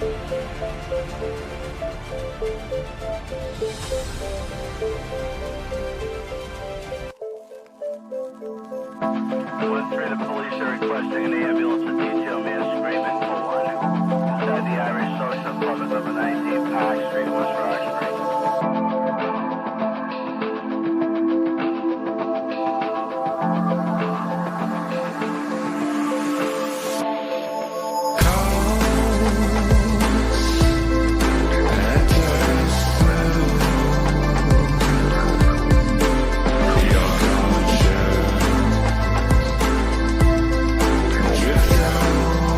The police are requesting an ambulance to detail man screaming for one. Inside the Irish Social Club at number 19 Park Street, West Roxbury. Drift out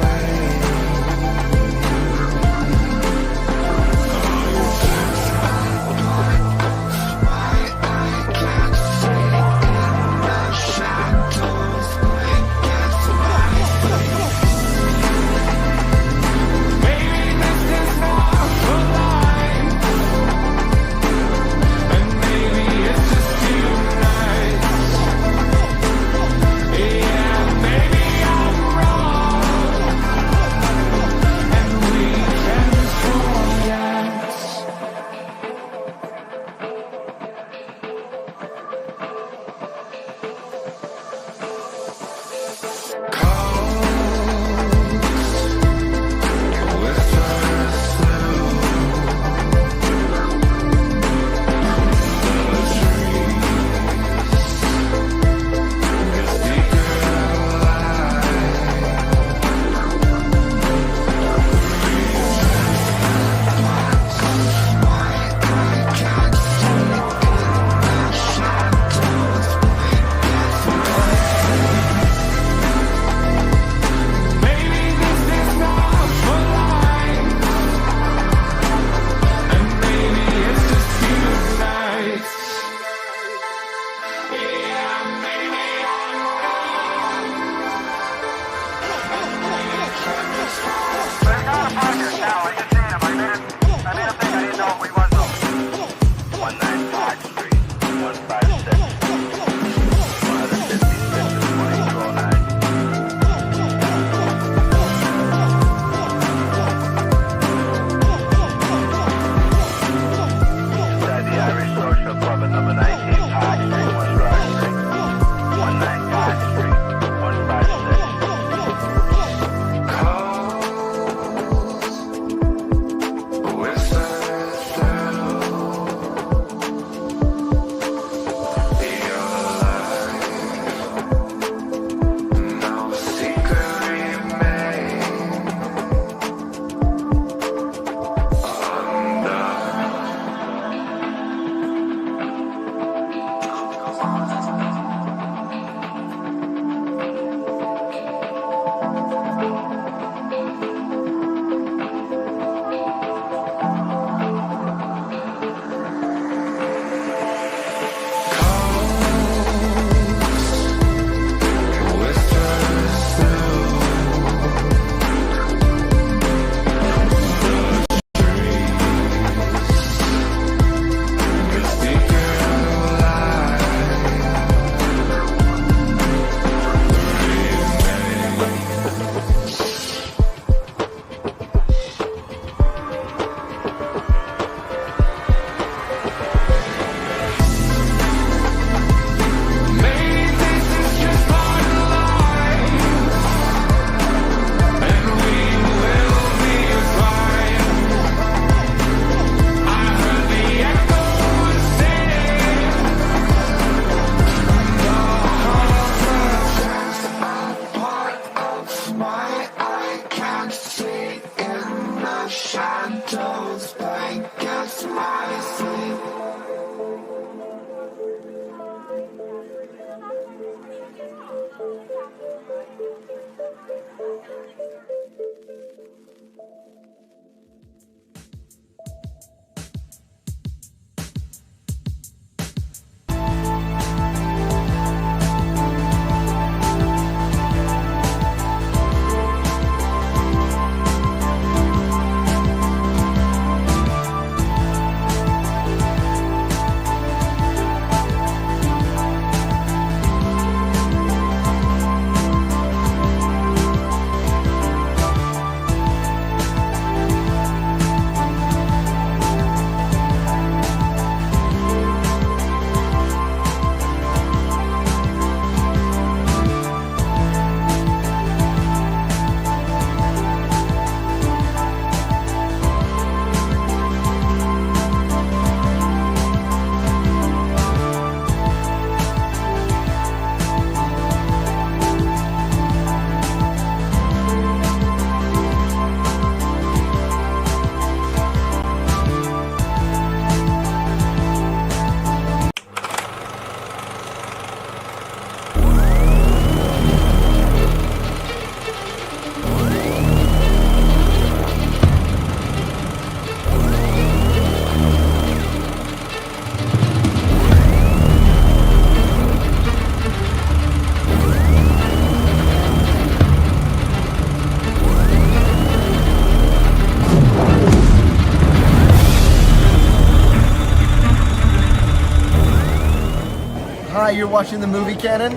Hi, you're watching the movie Canon?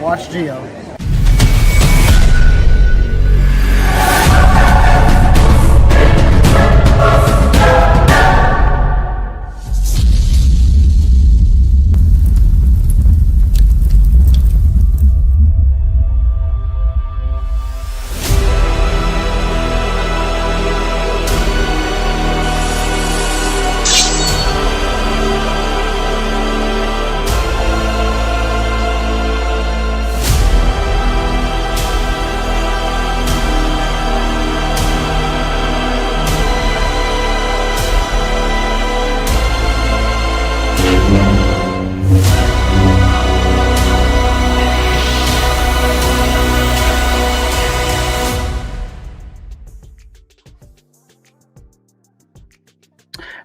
Watch Geo.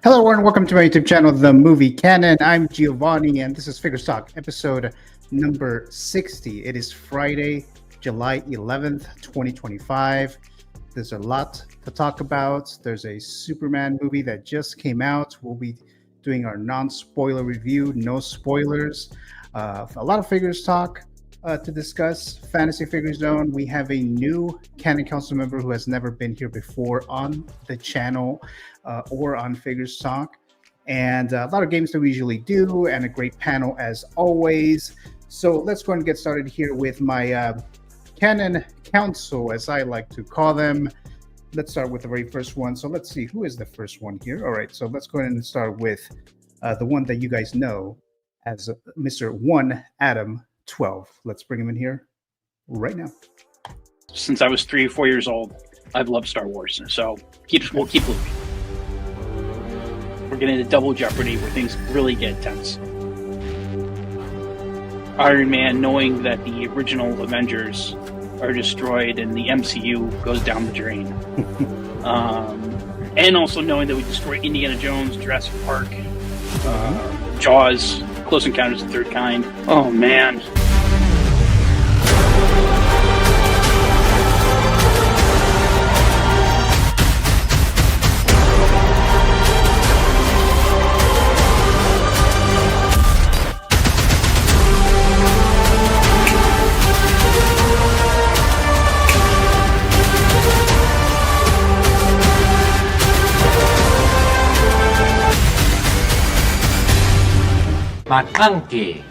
Hello, everyone. Welcome to my YouTube channel, The Movie Canon. I'm Giovanni, and this is Figures Talk, episode number 60. It is Friday, July 11th, 2025. There's a lot to talk about. There's a Superman movie that just came out. We'll be doing our non-spoiler review, no spoilers. A lot of Figures Talk to discuss. Fantasy Figures Zone. We have a new Canon Council member who has never been here before on the channel. Or on Figures Talk, and a lot of games that we usually do, and a great panel as always. So let's go and get started here with my Canon Council, as I like to call them. Let's start with the very first one. So let's see, who is the first one here? All right, so let's go ahead and start with the one that you guys know as Mr. 1 Adam 12. Let's bring him in here right now. Since I was 3 or 4 years old, I've loved Star Wars, so we'll keep moving. We're getting into Double Jeopardy where things really get tense. Iron Man, knowing that the original Avengers are destroyed and the MCU goes down the drain. And also knowing that we destroy Indiana Jones, Jurassic Park, Jaws, Close Encounters of the Third Kind. Oh man. McConkey.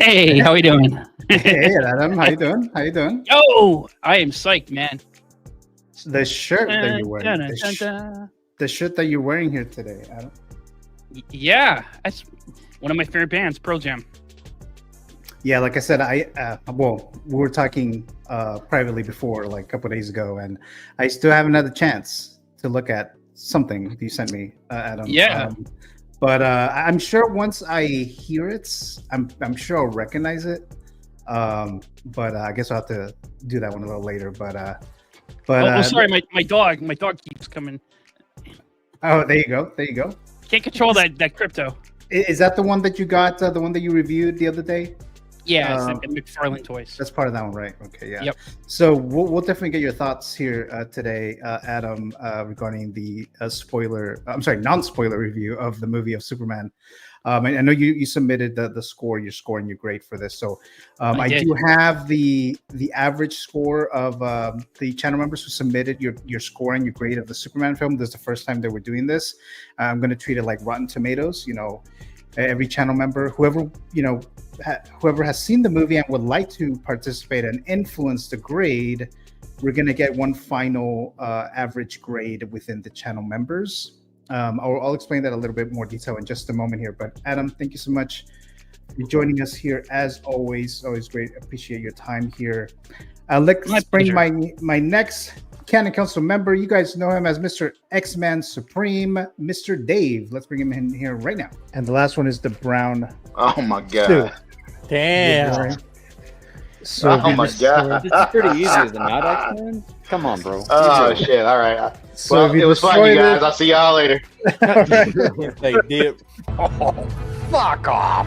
Hey, how we doing? Hey, Adam, how you doing? How you doing? Yo, I am psyched, man. The shirt that you're wearing. The shirt that you're wearing here today, Adam. Yeah, that's one of my favorite bands, Pearl Jam. Yeah, like I said, we were talking privately before, like a couple of days ago, and I still haven't had the chance to look at something you sent me, Adam. Yeah. But I'm sure once I hear it, I'm sure I'll recognize it. But I guess I'll have to do that one a little later. Sorry, my dog keeps coming. Oh, there you go. Can't control that crypto. Is that the one that you got? The one that you reviewed the other day? Yeah, it's the McFarlane toys. That's part of that one, right? Okay, yeah. Yep. So we'll definitely get your thoughts here today, Adam, regarding the non-spoiler review of the movie of Superman. I know you submitted the score. You're scoring your grade for this. So I do have the average score of the channel members who submitted your score and your grade of the Superman film. This is the first time that we're doing this. I'm going to treat it like Rotten Tomatoes. Every channel member, whoever has seen the movie and would like to participate and influence the grade, we're going to get one final average grade within the channel members. I'll explain that a little bit more detail in just a moment here. But Adam, thank you so much for joining us here. As always great. Appreciate your time here. Let's bring my next Canon Council member. You guys know him as Mr. X-Man Supreme, Mr. Dave. Let's bring him in here right now. And the last one is the brown. Oh my god! Stu. Damn. So oh my god! It's pretty easy, is it not, X-Men? Come on, bro. Oh shit! All right. So it was fun, you guys. I'll see y'all later. They dip. Oh, fuck off!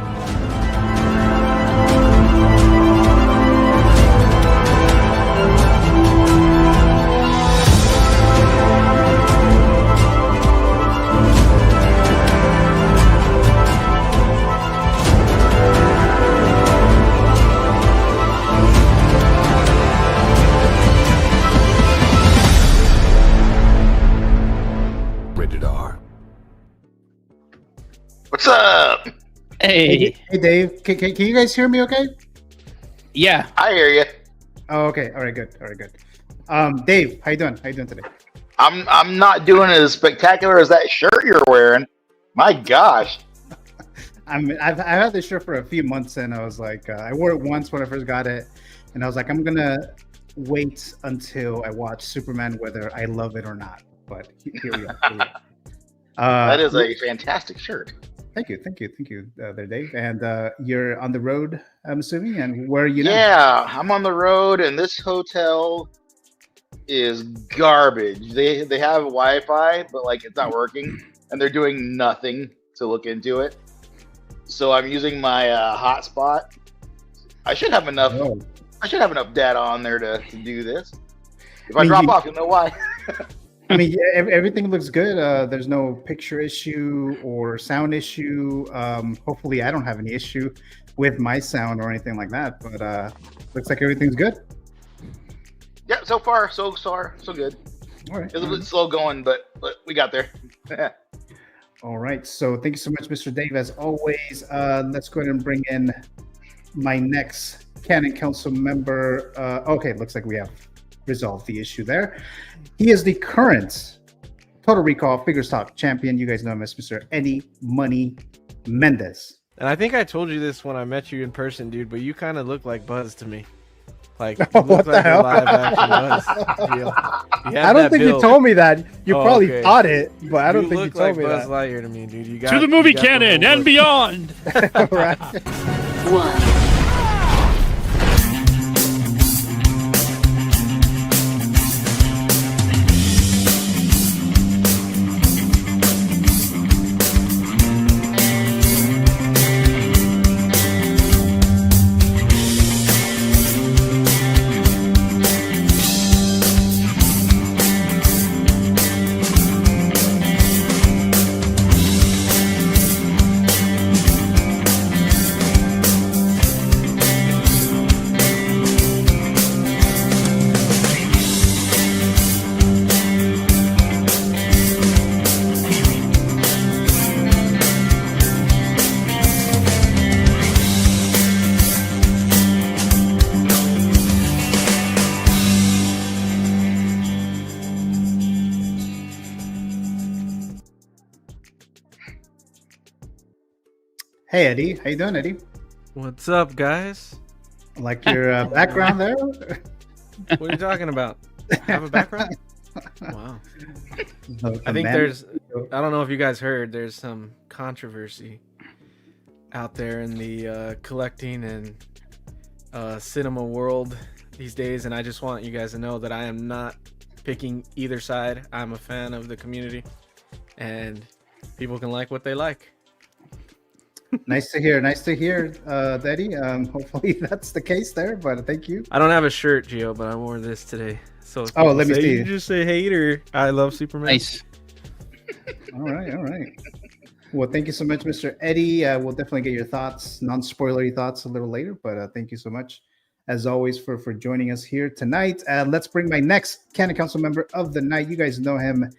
Hey. Hey, Dave. Can you guys hear me? Okay. Yeah. I hear you. Oh, okay. All right. Good. All right. Good. Dave, how you doing? How you doing today? I'm not doing as spectacular as that shirt you're wearing. My gosh. I've had this shirt for a few months, and I was like, I wore it once when I first got it, and I was like, I'm gonna wait until I watch Superman, whether I love it or not. But here we are. That is a fantastic shirt. Thank you, there, Dave. And you're on the road, I'm assuming. And where are you now? Yeah, I'm on the road, and this hotel is garbage. They have Wi-Fi, but like it's not working, and they're doing nothing to look into it. So I'm using my hotspot. I should have enough. Oh. I should have enough data on there to do this. If I drop off, you'll know why. I mean, yeah, everything looks good. There's no picture issue or sound issue. Hopefully, I don't have any issue with my sound or anything like that. But looks like everything's good. Yeah, so far so good. All right. It's a bit slow going, but we got there. All right. So thank you so much, Mr. Dave. As always, let's go ahead and bring in my next Canon Council member. Okay, looks like we have resolved the issue there. He is the current Total Recall Figures Talk champion. You guys know him as Mr. Eddie Money Mendez. And I think I told you this when I met you in person, dude, but you kind of look like Buzz to me. Like, you What look the like hell? a live action Buzz. You I don't think you told me that. You Oh, probably okay. thought it, but I don't think you look told like me Buzz that. Lightyear to me, dude. You got, To the movie you got the canon whole and look. beyond. Right. One. Hey, Eddie. How you doing, Eddie? What's up, guys? I like your background there. What are you talking about? I have a background? Wow. I think there's, I don't know if you guys heard, there's some controversy out there in the collecting and cinema world these days, and I just want you guys to know that I am not picking either side. I'm a fan of the community, and people can like what they like. Nice to hear. Nice to hear, Eddie. Hopefully that's the case there, but thank you. I don't have a shirt, Gio, but I wore this today. So if Oh, people let me say, see. You just say hater. I love Superman. Nice. All right, all right. Well, thank you so much, Mr. Eddie. We'll definitely get your thoughts, non-spoilery thoughts, a little later. But thank you so much, as always, for joining us here tonight. Let's bring my next Canon Council member of the night. You guys know him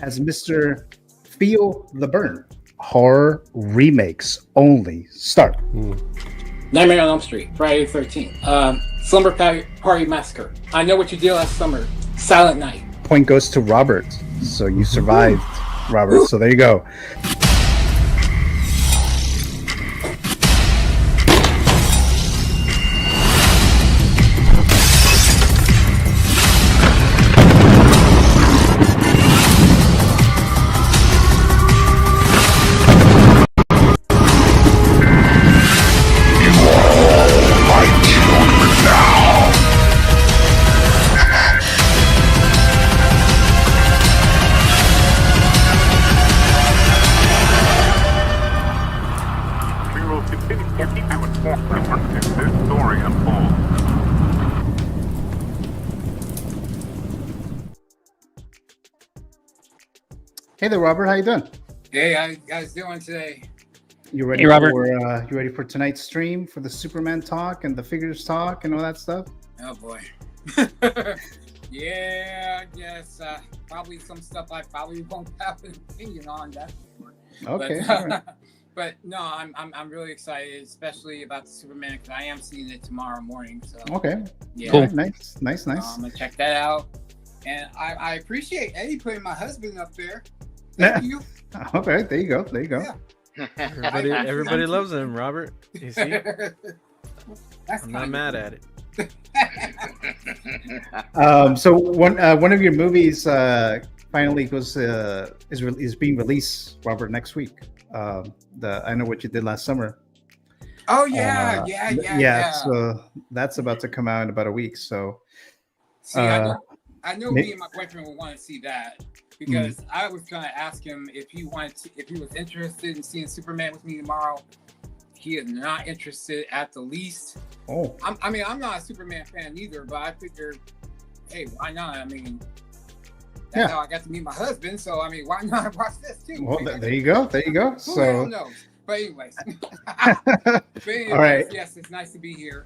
as Mr. Feel the Burn. Horror remakes only. Start. Nightmare on Elm Street, Friday the 13th. Slumber Party Massacre. I Know What You Did Last Summer. Silent Night. Point goes to Robert. So you survived, Robert. So there you go. We will continue to keep you informed as this story unfolds. Hey there, Robert. How you doing? Hey, how you guys doing today? You ready Hey, Robert. for you ready for tonight's stream for the Superman talk and the figures talk and all that stuff? Oh boy. Yeah, I guess probably some stuff I probably won't have an opinion on that. Okay. But, all right. But no, I'm really excited, especially about the Superman, because I am seeing it tomorrow morning. So Okay. yeah, Cool. Nice. I'm gonna check that out. And I appreciate Eddie putting my husband up there. Yeah. Thank you. Okay. There you go. There you go. Yeah. Everybody loves him, Robert. You see? That's I'm not mad at it. So one of your movies finally is being released, Robert, next week. I Know What You Did Last Summer. Oh yeah. So that's about to come out in about a week. So see, I know me and my boyfriend would want to see that, because I was gonna ask him if he was interested in seeing Superman with me tomorrow. He is not interested at the least. Oh, I'm not a Superman fan either, but I figured, hey, why not? I mean, that's how I got to meet my husband. So I mean, why not watch this too? Well, there you go. There you go. Who So the hell knows? But anyways, all right. Yes, it's nice to be here.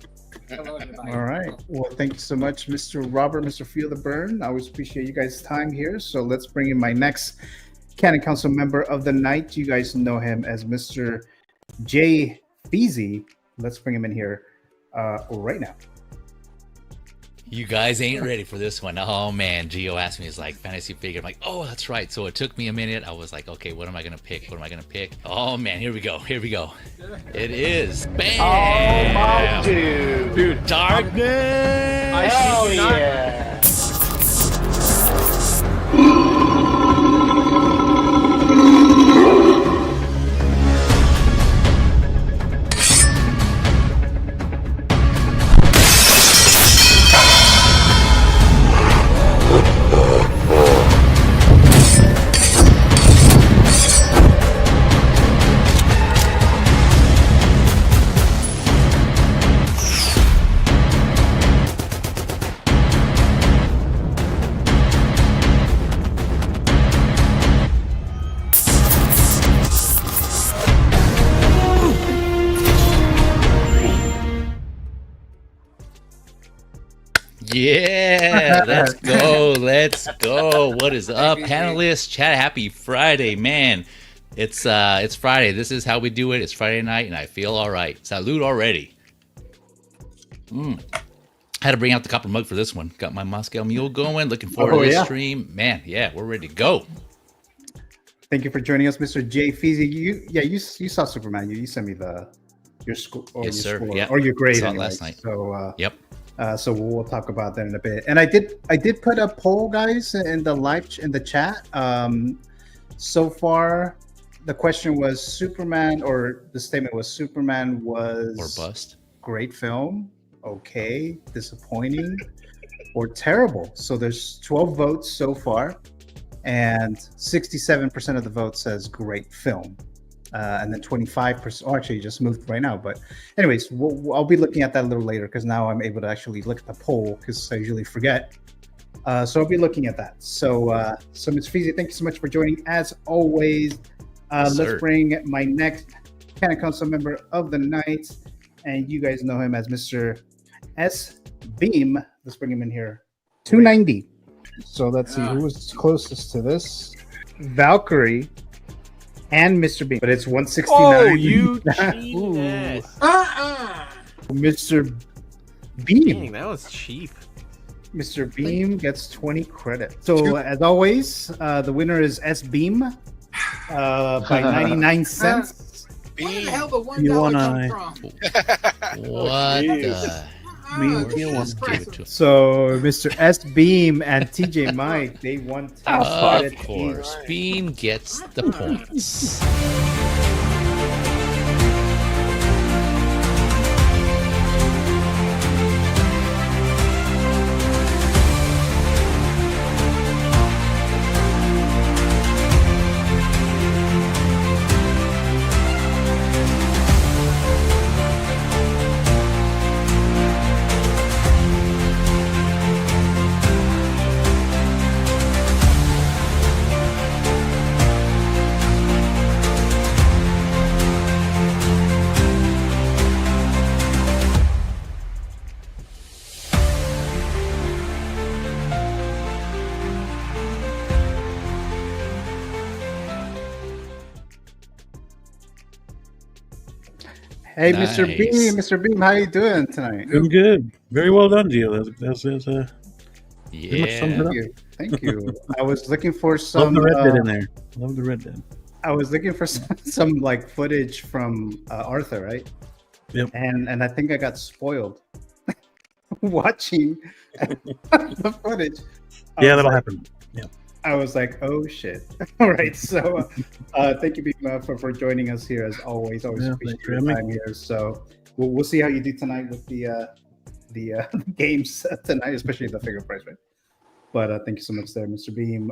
Hello, everybody. All right. Well, thank you so much, Mr. Robert, Mr. Feel the Burn. I always appreciate you guys' time here. So let's bring in my next Canon Council member of the night. You guys know him as Mr. Jay Feezy. Let's bring him in here right now. You guys ain't ready for this one. Oh man, Gio asked me, it's like fantasy figure. I'm like, oh, that's right. So it took me a minute. I was like, okay, what am I gonna pick? What am I gonna pick? Oh man, here we go. Here we go. It is. Bam! Oh my dude. Darkness! Hell yeah. Yeah, let's go. Let's go. What is up, panelists? Chat, happy Friday, man. It's Friday. This is how we do it. It's Friday night, and I feel all right. Salute already. Had to bring out the copper mug for this one. Got my Moscow Mule going. Looking forward to this stream. Man, yeah, we're ready to go. Thank you for joining us, Mr. Jay Feezy. You saw Superman. You sent me your score, Yes, sir. score, Yeah. or your grade Saw it anyway. last night. So Yep. So we'll talk about that in a bit. And I did put a poll, guys, in the chat. So far, the question was Superman, or the statement was Superman was Or bust. Great film, okay, disappointing, or terrible. So there's 12 votes so far, and 67% of the vote says great film. And then 25%, actually just moved right now. But anyways, I'll be looking at that a little later, because now I'm able to actually look at the poll, because I usually forget. So I'll be looking at that. So Ms. Feezy, thank you so much for joining as always. Let's bring my next Canon Council member of the night, and you guys know him as Mr. S. Beam. Let's bring him in here. 290. So let's see who was closest to this. Valkyrie and Mr. Beam, but it's 169. Oh, you cheated. Mr. Beam. Dang, that was cheap. Mr. Beam gets 20 credits. So as always, the winner is S. Beam by 99 cents. Where the hell the $1 come from? What the? So Mr. S. Beam and TJ Mike, they won 10 Of credits course, Beam gets the points. Hey, Mr. Beam, Nice. Mr. Beam, how you doing tonight? I'm good. Very well done, Gio. That's pretty much sums it Yeah. up. Thank you. I was looking for Love some. the Red Dead in there. Love the Red Dead. I was looking for some like footage from Arthur, right? Yep. And I think I got spoiled watching the footage. I Yeah, was that'll like- happen. Yeah. I was like, oh shit. All right. So thank you, Beam, for joining us here as always. Always Yeah, appreciate thanks for your having time here. So we'll see how you do tonight with the games tonight, especially the figure price, right? But thank you so much there, Mr. Beam.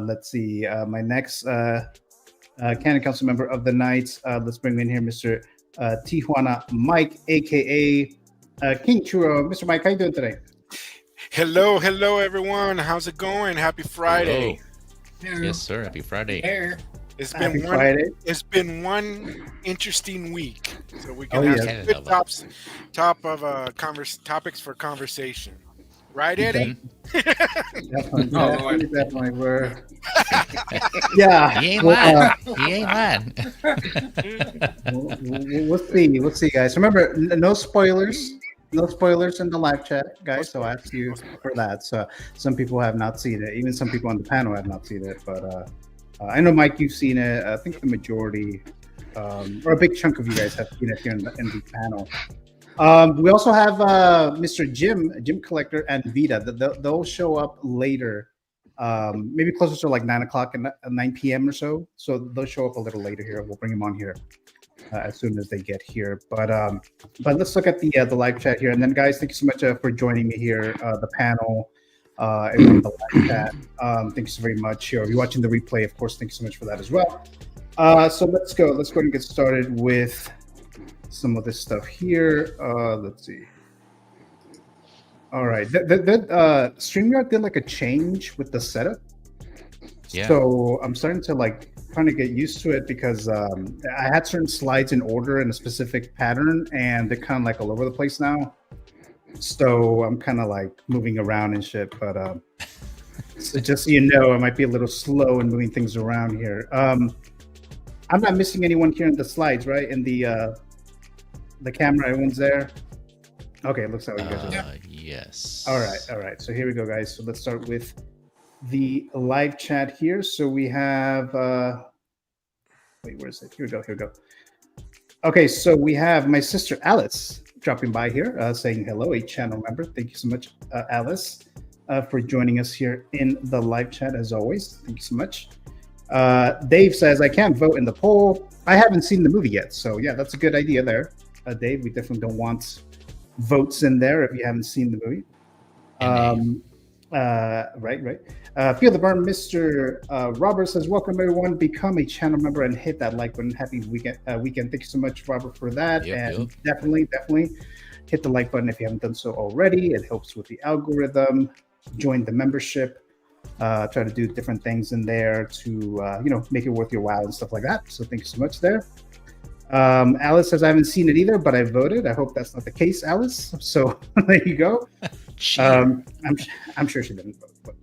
Let's see. My next Canon Council member of the night. Let's bring in here Mr. Tijuana Mike, aka King Churro. Mr. Mike, how you doing today? Hello, everyone. How's it going? Happy Friday. Hello. Yes, sir. Happy Friday. It's Happy been Friday. It's been one interesting week, so we Oh, can have yeah. some good topics for conversation. Right, Eddie? Definitely. We're yeah. He ain't well, lying. He ain't lying. We'll see, guys. Remember, no spoilers. No spoilers in the live chat, guys. So I asked you for that. So some people have not seen it. Even some people on the panel have not seen it. But I know, Mike, you've seen it. I think the majority, or a big chunk of you guys have seen it here in the panel. We also have Mr. Jim Collector, and Vita. They'll show up later, maybe closer to like 9 o'clock and 9 p.m. or so. So they'll show up a little later here. We'll bring them on here as soon as they get here. But let's look at the live chat here. And then, guys, thank you so much for joining me here, the panel, and the live chat. Thank you so very much. If you're watching the replay, of course, thank you so much for that as well. So let's go. Let's go and get started with some of this stuff here. Let's see. All right. StreamYard did like a change with the setup. Yeah. So I'm starting to like trying to get used to it because I had certain slides in order in a specific pattern, and they're kind of like all over the place now. So I'm kind of like moving around and shit. But so just so you know, I might be a little slow in moving things around here. I'm not missing anyone here in the slides, right? In the camera, everyone's there. Okay, it looks like you guys are. Yes. All right. So here we go, guys. So let's start with the live chat here. So we have wait, where is it? Here we go. Okay, so we have my sister Alice dropping by here, saying hello, a channel member. Thank you so much, Alice, for joining us here in the live chat as always. Thank you so much. Dave says, I can't vote in the poll. I haven't seen the movie yet. So yeah, that's a good idea there. Dave, we definitely don't want votes in there if you haven't seen the movie. Right. Feel the burn. Mr. Robert says, welcome everyone. Become a channel member and hit that like button. Happy weekend. Thank you so much, Robert, for that. And definitely hit the like button if you haven't done so already. It helps with the algorithm. Join the membership. Try to do different things in there to make it worth your while and stuff like that. So thank you so much there. Alice says, I haven't seen it either, but I voted. I hope that's not the case, Alice. So there you go. I'm sure she didn't vote. But,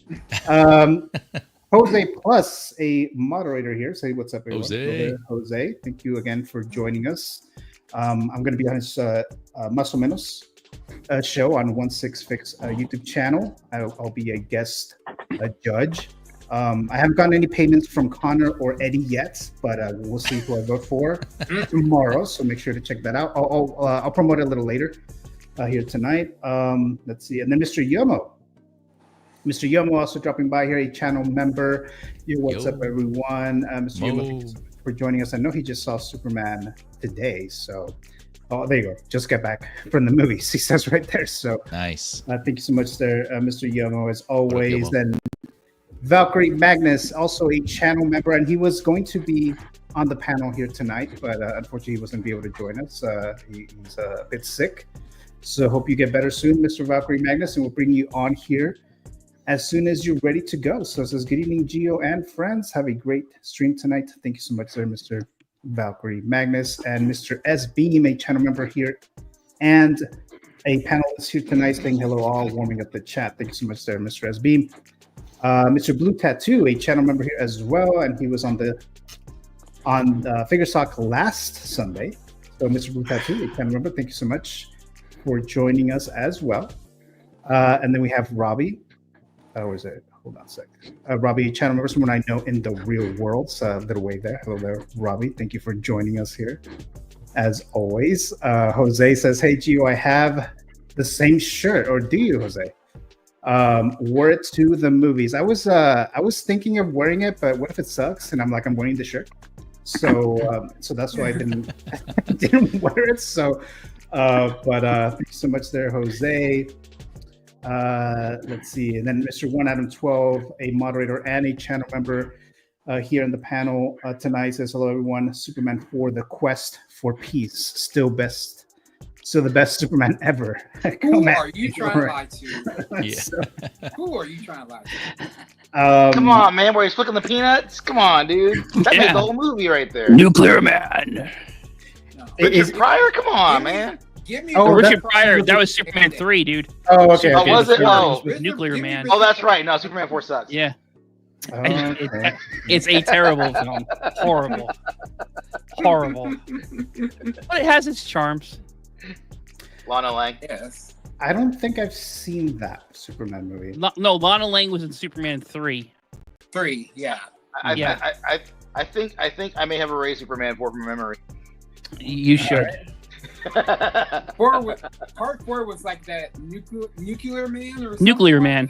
Jose Plus, a moderator here. Say what's up, everyone. Jose, thank you again for joining us. I'm going to be on his Más o Menos show on 16 Fix YouTube channel. I'll be a guest judge. I haven't gotten any payments from Connor or Eddie yet, but we'll see who I vote for tomorrow. So make sure to check that out. I'll promote it a little later here tonight. Let's see. And then Mr. Yomo. Mr. Yomo also dropping by here, a channel member. What's up, everyone? Mr. Yomo, thank you so much for joining us. I know he just saw Superman today. So, there you go. Just got back from the movies. He says right there. So nice. Thank you so much there, Mr. Yomo, as always. Then Valkyrie Magnus, also a channel member, and he was going to be on the panel here tonight, but unfortunately he wasn't able to join us. He's a bit sick. So hope you get better soon, Mr. Valkyrie Magnus, and we'll bring you on here as soon as you're ready to go. So it says, good evening, Gio and friends. Have a great stream tonight. Thank you so much there, Mr. Valkyrie Magnus, and Mr. S. Beam, a channel member here, and a panelist here tonight saying hello all, warming up the chat. Thank you so much there, Mr. S. Beam. Mr. Blue Tattoo, a channel member here as well, and he was on Figure Sock last Sunday. So, Mr. Blue Tattoo, I can't remember. Thank you so much for joining us as well. And then we have Robbie. Where is it? Hold on a sec. Robbie, channel member, someone I know in the real world. So, a little wave there. Hello there, Robbie. Thank you for joining us here, as always. Jose says, "Hey, Gio, I have the same shirt." Or do you, Jose? Wore it to the movies. I was thinking of wearing it, but what if it sucks? And I'm wearing the shirt. So that's why I didn't wear it. So, but thank you so much there, Jose. Let's see, and then Mr. One Adam 12, a moderator and a channel member here in the panel tonight, says, "Hello everyone. Superman 4: The Quest for Peace, still the best Superman ever." Who are you trying to lie to? Who are you trying to lie to? Come on, man. Where he's flicking the peanuts? Come on, dude. That made the whole movie right there. Nuclear Man. Richard Pryor? Come on, man. Give me Richard Pryor. That was Superman 3, dude. Oh, okay. Oh, was it? Oh, Nuclear Man. Oh, that's right. No, Superman 4 sucks. Yeah. Okay. It's a terrible film. Horrible. But it has its charms. Lana Lang. Yes. I don't think I've seen that Superman movie. No, Lana Lang was in Superman 3. 3, yeah. I think I may have erased Superman 4 from memory. You should. Part 4 was like that nuclear man or something? Nuclear Man.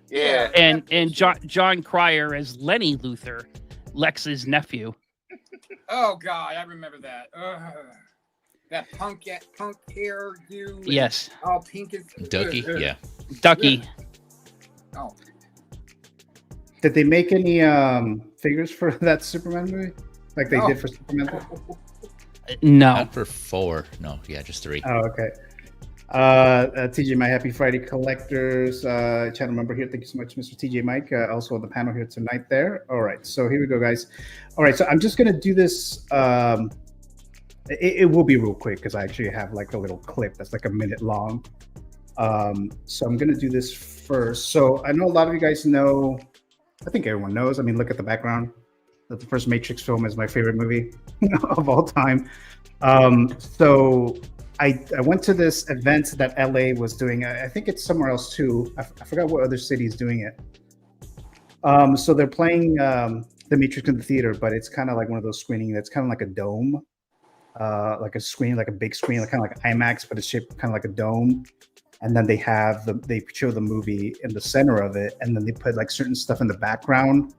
Yeah. And John Cryer as Lenny Luthor, Lex's nephew. Oh God, I remember that. That punk hair dude. Yes. All pink and Ducky, yeah. Ducky. Oh. Did they make any figures for that Superman movie, like they did for Superman 4? No. Not for 4. No, yeah, just 3. Oh, okay. TJ, my happy Friday collectors channel member here. Thank you so much, Mr. TJ Mike. Also on the panel here tonight there. All right, so here we go, guys. All right, so I'm just gonna do this. It will be real quick because I actually have like a little clip that's like a minute long. So I'm gonna do this first. So I know a lot of you guys know. I think everyone knows. I mean, look at the background. That the first Matrix film is my favorite movie of all time. So I went to this event that LA was doing. I think it's somewhere else too. I forgot what other city is doing it. So they're playing the Matrix in the theater, but it's kind of like one of those screenings that's kind of like a dome, like a screen, like a big screen, like kind of like IMAX, but it's shaped kind of like a dome. And then they show the movie in the center of it, and then they put like certain stuff in the background,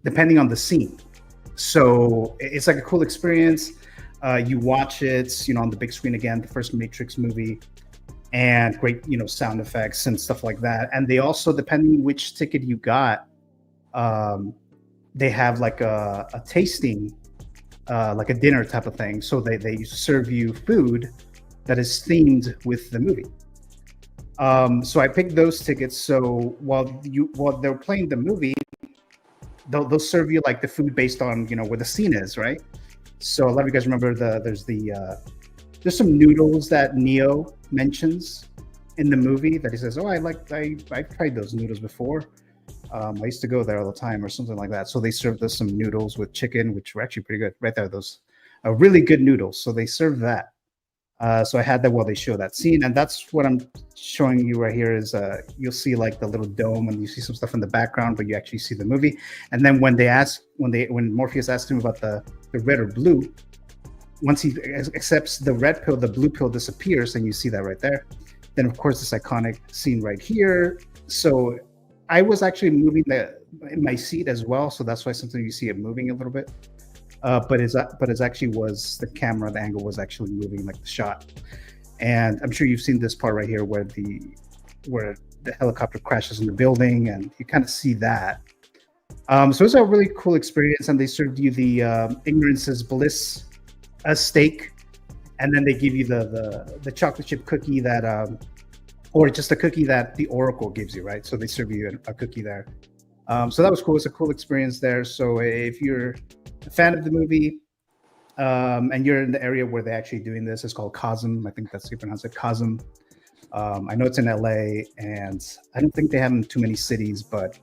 depending on the scene. So it's like a cool experience. You watch it, on the big screen again, the first Matrix movie, and great, sound effects and stuff like that. And they also, depending which ticket you got, they have like a tasting, like a dinner type of thing. So they serve you food that is themed with the movie. So I picked those tickets. So while they're playing the movie, they'll serve you like the food based on where the scene is, right? So a lot of you guys remember there's some noodles that Neo mentions in the movie that he says, "Oh, I've tried those noodles before. I used to go there all the time," or something like that. So they served us some noodles with chicken, which were actually pretty good. Right there, those really good noodles. So they served that. So I had that while they show that scene, and that's what I'm showing you right here. Is you'll see like the little dome, and you see some stuff in the background, but you actually see the movie. And then when Morpheus asked him about the red or blue, once he accepts the red pill, the blue pill disappears, and you see that right there. Then of course this iconic scene right here. So I was actually moving in my seat as well, so that's why sometimes you see it moving a little bit. But it's actually was the camera, the angle was actually moving, like the shot. And I'm sure you've seen this part right here where the helicopter crashes in the building, and you kind of see that. So it's a really cool experience, and they served you the ignorance is bliss steak, and then they give you the chocolate chip cookie that, or just a cookie that the Oracle gives you, right? So they serve you a cookie there. So that was cool. It's a cool experience there. So if you're a fan of the movie, and you're in the area where they're actually doing this, it's called Cosm. I think that's how you pronounce it, Cosm. I know it's in LA, and I don't think they have in too many cities, but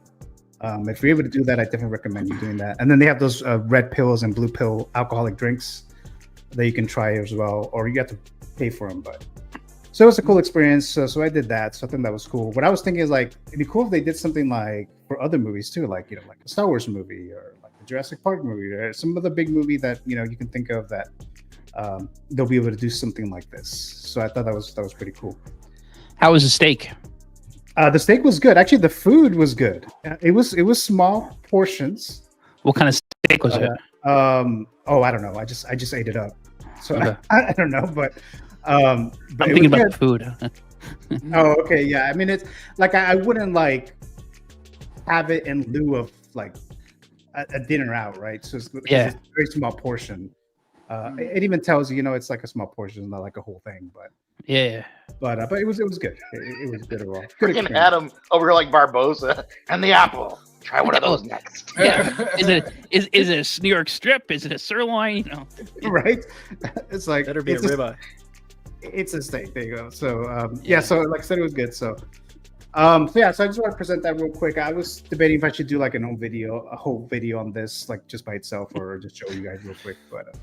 if you're able to do that, I definitely recommend you doing that. And then they have those red pills and blue pill alcoholic drinks that you can try as well, or you have to pay for them. But so it was a cool experience. So I did that. So I think that was cool. What I was thinking is like it'd be cool if they did something like for other movies too, like like a Star Wars movie or like a Jurassic Park movie or some other big movie that you can think of that they'll be able to do something like this. So I thought that was pretty cool. How was the steak? The steak was good. Actually, the food was good. It was small portions. What kind of steak was it? I don't know. I just ate it up. So Okay. I don't know, but I'm thinking about the food. Oh, okay, yeah. I mean, it's like I wouldn't like have it in lieu of like a dinner out, right? So it's a very small portion. It even tells you, it's like a small portion, not like a whole thing. But but it was good. It was good overall. Good Freaking experience. Adam over here like Barbosa and the apple. Try one of those next. Yeah. Is it a New York strip? Is it a sirloin? Right? It's like Better be a ribeye. It's a steak. There you go. So so like I said, it was good. So so I just want to present that real quick. I was debating if I should do like a whole video on this, like just by itself, or just show you guys real quick. But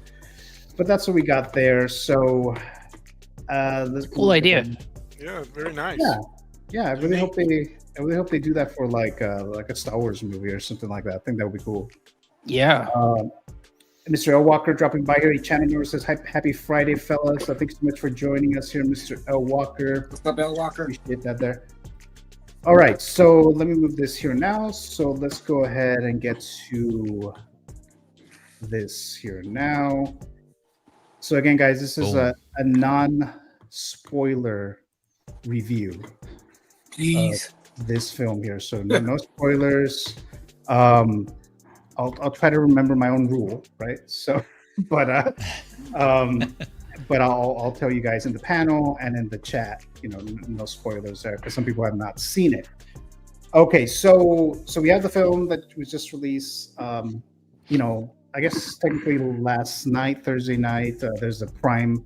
that's what we got there. So let's cool idea. Yeah, very nice. Yeah. I really hope they do that for like a Star Wars movie or something like that. I think that would be cool. Yeah. Mr. L. Walker dropping by here. He channel member says, "Happy Friday, fellas." So thanks so much for joining us here, Mr. L. Walker. What's up, L. Walker? Appreciate that there. All right, so let me move this here now. So let's go ahead and get to this here now. So again, guys, this is a non-spoiler review. Please. This film here. So no spoilers. I'll try to remember my own rule, right? So, but I'll tell you guys in the panel and in the chat, no spoilers there because some people have not seen it. Okay, so we have the film that was just released. I guess technically last night, Thursday night. There's a Prime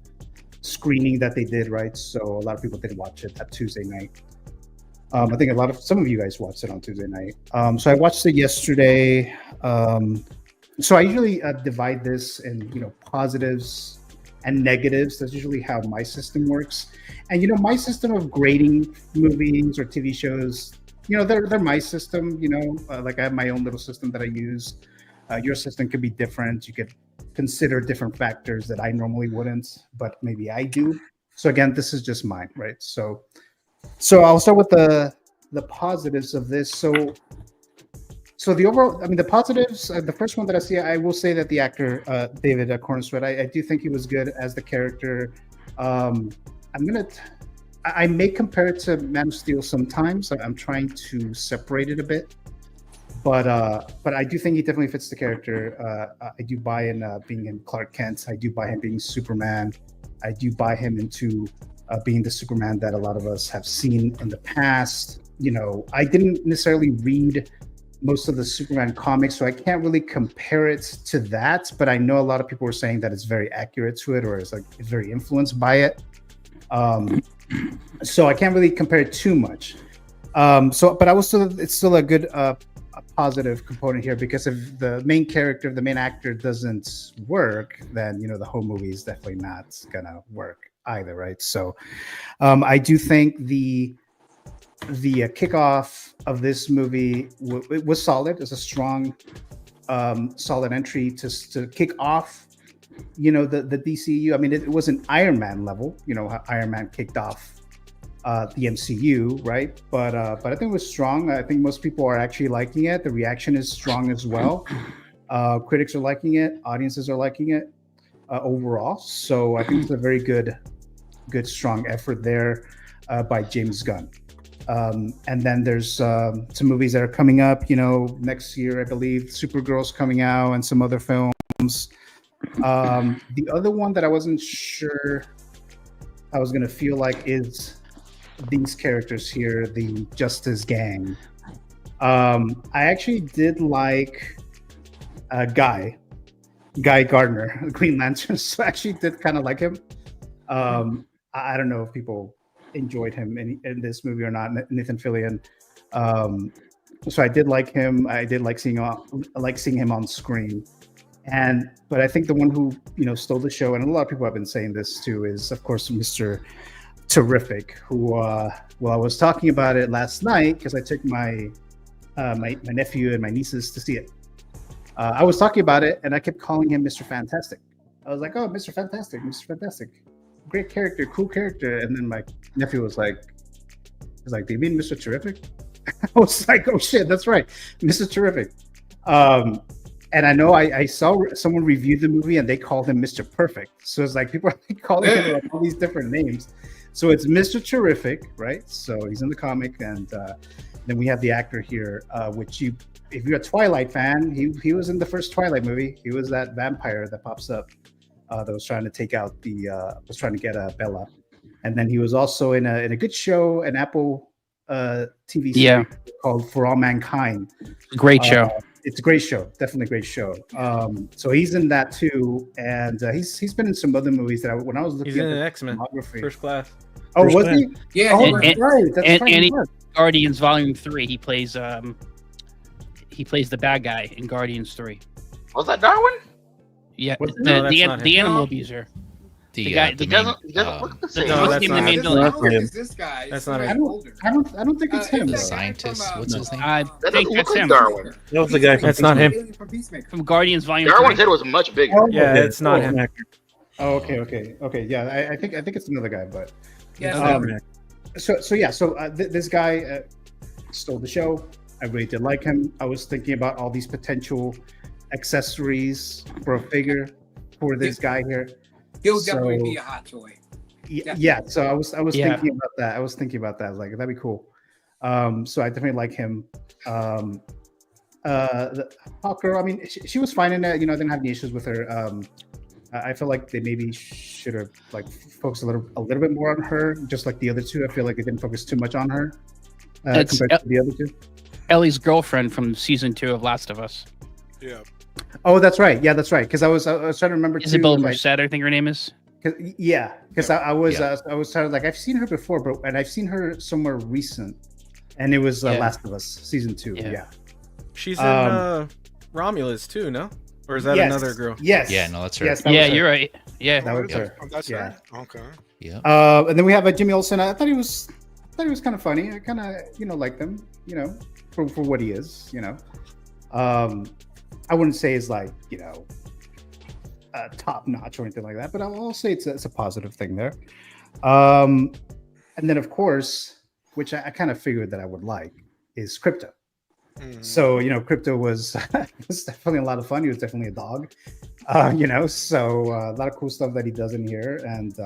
screening that they did, right? So a lot of people did watch it that Tuesday night. I think some of you guys watched it on Tuesday night. So I watched it yesterday. So I usually divide this in positives and negatives. That's usually how my system works. And my system of grading movies or TV shows, they're my system. Like I have my own little system that I use. Your system could be different. You could consider different factors that I normally wouldn't, but maybe I do. So again, this is just mine, right? So I'll start with the positives of this. So the overall, the positives, the first one that I see, I will say that the actor, David Cornsweet, I do think he was good as the character. I may compare it to Man of Steel sometimes. I'm trying to separate it a bit. But I do think he definitely fits the character. I do buy in being in Clark Kent. I do buy him being Superman. I do buy him into being the Superman that a lot of us have seen in the past. I didn't necessarily read most of the Superman comics, so I can't really compare it to that. But I know a lot of people are saying that it's very accurate to it, or it's very influenced by it. So I can't really compare it too much. But it's still a good a positive component here, because if the main character, the main actor doesn't work, then the whole movie is definitely not gonna work either, right? So I do think the kickoff of this movie was solid. It's a strong solid entry to kick off the DCU. It wasn't Iron Man level, how Iron Man kicked off the MCU, right? But I think it was strong. I think most people are actually liking it. The reaction is strong as well. Critics are liking it. Audiences are liking it overall. So I think it's a very good strong effort there by James Gunn. And then there's some movies that are coming up, next year, I believe. Supergirl's coming out and some other films. The other one that I wasn't sure I was going to feel like is these characters here, the Justice Gang. I actually did like Guy Gardner, Green Lantern. So I actually did kind of like him. I don't know if people enjoyed him in this movie or not, Nathan Fillion. So I did like him. I did like seeing him on screen. But I think the one who stole the show, and a lot of people have been saying this too, is of course Mr. Terrific, who I was talking about it last night because I took my my nephew and my nieces to see it. I was talking about it and I kept calling him Mr. Fantastic. I was like, "Oh, Mr. Fantastic, Mr. Fantastic, great character, cool character." And then my nephew was like, "Do you mean Mr. Terrific?" I was like, "Oh shit, that's right, Mr. Terrific." And I know I saw someone review the movie and they called him Mr. Perfect. So it's like people are calling him like all these different names. So it's Mr. Terrific, right? So he's in the comic, and then we have the actor here, which if you're a Twilight fan, he was in the first Twilight movie. He was that vampire that pops up that was trying to take out was trying to get Bella, and then he was also in a good show, an Apple TV series called For All Mankind. Great show. It's a great show, definitely a great show. So he's in that too, and he's been in some other movies that when I was looking at in the X-Men First Class. Oh, was he? Yeah, oh, and, right. That's and, right. and Guardians Volume 3, he plays the bad guy in Guardians 3. Was that Darwin? Yeah, No, the animal abuser. The guy, He doesn't look the same. No, that's not him. It's this guy. That's not I don't think it's him. The though. scientist. What's his name? I That think doesn't that's look like him. Darwin. That was the guy. That's not him. From Guardians Volume Darwin's 3. head was much bigger. Oh, Yeah, it's not him. Oh, okay. Yeah, I think it's another guy, but Yeah, so this guy stole the show. I really did like him. I was thinking about all these potential accessories for a figure for this guy here. he'll definitely be a hot toy. Yeah. So I was thinking about that. I was like, that'd be cool. So I definitely like him. The Hawker, I mean, she was fine in it. I didn't have any issues with her. I feel like they maybe should have focused a little bit more on her, just like the other two. I feel like they didn't focus too much on her compared to the other two. Ellie's girlfriend from season 2 of Last of Us. Yeah. Oh, that's right. Yeah, that's right. Because I was trying to remember. Isabel Merced, I think her name is. Because I was trying to I've seen her before, and I've seen her somewhere recent, and it was Last of Us season 2. Yeah. She's in Romulus too, no? Or is that another girl? Yes. Yeah, no, that's her. Yes, You're right. Yeah, that was her. Oh, that's her. Okay. Yeah. And then we have Jimmy Olsen. I thought he was kind of funny. I kind of liked him. For what he is. I wouldn't say it's like top notch or anything like that, but I'll say it's a positive thing there. And then of course, which I kind of figured that I would like, is Crypto. So Crypto was definitely a lot of fun. He was definitely a dog, so a lot of cool stuff that he does in here, and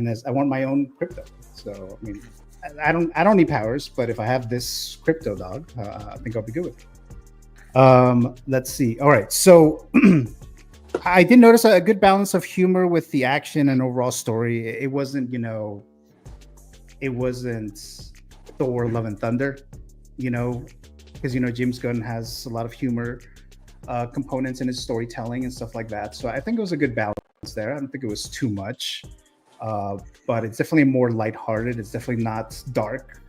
as I want my own Crypto. So I mean, I don't need powers, but if I have this Crypto dog, I think I'll be good with it. Let's see. All right, so I did notice a good balance of humor with the action and overall story. It wasn't Thor: Love and Thunder, because James Gunn has a lot of humor components in his storytelling and stuff like that. So I think it was a good balance there. I don't think it was too much, but it's definitely more lighthearted. It's definitely not dark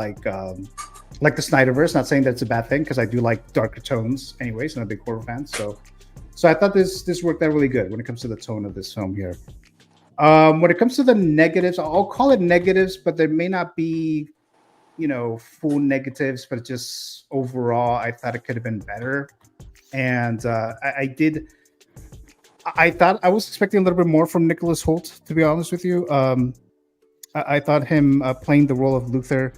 like the Snyderverse. Not saying that it's a bad thing, because I do like darker tones anyways. I'm a big horror fan, so I thought this worked out really good when it comes to the tone of this film here. When it comes to the negatives, I'll call it negatives, but there may not be full negatives, but just overall I thought it could have been better. And I thought I was expecting a little bit more from Nicholas Hoult, to be honest with you. I thought him playing the role of Luther,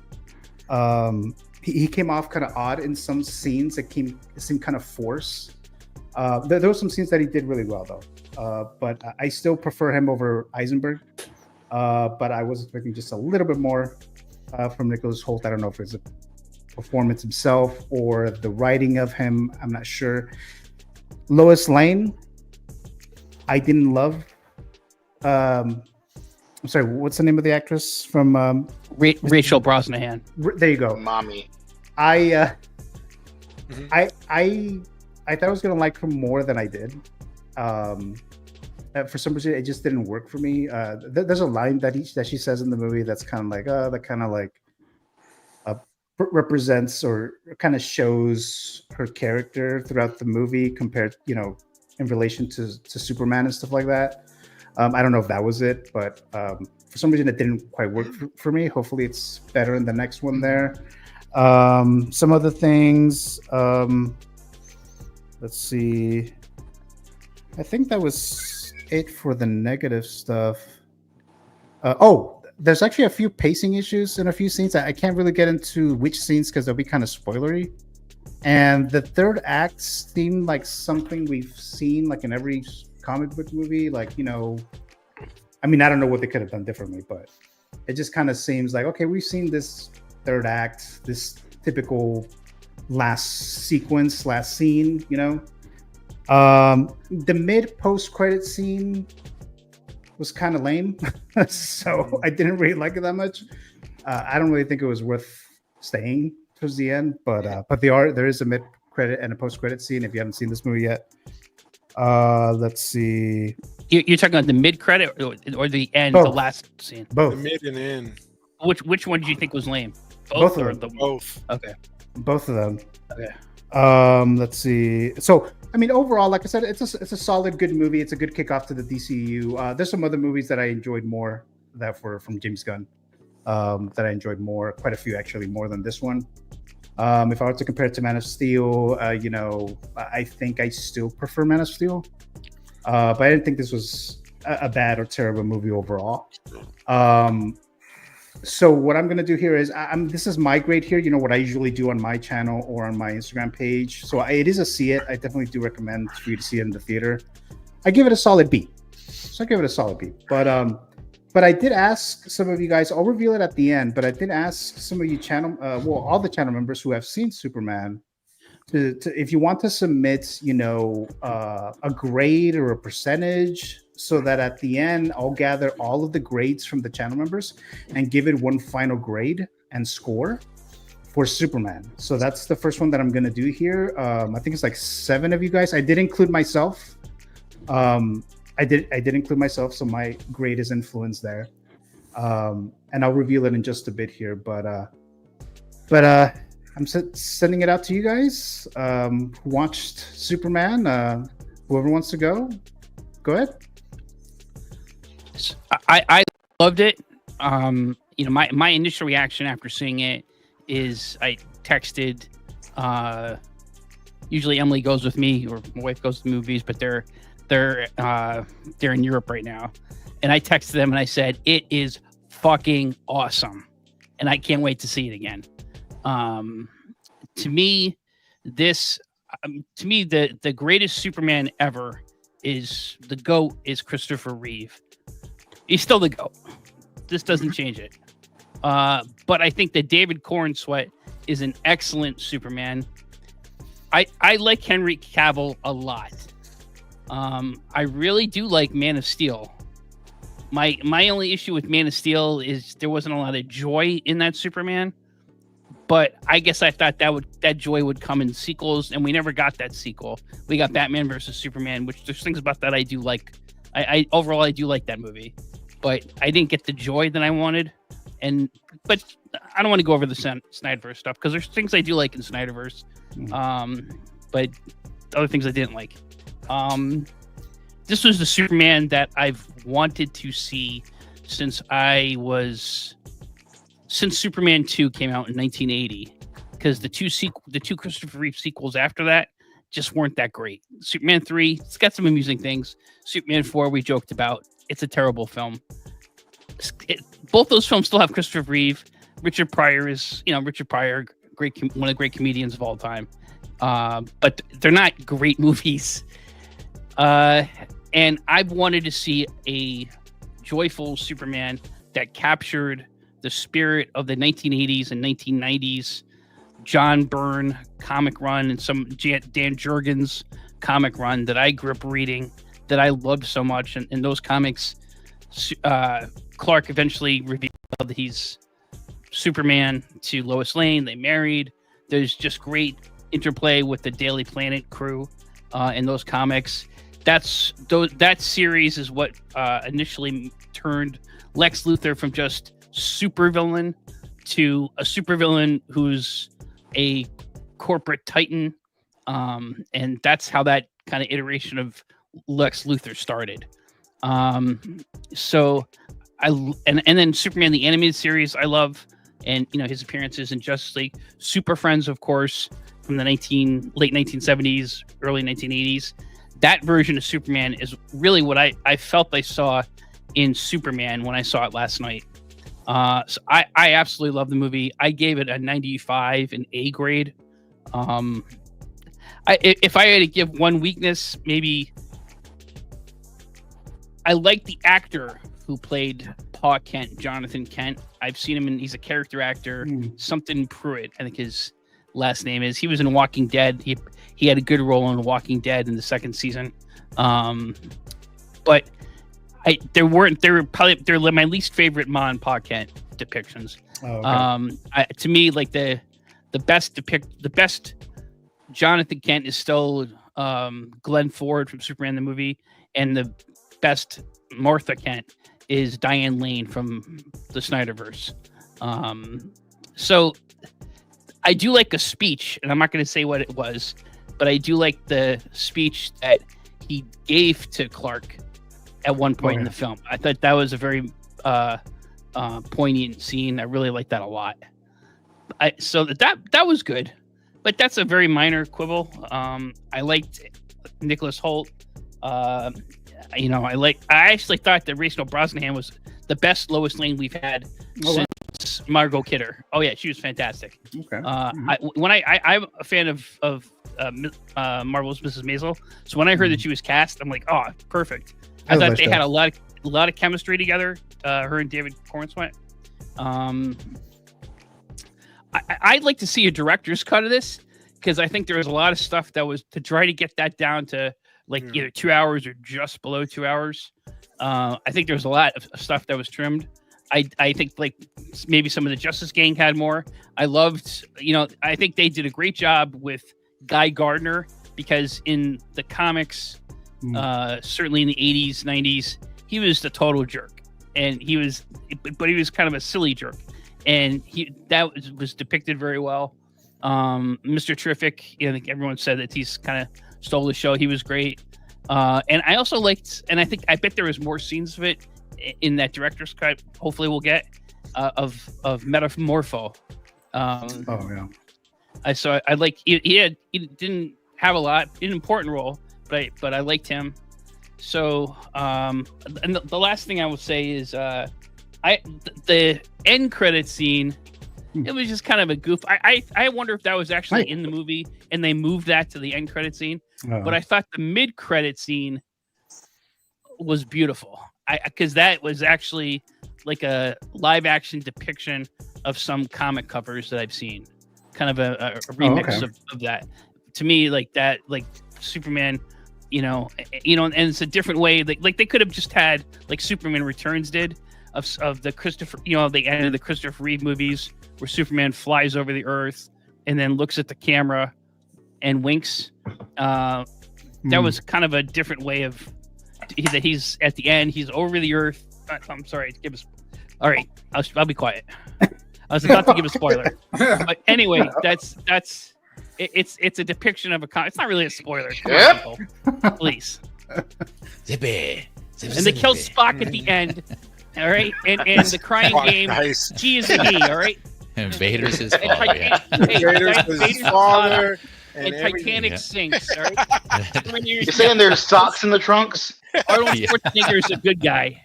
he came off kind of odd in some scenes. It seemed kind of forced. There were some scenes that he did really well though, but I still prefer him over Eisenberg. But I was expecting just a little bit more from Nicholas Hoult. I don't know if it's a performance himself or the writing of him. I'm not sure. Lois Lane, I didn't love. I'm sorry, what's the name of the actress from? Rachel Brosnahan. There you go, Mommy. I thought I was gonna like her more than I did. For some reason, it just didn't work for me. There's a line that she says in the movie that's kind of like, represents or kind of shows her character throughout the movie compared, in relation to Superman and stuff like that. I don't know if that was it, but for some reason it didn't quite work for me. Hopefully it's better in the next one there. Some other things. Let's see. I think that was it for the negative stuff. There's actually a few pacing issues in a few scenes. I can't really get into which scenes because they'll be kind of spoilery. And the third act seemed like something we've seen like in every comic book movie. Like, I don't know what they could have done differently, but it just kind of seems like, okay, we've seen this third act, this typical last sequence, last scene, The mid-post credit scene was kind of lame, so I didn't really like it that much. I don't really think it was worth staying towards the end, but there is a mid-credit and a post-credit scene if you haven't seen this movie yet. Let's see. You're talking about the mid-credit or the end, the last scene? Both. The mid and end. Which one do you think was lame? Both of them. Both. Okay. Both of them. Okay. Let's see. So, overall, like I said, it's a solid, good movie. It's a good kickoff to the DCU. There's some other movies that I enjoyed more that were from James Gunn that I enjoyed more. Quite a few, actually, more than this one. If I were to compare it to Man of Steel, I think I still prefer Man of Steel. But I didn't think this was a bad or terrible movie overall. So what I'm going to do here is, this is my grade here, what I usually do on my channel or on my Instagram page. So it is a see it. I definitely do recommend for you to see it in the theater. I give it a solid B. But I did ask some of you guys, I'll reveal it at the end, but I did ask some of you all the channel members who have seen Superman to if you want to submit, a grade or a percentage, so that at the end, I'll gather all of the grades from the channel members and give it one final grade and score for Superman. So that's the first one that I'm going to do here. I think it's like 7 of you guys. I did include myself. I did include myself, so my grade is influenced there. And I'll reveal it in just a bit here. But I'm sending it out to you guys who watched Superman. Whoever wants to go ahead. I loved it. My initial reaction after seeing it is I texted. Usually Emily goes with me, or my wife goes to the movies, but they're in Europe right now, and I texted them and I said it is fucking awesome, and I can't wait to see it again. To me, the greatest Superman ever is the GOAT is Christopher Reeve. He's still the GOAT. This doesn't change it. But I think that David Cornsweet is an excellent Superman. I like Henry Cavill a lot. I really do like Man of Steel. My only issue with Man of Steel is there wasn't a lot of joy in that Superman. But I guess I thought that joy would come in sequels, and we never got that sequel. We got Batman versus Superman, which there's things about that I do like. Overall I do like that movie, but I didn't get the joy that I wanted. But I don't want to go over the Snyderverse stuff because there's things I do like in Snyderverse, but other things I didn't like. This was the Superman that I've wanted to see since Superman 2 came out in 1980, because the two Christopher Reeve sequels after that just weren't that great. Superman 3, it's got some amusing things. Superman 4, we joked about. It's a terrible film. Both those films still have Christopher Reeve. Richard Pryor is, one of the great comedians of all time. But they're not great movies. And I've wanted to see a joyful Superman that captured the spirit of the 1980s and 1990s John Byrne comic run and some Dan Jurgens comic run that I grew up reading, that I loved so much. And in those comics, Clark eventually revealed that he's Superman to Lois Lane. They married. There's just great interplay with the Daily Planet crew in those comics. That series is what initially turned Lex Luthor from just supervillain to a supervillain who's a corporate titan, and that's how that kind of iteration of Lex Luthor started. So and then Superman the animated series I love, and his appearances in Justice League, Super Friends, of course, from the late 1970s, early 1980s. That version of Superman is really what I felt I saw in Superman when I saw it last night. So I absolutely love the movie. I gave it a 95, an A grade. If I had to give one weakness, maybe I like the actor who played Pa Kent, Jonathan Kent. I've seen him, and he's a character actor. Something Pruitt, I think his last name is. He was in Walking Dead. He had a good role in Walking Dead in the second season. But they're my least favorite Ma and Pa Kent depictions. Oh, okay. To me, like the best Jonathan Kent is still Glenn Ford from Superman the movie, and the best Martha Kent is Diane Lane from the Snyderverse. So I do like a speech, and I'm not going to say what it was, but I do like the speech that he gave to Clark at one point in the film. I thought that was a very poignant scene. I really liked that a lot. So that was good, but that's a very minor quibble. I liked Nicholas Hoult. I actually thought that Rachel Brosnahan was the best Lois Lane we've had since Margot Kidder. Oh yeah, she was fantastic. Okay. I'm a fan of Marvel's Mrs. Maisel, so when I heard that she was cast, I'm like, oh, perfect. I thought they had a lot of chemistry together. Her and David Cornsweet. I'd like to see a director's cut of this, because I think there was a lot of stuff that was to try to get that down to either 2 hours or just below 2 hours. I think there was a lot of stuff that was trimmed. I think maybe some of the Justice Gang had more. I loved, I think they did a great job with Guy Gardner, because in the comics, certainly in the 80s, 90s, he was the total jerk, and he was kind of a silly jerk, and that was depicted very well. Mr. Terrific, I think everyone said that he's kind of stole the show. He was great. And I also liked, and I bet there was more scenes of it in that director's cut. Hopefully we'll get of Metamorpho. I like, he didn't have a lot, an important role, but I liked him. So, and the last thing I will say is, the end credit scene, it was just kind of a goof. I wonder if that was actually in the movie and they moved that to the end credit scene. But I thought the mid credit scene was beautiful. Because that was actually like a live action depiction of some comic covers that I've seen. Kind of a remix of that. To me, like Superman, and it's a different way. Like they could have just had like Superman Returns did of the Christopher, the end of the Christopher Reeve movies, where Superman flies over the earth and then looks at the camera and winks. That was kind of a different way of that. He's at the end, he's over the earth. I'm sorry to give us. All right, I'll be quiet. I was about to give a spoiler, but anyway, it's a depiction of a. It's not really a spoiler. People, please. Zippy. And they kill Spock at the end. All right, and the crying game. G is the E. All right. And Vader's his father. Vader's his father. And Titanic sinks. All right. You're saying there's socks in the trunks? Arnold Schwarzenegger's a good guy.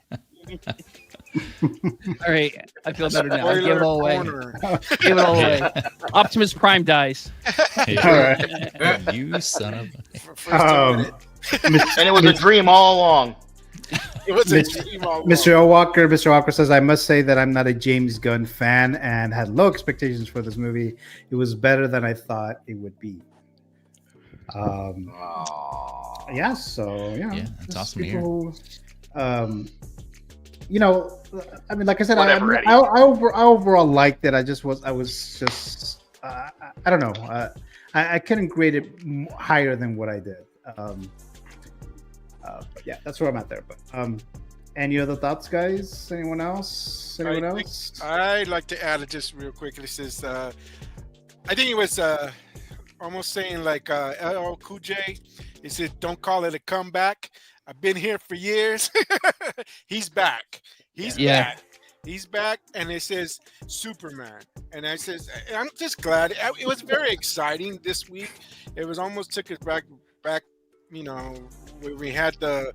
All right, I feel better now. Give it all away. Give it all away. Optimus Prime dies. All right. You son of a... And it was a dream all along. It was a dream all along. Mr. Walker says, I must say that I'm not a James Gunn fan and had low expectations for this movie. It was better than I thought it would be. Yeah, that's awesome to hear. I mean, like I said, I overall liked it. I don't know. I couldn't grade it higher than what I did. But yeah, that's where I'm at there. But Any other thoughts, guys? Anyone else? Anyone else? I'd like to add it just real quick. This is, I think it was almost saying like LL Cool J. He said, "Don't call it a comeback. I've been here for years." He's back. He's back. He's back, and it says Superman. And I says, I'm just glad. It was very exciting this week. It was almost took us back, you know, when we had the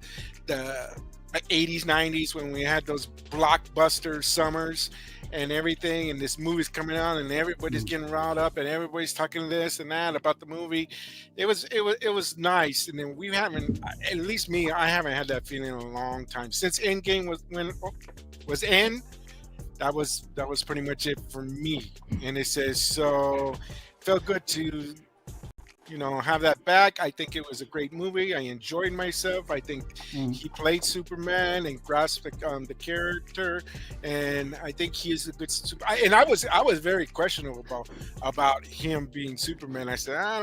80s, 90s, when we had those blockbuster summers and everything, and this movie's coming out, and everybody's getting riled up, and everybody's talking this and that about the movie. It was nice. And then we haven't, at least me, I haven't had that feeling in a long time since Endgame was in. That was pretty much it for me. And it says, so felt good to, you know, have that back. I think it was a great movie. I enjoyed myself. I think he played Superman and grasped the character, and I think he is a good. I was very questionable about him being Superman. I said, I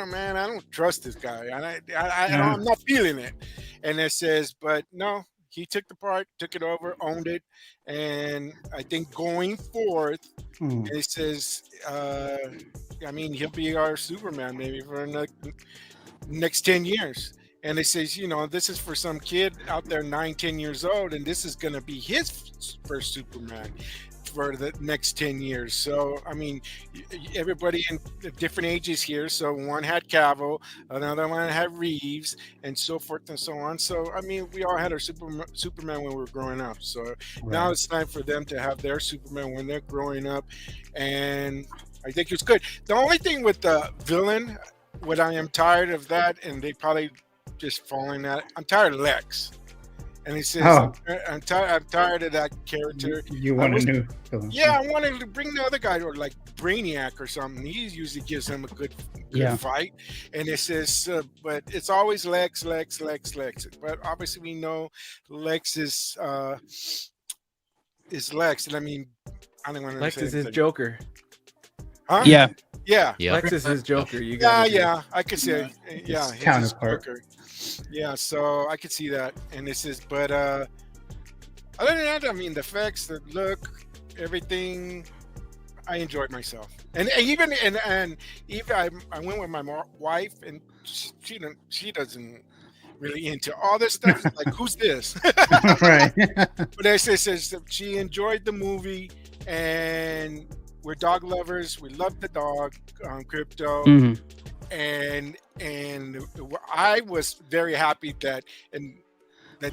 don't trust this guy. I'm not feeling it. And it says, but no. He took the part, took it over, owned it, and I think going forth, it says, I mean, he'll be our Superman maybe for the next 10 years. And it says, you know, this is for some kid out there 9-10 years old, and this is going to be his first Superman for the next 10 years. So, I mean, everybody in different ages here. So one had Cavill, another one had Reeves, and so forth and so on. So, I mean, we all had our Superman when we were growing up. So now it's time for them to have their Superman when they're growing up. And I think it's good. The only thing with the villain, what I am tired of that, and they probably just falling at it, I'm tired of Lex. And he says, I'm tired of that character. You want a new villain? Yeah, I wanted to bring the other guy, or like Brainiac or something. He usually gives him a good fight. And it says, but it's always Lex. But obviously we know Lex is Lex. And I mean, I don't want to Lex is his Joker. Huh? Yeah. Lex is his Joker. I could say, his counterpart. Yeah, so I could see that. And this is, but other than that, I mean, the effects, the look, everything, I enjoyed myself. And even I went with my wife, and she doesn't really into all this stuff. Like, who's this? Right. But it says she enjoyed the movie, and we're dog lovers. We love the dog, Crypto. And I was very happy that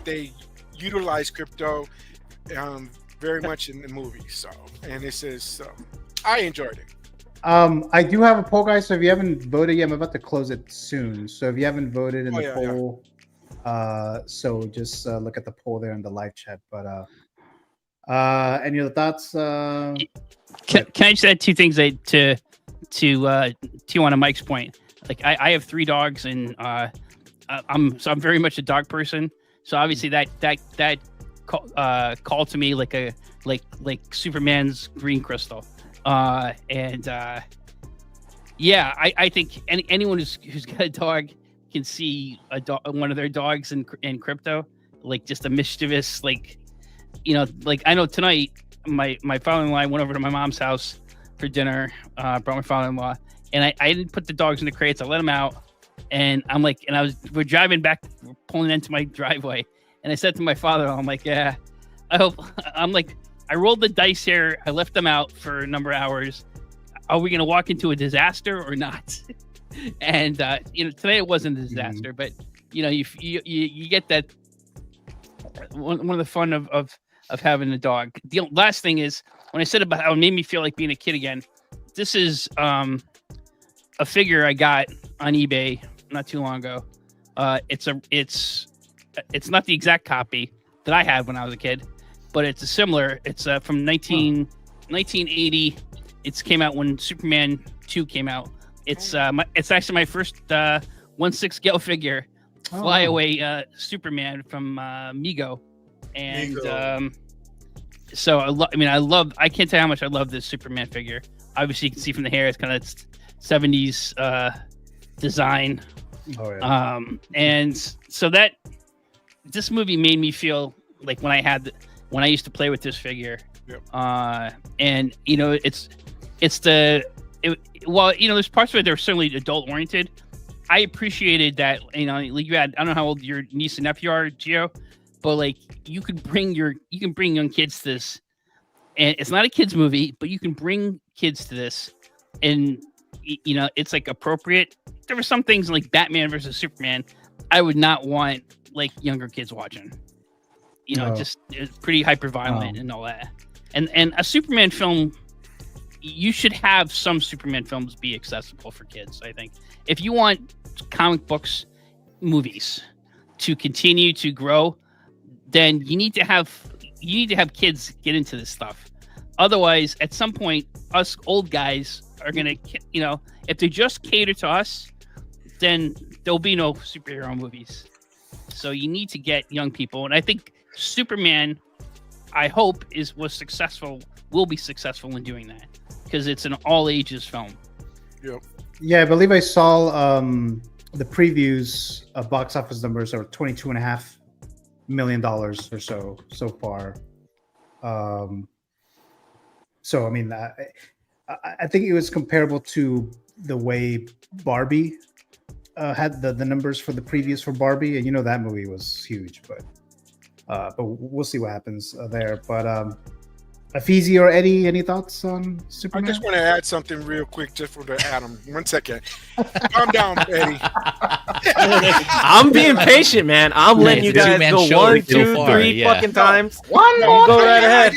they utilized Crypto very much in the movie. So, and it says, I enjoyed it. I do have a poll, guys. So if you haven't voted yet, I'm about to close it soon. So if you haven't voted in the poll, so just look at the poll there in the live chat. But any other thoughts? Can I just add two things to Tijuana Mike's point? Like I have 3 dogs, and I'm very much a dog person. So obviously that called to me like Superman's green crystal. I think anyone who's got a dog can see one of their dogs in Crypto, like just a mischievous, like, you know, like I know tonight my father-in-law went over to my mom's house for dinner, brought my father-in-law, and I didn't put the dogs in the crates. I let them out, and we're driving back, pulling into my driveway, and I said to my father, I'm like, yeah, I rolled the dice here. I left them out for a number of hours. Are we going to walk into a disaster or not? And today it wasn't a disaster, but you get that one of the fun of having a dog. The last thing is, when I said about how it made me feel like being a kid again, this is a figure I got on eBay not too long ago. It's not the exact copy that I had when I was a kid, but it's a similar. It's from 1980. It came out when Superman 2 came out. It's actually my first 1/6 scale figure, flyaway Superman from Mego, and so I can't tell you how much I love this Superman figure. Obviously, you can see from the hair, it's kind of 70s design. And so that this movie made me feel like when I used to play with this figure. Yep. And you know, well, you know, there's parts of it that are certainly adult oriented. I appreciated that, you know, like you had, I don't know how old your niece and nephew are, Gio, but like you can bring young kids to this, and it's not a kids movie, but you can bring kids to this, and you know, it's like appropriate. There were some things like Batman versus Superman I would not want like younger kids watching. You know, just it's pretty hyper violent and all that. And a Superman film, you should have some Superman films be accessible for kids, I think. If you want comic books movies to continue to grow, then you need to have kids get into this stuff. Otherwise, at some point, us old guys are gonna, you know, if they just cater to us, then there'll be no superhero movies. So you need to get young people, and I think Superman, I hope, will be successful in doing that, because it's an all ages film. Yep. Yeah, I believe I saw the previews of box office numbers are $22.5 million or so far. So I mean, I think it was comparable to the way Barbie had the numbers for the previews for Barbie, and you know that movie was huge, but we'll see what happens there. But Afizi or Eddie, any thoughts on Superman? I just want to add something real quick just for the Adam. 1 second. Calm down, Eddie. I'm being patient, man. I'm letting you guys go 1, 2, 3 fucking times. One more. Go right ahead.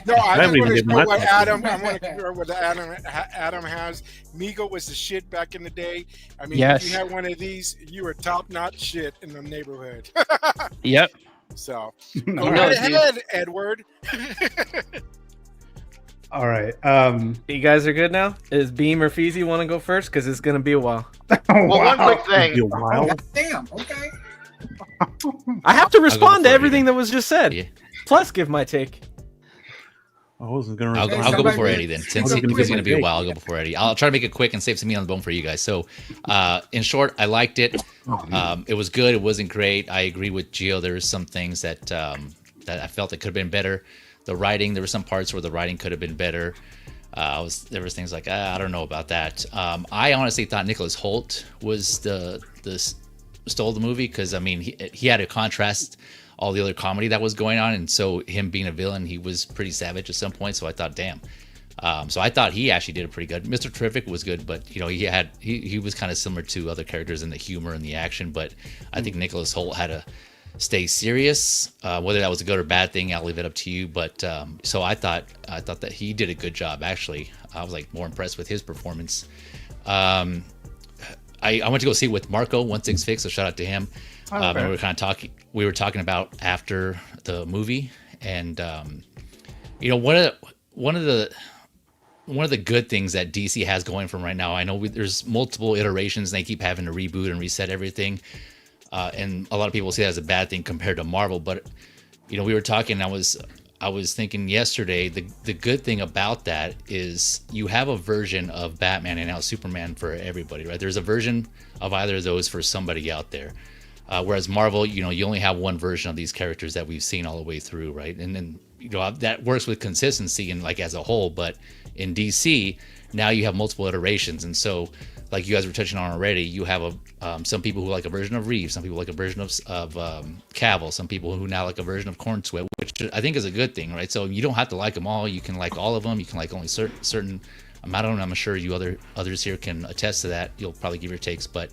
No, I just want to get show my what thoughts. I want to hear what Adam has. Migo was the shit back in the day. I mean, Yes. if you had one of these, you were top-notch shit in the neighborhood. Yep. So, All go right. right ahead, Edward. All right. You guys are good now? Is Beam or Feezy want to go first? Because it's going to be a while. Well, one quick thing. Damn. Okay. I have to respond to before everything Eddie. that was just said. Yeah. Plus, give my take. I wasn't gonna. I'll Hey, go before somebody- Eddie then. Since I was gonna it's give going to my be a take. while, I'll go before Eddie. I'll try to make it quick and save some meat on the bone for you guys. So, in short, I liked it. It was good. It wasn't great. I agree with Gio. There were some things that that I felt that could have been better. The writing, there were some parts where the writing could have been better. There was things like I don't know about that. I honestly thought Nicholas Hoult was stole the movie, because I mean he had to contrast all the other comedy that was going on, and so him being a villain, he was pretty savage at some point. So I thought, damn. So I thought he actually did it pretty good. Mr. Terrific was good, but you know he was kind of similar to other characters in the humor and the action. But I think Nicholas Hoult had to stay serious. Whether that was a good or bad thing, I'll leave it up to you. But so I thought that he did a good job. Actually, I was like more impressed with his performance. I went to go see it with Marco 166, so shout out to him. And we were talking about after the movie, and you know, one of the good things that DC has going from right now, I know there's multiple iterations and they keep having to reboot and reset everything. And a lot of people see that as a bad thing compared to Marvel, but you know, we were talking, I was thinking yesterday, the good thing about that is you have a version of Batman and now Superman for everybody, right? There's a version of either of those for somebody out there. Whereas Marvel, you know, you only have one version of these characters that we've seen all the way through, right? And then, you know, that works with consistency and like as a whole, but in DC, now you have multiple iterations. And so, like you guys were touching on already, you have some people who like a version of Reeves, some people like a version of Cavill, some people who now like a version of Cornsweet, which I think is a good thing, right? So you don't have to like them all. You can like all of them. You can like only certain amount of them. I'm sure you others here can attest to that. You'll probably give your takes, but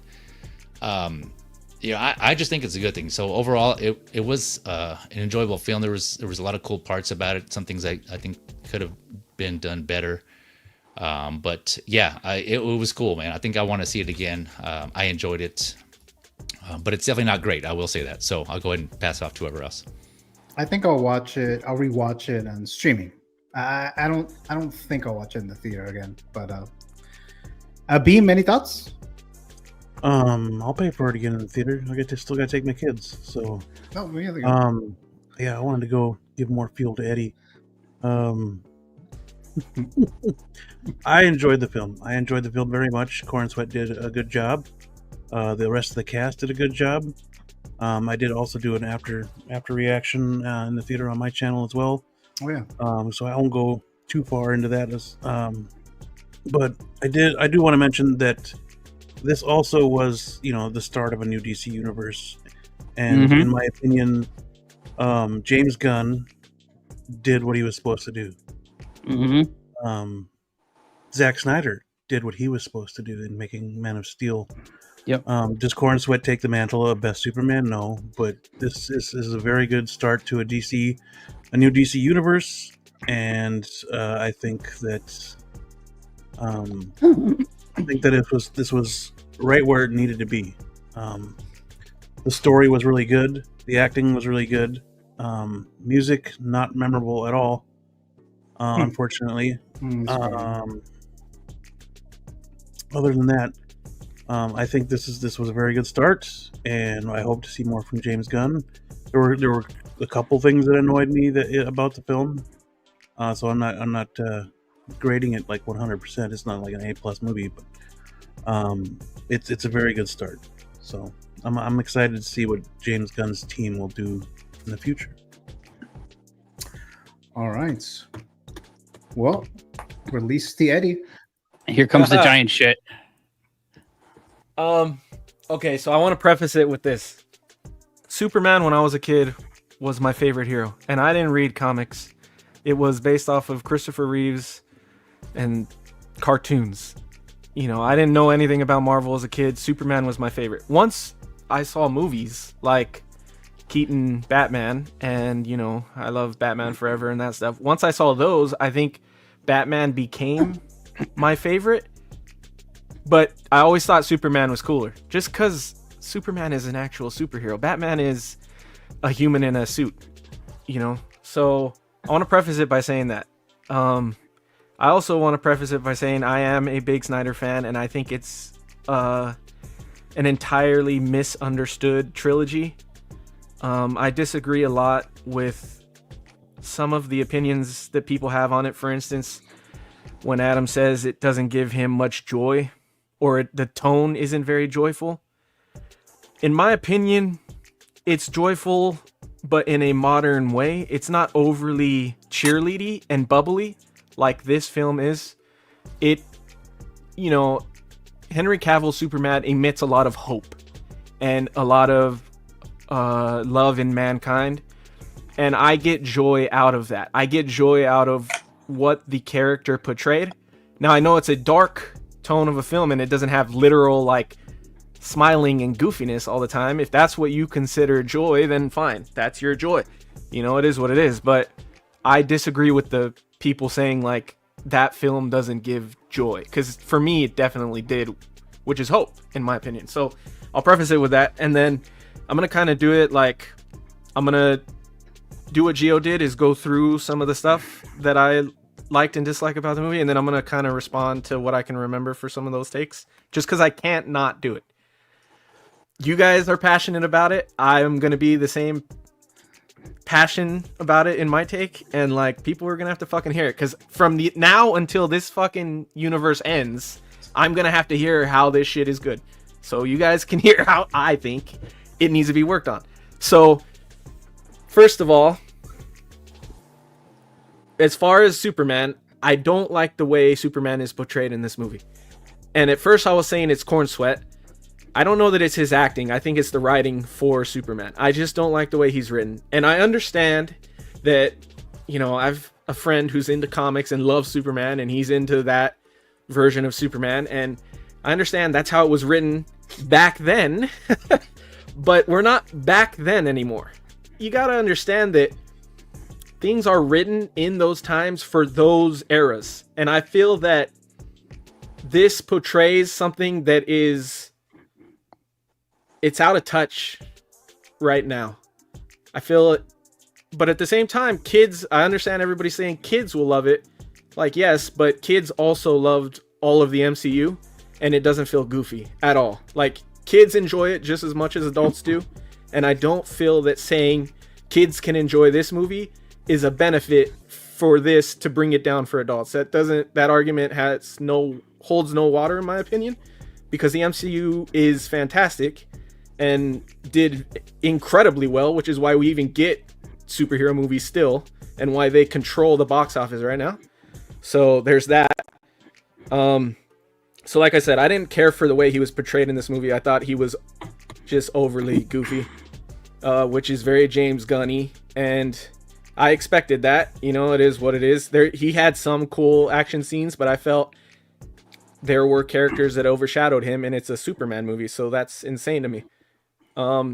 you know, I just think it's a good thing. So overall, it was an enjoyable film. There was a lot of cool parts about it. Some things I think could have been done better. But yeah, it was cool, man. I think I want to see it again. I enjoyed it, but it's definitely not great. I will say that. So I'll go ahead and pass it off to whoever else. I think I'll watch it. I'll rewatch it on streaming. I don't think I'll watch it in the theater again. But Beam, any thoughts? I'll pay for it again in the theater. Still got to take my kids. So, yeah, I wanted to go give more fuel to Eddie. I enjoyed the film. very much. Cornsweet did a good job. The rest of the cast did a good job. I did also do an after reaction in the theater on my channel as well. Oh yeah. So I won't go too far into that. But I do want to mention that this also was, the start of a new DC universe, and in my opinion, James Gunn did what he was supposed to do. Zack Snyder did what he was supposed to do in making Man of Steel. Yep. Does Corn Sweat take the mantle of best Superman? No, but this is a very good start to a new DC universe, and I think that this was right where it needed to be. The story was really good. The acting was really good. Music not memorable at all, unfortunately. Other than that, I think this was a very good start, and I hope to see more from James Gunn. There were a couple things that annoyed me about the film, so I'm not grading it like 100%. It's not like an A+ movie, but it's a very good start. So I'm excited to see what James Gunn's team will do in the future. All right. Well, release the Eddie. Here comes the giant shit. Okay, so I want to preface it with this. Superman, when I was a kid, was my favorite hero. And I didn't read comics. It was based off of Christopher Reeves and cartoons. I didn't know anything about Marvel as a kid. Superman was my favorite. Once I saw movies like Keaton Batman, and, I love Batman Forever and that stuff. Once I saw those, I think Batman became my favorite. But I always thought Superman was cooler, just because Superman is an actual superhero. Batman is a human in a suit, So I want to preface it by saying that. I also want to preface it by saying I am a big Snyder fan, and I think it's an entirely misunderstood trilogy. I disagree a lot with some of the opinions that people have on it. For instance, when Adam says it doesn't give him much joy, or the tone isn't very joyful. In my opinion, it's joyful, but in a modern way. It's not overly cheerleady and bubbly like this film is. Henry Cavill's Superman emits a lot of hope and a lot of love in mankind. And I get joy out of that. I get joy out of what the character portrayed. Now, I know it's a dark tone of a film and it doesn't have literal smiling and goofiness all the time. If that's what you consider joy, then fine, that's your joy. It is what it is. But I disagree with the people saying that film doesn't give joy, because for me it definitely did, which is hope, in my opinion. So I'll preface it with that, and then I'm gonna kind of do it I'm gonna do what Gio did, is go through some of the stuff that I liked and disliked about the movie, and then I'm gonna kind of respond to what I can remember for some of those takes, just because I can't not do it. You guys are passionate about it. I'm gonna be the same passion about it in my take, and people are gonna have to fucking hear it, because from now until this fucking universe ends, I'm gonna have to hear how this shit is good, so you guys can hear how I think it needs to be worked on. So first of all, as far as Superman, I don't like the way Superman is portrayed in this movie. And at first I was saying it's Corn Sweat. I don't know that it's his acting. I think it's the writing for Superman. I just don't like the way he's written. And I understand that, I've a friend who's into comics and loves Superman, and he's into that version of Superman. And I understand that's how it was written back then. But we're not back then anymore. You gotta understand that things are written in those times for those eras. And I feel that this portrays something that it's out of touch right now. I feel it. But at the same time, kids, I understand everybody saying kids will love it. Yes, but kids also loved all of the MCU, and it doesn't feel goofy at all. Kids enjoy it just as much as adults do. And I don't feel that saying kids can enjoy this movie is a benefit for this to bring it down for adults. That argument holds no water, in my opinion, because the MCU is fantastic, and did incredibly well, which is why we even get superhero movies still, and why they control the box office right now. So there's that. So like I said, I didn't care for the way he was portrayed in this movie. I thought he was just overly goofy, which is very James Gunny, and I expected that. You know, it is what it is. He had some cool action scenes, but I felt there were characters that overshadowed him, and it's a Superman movie, so that's insane to me.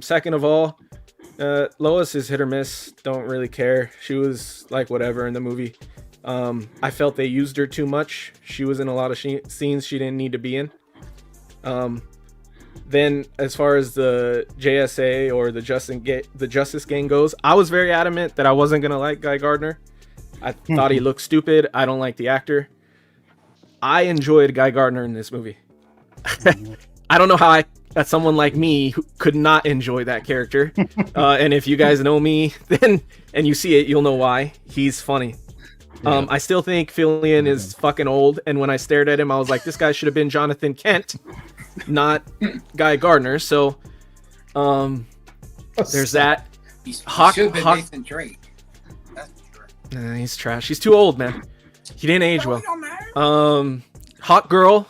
Second of all, Lois is hit or miss. Don't really care. She was like whatever in the movie. I felt they used her too much. She was in a lot of scenes she didn't need to be in. Then as far as the JSA or the Justice Gang goes, I was very adamant that I wasn't going to like Guy Gardner. I thought he looked stupid. I don't like the actor. I enjoyed Guy Gardner in this movie. I don't know how that someone like me who could not enjoy that character. And if you guys know me then and you see it, you'll know why. He's funny. I still think Fillion is fucking old, and when I stared at him, I was like, this guy should have been Jonathan Kent, not Guy Gardner. So, there's that. Should have been Nathan Drake. That's for sure. Nah, he's trash. He's too old, man. He didn't age well. Hawk Girl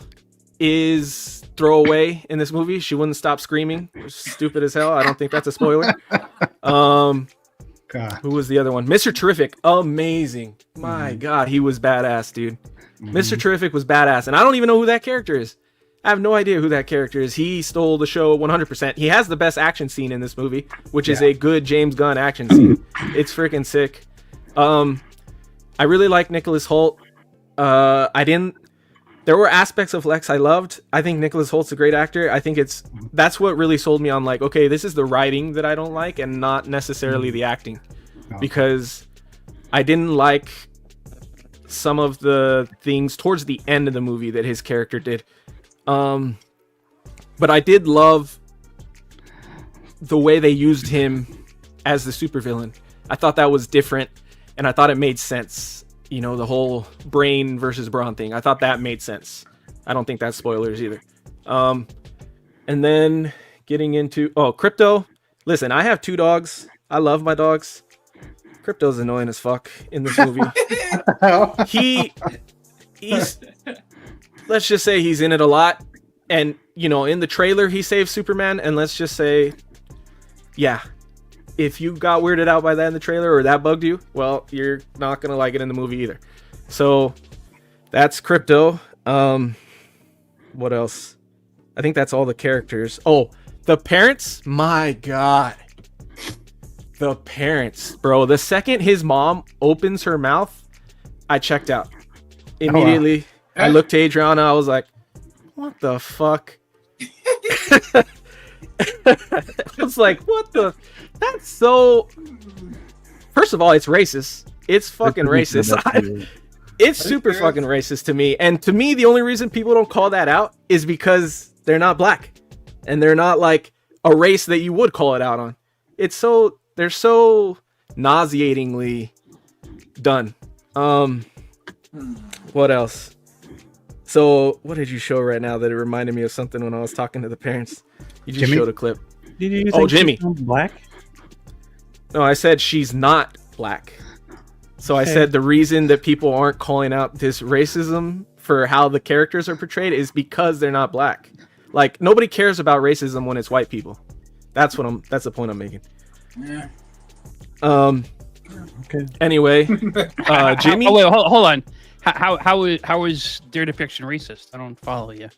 is throwaway in this movie. She wouldn't stop screaming. Stupid as hell. I don't think that's a spoiler. God. Who was the other one? Mr. Terrific. Amazing. My God, he was badass, dude. Mr. Terrific was badass. And I don't even know who that character is. I have no idea who that character is. He stole the show 100%. He has the best action scene in this movie, which is a good James Gunn action scene. It's freaking sick. I really like Nicholas Hoult. There were aspects of Lex I loved. I think Nicholas Holt's a great actor. I think that's what really sold me on, like, okay, this is the writing that I don't like and not necessarily the acting. Because I didn't like some of the things towards the end of the movie that his character did. But I did love the way they used him as the supervillain. I thought that was different, and I thought it made sense. You know, the whole brain versus brawn thing. I thought that made sense. I don't think that's spoilers either. And then getting into Crypto. Listen, I have 2 dogs. I love my dogs. Crypto's annoying as fuck in this movie. He's let's just say he's in it a lot. And, you know, in the trailer he saves Superman, and let's just say, yeah, if you got weirded out by that in the trailer or that bugged you, well, you're not going to like it in the movie either. So that's Crypto. What else? I think that's all the characters. Oh, the parents. My God. The parents, bro. The second his mom opens her mouth, I checked out. Immediately, I looked to Adriana. I was like, what the fuck? I was like, what the? That's so. First of all, it's racist. It's fucking racist. It's super fucking racist to me. And to me, the only reason people don't call that out is because they're not black, and they're not like a race that you would call it out on. They're so nauseatingly done. What else? So, what did you show right now that it reminded me of something when I was talking to the parents? You just showed a clip. Did you think Jimmy. she's black? No, I said she's not black. So I said the reason that people aren't calling out this racism for how the characters are portrayed is because they're not black. Like, nobody cares about racism when it's white people. That's the point I'm making. Yeah. Okay. Anyway, Jimmy. Wait, hold on. How is their depiction racist? I don't follow you.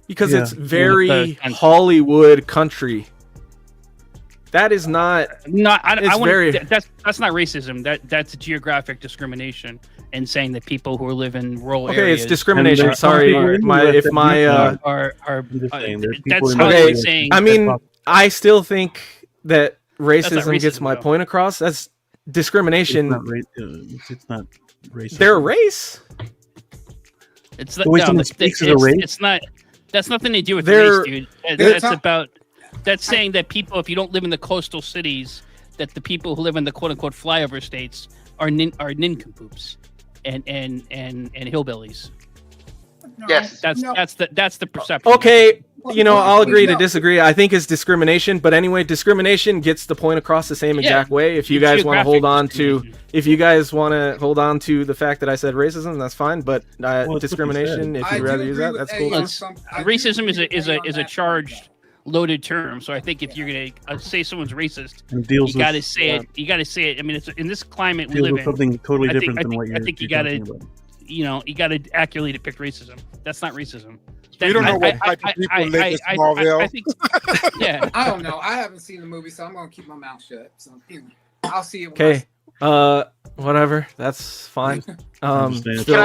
Because it's very Hollywood country. That is not. That's not racism. That's geographic discrimination and saying that people who live in rural areas. Okay, it's discrimination. Sorry, that's how I'm saying. I mean, I still think that racism gets my point across. That's discrimination. It's not racist. They're a race. It's not. That's nothing to do with race, dude. That's saying that people, if you don't live in the coastal cities, that the people who live in the quote unquote flyover states are nincompoops and hillbillies. Yes, that's the perception. Okay, you know, I'll agree to disagree. I think it's discrimination, but anyway, discrimination gets the point across the same exact way. If you guys want to hold on to, the fact that I said racism, that's fine. But discrimination, if you'd rather use that, that's cool. Racism is a charged, loaded term. So I think if you're gonna say someone's racist, you got to say it. You got to say it. I mean, it's in this climate we live in. Something totally different than what you're. I think you got to, you know, you got to accurately depict racism. That's not racism. You don't know what type of people live in Smallville. I think, yeah. I don't know. I haven't seen the movie, so I'm gonna keep my mouth shut. So I'll see it. Okay. Whatever. That's fine. Can I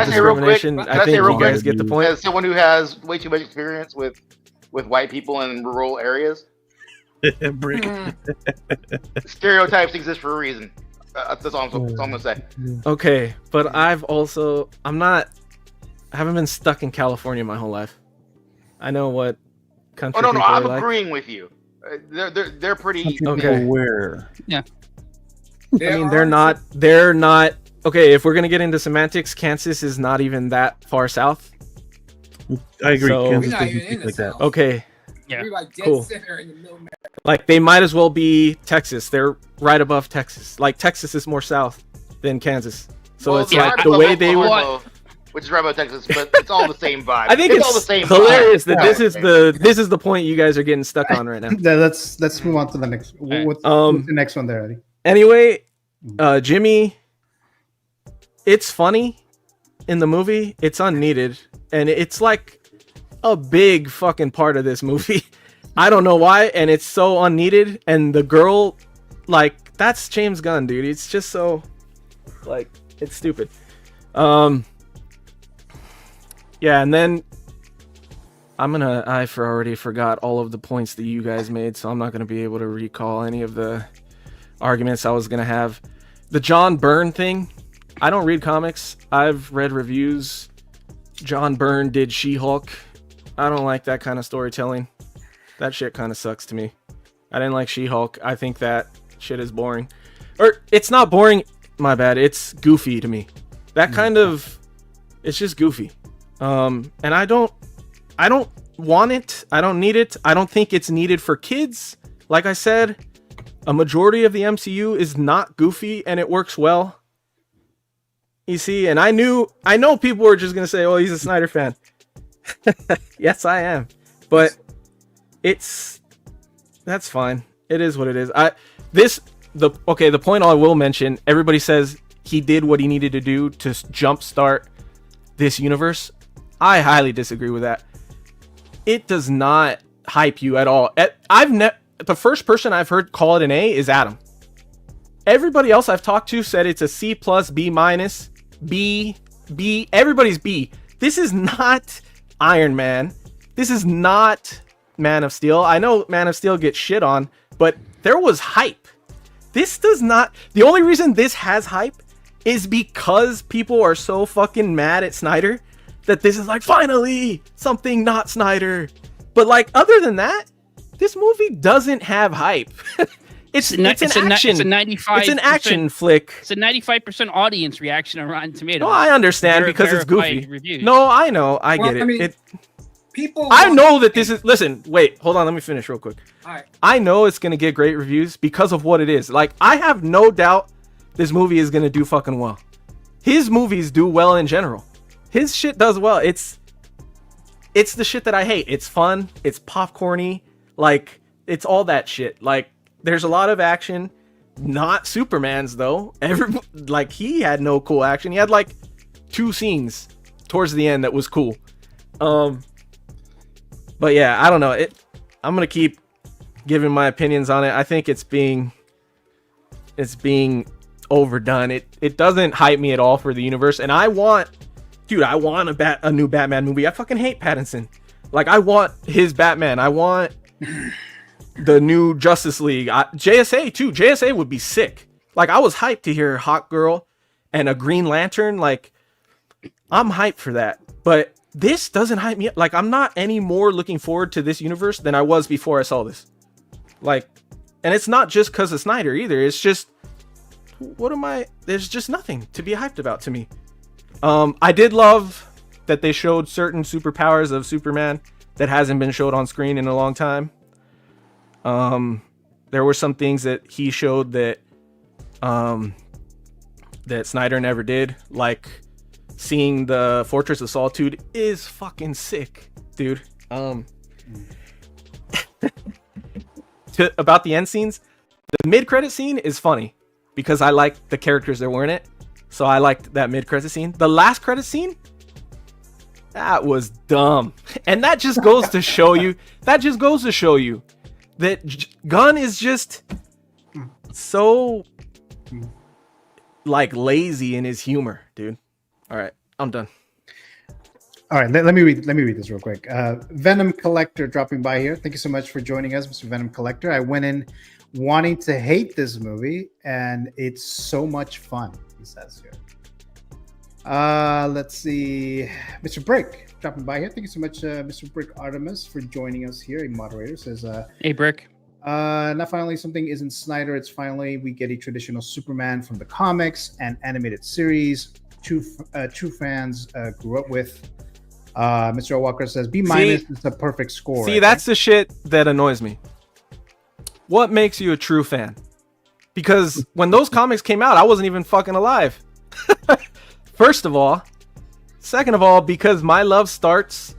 say real quick? I think you guys get the point. As someone who has way too much experience with white people in rural areas, stereotypes exist for a reason. That's all I'm gonna say. Okay, but I haven't been stuck in California my whole life. I know what country. Oh no, people I'm are agreeing with you. They're pretty. Okay. Where? Yeah. I mean, they're not. Okay, if we're gonna get into semantics, Kansas is not even that far south. I agree. So, Kansas doesn't speak like that. Okay. Yeah. Cool. Like they might as well be Texas. They're right above Texas. Like Texas is more south than Kansas. So it's like the way they were. Which is right about Texas, but it's all the same vibe. I think it's all the same hilarious vibe. that this is the point you guys are getting stuck on right now. Let's move on to the next. What's the next one there, Eddie? Anyway, Jimmy, it's funny in the movie. It's unneeded, and it's like a big fucking part of this movie. I don't know why, and it's so unneeded. And the girl, like, that's James Gunn, dude. It's just so, like, it's stupid. Yeah, and then I already forgot all of the points that you guys made, so I'm not gonna be able to recall any of the arguments I was gonna have. The John Byrne thing, I don't read comics. I've read reviews. John Byrne did She-Hulk. I don't like that kind of storytelling. That shit kind of sucks to me. I didn't like She-Hulk. I think that shit is boring. Or it's not boring, my bad. It's goofy to me. That kind of, it's just goofy. And I don't want it. I don't need it. I don't think it's needed for kids. Like I said, a majority of the MCU is not goofy and it works well. You see, and I know people were just going to say, oh, he's a Snyder fan. Yes, I am. But that's fine. It is what it is. The point I will mention, everybody says he did what he needed to do to jumpstart this universe. I highly disagree with that. It does not hype you at all. The first person I've heard call it an A is Adam. Everybody else I've talked to said it's a C+, B-, B. Everybody's B. This is not Iron Man. This is not Man of Steel. I know Man of Steel gets shit on, but there was hype. This does not. The only reason this has hype is because people are so fucking mad at Snyder that this is like, finally, something not Snyder. But like, other than that, this movie doesn't have hype. It's an action. It's a 95. It's an action flick. It's a 95% audience reaction on Rotten Tomatoes. No, I understand because it's goofy. Reviews. No, I know. I get it. I mean, people. I know that this is. Listen, wait, hold on. Let me finish real quick. All right. I know it's gonna get great reviews because of what it is. Like, I have no doubt this movie is gonna do fucking well. His movies do well in general. His shit does well. It's the shit that I hate. It's fun. It's popcorny. Like, it's all that shit. Like, there's a lot of action. Not Superman's though. Like, he had no cool action. He had like 2 scenes towards the end that was cool. But yeah, I don't know. I'm gonna keep giving my opinions on it. I think it's being overdone. It doesn't hype me at all for the universe, and I want a new Batman movie. I fucking hate Pattinson. Like, I want his Batman. I want the new Justice League. JSA too. JSA would be sick. Like, I was hyped to hear Hawk Girl and a Green Lantern. Like, I'm hyped for that. But this doesn't hype me up. Like, I'm not any more looking forward to this universe than I was before I saw this. Like, and it's not just because of Snyder either. It's just, there's just nothing to be hyped about to me. I did love that they showed certain superpowers of Superman. that hasn't been showed on screen in a long time. There were some things that he showed that that Snyder never did, like seeing the Fortress of Solitude is fucking sick, dude. About the end scenes, the mid-credit scene is funny because I like the characters that were in it, so I liked that mid-credit scene. The last credit scene, that was dumb, and that just goes to show you. That just goes to show you that Gunn is just so like lazy in his humor, dude. All right, I'm done. All right, let me read this real quick. Venom Collector dropping by here. Thank you so much for joining us, Mr. Venom Collector. I went in wanting to hate this movie, and it's so much fun, he says here. Let's see. Mr. Brick dropping by here. Thank you so much, Mr. Brick Artemis, for joining us here. A moderator says, hey, Brick. Now finally something isn't Snyder. It's finally we get a traditional Superman from the comics and animated series. True fans grew up with. Mr. Walker says B- is a perfect score. See, that's the shit that annoys me. What makes you a true fan? Because when those comics came out, I wasn't even fucking alive. First of all. Second of all, because my love starts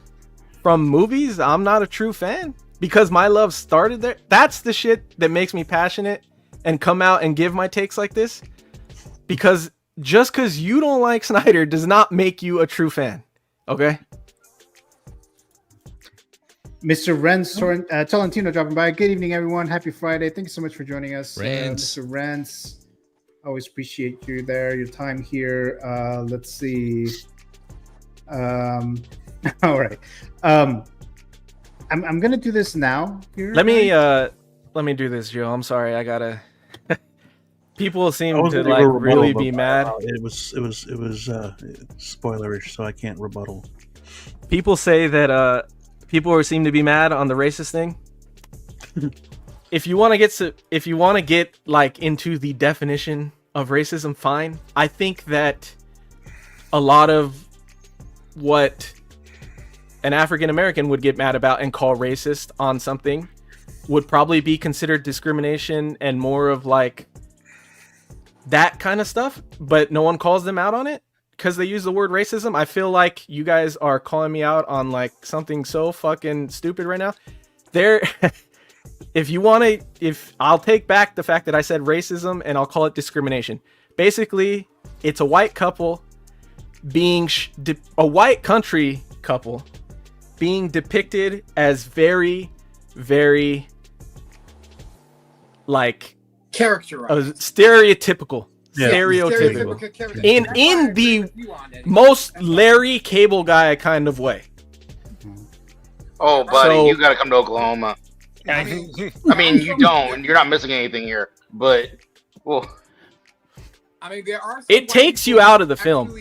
from movies, I'm not a true fan. Because my love started there. That's the shit that makes me passionate and come out and give my takes like this. Because just because you don't like Snyder does not make you a true fan. Okay? Mr. Renz Tolentino dropping by. Good evening, everyone. Happy Friday. Thank you so much for joining us. Mr. Renz, always appreciate you there, your time here. Let's see. All right. I'm gonna do this now. Here, let me do this, Joe. I'm sorry. I gotta. People seem to like really be mad. It was spoilerish, so I can't rebuttal. People say that people seem to be mad on the racist thing. If you want to get like into the definition of racism, fine. I think that a lot of what an African American would get mad about and call racist on something would probably be considered discrimination and more of like that kind of stuff, but no one calls them out on it because they use the word racism. I feel like you guys are calling me out on like something so fucking stupid right now. If I'll take back the fact that I said racism and I'll call it discrimination. Basically, it's a white couple being a white country couple being depicted as very, very like characterized, stereotypical in the most Larry Cable Guy kind of way. Oh, buddy, you gotta come to Oklahoma. I mean, you don't. You're not missing anything here. But, well, I mean, there are. It takes you out of the film.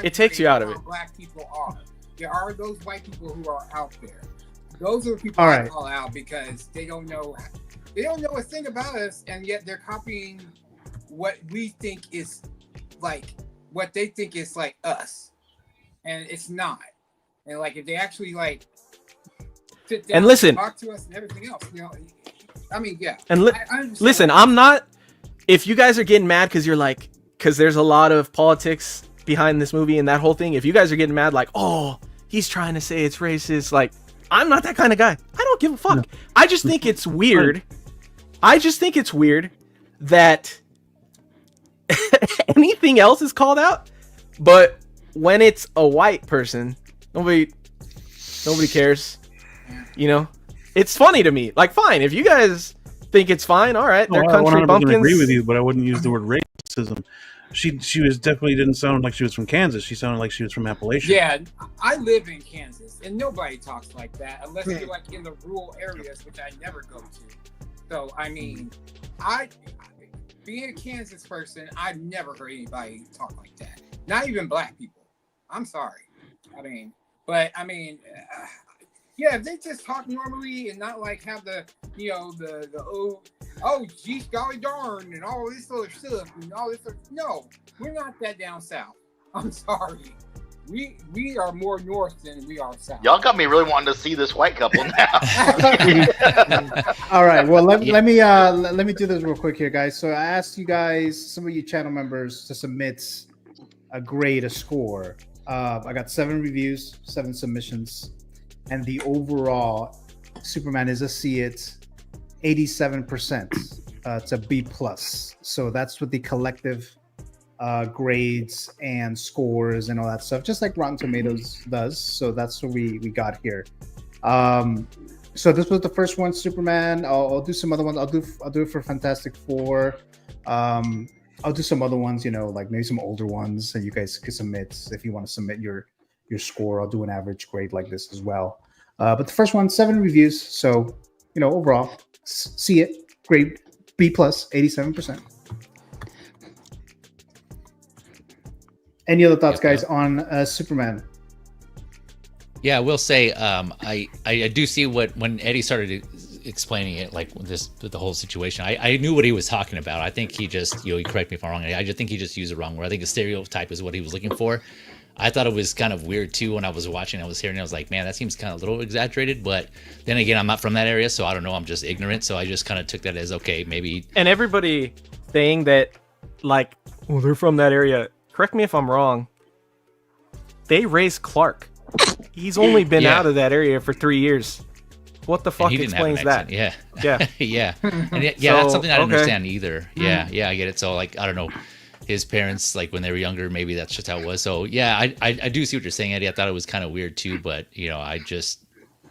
It takes you out of it. Black people are. There are those white people who are out there. Those are the people I call out because they don't know. They don't know a thing about us, and yet they're copying what we think is like what they think is like us, and it's not. And like if they actually like sit down and listen, and talk to us and everything else, you know. I mean, yeah. And listen, I'm not. If you guys are getting mad because you're like, because there's a lot of politics behind this movie and that whole thing. If you guys are getting mad, like, oh, he's trying to say it's racist, like, I'm not that kind of guy. I don't give a fuck. No. I just think it's weird. I just think it's weird that anything else is called out, but when it's a white person, nobody cares. You know, it's funny to me. Like, fine, if you guys think it's fine, all right. They're country bumpkins. I agree with you, but I wouldn't use the word racism. She was definitely didn't sound like she was from Kansas. She sounded like she was from Appalachia. Yeah, I live in Kansas, and nobody talks like that unless you're like in the rural areas, which I never go to. So I mean, being a Kansas person, I've never heard anybody talk like that. Not even black people. I'm sorry. I mean, but I mean, yeah, if they just talk normally and not like have the, you know, the oh geez golly darn and all this other stuff and all this other, no, we're not that down south. I'm sorry. we are more north than we are south. Y'all got me really wanting to see this white couple now. All right. Well, let me do this real quick here, guys. So I asked you guys, some of you channel members, to submit a grade, a score. I got 7 reviews, 7 submissions, and the overall Superman is a see it 87%. It's a B plus. So that's what the collective grades and scores and all that stuff, just like Rotten Tomatoes does. So that's what we got here. So this was the first one, Superman. I'll do some other ones. I'll do it for Fantastic Four. I'll do some other ones, like maybe some older ones that you guys could submit if you want to submit your score. I'll do an average grade like this as well. But the first one, 7 reviews. So, overall, see it, grade B plus, 87%. Any other thoughts, guys, on Superman? Yeah, I will say I do see when Eddie started explaining it, like the whole situation. I knew what he was talking about. I think he just, he correct me if I'm wrong. I just think he just used the wrong word. I think a stereotype is what he was looking for. I thought it was kind of weird too when I was watching. I was hearing, I was like, man, that seems kind of a little exaggerated. But then again, I'm not from that area, so I don't know. I'm just ignorant, so I just kind of took that as okay, maybe. And everybody saying that, like, well, they're from that area. Correct me if I'm wrong. They raised Clark. He's only been out of that area for 3 years. What the fuck explains that? Yeah. Yeah. Yeah. And that's something I don't understand either. Yeah. Yeah, I get it. So, like, I don't know. His parents, like, when they were younger, maybe that's just how it was. So, yeah, I do see what you're saying, Eddie. I thought it was kind of weird, too. But, I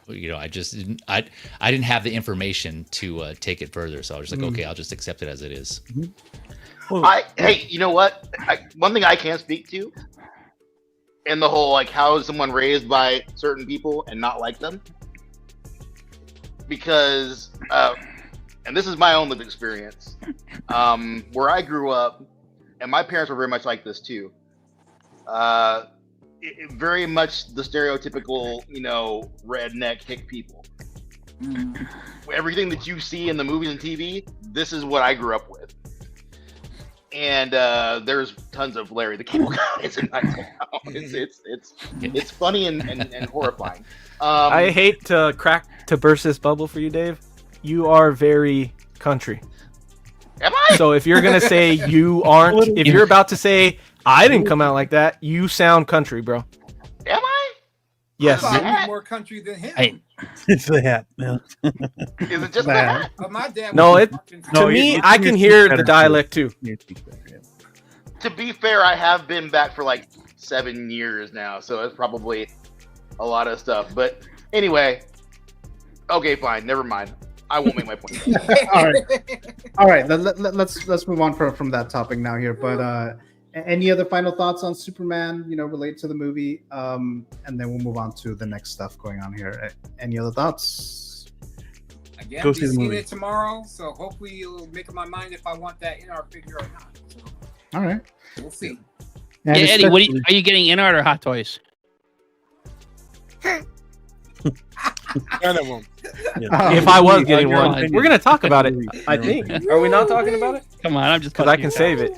didn't have the information to take it further. So I was like, okay, I'll just accept it as it is. Hey, you know what? One thing I can't speak to in the whole, like, how is someone raised by certain people and not like them? Because, and this is my own lived experience, where I grew up, and my parents were very much like this too. Very much the stereotypical, redneck hick people. Everything that you see in the movies and TV, this is what I grew up with. And there's tons of Larry the Cable Guys in my town. It's funny and horrifying. I hate to burst this bubble for you, Dave. You are very country. Am I? So if you're gonna say you aren't, if you're about to say I didn't come out like that, you sound country, bro. Am I? Yes. I'm more country than him. It's the hat. Yeah. Is it just the hat? But my dad to me, I can hear the dialect too. To be fair, I have been back for like 7 years now, so it's probably a lot of stuff. But anyway, okay, fine, never mind. I won't make my point. All right. Let's move on from that topic now here. But any other final thoughts on Superman? Related to the movie, and then we'll move on to the next stuff going on here. Any other thoughts? Again, we've seen it tomorrow, so hopefully you'll make up my mind if I want that in our figure or not. So, all right, we'll see. Yeah, Eddie, are you getting in art or Hot Toys? None of them. If I was getting one, we're gonna talk about it. I think. Are we not talking about it? Come on, I'm just because I can save it.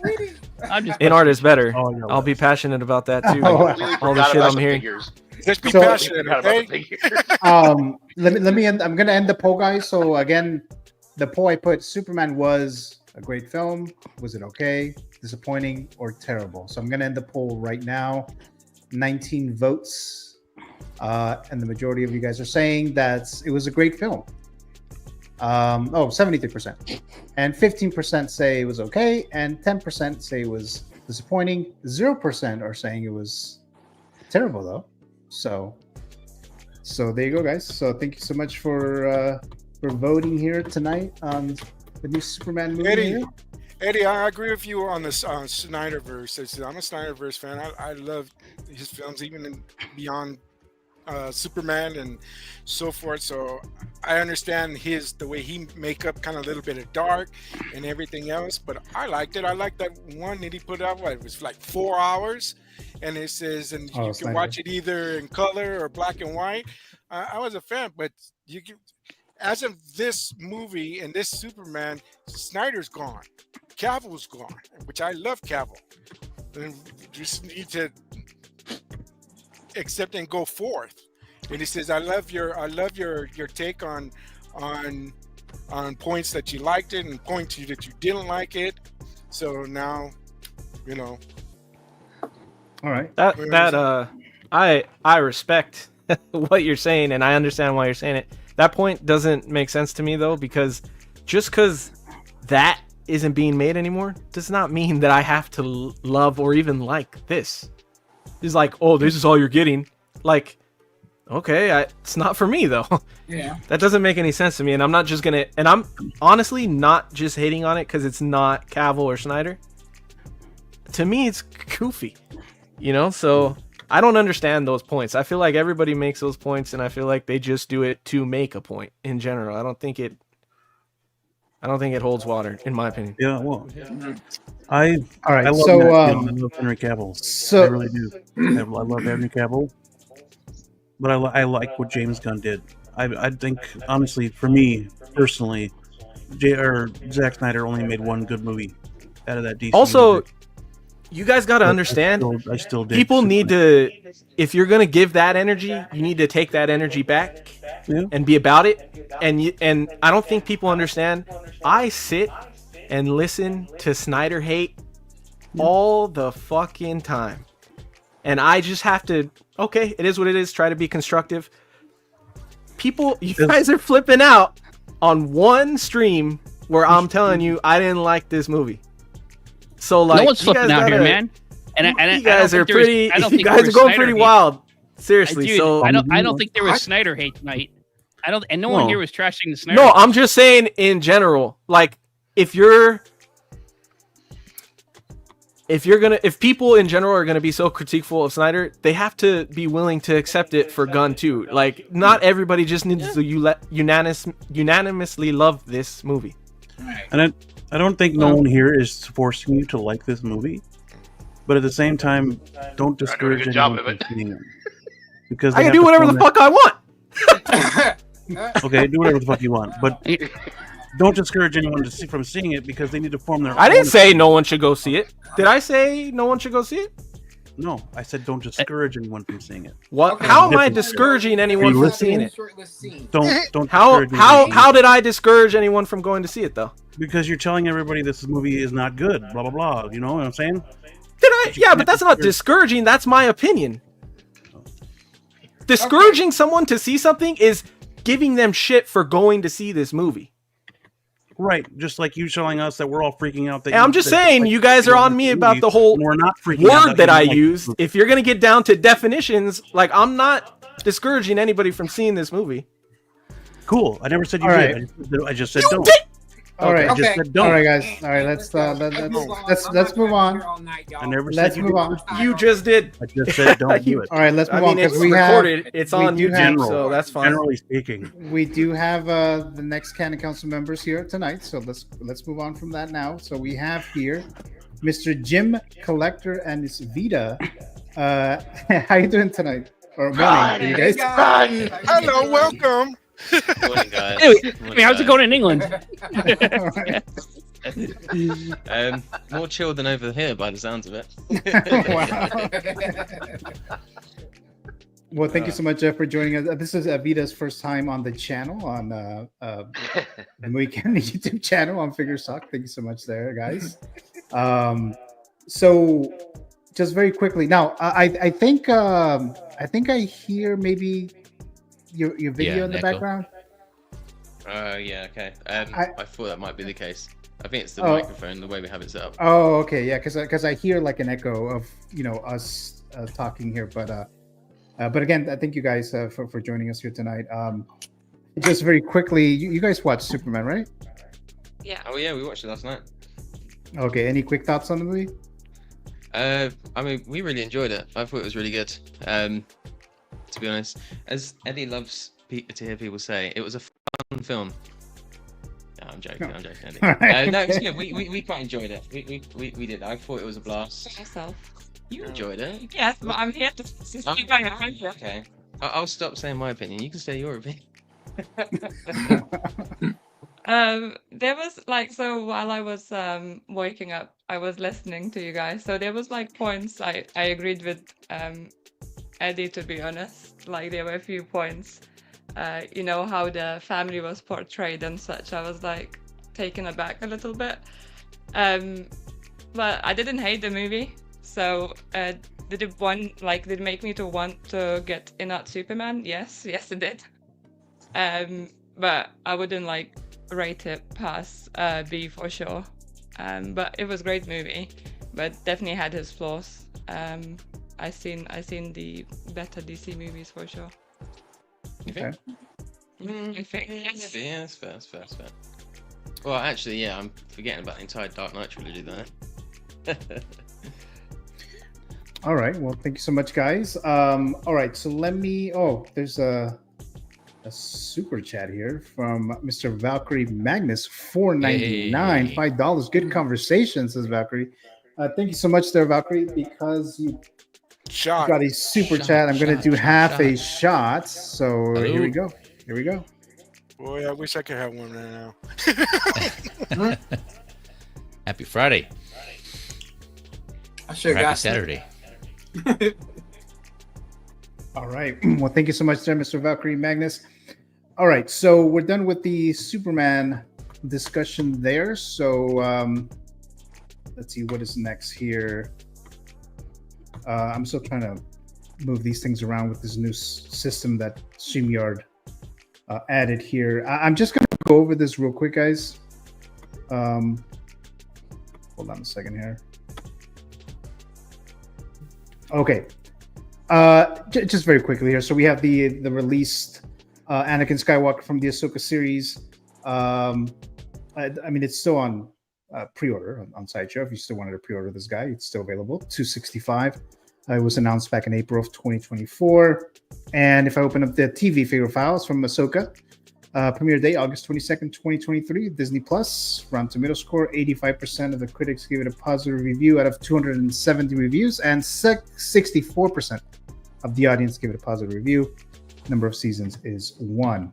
I'm just in art is better. I'll be passionate about that too. All the shit I'm hearing. Just be passionate. Okay? Let me end. I'm gonna end the poll, guys. So again, the poll I put: Superman was a great film. Was it okay, disappointing, or terrible? So I'm gonna end the poll right now. 19 votes. And the majority of you guys are saying that it was a great film. 73%. And 15% say it was okay, and 10% say it was disappointing. 0% are saying it was terrible, though. So there you go, guys. So thank you so much for voting here tonight on the new Superman movie. Eddie, I agree with you on this Snyderverse. I'm a Snyderverse fan. I love his films, even beyond Superman and so forth. So I understand the way he make up kind of a little bit of dark and everything else, but I liked it. I liked that one that he put out. It was like 4 hours, and it says, and you can watch it either in color or black and white. I was a fan, but as of this movie and this Superman, Snyder's gone, Cavill's gone, which I love Cavill. And just need to accept and go forth. And he says, I love your take on points that you liked it and points that you didn't like it. So now, you know. All right. I respect what you're saying, and I understand why you're saying it. That point doesn't make sense to me though, because just because that isn't being made anymore does not mean that I have to love or even like this. It's like, oh, this is all you're getting. Like, okay, it's not for me though. Yeah. That doesn't make any sense to me, and I'm not just gonna. And I'm honestly not just hating on it because it's not Cavill or Snyder. To me, it's goofy, you know. So I don't understand those points. I feel like everybody makes those points, and I feel like they just do it to make a point. In general, I don't think it holds water, in my opinion. Yeah, well, all right. I love So I love Henry Cavill. I really do. I love Henry Cavill, but I like what James Gunn did. I think honestly, for me personally, Zack Snyder only made one good movie out of that DC. Also, movie. You guys got to understand, I still dig people Superman. need to, if you're going to give that energy, you need to take that energy back and be about it. And I don't think people understand. I sit and listen to Snyder hate all the fucking time. And I just have to, okay, it is what it is. Try to be constructive. People, you guys are flipping out on one stream where I'm telling you I didn't like this movie. So like, no one's flipping out here, man. And you guys are pretty. You guys are going pretty wild. Seriously, dude, so I don't think there was Snyder hate tonight. And no one here was trashing the Snyder. No, I'm just saying in general. Like, if people in general are gonna be so critiqueful of Snyder, they have to be willing to accept it for Gunn too. Like, not everybody just needs to unanimously love this movie. And I don't think no one here is forcing you to like this movie, but at the same time, don't discourage anyone from seeing it. Because I can do whatever the fuck I want. Okay, do whatever the fuck you want, but don't discourage anyone from seeing it because they need to form their. I didn't say no one should go see it. Did I say no one should go see it? No, I said don't discourage anyone from seeing it. What? Okay. How am I discouraging anyone from seeing it? Don't. How did I discourage anyone from going to see it though? Because you're telling everybody this movie is not good. Blah blah blah. You know what I'm saying? Did I? Yeah, but that's not discouraging. That's my opinion. Discouraging someone to see something is giving them shit for going to see this movie. Right, just like you telling us that we're all freaking out. That I'm just saying, you guys are on me about the whole we're not freaking out word that I used. If you're gonna get down to definitions, like, I'm not discouraging anybody from seeing this movie. Cool. I never said you did. I just said don't. All right. I just said don't. All right, guys. All right, let's move on. I never Let's said move on. You just did. I just said don't do it. All right, let's move on It's because we recorded. have. It's on YouTube, so that's fine. Generally speaking, we do have the next Canon Council members here tonight, so let's move on from that now. So we have here Mr. Jim Collector and Miss Vita. How you doing tonight? Or morning, you guys? Hello, welcome. Morning, guys. Anyway, how's it going in England? More chill than over here by the sounds of it. Well, thank you so much, Jeff, for joining us. This is Vita's first time on the channel, on the Weekend YouTube channel on Figure Suck. Thank you so much there, guys. So just very quickly now, I think I hear maybe your video in the background. Yeah, okay. I thought that might be the case. I think it's the microphone, the way we have it set up. Oh, okay, yeah, because I hear like an echo of us talking here, but again, I thank you guys for joining us here tonight. Just very quickly, you guys watched Superman, right? Yeah. Oh yeah, we watched it last night. Okay, any quick thoughts on the movie? I mean, we really enjoyed it. I thought it was really good. To be honest, as Eddie loves to hear people say, it was a fun film. No, I'm joking, Eddie. Right. No, it's good. We quite enjoyed it. We did. I thought it was a blast. Myself. You enjoyed it? Yes, but I'm here to speak my opinion. Okay. I'll stop saying my opinion. You can say your opinion. There was like, so while I was waking up, I was listening to you guys. So there was like points I agreed with Eddie, to be honest. Like there were a few points, you know, how the family was portrayed and such. I was like taken aback a little bit. But I didn't hate the movie. So did it make me to want to get in at Superman? Yes, it did. But I wouldn't like rate it past B for sure. But it was a great movie, but definitely had his flaws. I seen the better DC movies for sure. Okay. I think yes. Yeah, that's fair, that's fair, that's fair. Well, actually, yeah, I'm forgetting about the entire Dark Knight trilogy there. All right. Well, thank you so much, guys. All right. So let me. Oh, there's a super chat here from Mr. Valkyrie Magnus, $4.99, $5. Good conversation, says Valkyrie. Thank you so much, there, Valkyrie, because you got a super chat. I'm going to do half a shot. So here we go. Here we go. Boy, I wish I could have one right now. Happy Friday. I should Happy got Saturday. All right. Well, thank you so much, there, Mr. Valkyrie Magnus. All right. So we're done with the Superman discussion there. So let's see what is next here. I'm still trying to move these things around with this new system that StreamYard added here. I'm just going to go over this real quick, guys. Hold on a second here. Okay. Just very quickly here. So we have the released Anakin Skywalker from the Ahsoka series. I mean, it's still on pre-order on Sideshow. If you still wanted to pre-order this guy, it's still available. $265. It was announced back in April of 2024. And if I open up the TV figure files from Ahsoka, premiere date August 22nd, 2023, Disney Plus, Rotten Tomato score 85% of the critics give it a positive review out of 270 reviews, and 64% of the audience give it a positive review. Number of seasons is 1.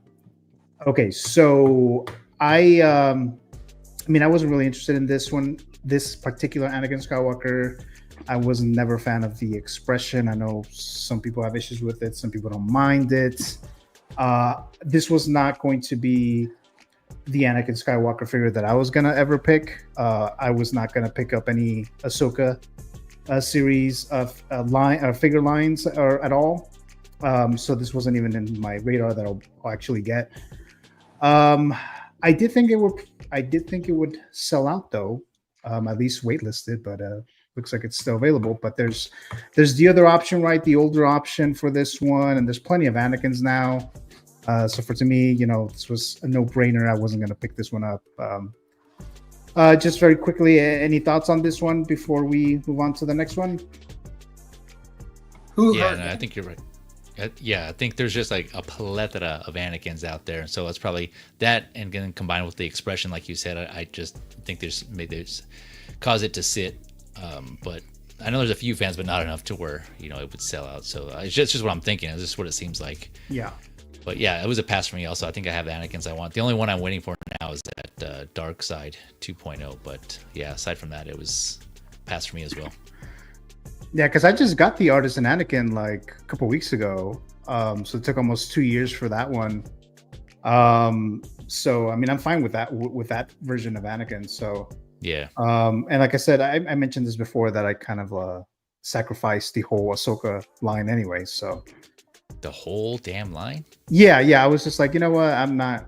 Okay, so I wasn't really interested in this one. This particular Anakin Skywalker, I was never a fan of the expression. I know some people have issues with it. Some people don't mind it. This was not going to be the Anakin Skywalker figure that I was going to ever pick. I was not going to pick up any Ahsoka series of figure lines or at all. So this wasn't even in my radar that I'll actually get. I did think it would sell out though, at least waitlisted, but looks like it's still available. But there's the other option, right? The older option for this one, and there's plenty of Anakins now. So to me, this was a no-brainer. I wasn't going to pick this one up. Just very quickly, any thoughts on this one before we move on to the next one? I think you're right. Yeah, I think there's just like a plethora of Anakins out there, so it's probably that, and then combined with the expression, like you said, I just think there's cause it to sit. But I know there's a few fans, but not enough to where it would sell out. So it's just what I'm thinking. It's just what it seems like. Yeah. But yeah, it was a pass for me. Also, I think I have the Anakins I want. The only one I'm waiting for now is that Dark Side 2.0. But yeah, aside from that, it was a pass for me as well. Yeah, because I just got the Artisan Anakin like a couple weeks ago. So it took almost 2 years for that one. So I mean, I'm fine with that version of Anakin. So yeah. And like I said, I mentioned this before that I kind of sacrificed the whole Ahsoka line anyway. So the whole damn line. Yeah. I was just like, you know what? I'm not.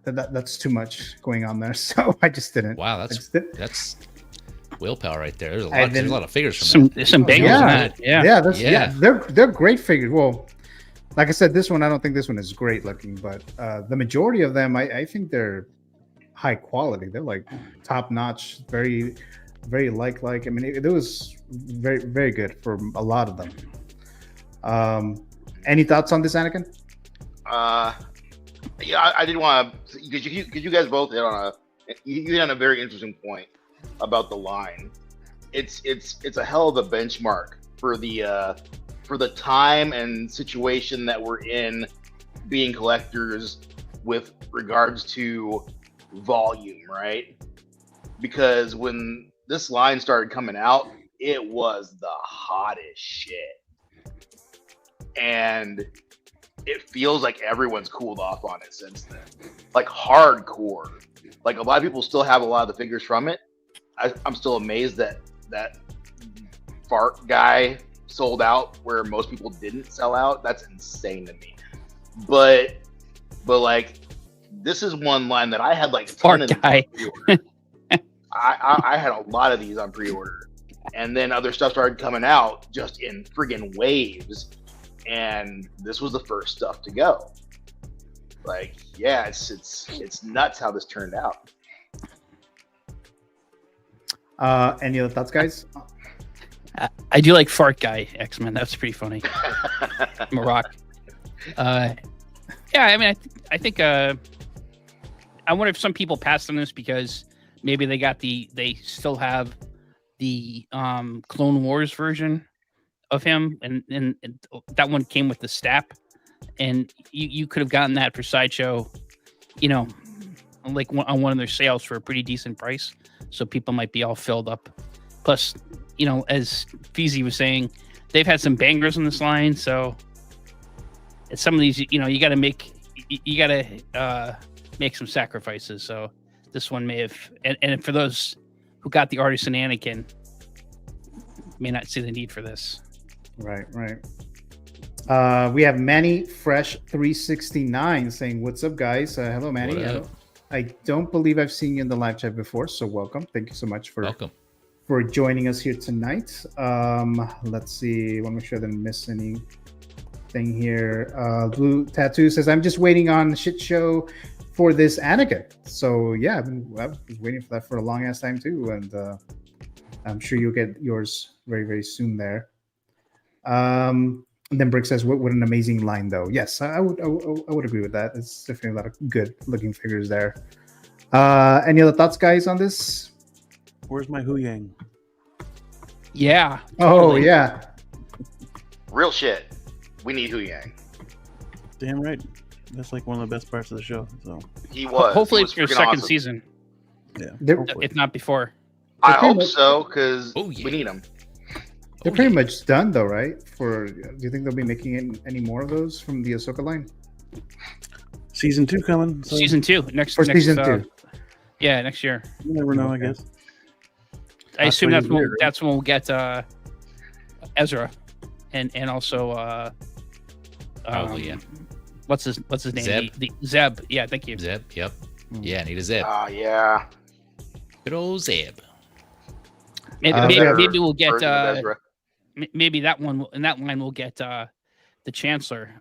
That's too much going on there. So I just didn't. Wow, that's willpower right there. There's a lot of figures from some bangers. Yeah. They're great figures. Well, like I said, this one, I don't think this one is great looking, but the majority of them, I think they're high quality. They're like top notch, very, very like. I mean, it was very, very good for a lot of them. Any thoughts on this, Anakin? Yeah, I didn't want to, because you guys both hit on a very interesting point about the line. It's a hell of a benchmark for the time and situation that we're in, being collectors with regards to volume, right? Because when this line started coming out, it was the hottest shit. and it feels like everyone's cooled off on it since then. Like hardcore. Like a lot of people still have a lot of the figures from it. I'm still amazed that that fart guy sold out where most people didn't sell out. That's insane to me. But like, this is one line that I had like a ton of these on pre-order. I had a lot of these on pre-order, and then other stuff started coming out just in friggin' waves, and this was the first stuff to go. Like, yeah, it's nuts how this turned out. Any other thoughts, guys? I do like Fart Guy X-Men. That's pretty funny. Maroc. Yeah, I mean, I think I wonder if some people passed on this because maybe they still have the Clone Wars version of him, and that one came with the Stap, and you could have gotten that for Sideshow, you know, like on one of their sales for a pretty decent price. So people might be all filled up. Plus, you know, as Feezy was saying, they've had some bangers on this line. So some of these, you know, you got to make some sacrifices. So this one may have, and for those who got the Artisan Anakin, may not see the need for this. Right. We have Manny Fresh 369 saying, "What's up, guys? Hello, Manny. I don't believe I've seen you in the live chat before, so welcome. Thank you so much for joining us here tonight. Let's see. I want to make sure I didn't miss anything here. Blue Tattoo says, "I'm just waiting on the shit show for this Anakin." So yeah, I was waiting for that for a long ass time too, and I'm sure you'll get yours very, very soon there. And then Brick says, what an amazing line, though. Yes, I would agree with that. It's definitely a lot of good looking figures there. Any other thoughts, guys, on this? Where's my Hu Yang? Yeah. Oh, yeah. Real shit. We need Hu Yang. Damn right. That's like one of the best parts of the show. So he was. Hopefully, it's your second season. Yeah. If not before. I hope so, because we need them. They're pretty much done, though, right? Do you think they'll be making any more of those from the Ahsoka line? Season 2 coming. So. Season 2 next. Season 2. Yeah, next year. You never know, I guess. I assume that's when we'll get Ezra, and also probably yeah. What's his name? Zeb. The Zeb. Yeah, thank you. Zeb. Yep. Yeah, I need a Zeb. Oh yeah. Good old Zeb. Maybe we'll get maybe that one in that line we'll get the Chancellor,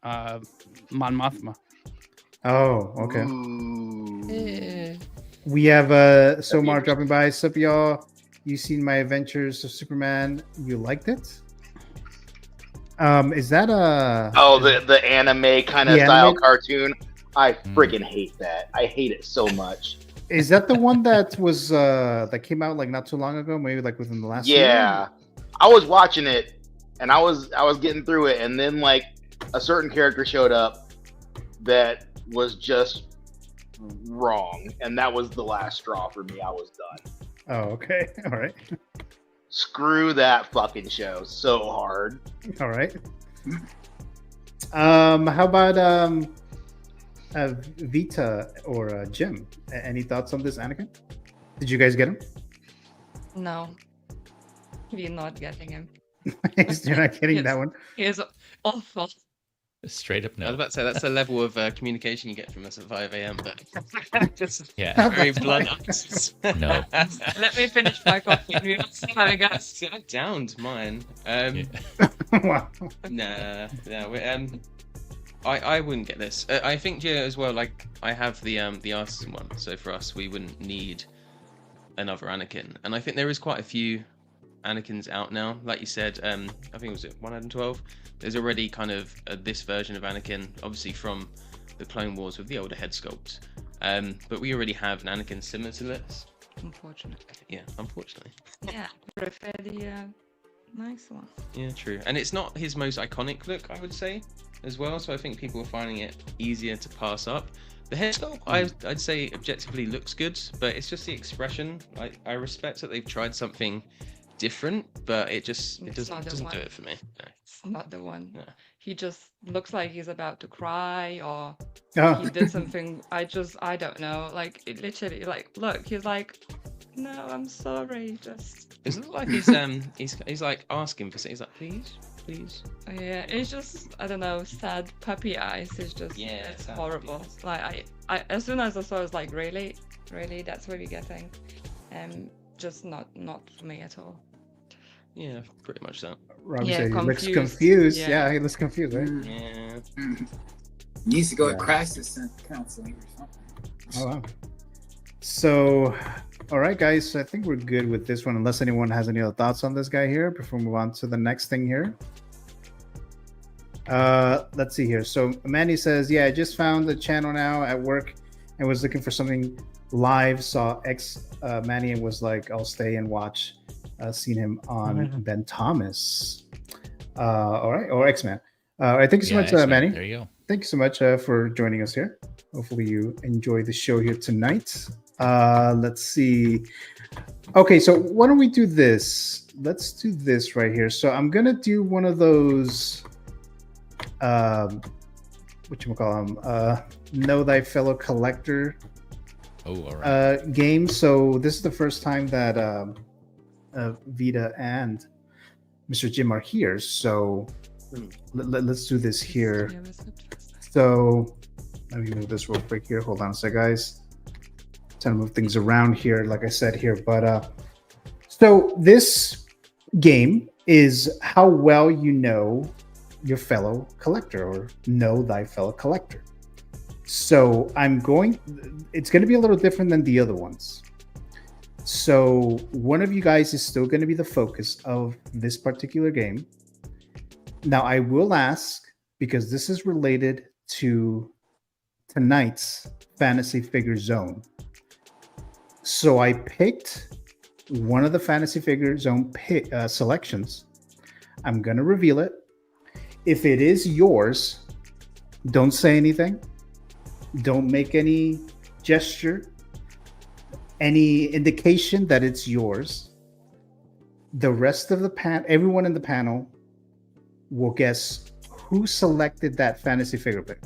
Mon Mothma. Oh, okay. We have Somar dropping by. Sup, y'all? You seen my Adventures of Superman? You liked it? Is that the anime kind of style cartoon? I freaking hate that. I hate it so much. Is that the one that was that came out like not too long ago? Maybe like within the last year? I was watching it and I was getting through it, and then like a certain character showed up that was just wrong, and that was the last straw for me. I was done. Oh, okay. All right. Screw that fucking show so hard. All right. How about Vita or Jim? Any thoughts on this Anakin? Did you guys get him? No, we're not getting him. You're not getting that one. He is awful. Straight up no. I was about to say that's the level of communication you get from us at 5 a.m. But just very blunt answers. No. Let me finish my coffee. We will see how it goes. I downed mine. Wow. Nah. I wouldn't get this. I think as well. Like I have the Artisan one, so for us we wouldn't need another Anakin. And I think there is quite a few Anakins out now. Like you said, I think it was 112. There's already kind of this version of Anakin, obviously from the Clone Wars with the older head sculpt. But we already have an Anakin similar to this. Unfortunately. Yeah, unfortunately. Yeah, prefer the nice one. Yeah, true. And it's not his most iconic look, I would say, as well. So I think people are finding it easier to pass up. The head sculpt, I'd say objectively looks good, but it's just the expression. I respect that they've tried something different, but it It's doesn't not the do one. it for me. No. It's not the one. He just looks like he's about to cry, or Oh. he did something. I don't know. Like it literally, like look, he's like, no, I'm sorry. Just It looks like he's like asking for something. He's like, please. yeah. It's just I don't know. Sad puppy eyes. It's just it's sad horrible. Like I as soon as I saw, it, I was like, really, that's what we're getting, just not for me at all. Yeah, pretty much that. Robbie Yeah, said he looks confused. confused. Yeah. Yeah, he looks confused, right? Yeah. Needs to go to Yeah. crisis counseling or something. Oh wow. So, all right, guys. I think we're good with this one, unless anyone has any other thoughts on this guy here before we move on to the next thing here. Let's see here. So Mandy says, "Yeah, I just found the channel now at work and was looking for something live. Saw Manny and was like, I'll stay and watch. Seen him on Ben Thomas. All right, or X-Man. All right, thank you so much, X-Men. Manny. There you go. Thank you so much for joining us here. Hopefully you enjoy the show here tonight. Let's see. Okay, so why don't we do this? Let's do this right here. So I'm gonna do one of those whatchamacallit, Know Thy Fellow Collector games. So this is the first time that Vita and Mr. Jim are here. So let's do this here. So let me move this real quick here. Hold on a sec, guys. Trying to move things around here, like I said here. But so this game is how well you know your fellow collector, or know thy fellow collector. So it's going to be a little different than the other ones. So one of you guys is still going to be the focus of this particular game. Now I will ask, because this is related to tonight's Fantasy Figure Zone. So I picked one of the Fantasy Figure Zone selections. I'm going to reveal it. If it is yours, don't say anything. Don't make any gesture, any indication that it's yours. The rest of everyone in the panel will guess who selected that fantasy figure pick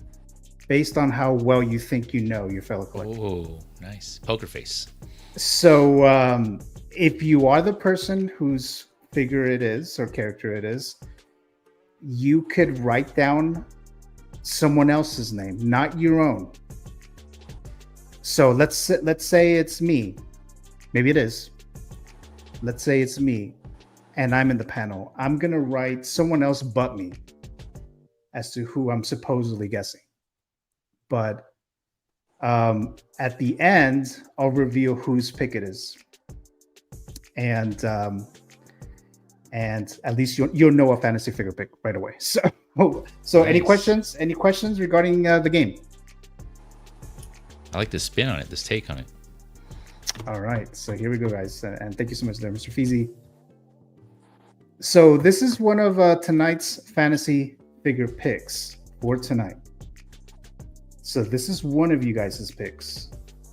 based on how well you think you know your fellow collector. Oh, nice. Poker face. So if you are the person whose figure it is or character it is, you could write down someone else's name, not your own. So let's say it's me. Maybe it is. Let's say it's me and I'm in the panel. I'm going to write someone else but me as to who I'm supposedly guessing. But at the end, I'll reveal whose pick it is. And at least you'll know a fantasy figure pick right away. So nice. Any questions regarding the game? I like the spin on it, this take on it. All right, so here we go, guys, and thank you so much there, Mr. Feezy. So this is one of tonight's fantasy figure picks for tonight. So this is one of you guys' picks.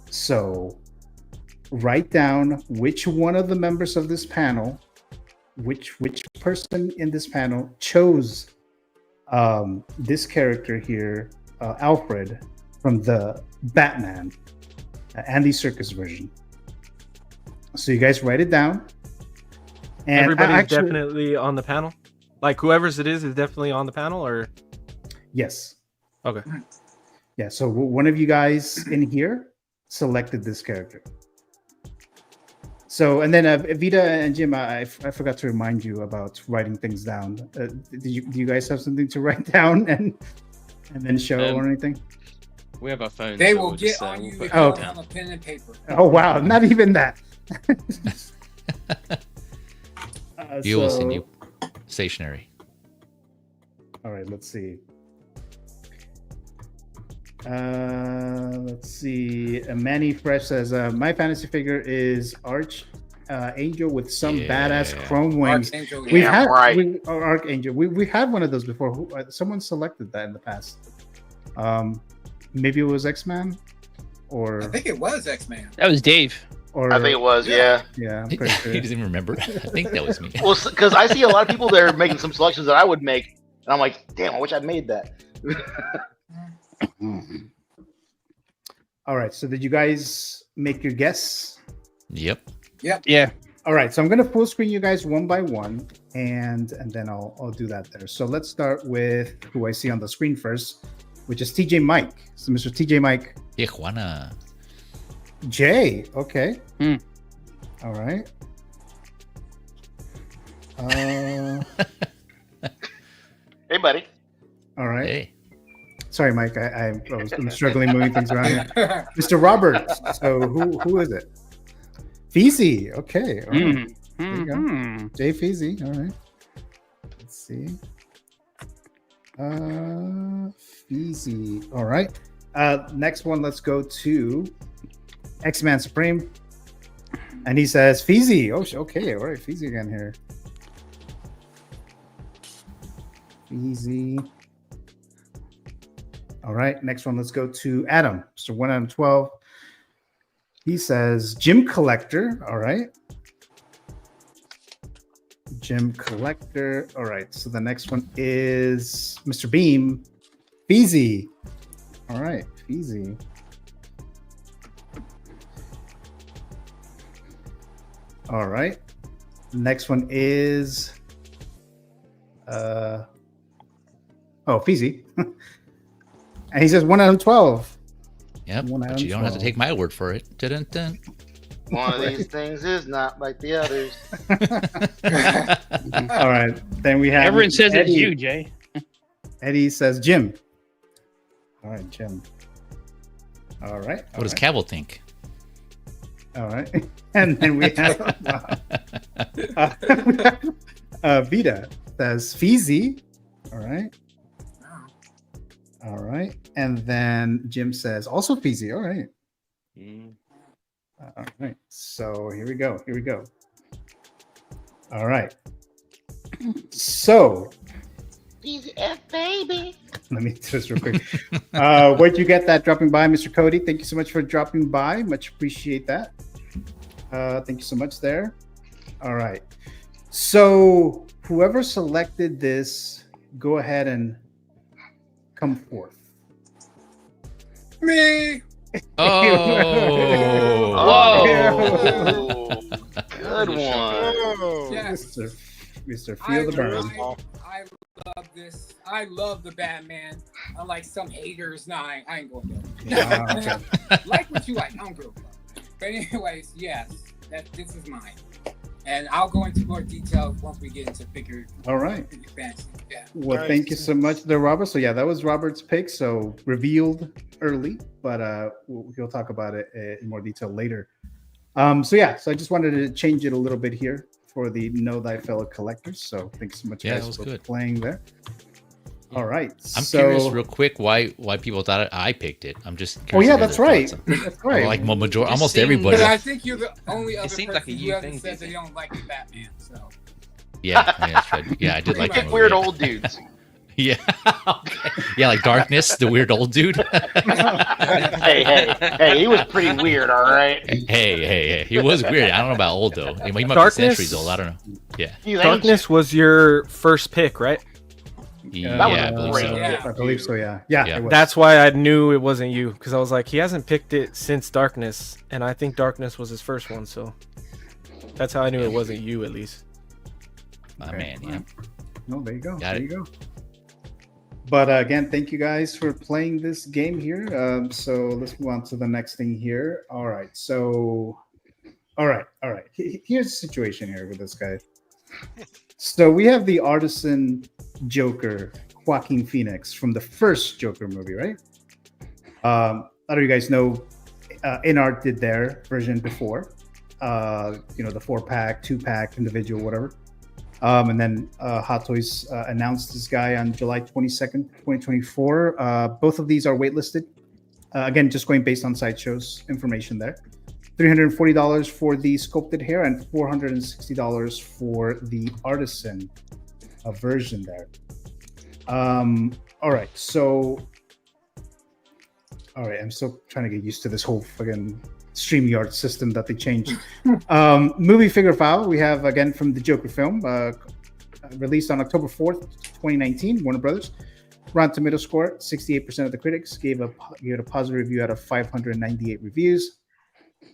So write down which one of the members of this panel, which person in this panel chose this character here, Alfred, from the Batman Andy Serkis version. So you guys write it down. And everybody's definitely on the panel? Like whoever's it is definitely on the panel, or? Yes. Okay. Yeah, so one of you guys in here selected this character. So, and then Vita and Jim, I forgot to remind you about writing things down. Do you guys have something to write down and then show or anything? We have our phones. They so will we'll get just, on you we'll if put you it don't down. have a pen and paper. Oh, wow. Not even that. You will send you stationary. All right, let's see. Let's see. Manny Fresh says, my fantasy figure is Archangel with some badass chrome wings. Archangel, Archangel. We had one of those before. Someone selected that in the past. Maybe it was X-Man, or I think it was X-Man. That was Dave. Or I think it was, yeah. Yeah, I'm pretty sure. He doesn't even remember. I think that was me. Well, because I see a lot of people that are making some selections that I would make, and I'm like, damn, I wish I made that. All right. So did you guys make your guess? Yep. Yep. Yeah. All right. So I'm gonna full screen you guys one by one, and then I'll do that there. So let's start with who I see on the screen first, which is TJ Mike. So Mr. TJ Mike. Tijuana. Jay. Okay. All right. Hey, buddy. All right. Hey. Sorry, Mike. I'm struggling moving things around here. Mr. Robert. So who is it? Feezy. Okay. All right. There you go. Jay Feezy. All right. Let's see. Feezy. All right. Next one. Let's go to X-Man Supreme. And he says Feezy. Oh, okay. All right. Feezy again here. Feezy. All right, next one. Let's go to Adam. So 1 out of 12. He says Gym Collector. All right. Gym Collector. All right. So the next one is Mr. Beam. Feezy. All right. Feezy. All right. Next one is Feezy. And he says 1 out of 12. Yep. But you don't have to take my word for it. Dun-dun-dun. One of these things is not like the others. All right. Then we have Everyone says Eddie. it's you, Jay. Eddie says Jim. All right, Jim. All right. What does Cavill think? All right. And then we have Vita says Feezy. All right. All right. And then Jim says also Feezy. All right. All right. So here we go. Here we go. All right. So Easy F, baby. let me just real quick. Where'd you get that dropping by, Mr. Cody? Thank you so much for dropping by. Much appreciate that. Thank you so much there. All right. So whoever selected this, go ahead and come forth. Me. Oh. Good one. Yes. Mr. Feel the Burn. I love this. I love the Batman. Unlike some haters, nah, I ain't going there. Like what you like. I don't give a fuck. But anyways, yes, this is mine. And I'll go into more details once we get into figure. All right. Fantasy. Yeah. Well, thank you so much there, Robert. So yeah, that was Robert's pick. So revealed early, but we'll talk about it in more detail later. So I just wanted to change it a little bit here for the Know Thy Fellow Collectors. So thanks so much, guys, for playing there. All right. I'm curious, real quick, why people thought I picked it. I'm just curious. Oh yeah, that's right. That's right. Like almost everybody. But I think you're the only other person like a who you hasn't thing, said they don't like the Batman. So Yeah, that's right. Yeah, I did like Pick weird old dudes. Yeah. Okay. Yeah, like Darkness, the weird old dude. hey, he was pretty weird, all right? Hey, he was weird. I don't know about old though. He might be centuries old. I don't know. Yeah. Darkness was your first pick, right? I believe so. I believe so. Yeah. It was. That's why I knew it wasn't you, because I was like, he hasn't picked it since Darkness, and I think Darkness was his first one, so that's how I knew it wasn't you, at least. My man, yeah. No, there you go. Got there it. you go. But again, thank you guys for playing this game here. So let's move on to the next thing here. All right. So, all right. Here's the situation here with this guy. So we have the artisan Joker, Joaquin Phoenix, from the first Joker movie, right? A lot of you guys know InArt did their version before. The 4-pack, 2-pack, individual, whatever. And then Hot Toys announced this guy on July 22nd, 2024. Both of these are waitlisted. Again, just going based on Sideshow's information there. $340 for the sculpted hair and $460 for the artisan version there. All right, I'm still trying to get used to this whole fucking StreamYard system that they changed. Movie figure file we have again from the Joker film, released on October 4th, 2019, Warner Brothers. Rotten Tomato score, 68% of the critics gave it a positive review out of 598 reviews.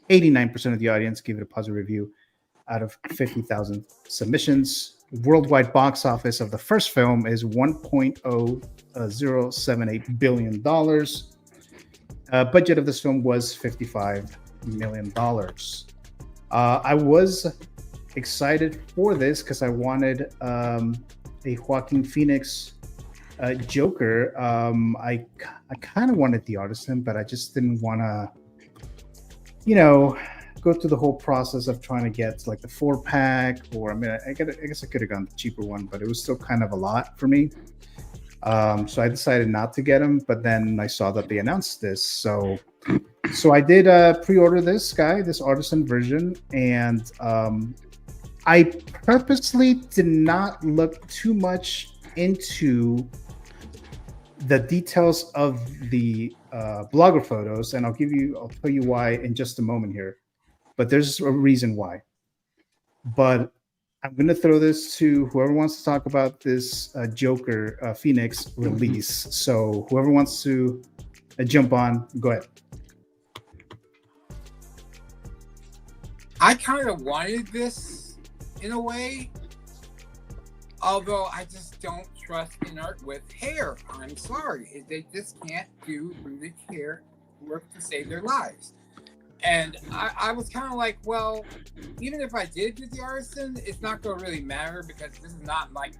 89% of the audience gave it a positive review out of 50,000 submissions. Worldwide box office of the first film is $1.078 billion. Budget of this film was $55 million. I was excited for this because I wanted a Joaquin Phoenix Joker. I kind of wanted the Artisan, but I just didn't want to, go through the whole process of trying to get like the 4-pack, or I guess I could have gone the cheaper one, but it was still kind of a lot for me. So I decided not to get him, but then I saw that they announced this, so I did pre-order this Artisan version, and I purposely did not look too much into the details of the blogger photos, and I'll tell you why in just a moment here. But there's a reason why. But I'm going to throw this to whoever wants to talk about this Joker Phoenix release. So whoever wants to jump on, go ahead. I kind of wanted this in a way, although I just don't trust in art with hair. I'm sorry. They just can't do rooted hair work to save their lives. And I was kind of like, well, even if I did get the Artisan, it's not going to really matter because this is not like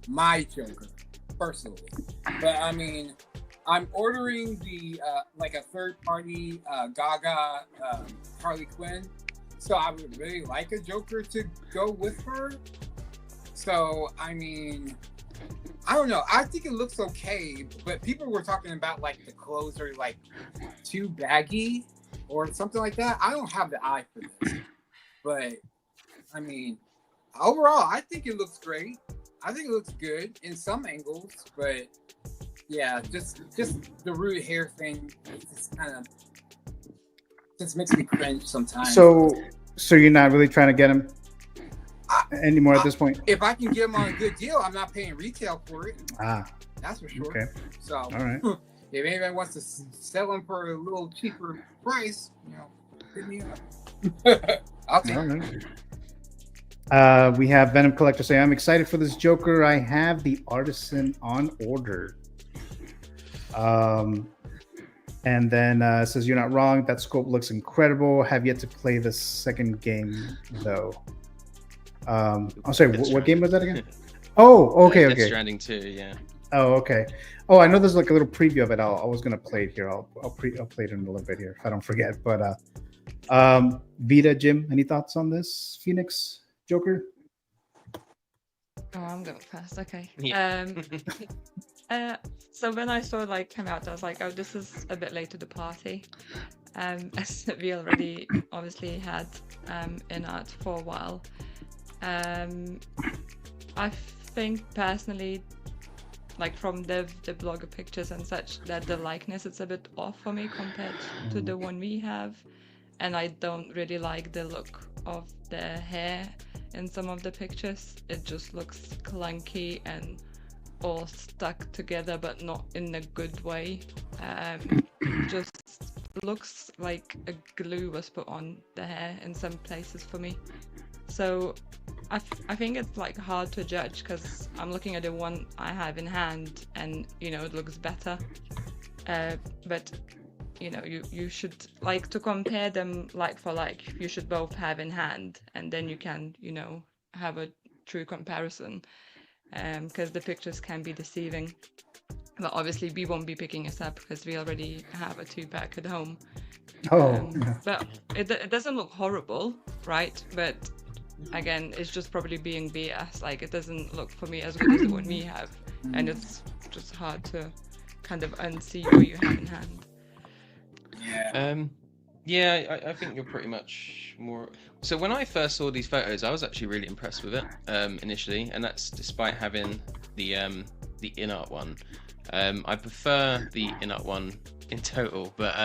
my Joker, personally. But I mean, I'm ordering the like a third-party Gaga Harley Quinn, so I would really like a Joker to go with her. So I mean, I don't know. I think it looks okay, but people were talking about like the clothes are like too baggy or something like that. I don't have the eye for this, but I mean, overall, I think it looks great. I think it looks good in some angles, but yeah, just the root hair thing just kind of just makes me cringe sometimes. So you're not really trying to get him anymore at this point? If I can get him on a good deal, I'm not paying retail for it. That's for sure. Okay. So, all right. If anybody wants to sell them for a little cheaper price, hit me up. I'll take it. We have Venom Collector say, I'm excited for this Joker. I have the Artisan on order. And then says, you're not wrong. That scope looks incredible. Have yet to play the second game, though. I'm sorry, what game was that again? Oh, okay. Death Stranding 2, yeah. Oh, okay. Oh, I know there's like a little preview of it. I was gonna play it here. I'll play it in a little bit here if I don't forget. But Vita, Jim, any thoughts on this Phoenix Joker? Oh, I'm going fast. Okay. Yeah. So when I saw like come out, I was like, oh, this is a bit late to the party. As we already obviously had in art for a while. I think personally, like from the blogger pictures and such, that the likeness is a bit off for me compared to the one we have, and I don't really like the look of the hair in some of the pictures. It just looks clunky and all stuck together, but not in a good way. Just looks like a glue was put on the hair in some places for me. So I think it's like hard to judge because I'm looking at the one I have in hand and it looks better, but you should like to compare them like for like. You should both have in hand and then you can have a true comparison, because the pictures can be deceiving. But obviously we won't be picking this up because we already have a 2-pack at home. But it doesn't look horrible, right? But again, it's just probably being BS. Like, it doesn't look for me as good as the one we have, and it's just hard to kind of unsee what you have in hand. I think you're pretty much more. So when I first saw these photos, I was actually really impressed with it initially, and that's despite having the in-art one. I prefer the in-art one in total, but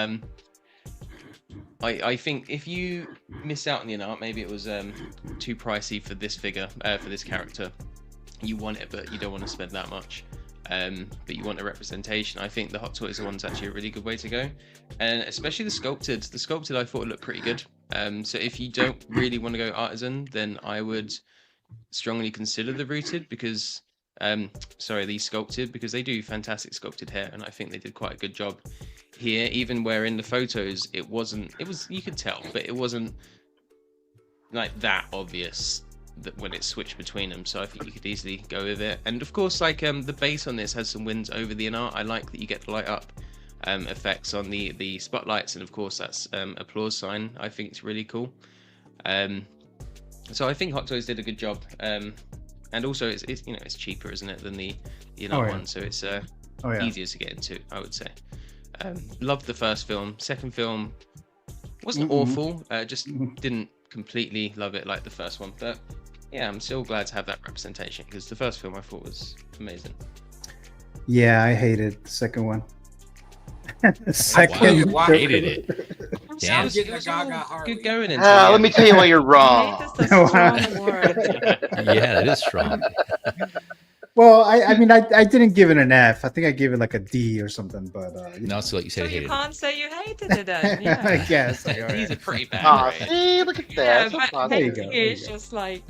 I think if you miss out on the art, maybe it was too pricey for this figure, for this character. You want it, but you don't want to spend that much. But you want a representation. I think the Hot Toys one's actually a really good way to go, and especially the sculpted. The sculpted I thought looked pretty good. So if you don't really want to go artisan, then I would strongly consider the rooted because, the sculpted, because they do fantastic sculpted hair, and I think they did quite a good job here. Even where in the photos it was you could tell, but it wasn't like that obvious that when it switched between them, so I think you could easily go with it. And of course, like the base on this has some wins over the art. I like that you get the light up effects on the spotlights, and of course that's applause sign. I think it's really cool. So I think Hot Toys did a good job, and also it's it's cheaper, isn't it, than the one, so it's easier to get into, I would say. Loved the first film. Second film wasn't awful, just didn't completely love it like the first one, but yeah, I'm still glad to have that representation because the first film I thought was amazing. Yeah, I hated the second one. Wow, hated it. Yeah, Damn. Good going into let me tell you why you're wrong. Yeah, that is strong. Well, I mean, I didn't give it an F. I think I gave it like a D or something. But no, so like you said, So you hated can't say you hated it then. Yeah. I guess. These are pretty bad. Right? See, look at Yeah, that. but There you go, technically there you it's go. just like,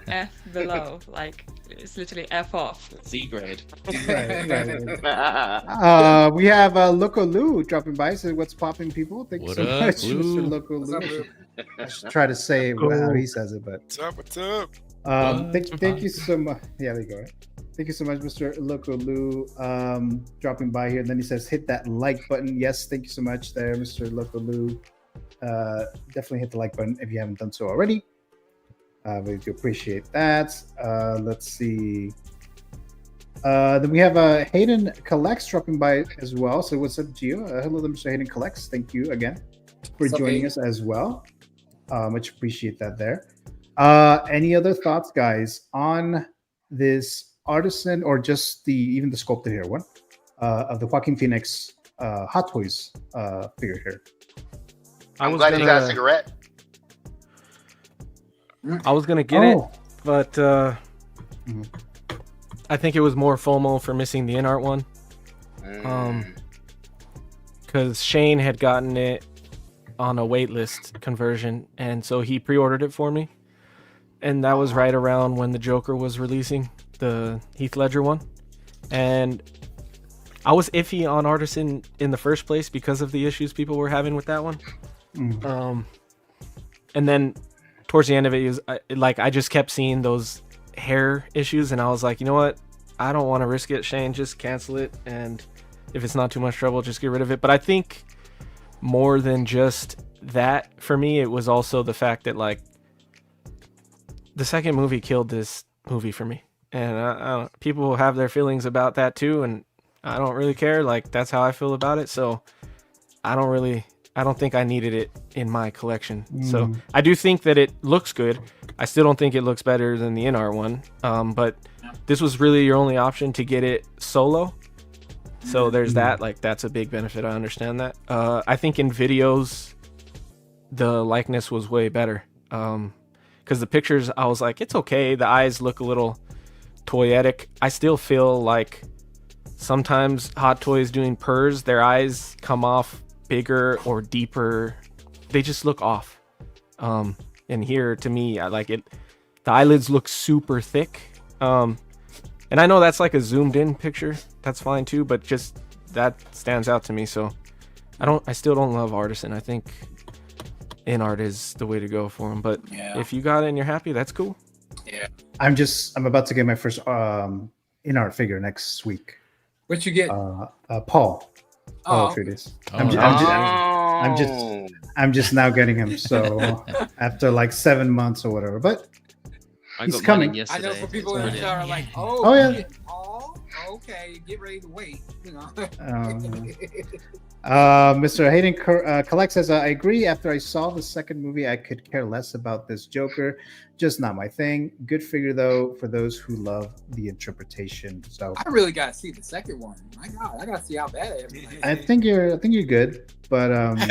F below. Like, it's literally F off. C grade. Right. We have Loco Lou dropping by. Says, "What's popping, people?" Thank you What so up, much, Lou? Mr. Loco What's Lou. up, Lou? I should try to say how he says it, but What's up? What's up? thank you so much. Yeah, there you go. Right? Thank you so much, Mr. Loco Lou, dropping by here. And then he says, "Hit that like button." Yes, thank you so much, there, Mr. Loco Lou. Definitely hit the like button if you haven't done so already. We do appreciate that. Let's see. Then we have Hayden Collects dropping by as well. So what's up, Gio? Hello, Mr. Hayden Collects. Thank you again for joining us as well. Much appreciate that there. Any other thoughts, guys, on this artisan or just even the sculpted hair one of the Joaquin Phoenix Hot Toys figure here? I'm glad he's got a cigarette. I was gonna get it, but I think it was more FOMO for missing the in-art one. Because Shane had gotten it on a waitlist conversion, and so he pre-ordered it for me. And that was right around when the Joker was releasing, the Heath Ledger one. And I was iffy on Artisan in the first place because of the issues people were having with that one. And then towards the end of it, I just kept seeing those hair issues, and I was like, you know what? I don't want to risk it, Shane. Just cancel it, and if it's not too much trouble, just get rid of it. But I think more than just that, for me, it was also the fact that like the second movie killed this movie for me, and people have their feelings about that too, and I don't really care. Like, that's how I feel about it. So I don't think I needed it in my collection. So I do think that it looks good. I still don't think it looks better than the in-art one. But this was really your only option to get it solo. So there's that. Like, that's a big benefit. I understand that. I think in videos, the likeness was way better. Because the pictures, I was like, it's okay. The eyes look a little toyetic. I still feel like sometimes Hot Toys doing purrs, their eyes come off bigger or deeper. They just look off. And here, to me, I like it. The eyelids look super thick. And I know that's like a zoomed in picture. That's fine too, but just that stands out to me. So I still don't love Artisan. I think in art is the way to go for them. But if you got it and you're happy, that's cool. Yeah. I'm about to get my first in art figure next week. What you get? Paul. Oh, Atreides. Oh, I'm just now getting him. So after like 7 months or whatever, but I he's got coming. mine yesterday. I know for people It's that brilliant. are like, Oh, yeah. Paul? okay, get ready to wait. You know. Mr. Hayden Collect says, I agree. After I saw the second movie, I could care less about this Joker. Just not my thing. Good figure though for those who love the interpretation. So I really gotta see the second one. My God, I gotta see how bad it is. I think you're good, but I mean,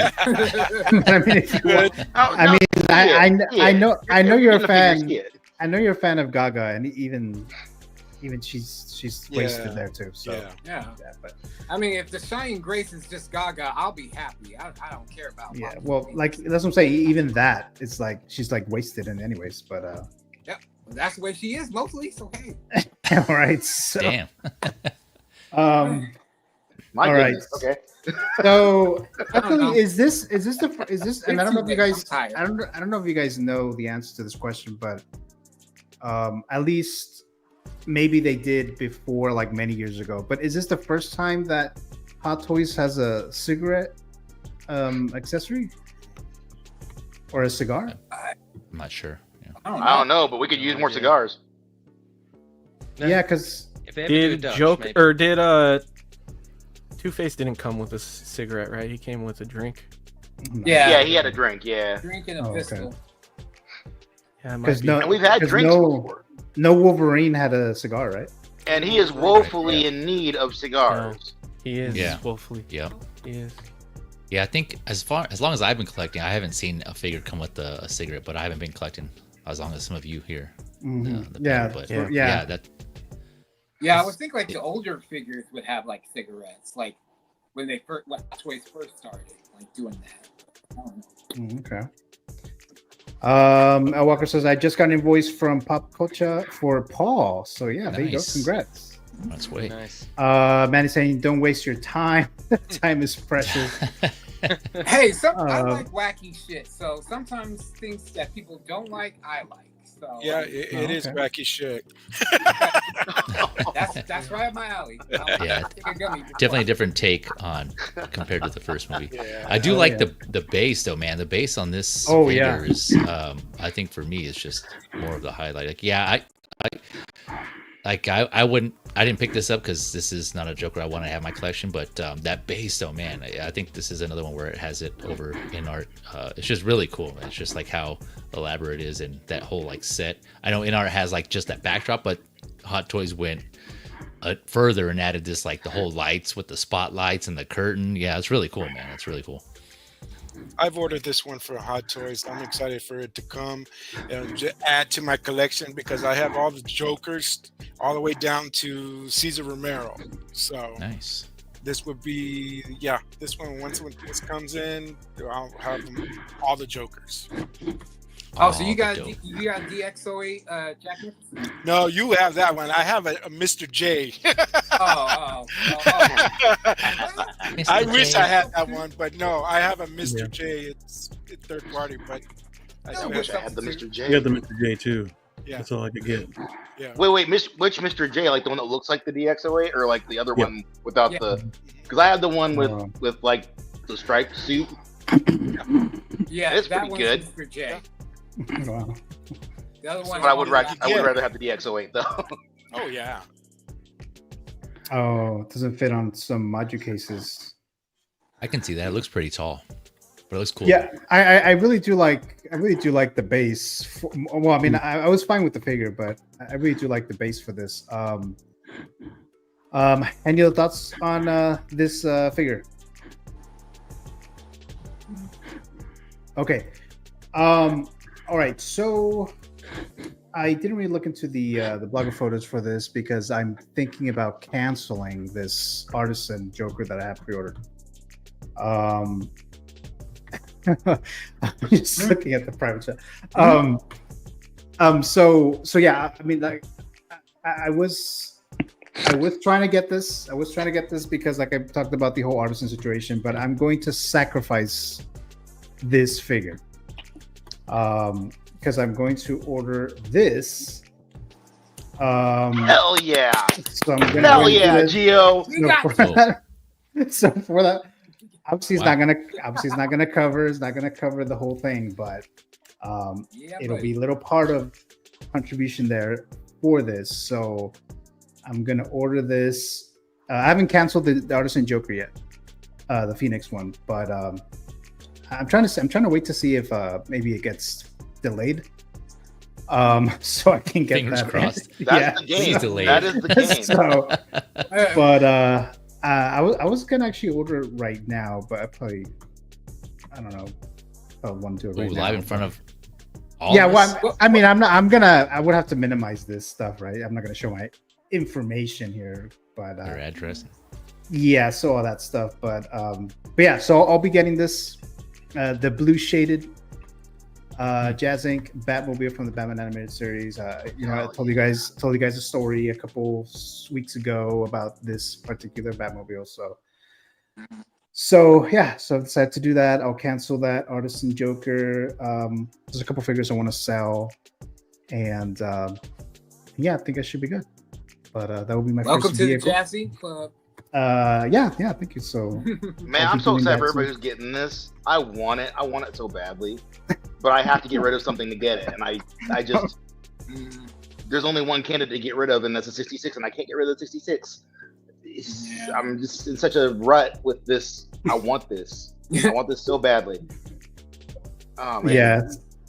if you want, I know you're a fan. I know you're a fan of Gaga, and even she's wasted there too. So yeah. But I mean, if the Shining Grace is just Gaga, I'll be happy. I don't care about. Yeah, well, like that's what I'm saying. Even that, it's like she's like wasted in anyways. But yeah, that's the way she is mostly. So hey. All right. So, damn. All right. Okay. So actually, is this? And I don't know if you guys. I don't know if you guys know the answer to this question, but at least maybe they did before, like many years ago. But is this the first time that Hot Toys has a cigarette accessory or a cigar? I'm not sure. Yeah. I don't know, but we could use more cigars. Yeah, because did Joker or did Two-Face didn't come with a cigarette, right? He came with a drink. Yeah, he had a drink. Yeah, drink and a pistol. Okay. Yeah, because and we've had drinks before. No Wolverine had a cigar, right? And he is woefully in need of cigars. He is Yeah. woefully. Yeah. He is. Yeah, I think as long as I've been collecting, I haven't seen a figure come with a cigarette, but I haven't been collecting as long as some of you here. Yeah, but yeah. Yeah, I would think like the older figures would have like cigarettes, like when they first, when Toys first started, like doing that. I don't know. Okay. Walker says, I just got an invoice from Pop Culture for Paul. So yeah, there you go. Congrats. That's way nice. Manny's saying, don't waste your time. Time is precious. Hey, I like wacky shit. So sometimes things that people don't like, I like. So yeah, it is wacky shit. That's right up my alley. Yeah, definitely a different take on compared to the first movie. I do like the base though, man. The base on this figure is, I think for me, is just more of the highlight. Like, yeah, I didn't pick this up because this is not a Joker I want to have in my collection, but that base though, man, I think this is another one where it has it over in art. It's just really cool. It's just like how elaborate it is, and that whole like set. I know in art has like just that backdrop, but Hot Toys went further and added this like the whole lights with the spotlights and the curtain. Yeah, it's really cool, man. It's really cool. I've ordered this one for Hot Toys. I'm excited for it to come and just add to my collection because I have all the Jokers all the way down to Cesar Romero. So nice. This would be, this one, once this comes in, I'll have all the Jokers. Oh, so you got DX08 jacket? No, you have that one. I have a Mr. J. I wish I had that one, but no, I have a Mr. J. It's third party, but I wish I had the Mr. J. You got the Mr. J too. Yeah. That's all I could get. Yeah. Wait, which Mr. J? Like the one that looks like the DX08, or like the other one without the? Because I have the one with like the striped suit. Yeah, it's that pretty good. Mr. J. Wow. The other one But I would rather have the DX08 though. Oh yeah. Oh, it doesn't fit on some Maju cases. I can see that. It looks pretty tall, but it looks cool. Yeah, I really do like the base. Well, I mean, I was fine with the figure, but I really do like the base for this. Any other thoughts on this figure? Okay. All right. So I didn't really look into the blogger photos for this because I'm thinking about canceling this Artisan Joker that I have pre-ordered. I'm just looking at the private chat. So yeah, I mean, like, I was trying to get this. I was trying to get this because, like, I talked about the whole Artisan situation, but I'm going to sacrifice this figure because I'm going to order this. Hell yeah! So I'm gonna Hell yeah, Gio! So for that, obviously it's not gonna cover the whole thing, but it'll be a little part of contribution there for this. So I'm gonna order this. I haven't canceled the Artisan Joker yet, the Phoenix one, but I'm trying to wait to see if maybe it gets delayed. So I can get Fingers that. crossed. That's the game. delayed. That is the game. So, but I was gonna actually order it right now, but I don't know. I want to do it right now. Live in front of all Yeah, of us? well, I mean, I would have to minimize this stuff, right? I'm not gonna show my information here, but Your address. yeah, so all that stuff, but yeah, so I'll be getting this, the blue shaded Jazz Inc. Batmobile from the Batman animated series. You know, I told you guys a story a couple weeks ago about this particular Batmobile. So yeah, so I decided to do that. I'll cancel that Artisan Joker. There's a couple figures I want to sell, and yeah, I think I should be good. But that will be my Welcome first to vehicle. the Jazzy Club. Yeah, thank you. So Man, I'm so excited for everybody who's getting this. I want it so badly, but I have to get rid of something to get it, and I just there's only one candidate to get rid of, and that's a 66, and I can't get rid of the 66. I'm just in such a rut with this. I want this. I want this so badly. Oh, man. Yeah,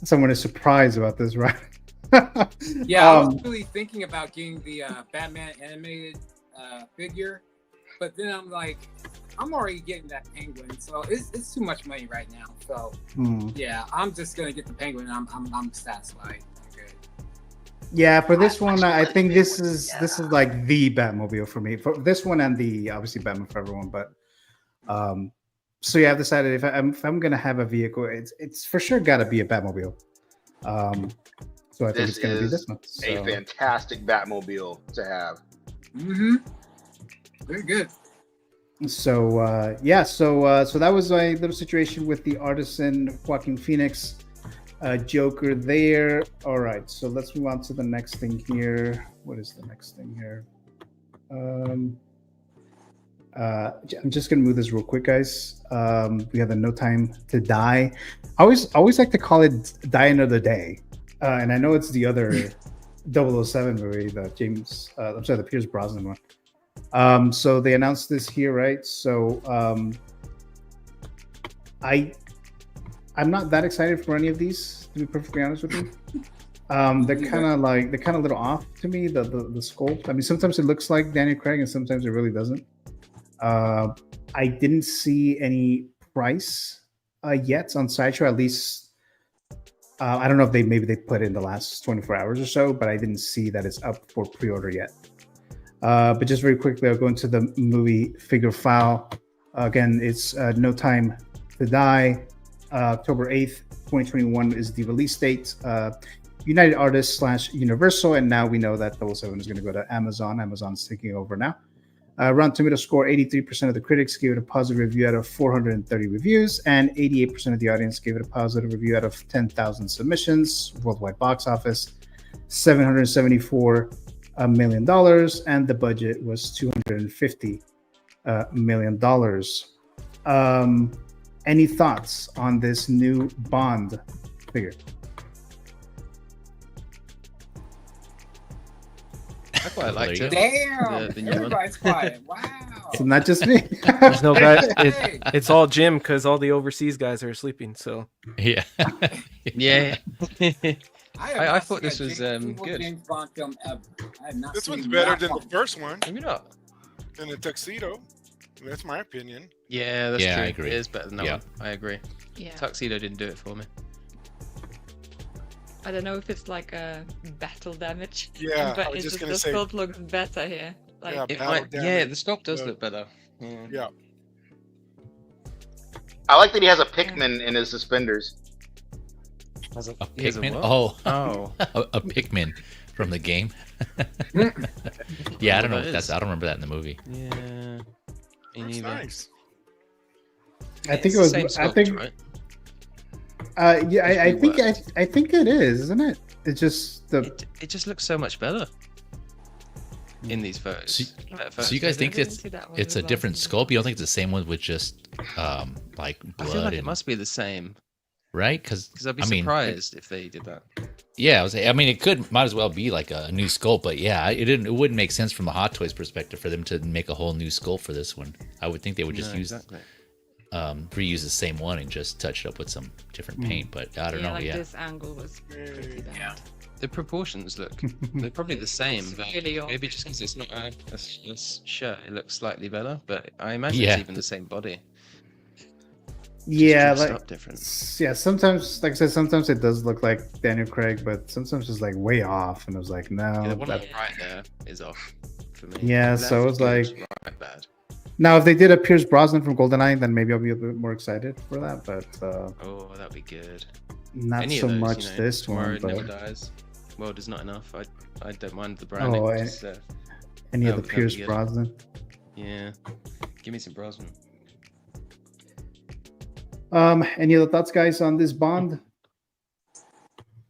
someone is surprised about this, right? Yeah, I was really thinking about getting the Batman animated figure, but then I'm like, I'm already getting that Penguin, so it's too much money right now. So yeah, I'm just gonna get the Penguin. I'm satisfied. Okay. Yeah, for this one, I think this is like the Batmobile for me. For this one and the obviously Batman for everyone, but so yeah, I've decided if I'm gonna have a vehicle, it's for sure got to be a Batmobile. So I think it's gonna be this one. So. A fantastic Batmobile to have. Very good. So yeah, so that was my little situation with the Artisan Joaquin Phoenix Joker there. All right, so let's move on to the next thing here. What is the next thing here? I'm just gonna move this real quick, guys. We have the No Time to Die. I always like to call it Die Another Day, and I know it's the other 007 movie, the the Pierce Brosnan one. So they announced this here, right? So I'm not that excited for any of these, to be perfectly honest with you. They're kind of a little off to me, the sculpt. I mean, sometimes it looks like Daniel Craig and sometimes it really doesn't. I didn't see any price yet on Sideshow, at least. I don't know if they put it in the last 24 hours or so, but I didn't see that it's up for pre-order yet. But just very quickly, I'll go into the movie figure file. Again, it's No Time to Die. October 8th, 2021 is the release date. United Artists / Universal, and now we know that 007 is going to go to Amazon. Amazon's taking over now. Rotten Tomato score, 83% of the critics gave it a positive review out of 430 reviews, and 88% of the audience gave it a positive review out of 10,000 submissions. Worldwide box office, $774 million, and the budget was $250 million. Any thoughts on this new Bond figure? I quite liked it. Damn, The new one. everybody's quiet. Wow. It's not just me. There's no guy. It's all Jim because all the overseas guys are sleeping. So yeah, yeah. I thought this was good. James Bond film ever. I have not This seen one's better that than one. the first one. Maybe not. Than the Tuxedo. That's my opinion. Yeah, that's Yeah, true. I agree. It is better than that Yeah. one. I agree. Yeah. Tuxedo didn't do it for me. I don't know if it's like a battle damage. Yeah, but I was it's just just gonna the say- sculpt looks better here. Like, Yeah, It battle might, yeah, damage. the sculpt does Yeah. look better. Yeah. I like that he has a Pikmin in his suspenders. Has a he has a Pikmin. what? Oh, Oh. a Pikmin from the game. Yeah, I don't know. That If that's is. I don't remember that in the movie. Yeah. Me That's neither. nice. I think It's it the was. same I sculpt, think. right? Yeah, I Just think. reworked. I think it is, isn't it? It's just the. It just looks so much better in these photos. So, Better so you photos. guys think didn't it's see that one it's a as well. different sculpt? You don't think it's the same one with just like I blood? feel like it and- must be the same right? Because because I'd be I mean, surprised if they did that. Yeah, I mean, it might as well be like a new sculpt, but yeah, it wouldn't make sense from a Hot Toys perspective for them to make a whole new sculpt for this one. I would think they would just reuse the same one and just touch it up with some different paint, but I don't know. Like Yeah, this angle was pretty bad. Yeah. The proportions they're probably the same, It's but really off. maybe just because it's not a shirt, it looks slightly better. But I imagine Yeah. it's even the same body. Yeah, dressed like up different. yeah. Sometimes, like I said, sometimes it does look like Daniel Craig, but sometimes it's like way off, and I was like, no. Yeah, the one on that- the right there is off for me. Yeah, Left so it was is like- right bad. Now, if they did a Pierce Brosnan from GoldenEye, then maybe I'll be a bit more excited for that. But Oh, that'd be good. not Any so of those, much you know, this Tomorrow one. Never But Dies. World is not enough. I don't mind the branding. Oh, just, any of the that'd be Pierce good. Brosnan. Yeah, give me some Brosnan. Any other thoughts, guys, on this Bond?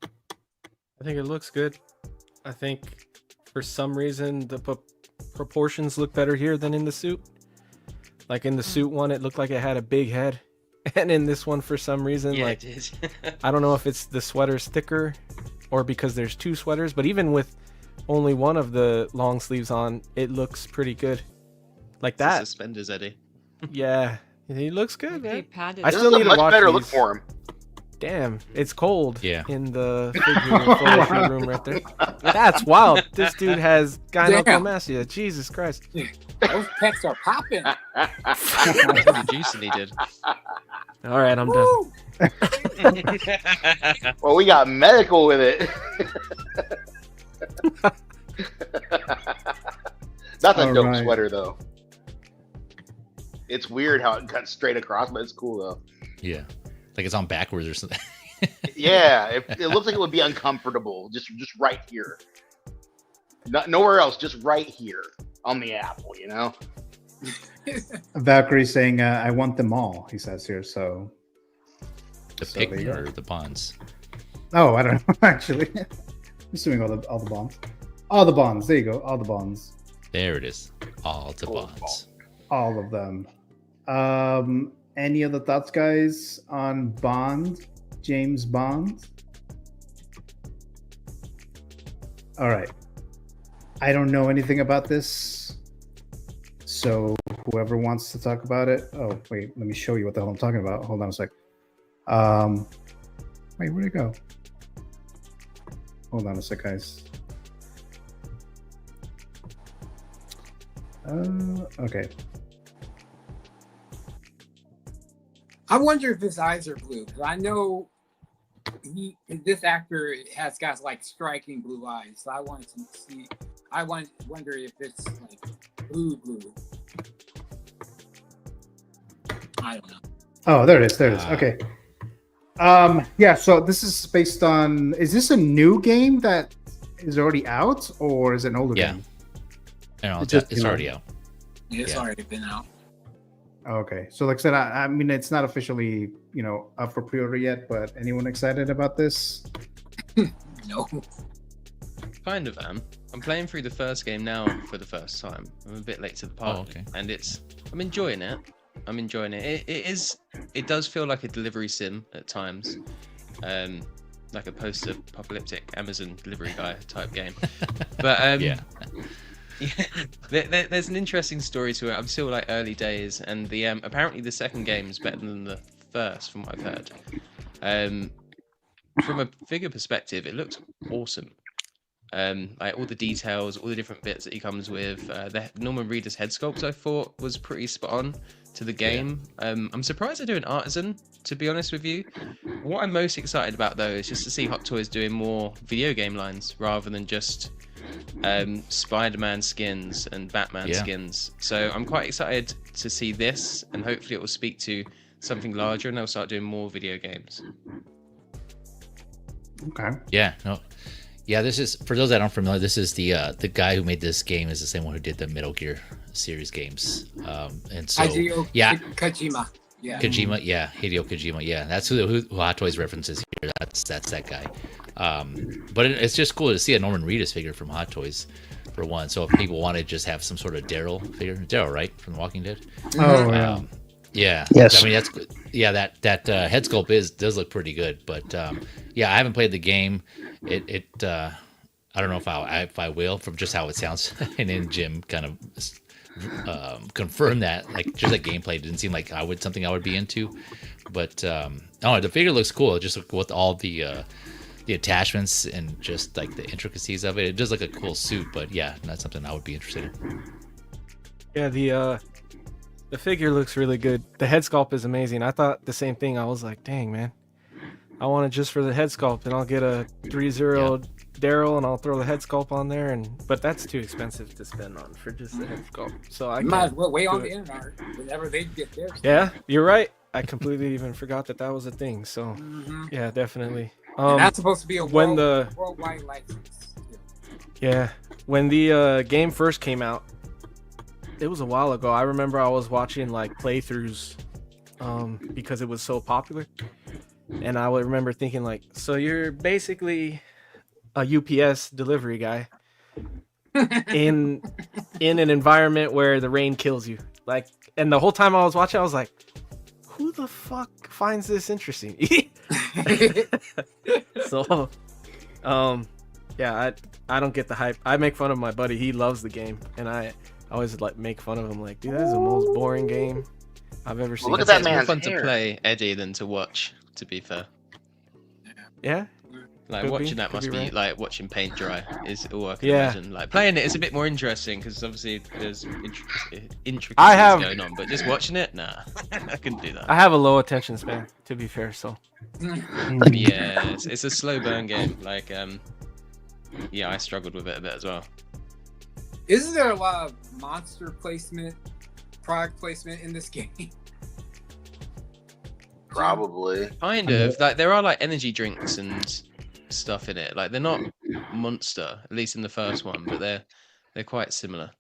I think it looks good. I think for some reason the proportions look better here than in the suit. Like in the suit one, it looked like it had a big head, and in this one, for some reason, Yeah, like it did. I don't know if it's the sweater's thicker, or because there's two sweaters. But even with only one of the long sleeves on, it looks pretty good. Like It's the that. suspenders, Eddie. Yeah, he looks good, He man. padded I it. still This is need a to much watch better look these. for him. Damn, it's cold. Yeah. In the photography room right there. That's wild. This dude has gynecomastia. Jesus Christ. Those pecs are popping. The juicing he did. All right, I'm done. Well, we got medical with it. That's a All dope right. sweater, though. It's weird how it cuts straight across, but it's cool, though. yeah, like it's on backwards or something. Yeah, it looks like it would be uncomfortable, just right here. Nowhere else, just right here on the apple, you know? Valkyrie saying, "I want them all." He says here. So, The So there you Pikmin go. or the Bonds? oh, I don't know actually. I'm assuming all the bonds. All the bonds. There you go. All the bonds. There it is. All the Bonds. All of them. Any other thoughts, guys, on Bond? James Bond? All right. I don't know anything about this. So whoever wants to talk about it. Oh, wait, let me show you what the hell I'm talking about. Hold on a sec. Wait, where'd it go? Hold on a sec, guys. Okay. I wonder if his eyes are blue, because I know this actor has got like striking blue eyes. So I wanted to see. Wonder if it's like blue. I don't know. Oh, there it is. There it is. Okay. Yeah, so this is based on, is this a new game that is already out, or is it an older game? No, It's just, it's you know, already out. It's Yeah. already been out. Okay. So like I said, I mean, it's not officially, up for pre-order yet, but anyone excited about this? No. Kind of am. I'm playing through the first game now for the first time. I'm a bit late to the party, okay. and I'm enjoying it. I'm enjoying it. It does feel like a delivery sim at times, like a post-apocalyptic Amazon delivery guy type game. But Yeah. there's an interesting story to it. I'm still like early days, and the apparently the second game is better than the first, from what I've heard. From a figure perspective, it looks awesome. Like all the details, all the different bits that he comes with. The Norman Reedus head sculpt I thought was pretty spot on to the game. I'm surprised they're doing Artisan, to be honest with you. What I'm most excited about though is just to see Hot Toys doing more video game lines rather than just Spider-Man skins and Batman skins. So I'm quite excited to see this, and hopefully it will speak to something larger and they'll start doing more video games. Okay. Yeah. No. Yeah. This is, for those that aren't familiar, this is the guy who made this game is the same one who did the Metal Gear series games. And so Hideo Kojima. Yeah. Kojima, yeah, Hideo Kojima, yeah, that's who Hot Toys references here. That's that guy. But it's just cool to see a Norman Reedus figure from Hot Toys, for one. So if people want to just have some sort of Daryl figure, Daryl, right, from The Walking Dead. Oh, yeah. Yeah. Yes. I mean, Yeah, that head sculpt does look pretty good, but yeah, I haven't played the game. It I don't know if I will, from just how it sounds, and then Jim kind of confirmed that, like, just the gameplay didn't seem like something I would be into, but the figure looks cool, just with all the attachments and just like the intricacies of it. It does look a cool suit, but yeah, not something I would be interested in. Yeah, the figure looks really good. The head sculpt is amazing. I thought the same thing. I was like, dang, man, I want it just for the head sculpt, and I'll get a 3-0 Daryl, and I'll throw the head sculpt on there. But that's too expensive to spend on for just the head sculpt. So I might as well wait on the internet whenever they get there. Yeah, you're right. I completely even forgot that was a thing. So yeah, definitely. And that's supposed to be a worldwide license. Yeah, when the game first came out, it was a while ago. I remember I was watching like playthroughs because it was so popular, and I would remember thinking like, so you're basically a UPS delivery guy in an environment where the rain kills you. Like, and the whole time I was watching, I was like, who the fuck finds this interesting? So yeah, I don't get the hype. I make fun of my buddy. He loves the game, and I always like make fun of him, like, dude, that is the most boring game I've ever seen. Look at that It's man's more fun hair. to play Eddie than to watch, to be fair. Yeah, like could watching be, that could must be be right. like watching paint dry. Is all I can Yeah. imagine. Like playing it is a bit more interesting because obviously there's intricacies I have- going on, but just watching it, nah, I couldn't do that. I have a low attention span, to be fair. So Yeah, it's a slow burn game. Like yeah, I struggled with it a bit as well. Isn't there a lot of monster placement, product placement in this game? Probably. Kind of. Like there are like energy drinks and stuff in it. Like they're not Monster, at least in the first one, but they're quite similar.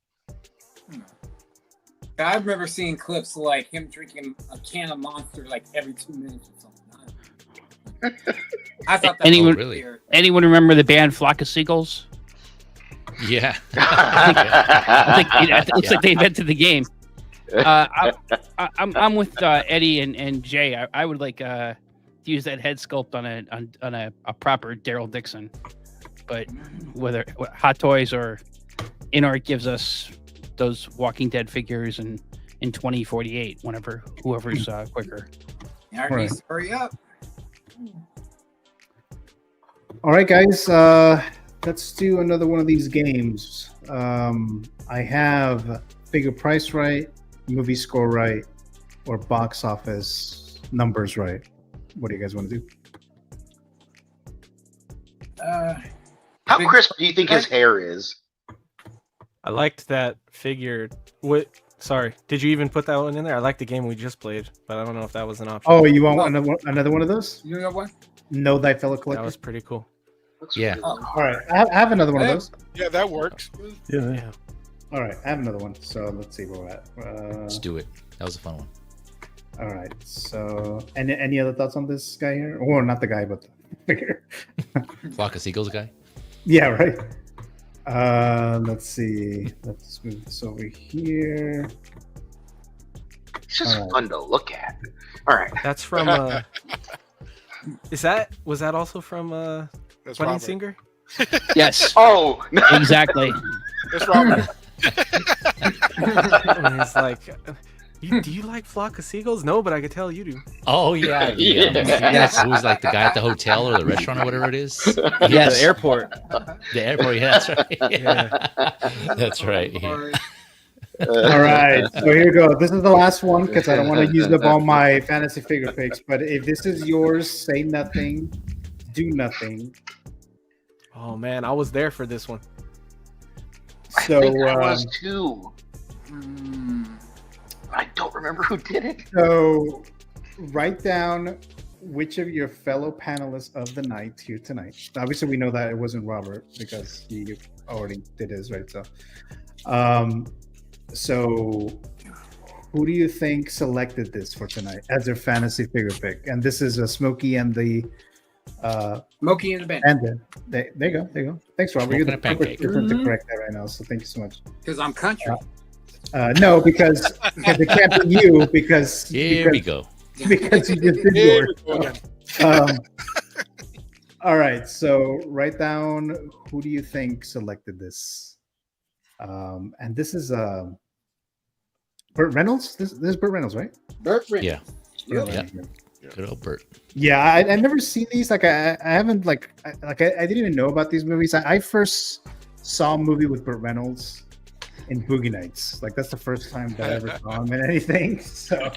I remember seeing clips like him drinking a can of Monster like every 2 minutes or something. I thought that Anyone, was weird. anyone remember the band Flock of Seagulls? Yeah. It looks like they invented the game. I'm with Eddie and Jay. I would like to use that head sculpt on a proper Daryl Dixon, but whether Hot Toys or InArt gives us those Walking Dead figures in 2048, whoever's quicker. Right. Hurry up! All right, guys. Let's do another one of these games. I have figure price right, movie score right, or box office numbers right. What do you guys want to do? How crisp do you think his hair is? I liked that figure. What? Sorry, did you even put that one in there? I like the game we just played, but I don't know if that was an option. Oh, you want another one of those? You know what? Know thy fellow collector. That was pretty cool. Yeah. All right, I have another one of those. Yeah, that works. Yeah. All right, I have another one. So let's see where we're at. Let's do it. That was a fun one. All right. So, any other thoughts on this guy here? Or not the guy, but the figure. Flock of Seagulls guy. Yeah, right. Let's see. Let's move this over here. It's just All right. fun to look at. All right. That's from. Was that also from That's Wedding Robert. Singer? Yes. Oh, Exactly. That's Robert. And he's like, do you like Flock of Seagulls? No, but I could tell you do. Oh yeah, yes. Who was like the guy at the hotel or the restaurant or whatever it is? Yes, the airport. The airport. Yeah, that's right. Yeah. That's right. Yeah. All right. So here we go. This is the last one because I don't want to use up all my fantasy figure picks. But if this is yours, say nothing, do nothing. Oh man, I was there for this one. So I think I was too. I don't remember who did it. So write down which of your fellow panelists of the night here tonight. Obviously, we know that it wasn't Robert because he already did his, right? So who do you think selected this for tonight as their fantasy figure pick? And this is Smokey and the Smokey and the band. And there you go. There you go. Thanks, Robert. You're the Smoking a perfect pancake. person to correct that right now. So thank you so much. Because I'm country. No, because it can't be you because Here we because go. because you just did yours. All right, so write down who do you think selected this? And this is Burt Reynolds. This is Burt Reynolds, right? Burt Reynolds. Yeah. Burt Yeah. Reynolds, Good old Burt. Yeah, I've never seen these. Like, I haven't I didn't even know about these movies. I first saw a movie with Burt Reynolds in Boogie Nights. Like, that's the first time that I ever saw him in anything. So,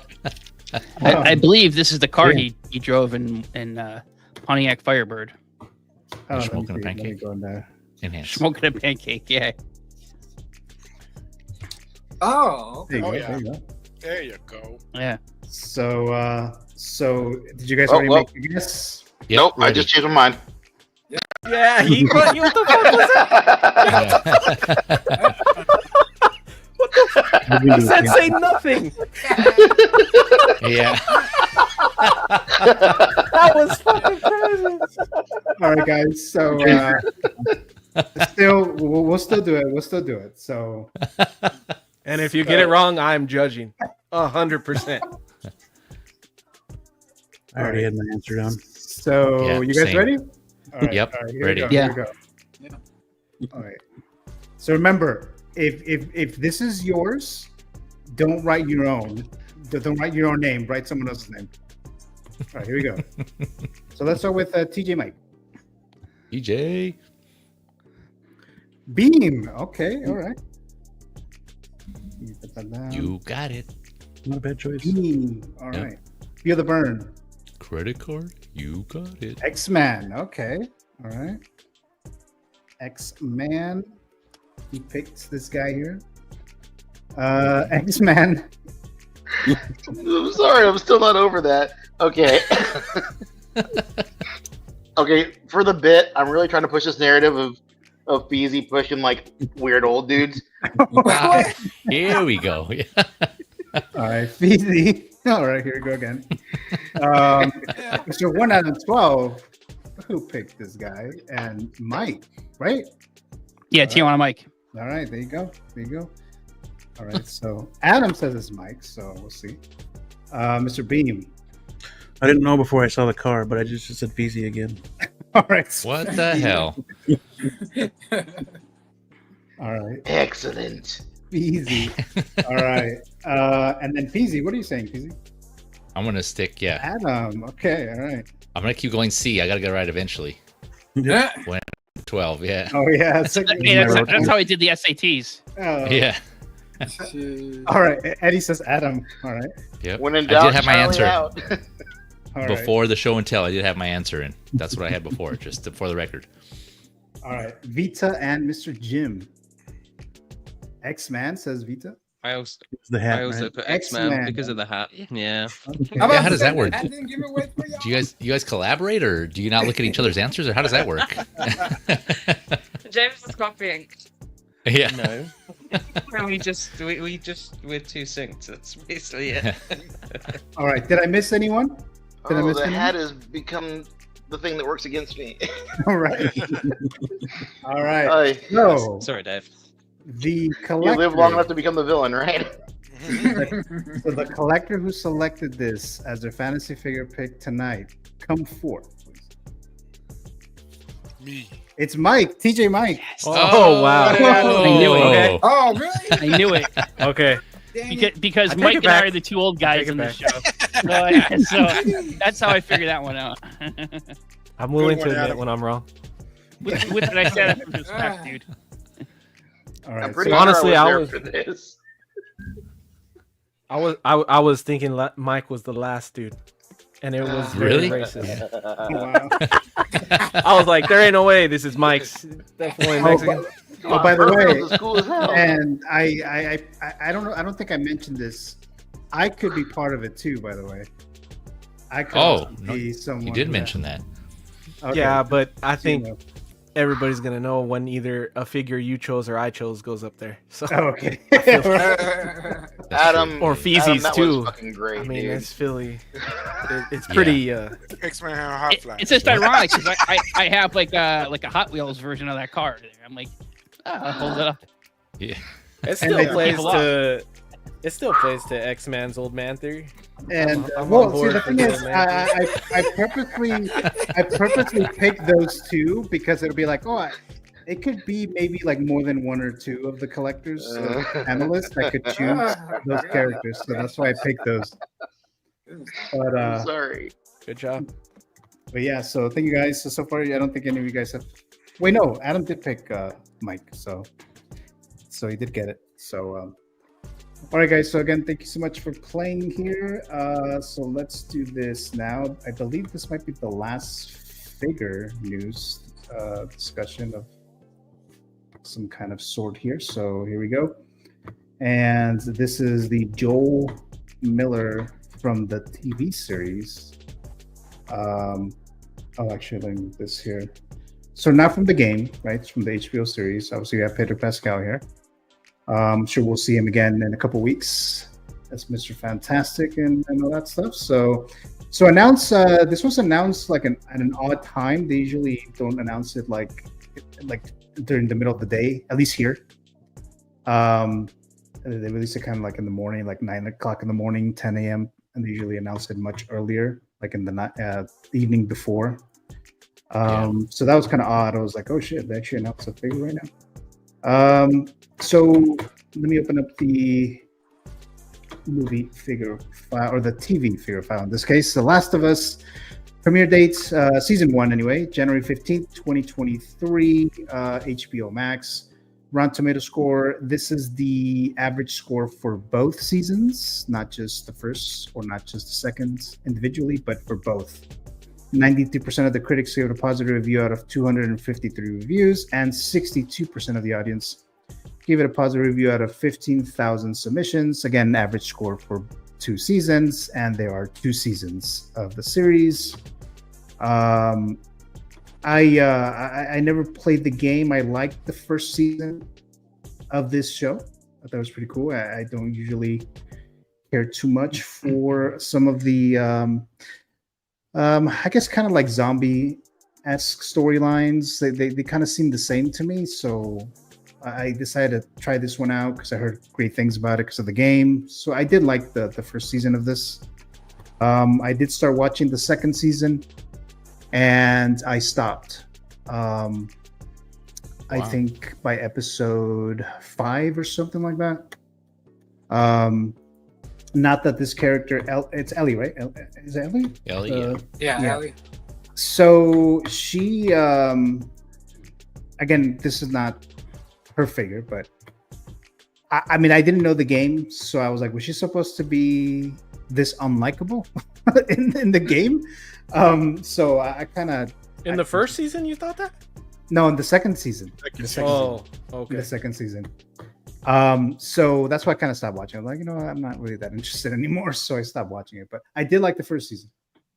I believe this is the car he drove in Pontiac Firebird. Oh, Smoking a let me pancake. go in there. Enhance. Smoking a pancake, yeah. Oh, There okay. you go. There you go. There you go. Yeah. So, did you guys already make your guess? Yep, Nope, I ready. just changed my mind. Yeah, he. What the fuck was that? He said say nothing. Yeah. That was fucking crazy. All right, guys. So, we'll still do it. We'll still do it. So, And if you get it wrong, I'm judging 100%. I already had my answer down. So, Yeah, you guys same. ready? All right, Yep, all right, here ready. We go, here we go. All right. So remember, if this is yours, don't write your own. Don't write your own name. Write someone else's name. All right, here we go. So let's start with TJ Mike. EJ. Beam. Okay. All right. You put that down. You got it. Not a bad choice. Beam. All Yep. right. Feel the burn. Credit card. You got it. X-Man. Okay. All right. X-Man. He picks this guy here. X-Man. I'm sorry, I'm still not over that. Okay. Okay, for the bit, I'm really trying to push this narrative of Beezy pushing like weird old dudes. Here we go. All right, Feezy. All right, here we go again. So 1 out of 12. Who picked this guy? And Mike, right? Yeah, Tijuana Mike. All right, there you go. There you go. All right, so Adam says it's Mike, so we'll see. Mr. Beam. I didn't know before I saw the car, but I just said VZ again. All right. What the hell? All right. Excellent. Peasy. All right. And then Peasy, what are you saying, Peasy? I'm gonna stick. Yeah. Adam. Okay. All right. I'm gonna keep going C. I gotta get it right eventually. Yeah. When 12. Yeah. Oh yeah. That's how I did the SATs. Oh. Yeah. All right. Eddie says Adam. All right. Yep. When in I doubt, did have my Charlie answer out. All right. before the show and tell. I did have my answer in. That's what I had before, just for the record. All right. Vita and Mr. Jim. X-Man says Vita. I also, the hat, I also right? put X-Man X-Man. because of the hat. Yeah. Yeah, how does that work? I didn't give it away for y'all. Do you guys collaborate, or do you not look at each other's answers, or how does that work? James is copying. Yeah. No. we're too synced. That's basically it. All right. Did I miss anyone? Did I Oh, miss the anyone? hat has become the thing that works against me. All right. All right. So Sorry, Dave. the You collector. live long enough to become the villain, right? So the collector who selected this as their fantasy figure pick tonight, come forth, please. Me. It's Mike, TJ Mike. Oh, wow. I knew it. Okay. Oh, really? I knew it. Okay. Because I take Mike it and back. I are the two old guys take it in the back. show. So that's how I figured that one out. I'm willing Good to one, admit Adam. when I'm wrong. with what I said, I respect, dude. All I'm right. pretty So, sure honestly, I I was was- there for this. I was thinking Mike was the last dude, and it was very Really? racist. wow. I was like, there ain't no way this is Mike's. Definitely Mexican. Oh, by the Purple way, is cool as hell. and I don't know. I don't think I mentioned this. I could be part of it too. By the way, I could Oh, also no, be someone. you did that- mention that. Okay. Yeah, but I think You know. everybody's gonna know when either a figure you chose or I chose goes up there. So Okay. Adam or Adam, Feezy's that too. was fucking great, I mean, dude. it's Philly. It's pretty. X-Men had a hot flash. It's just ironic because I have like a Hot Wheels version of that car. I'm like, I'll hold it up. Yeah. It And still they plays keep a lot. to It still plays to X-Man's old man theory. And I'm well, on see, board the for thing the is, old man theory. I purposely picked those two because it'll be like, it could be maybe like more than one or two of the collectors, analysts that could choose those characters. So that's why I picked those. But I'm sorry. Good job. But yeah, so thank you guys. So far, I don't think any of you guys have. Wait, no, Adam did pick Mike, so he did get it. So all right, guys. So again, thank you so much for playing here. So let's do this now. I believe this might be the last figure news discussion of some kind of sort here. So here we go. And this is the Joel Miller from the TV series. I'll actually link this here. So not from the game, right? It's from the HBO series. Obviously, we have Pedro Pascal here. I'm sure we'll see him again in a couple weeks as Mr. Fantastic and all that stuff. So announce. This was announced like at an odd time. They usually don't announce it like during the middle of the day, at least here. They release it kind of like in the morning, like 9 o'clock in the morning, 10 a.m. And they usually announce it much earlier, like in the evening before. So that was kind of odd. I was like, oh shit, they actually announced a figure right now. So let me open up the movie figure file, or the TV figure file in this case. The Last of Us premiere dates, season 1 anyway, January 15th, 2023, HBO Max. Rotten Tomato score, this is the average score for both seasons, not just the first or not just the second individually, but for both. 93% of the critics gave it a positive review out of 253 reviews, and 62% of the audience gave it a positive review out of 15,000 submissions. Again, average score for 2 seasons, and there are 2 seasons of the series. I never played the game. I liked the first season of this show. I thought it was pretty cool. I don't usually care too much for some of the I guess kind of like zombie-esque storylines. They kind of seem the same to me. So I decided to try this one out because I heard great things about it because of the game. So I did like the first season of this. I did start watching the second season, and I stopped. I think by episode 5 or something like that. Not that this character, it's Ellie, right? Is it Ellie? Ellie, yeah, Ellie. So she, again, this is not her figure, but I mean, I didn't know the game, so I was like, was she supposed to be this unlikable in the game? So I kind of in the first season you thought that? No, in the second season. Okay. In the second season. So that's why I kind of stopped watching. I'm like, I'm not really that interested anymore, so I stopped watching it. But I did like the first season,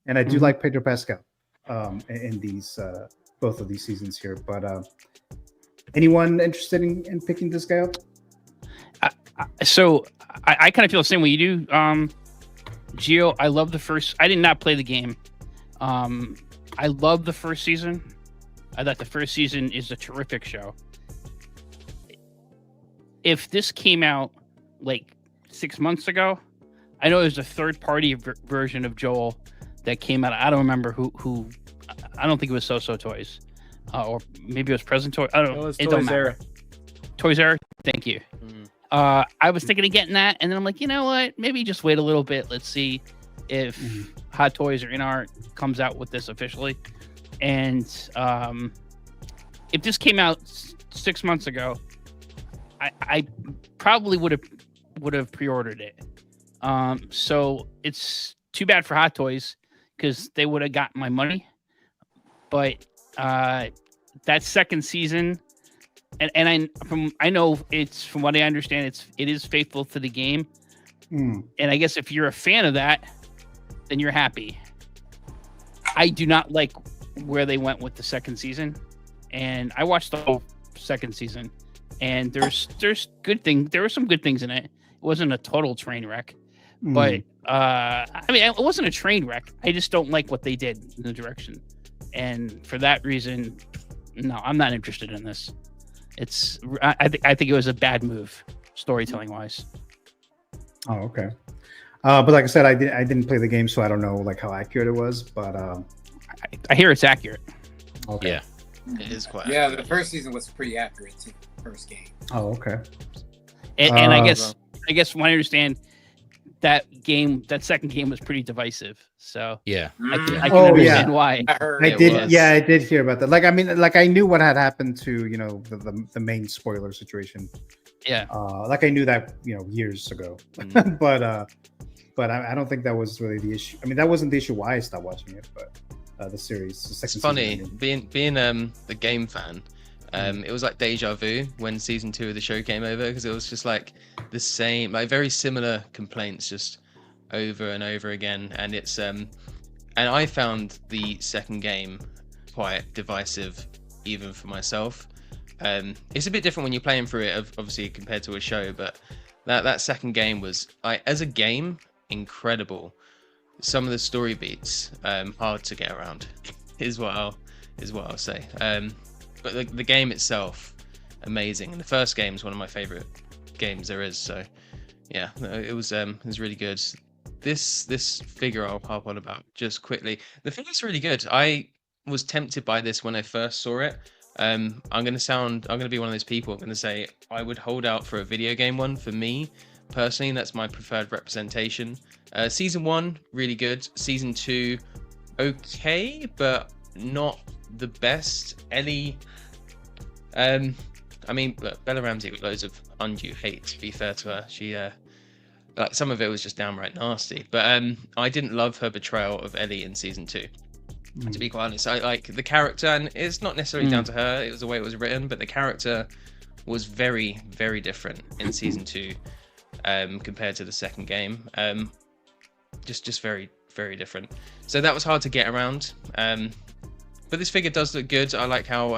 and I do like Pedro Pascal in these both of these seasons here. But anyone interested in picking this guy up? So I kind of feel the same way you do, Gio. I love the first. I did not play the game. I love the first season. I thought the first season is a terrific show. If this came out like 6 months ago, I know there's a third-party version of Joel that came out. I don't remember who. I don't think it was So Toys, or maybe it was Present Toys. I don't know. It was Toys R Us. Toys R Us. Thank you. I was thinking of getting that, and then I'm like, you know what? Maybe just wait a little bit. Let's see if Hot Toys or InArt comes out with this officially. And if this came out 6 months ago, I probably would have pre-ordered it. So it's too bad for Hot Toys because they would have gotten my money. But that second season, and I know it's, from what I understand, it is faithful to the game. And I guess if you're a fan of that, then you're happy. I do not like where they went with the second season, and I watched the whole second season, and there's good things. There were some good things in it. It wasn't a total train wreck, but I mean, it wasn't a train wreck. I just don't like what they did in the direction, and for that reason, no, I'm not interested in this. I think it was a bad move, storytelling wise. Oh, okay. But like I said, I didn't play the game, so I don't know like how accurate it was. But I hear it's accurate. Okay. Yeah. It is quite. Yeah, the first season was pretty accurate too. First game. Oh, okay. And I guess from what I understand, that second game was pretty divisive. So yeah, I can understand why. I did hear about that. Like, I mean, like I knew what had happened to the main spoiler situation. Yeah. Like I knew that years ago, but I don't think that was really the issue. I mean, that wasn't the issue why I stopped watching it, but the series. The second It's funny season, being the game fan. It was like deja vu when season 2 of the show came over, because it was just like the same, like very similar complaints, just over and over again. And it's and I found the second game quite divisive, even for myself. It's a bit different when you're playing through it, obviously, compared to a show. But that second game was, as a game, incredible. Some of the story beats hard to get around, is what I'll say. But the game itself, amazing. And the first game is one of my favorite games there is. So yeah, it was really good. This figure I'll hop on about just quickly. The figure's really good. I was tempted by this when I first saw it. I'm gonna be one of those people. I'm gonna say I would hold out for a video game one. For me personally, that's my preferred representation. Season 1 really good. Season 2 okay, but not the best. Ellie, I mean, look, Bella Ramsey got loads of undue hate, to be fair to her. She like some of it was just downright nasty, but I didn't love her portrayal of Ellie in season 2, to be quite honest. I like the character, and it's not necessarily down to her, it was the way it was written, but the character was very, very different in season 2 compared to the second game. Just very, very different. So that was hard to get around. But this figure does look good. I like how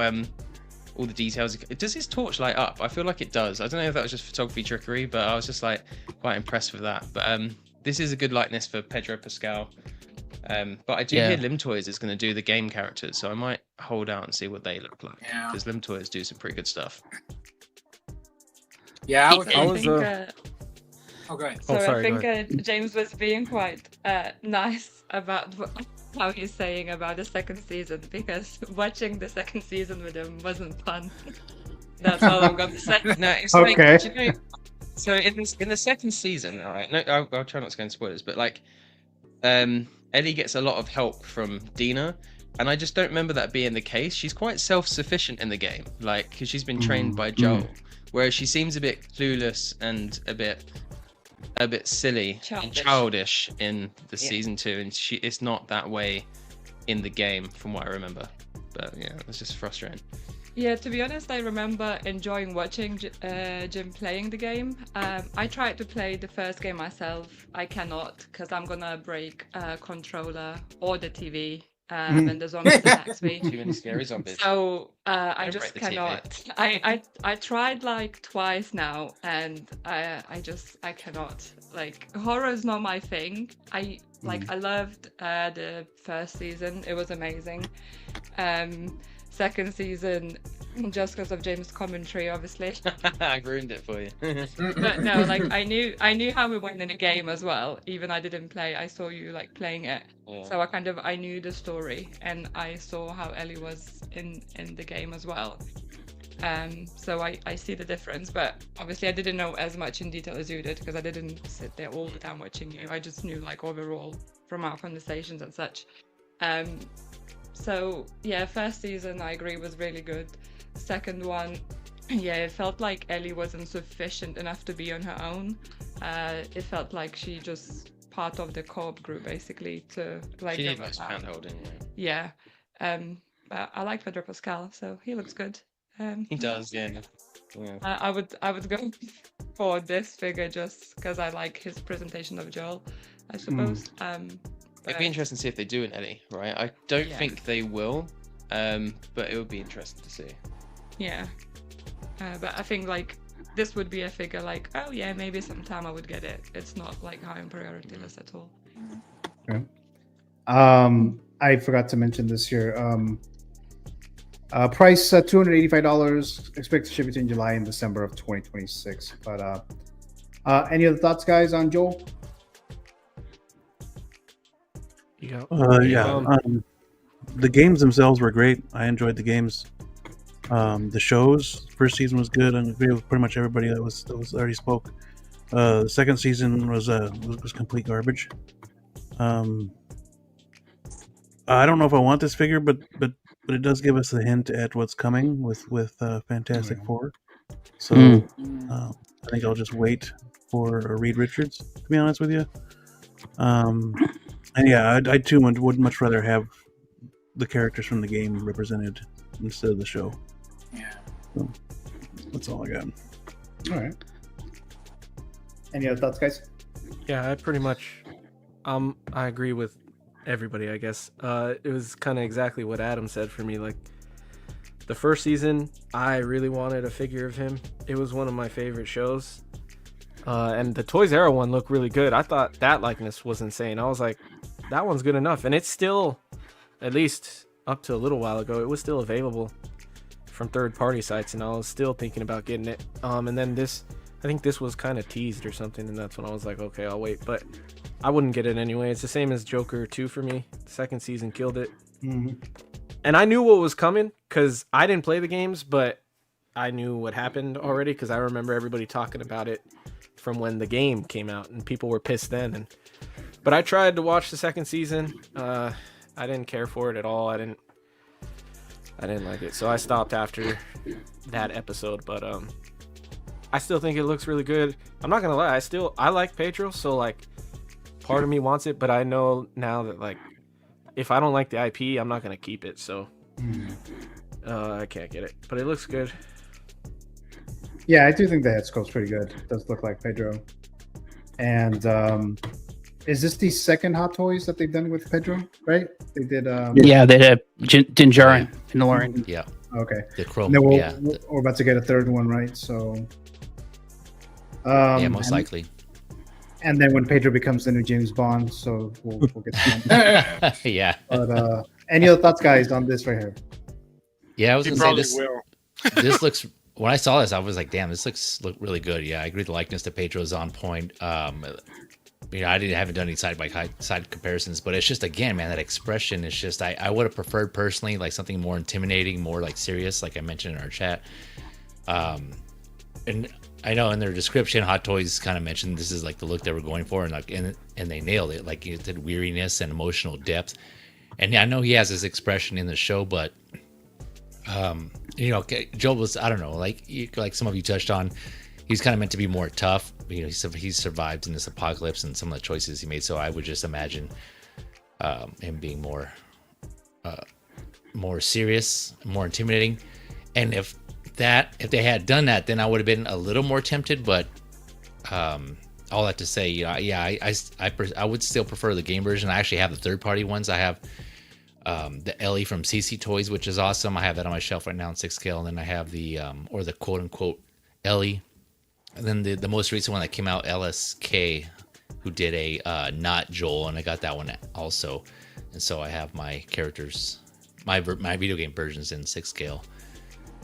all the details. Does his torch light up? I feel like it does. I don't know if that was just photography trickery, but I was just like quite impressed with that. But this is a good likeness for Pedro Pascal. But I do hear Lim Toys is going to do the game characters, so I might hold out and see what they look like, because Lim Toys do some pretty good stuff. Yeah, I think, okay. So sorry, I think James was being quite nice about how he's saying about the second season, because watching the second season with him wasn't fun. That's all I'm going to say. No, it's Okay. like, you know, so in the second season, all right. No, I'll try not to go into spoilers, but like, Ellie gets a lot of help from Dina, and I just don't remember that being the case. She's quite self-sufficient in the game, like, because she's been trained by Joel, whereas she seems a bit clueless and a bit silly and childish in the season 2, and it's not that way in the game from what I remember. But yeah, it's just frustrating. Yeah, to be honest, I remember enjoying watching Jim playing the game. I tried to play the first game myself. I cannot, because I'm gonna break a controller or the TV, and the zombies attacks me. Too many scary zombies. So I just break the cannot. I tried like twice now, and I cannot. Like, horror is not my thing. I loved the first season. It was amazing. Second season, just because of James' commentary, obviously. I ruined it for you. But no, like I knew how we went in the game as well. Even I didn't play, I saw you like playing it. Yeah. So I knew the story, and I saw how Ellie was in the game as well. So I see the difference, but obviously I didn't know as much in detail as you did, because I didn't sit there all the time watching you. I just knew like overall from our conversations and such. So yeah, first season I agree was really good. Second one, yeah, it felt like Ellie wasn't sufficient enough to be on her own. It felt like she just part of the co-op group basically to like. She needs hand-holding. Yeah. But I like Pedro Pascal, so he looks good. He does, yeah. I would go for this figure just because I like his presentation of Joel, I suppose. It'd be interesting to see if they do an Ellie, right? I don't think they will, but it would be interesting to see. Yeah, but I think like this would be a figure like, oh yeah, maybe sometime I would get it. It's not like high on priority list at all. Okay. I forgot to mention this here. Price $285. Expect to ship between July and December of 2026. But Any other thoughts, guys, on Joel? Yeah. The games themselves were great. I enjoyed the games. The shows, first season was good, and agree with pretty much everybody that was already spoke. The second season was complete garbage. I don't know if I want this figure, but it does give us a hint at what's coming with Fantastic Four. So I think I'll just wait for Reed Richards, to be honest with you. And yeah, I too would much rather have the characters from the game represented instead of the show. Yeah. So that's all I got. All right. Any other thoughts, guys? Yeah, I pretty much, I agree with everybody, I guess. It was kind of exactly what Adam said for me. Like, the first season, I really wanted a figure of him. It was one of my favorite shows. And the Toys R Us one looked really good. I thought that likeness was insane. I was like, that one's good enough. And it's still, at least up to a little while ago, it was still available from third-party sites, and I was still thinking about getting it. And then this, I think this was kind of teased or something, and that's when I was like, okay, I'll wait. But I wouldn't get it anyway. It's the same as Joker 2 for me. The second season killed it. Mm-hmm. And I knew what was coming because I didn't play the games, but I knew what happened already because I remember everybody talking about it from when the game came out, and people were pissed then. But I tried to watch the second season. I didn't care for it at all. I didn't like it, so I stopped after that episode. But I still think it looks really good. I'm not gonna lie, I like Pedro, so like part of me wants it, but I know now that like if I don't like the IP, I'm not gonna keep it. So I can't get it, but it looks good. Yeah, I do think the head sculpt's pretty good. It does look like Pedro. And is this the second Hot Toys that they've done with Pedro, right? They did. Yeah, they did Dinjarin and Lauren. Yeah. Okay. The Chrome. And then Yeah. We're about to get a third one, right? So. Yeah, most likely. And then when Pedro becomes the new James Bond, so we'll get to that. Yeah. But any other thoughts, guys, on this right here? Yeah, I was He gonna say probably this. will. This looks. When I saw this, I was like, "Damn, this look really good." Yeah, I agree. The likeness to Pedro is on point. You know, haven't done any side by side comparisons, but it's just again, man, that expression is just. I would have preferred personally like something more intimidating, more like serious, like I mentioned in our chat. And I know in their description, Hot Toys kind of mentioned this is like the look they were going for, and like and they nailed it. Like it did weariness and emotional depth. And I know he has this expression in the show, but you know, Joel was, I don't know, like some of you touched on, he's kind of meant to be more tough. You know, he's survived in this apocalypse and some of the choices he made. So I would just imagine him being more serious, more intimidating. And if they had done that, then I would have been a little more tempted. But all that to say, I would still prefer the game version. I actually have the third-party ones. I have the Ellie from CC Toys, which is awesome. I have that on my shelf right now in 6 scale. And then I have the or the quote-unquote Ellie. And then the most recent one that came out, LSK, who did a not Joel, and I got that one also. And so I have my characters, my video game versions in 6 scale.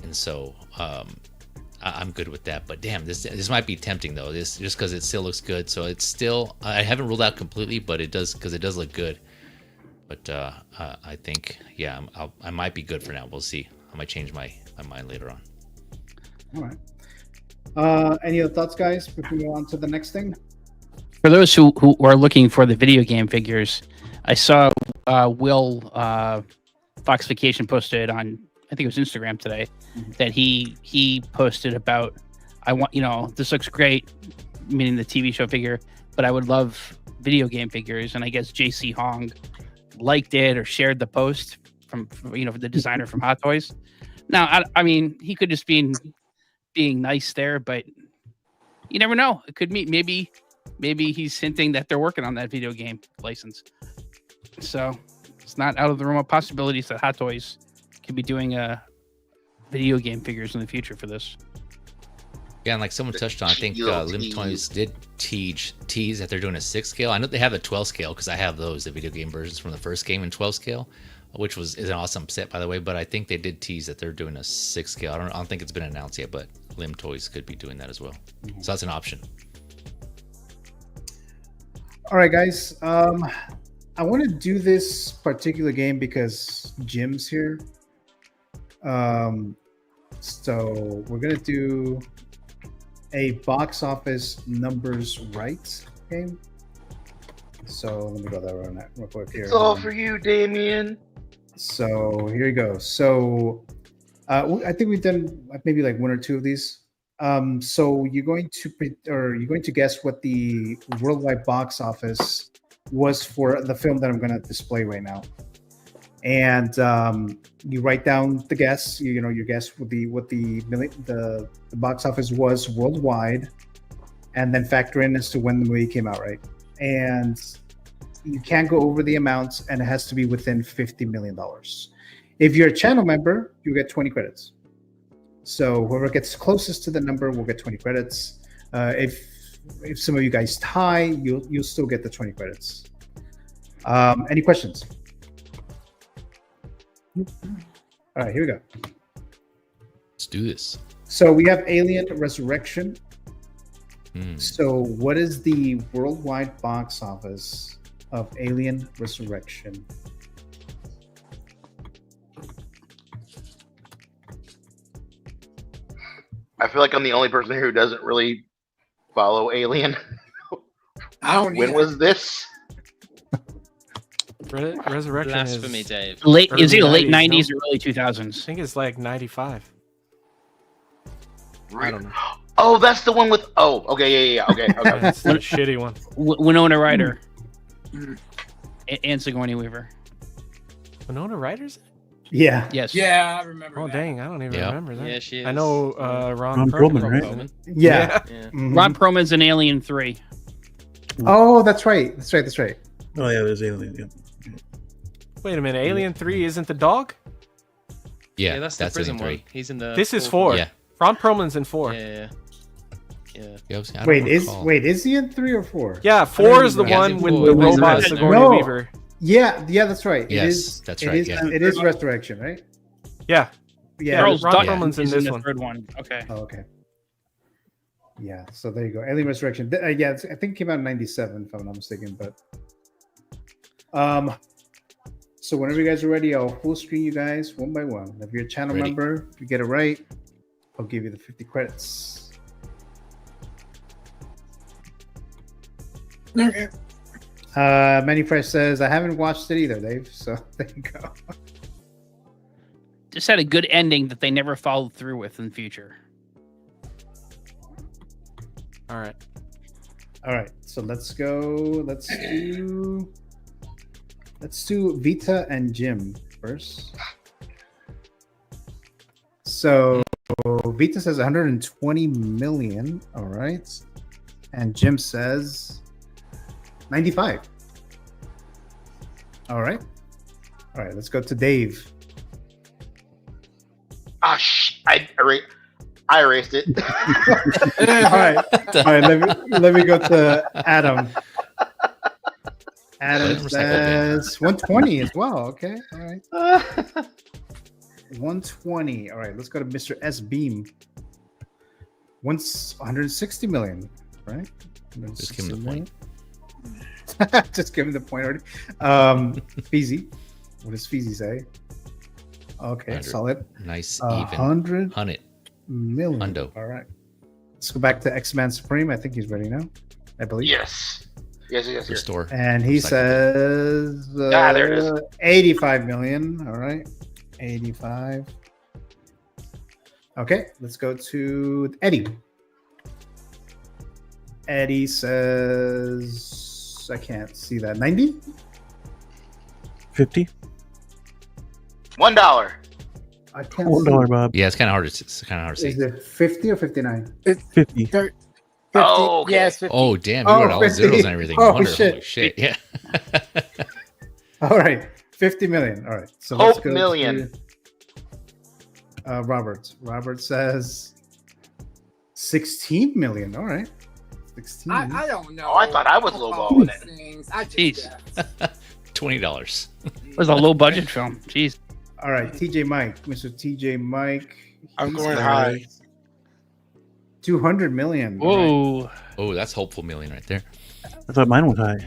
And so I'm good with that. But damn, this might be tempting though. This just because it still looks good. So it's still, I haven't ruled out completely, but it does, because it does look good. But I think, yeah, I might be good for now. We'll see. I might change my mind later on. All right. Any other thoughts, guys, before we move on to the next thing? For those who are looking for the video game figures, I saw Will Fox Vacation posted on, I think it was Instagram today, that he posted about, I want, this looks great, meaning the TV show figure, but I would love video game figures. And I guess JC Hong liked it or shared the post from the designer from Hot Toys. Now, I mean, he could just being nice there, but you never know. It could mean maybe he's hinting that they're working on that video game license. So it's not out of the realm of possibilities that Hot Toys could be doing video game figures in the future for this. Yeah, and like someone touched on, I think Lim Toys did tease that they're doing a 6 scale. I know they have a 12 scale because I have those, the video game versions from the first game in 12 scale, which is an awesome set, by the way. But I think they did tease that they're doing a 6 scale. I don't think it's been announced yet, but Lim Toys could be doing that as well. So that's an option. All right, guys. I want to do this particular game because Jim's here. So we're gonna do a box office numbers right game. So let me go that real quick here. It's all for you, Damien. So here you go. So I think we've done maybe like one or two of these. So you're going to guess what the worldwide box office was for the film that I'm going to display right now, and you write down the guess. Your guess would be what the box office was worldwide, and then factor in as to when the movie came out, right? And you can't go over the amounts, and it has to be within $50 million. If you're a channel member, you get 20 credits. So whoever gets closest to the number will get 20 credits. If some of you guys tie, you'll still get the 20 credits. Any questions? All right, here we go. Let's do this. So we have Alien Resurrection. So what is the worldwide box office of Alien Resurrection? I feel like I'm the only person here who doesn't really follow Alien. I don't. When was this? Resurrection Blasphemy, is Dave. Is it late 90s, 90s no? or early 2000s? I think it's like 95. I don't know. Oh, that's the one with. Oh, okay, yeah. Okay. That's the shitty one. Winona Ryder and Sigourney Weaver. Winona Ryder's? Yeah. Yes. Yeah, I remember. Oh that. dang, I don't even remember that. Yeah, she is. I know Ron Perlman, Perlman. right? Yeah. Mm-hmm. Ron Perlman's in Alien 3. Oh, that's right. That's right. Oh yeah, there's Alien. Yeah. Wait a minute, Alien 3 isn't the dog? Yeah, that's the prison Alien one. 3. He's in the. This is 4. Yeah. Ron Perlman's in 4. Yeah. Wait, is he in 3 or 4? Yeah, 4 is the one with the robot Sigourney Weaver. Yeah, that's right. Yes, that's right. It is Resurrection, right? Yeah. Charles Ron Dutton Perlman's in is this the one. third one. Okay. Oh, okay. Yeah, so there you go. Alien Resurrection. Yeah, I think it came out in 97, if I'm not mistaken. But so whenever you guys are ready, I'll full screen you guys one by one. If you're a channel member, if you get it right, I'll give you the 50 credits. Okay. Manny Fresh says, I haven't watched it either, Dave. So there you go. Just had a good ending that they never followed through with in the future. All right. So let's go. Let's do Vita and Jim first. So Vita says 120 million. All right. And Jim says 95. All right. Let's go to Dave. Ah, I erased it. All right. Let me go to Adam. Adam says 120 as well. Okay. All right. 120. All right. Let's go to Mr. S Beam. 160 million. Right. Just give him the point. Just give him the point already. Feezy. What does Feezy say? Okay, 100. solid. Nice, even. 100 million. Hundo. All right. Let's go back to X-Man Supreme. I think he's ready now. I believe. Yes. Restore. And he says there it is. 85 million. All right. 85. Okay, let's go to Eddie. Eddie says, I can't see that. 90? 50? $1. I can't $1, Bob. Yeah, it's kind of hard to see. Is it 50 or 59? 50. Oh, okay. Yes, 50. Oh, damn. You got all the 50. zeros and everything. Oh, Holy shit. shit. Yeah. All right. 50 million. All right. So Hope let's go million. to Robert. Robert says 16 million. All right. 16. I don't know. Oh, I thought I was lowballing it. Things. I just Jeez. $20. It was a low budget film. Jeez. All right. TJ Mike. Mr. TJ Mike. I'm he going says high. 200 million. Whoa. Oh, that's hopeful million right there. I thought mine was high.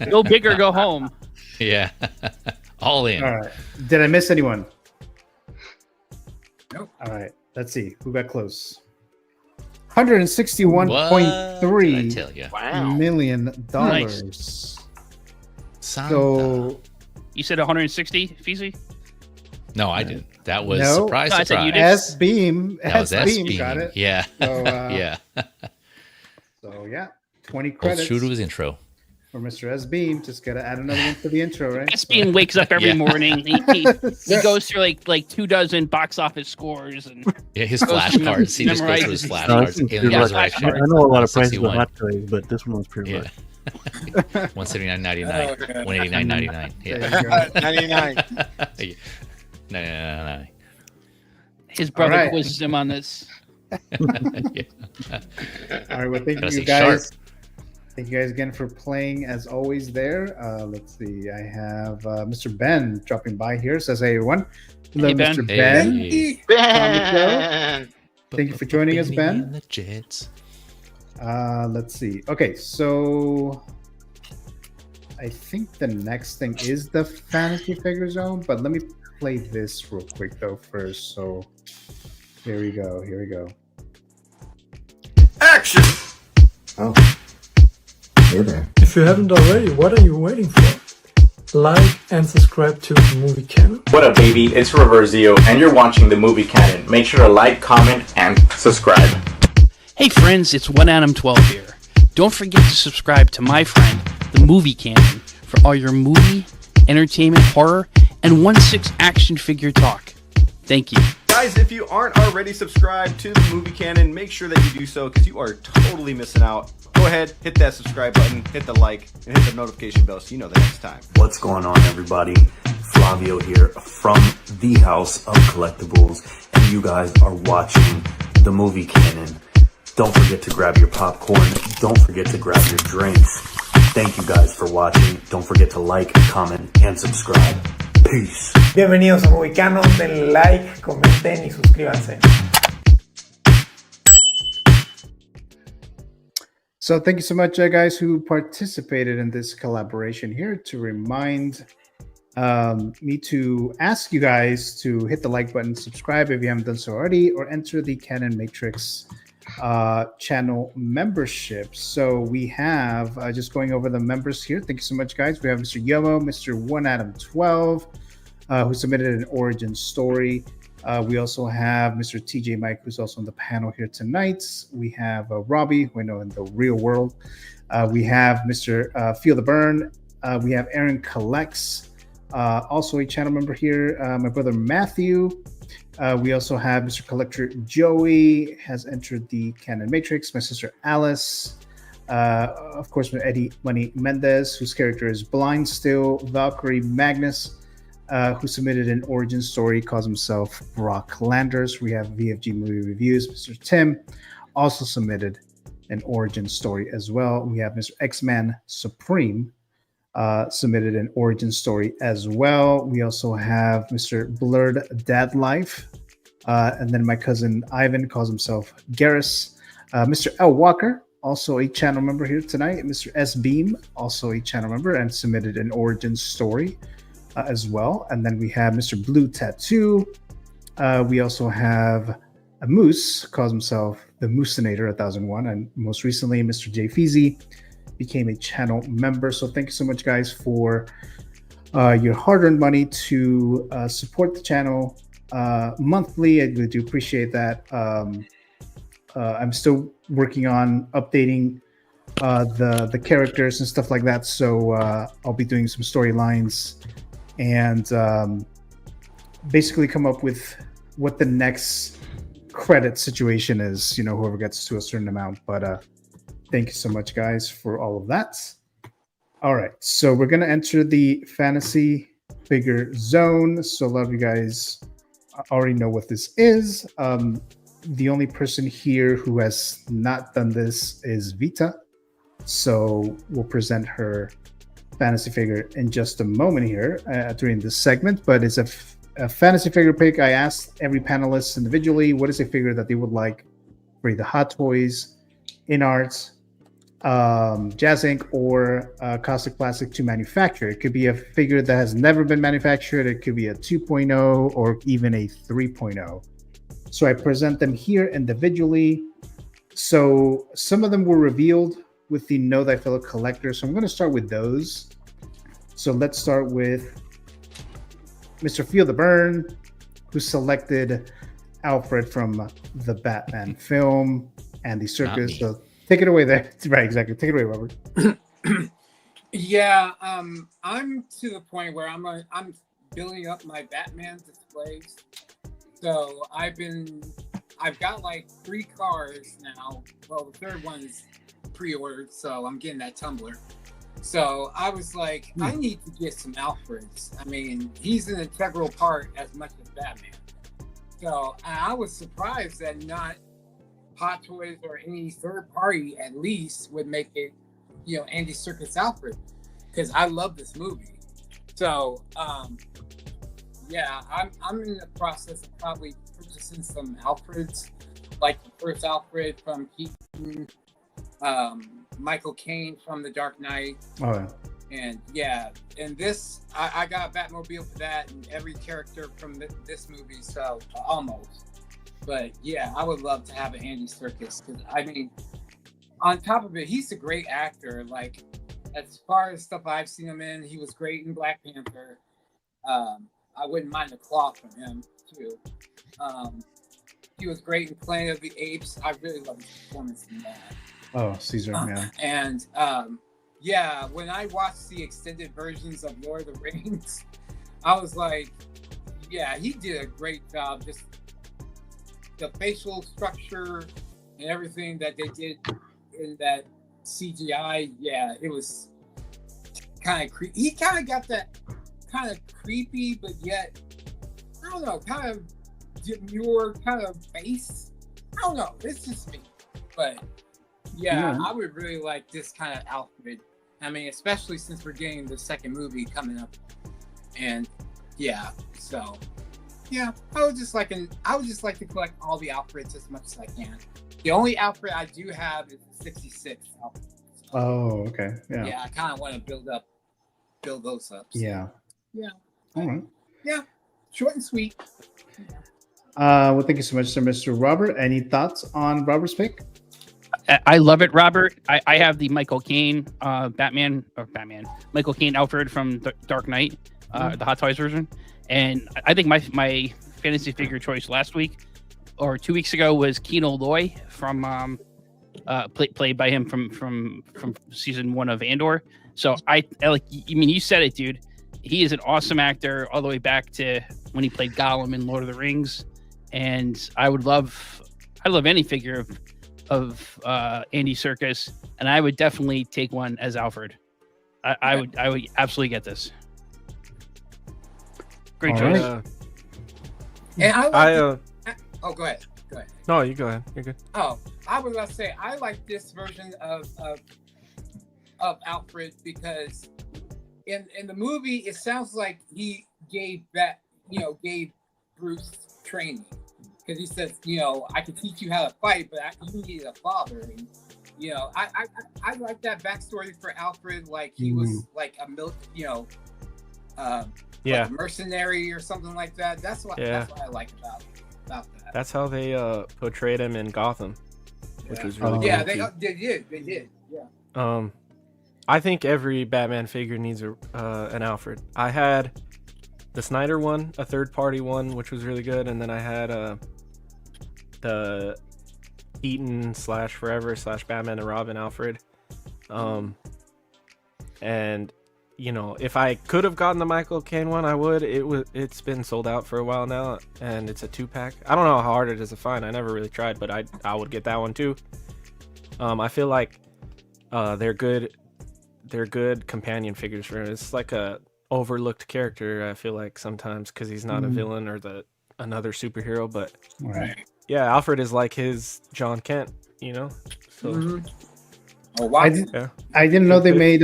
Go big or go home. Yeah. All in. All right. Did I miss anyone? Nope. All right. Let's see who got close. $161.3 million. Nice. So you said 160, Feezy? No, I didn't. That was no, surprise. No, I said you did. S Beam. That was S S-Beam. got it. Yeah. So, Yeah. So yeah, 20 Well, credits. true to his intro. For Mr. S Beam. Just gotta add another one for the intro, right? S-Beam wakes up every Yeah. morning. He goes through like 24 box office scores and Yeah, his goes through flashcards. He just goes through his memorizes- flashcards. Alien Yeah, Resurrection. I know a lot of prices of 61. hot toys, but this one was pretty Yeah. low. 179.99. 189.99. Yeah. 99. 99.99. His brother right. quizzes him on this. Yeah. All right, well, thank Gotta you stay guys. sharp. Thank you guys again for playing as always there. Let's see. I have Mr. Ben dropping by here. Says, hey, everyone. Hello, Hey, Ben. Mr. Ben. Hey. Ben. Thank you for joining us, Ben. The Jets. Let's see. Okay, so I think the next thing is the fantasy figure zone, but let me play this real quick though first. So here we go. Here we go. Action! Oh. Hey there. If you haven't already, what are you waiting for? Like and subscribe to Movie Canon. What up, baby? It's Reverzio, and you're watching the Movie Canon. Make sure to like, comment, and subscribe. Hey friends, it's One Adam 12 here. Don't forget to subscribe to my friend, the Movie Canon, for all your movie, entertainment, horror, and 1/6 action figure talk. Thank you. Guys, if you aren't already subscribed to the Movie Canon, make sure that you do so because you are totally missing out. Go ahead, hit that subscribe button, hit the like, and hit the notification bell so you know the next time. What's going on, everybody? Flavio here from the House of Collectibles, and you guys are watching the Movie Canon. Don't forget to grab your popcorn. Don't forget to grab your drinks. Thank you guys for watching. Don't forget to like, comment, and subscribe. Peace. Bienvenidos a Movie Canon. Denle like, comenten y suscríbanse. So thank you so much, guys, who participated in this collaboration here. To remind me to ask you guys to hit the like button, subscribe if you haven't done so already, or enter the Canon Matrix channel membership. So we have just going over the members here. Thank you so much, guys. We have Mr. Yomo, Mr. One Adam 12, who submitted an origin story. We also have Mr. TJ Mike, who's also on the panel here tonight. We have Robbie, who I know in the real world. We have Mr. Feel the Burn. We have Aaron Collects, also a channel member here. My brother Matthew. We also have Mr. Collector Joey has entered the Canon Matrix. My sister Alice. Of course, Eddie Money Mendez, whose character is Blind Still. Valkyrie Magnus, who submitted an origin story, calls himself Brock Landers. We have VFG Movie Reviews. Mr. Tim also submitted an origin story as well. We have Mr. X-Man Supreme submitted an origin story as well. We also have Mr. Blurred Dad Life. And then my cousin Ivan calls himself Garrus. Mr. L. Walker, also a channel member here tonight. Mr. S. Beam, also a channel member, and submitted an origin story as well. And then we have Mr. Blue Tattoo. We also have a Moose, calls himself the Moosinator 1001. And most recently, Mr. J. Feezy became a channel member. So thank you so much, guys, for your hard-earned money to support the channel monthly. I really do appreciate that. I'm still working on updating the characters and stuff like that. So I'll be doing some storylines and basically come up with what the next credit situation is, you know, whoever gets to a certain amount. But thank you so much, guys, for all of that. All right, so we're going to enter the fantasy figure zone. So a lot of you guys already know what this is. The only person here who has not done this is Vita. So we'll present her fantasy figure in just a moment here during this segment. But it's a fantasy figure pick. I asked every panelist individually what is a figure that they would like for either Hot Toys, in art, Jazz Inc. or Caustic Plastic to manufacture. It could be a figure that has never been manufactured. It could be a 2.0 or even a 3.0. So I present them here individually. So some of them were revealed with the Know Thy Fellow Collector. So I'm going to start with those. So let's start with Mr. Feel the Burn, who selected Alfred from the Batman film and the circus. So take it away there. Right, exactly. Take it away, Robert. Yeah, I'm to the point where I'm building up my Batman displays. So I've got like 3 cars now. Well, the third one's pre-ordered, so I'm getting that tumbler. So I was like, I need to get some Alfreds. I mean, he's an integral part as much as Batman. So I was surprised that not Hot Toys or any third party at least would make it, Andy Serkis Alfred, because I love this movie. So yeah, I'm in the process of probably purchasing some Alfreds, like the first Alfred from Keaton, Michael Caine from The Dark Knight. Oh, yeah. And yeah, and this, I got a Batmobile for that and every character from this movie, so almost. But yeah, I would love to have an Andy Serkis, because I mean, on top of it, he's a great actor. Like, as far as stuff I've seen him in, he was great in Black Panther. I wouldn't mind the claw from him too. He was great in Planet of the Apes. I really love his performance in that. Oh, Caesar, yeah. And yeah, when I watched the extended versions of Lord of the Rings, I was like, yeah, he did a great job. Just the facial structure and everything that they did in that CGI, yeah, it was kind of creepy. He kind of got that kind of creepy, but yet, I don't know, kind of demure kind of face. I don't know, it's just me. But yeah, I would really like this kind of Alfred. I mean, especially since we're getting the second movie coming up. And yeah, so yeah, I would just like to collect all the Alfreds as much as I can. The only Alfred I do have is the 66 Alfred. So, oh, okay. Yeah. Yeah, I kind of want to build those up. So. Yeah. Yeah. All right. Yeah. Short and sweet. Well, thank you so much, sir, Mr. Robert. Any thoughts on Robert's pick? I love it, Robert. I have the Michael Caine Michael Caine Alfred from Dark Knight, the Hot Toys version. And I think my fantasy figure choice last week or 2 weeks ago was Kino Loy from played by him from season 1 of Andor. So I like, I mean, you said it, dude. He is an awesome actor all the way back to when he played Gollum in Lord of the Rings. And I love any figure of Andy Serkis, and I would definitely take one as Alfred. I would absolutely get this. Great choice. And go ahead. No, you go ahead. You're good. Oh, I was about to say I like this version of Alfred because in the movie it sounds like he gave Bruce training. Because he says, I can teach you how to fight, but you need a father. And, I like that backstory for Alfred. Like he was like a like a mercenary or something like that. That's what I like about that. That's how they portrayed him in Gotham, which was really cool. Yeah, they did. Yeah. I think every Batman figure needs an Alfred. I had the Snyder one, a third-party one, which was really good, and then I had the Eaton /Forever /Batman and Robin Alfred. And if I could have gotten the Michael Caine one, I would. It's been sold out for a while now, and it's a 2-pack. I don't know how hard it is to find. I never really tried, but I would get that one too. I feel like they're good companion figures for him. It's like a overlooked character, I feel like, sometimes, because he's not a villain or another superhero, but yeah, Alfred is like his John Kent, so Oh, wow. I didn't know they made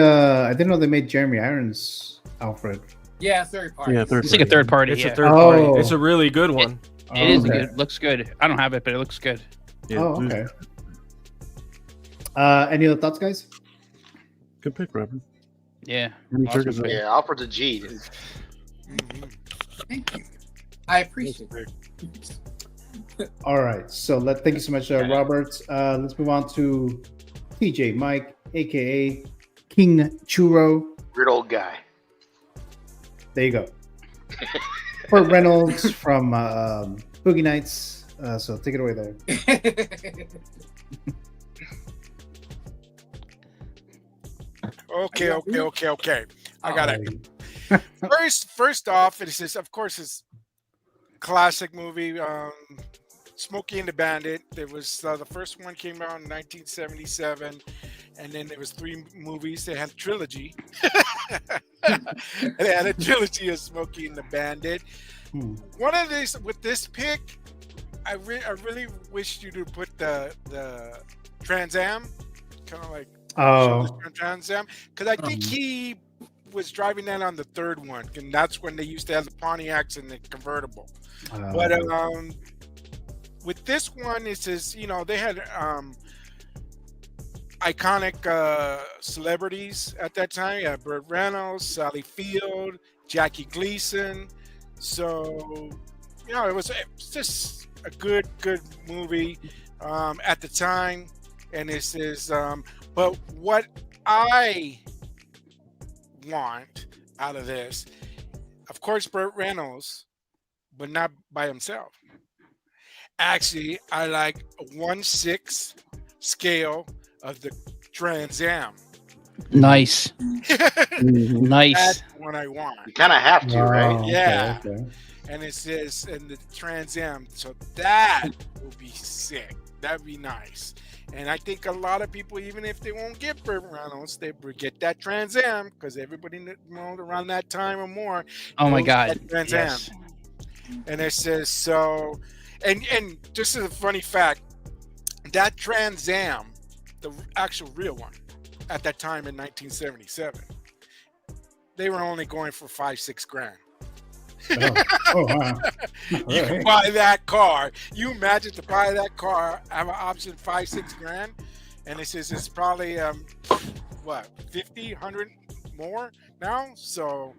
Jeremy Irons Alfred. Yeah, third party. Yeah, It's like a third party. It's Yeah. a third party. It's a really good one. It is good. Looks good. I don't have it, but it looks good. Yeah, okay. Any other thoughts, guys? Good pick, Robin. Yeah. Awesome. Yeah, Alfred's a G. Thank you. I appreciate it. All right. So thank you so much, Robert. Let's move on to TJ Mike, aka King Churro. Weird old guy. There you go. Burt Reynolds from Boogie Nights. So take it away there. Okay. I got it. First off, it is, of course, it's classic movie, Smokey and the Bandit. There was the first one came out in 1977, and then there was 3 movies. They had a trilogy. They had a trilogy of Smokey and the Bandit. One of these with this pick, I really wish you to put the Trans Am, kind of like Trans Am, because I think he was driving that on the 3rd one, and that's when they used to have the Pontiacs and the convertible. But with this one, it says, you know, they had iconic celebrities at that time. Yeah, Burt Reynolds, Sally Field, Jackie Gleason. So, you know, it was just a good movie at the time. And this is, but what I want out of this, of course, Burt Reynolds, but not by himself. Actually, I like a 1/6 scale of the Trans Am. Nice. Nice. That's what I want. You kind of have to, right? Yeah. Okay. And it says in the Trans Am, so that will be sick. That'd be nice. And I think a lot of people, even if they won't get Burt Reynolds, they get that Trans Am, because everybody around that time or more. Oh my God. Trans Yes. Am. And it says so. And just as a funny fact, that Trans Am, the actual real one, at that time in 1977, they were only going for $5-6 grand. Oh wow. You can buy that car. You imagine to buy that car, have an option $5-6 grand, and it says it's probably what, 50, 100 more now. So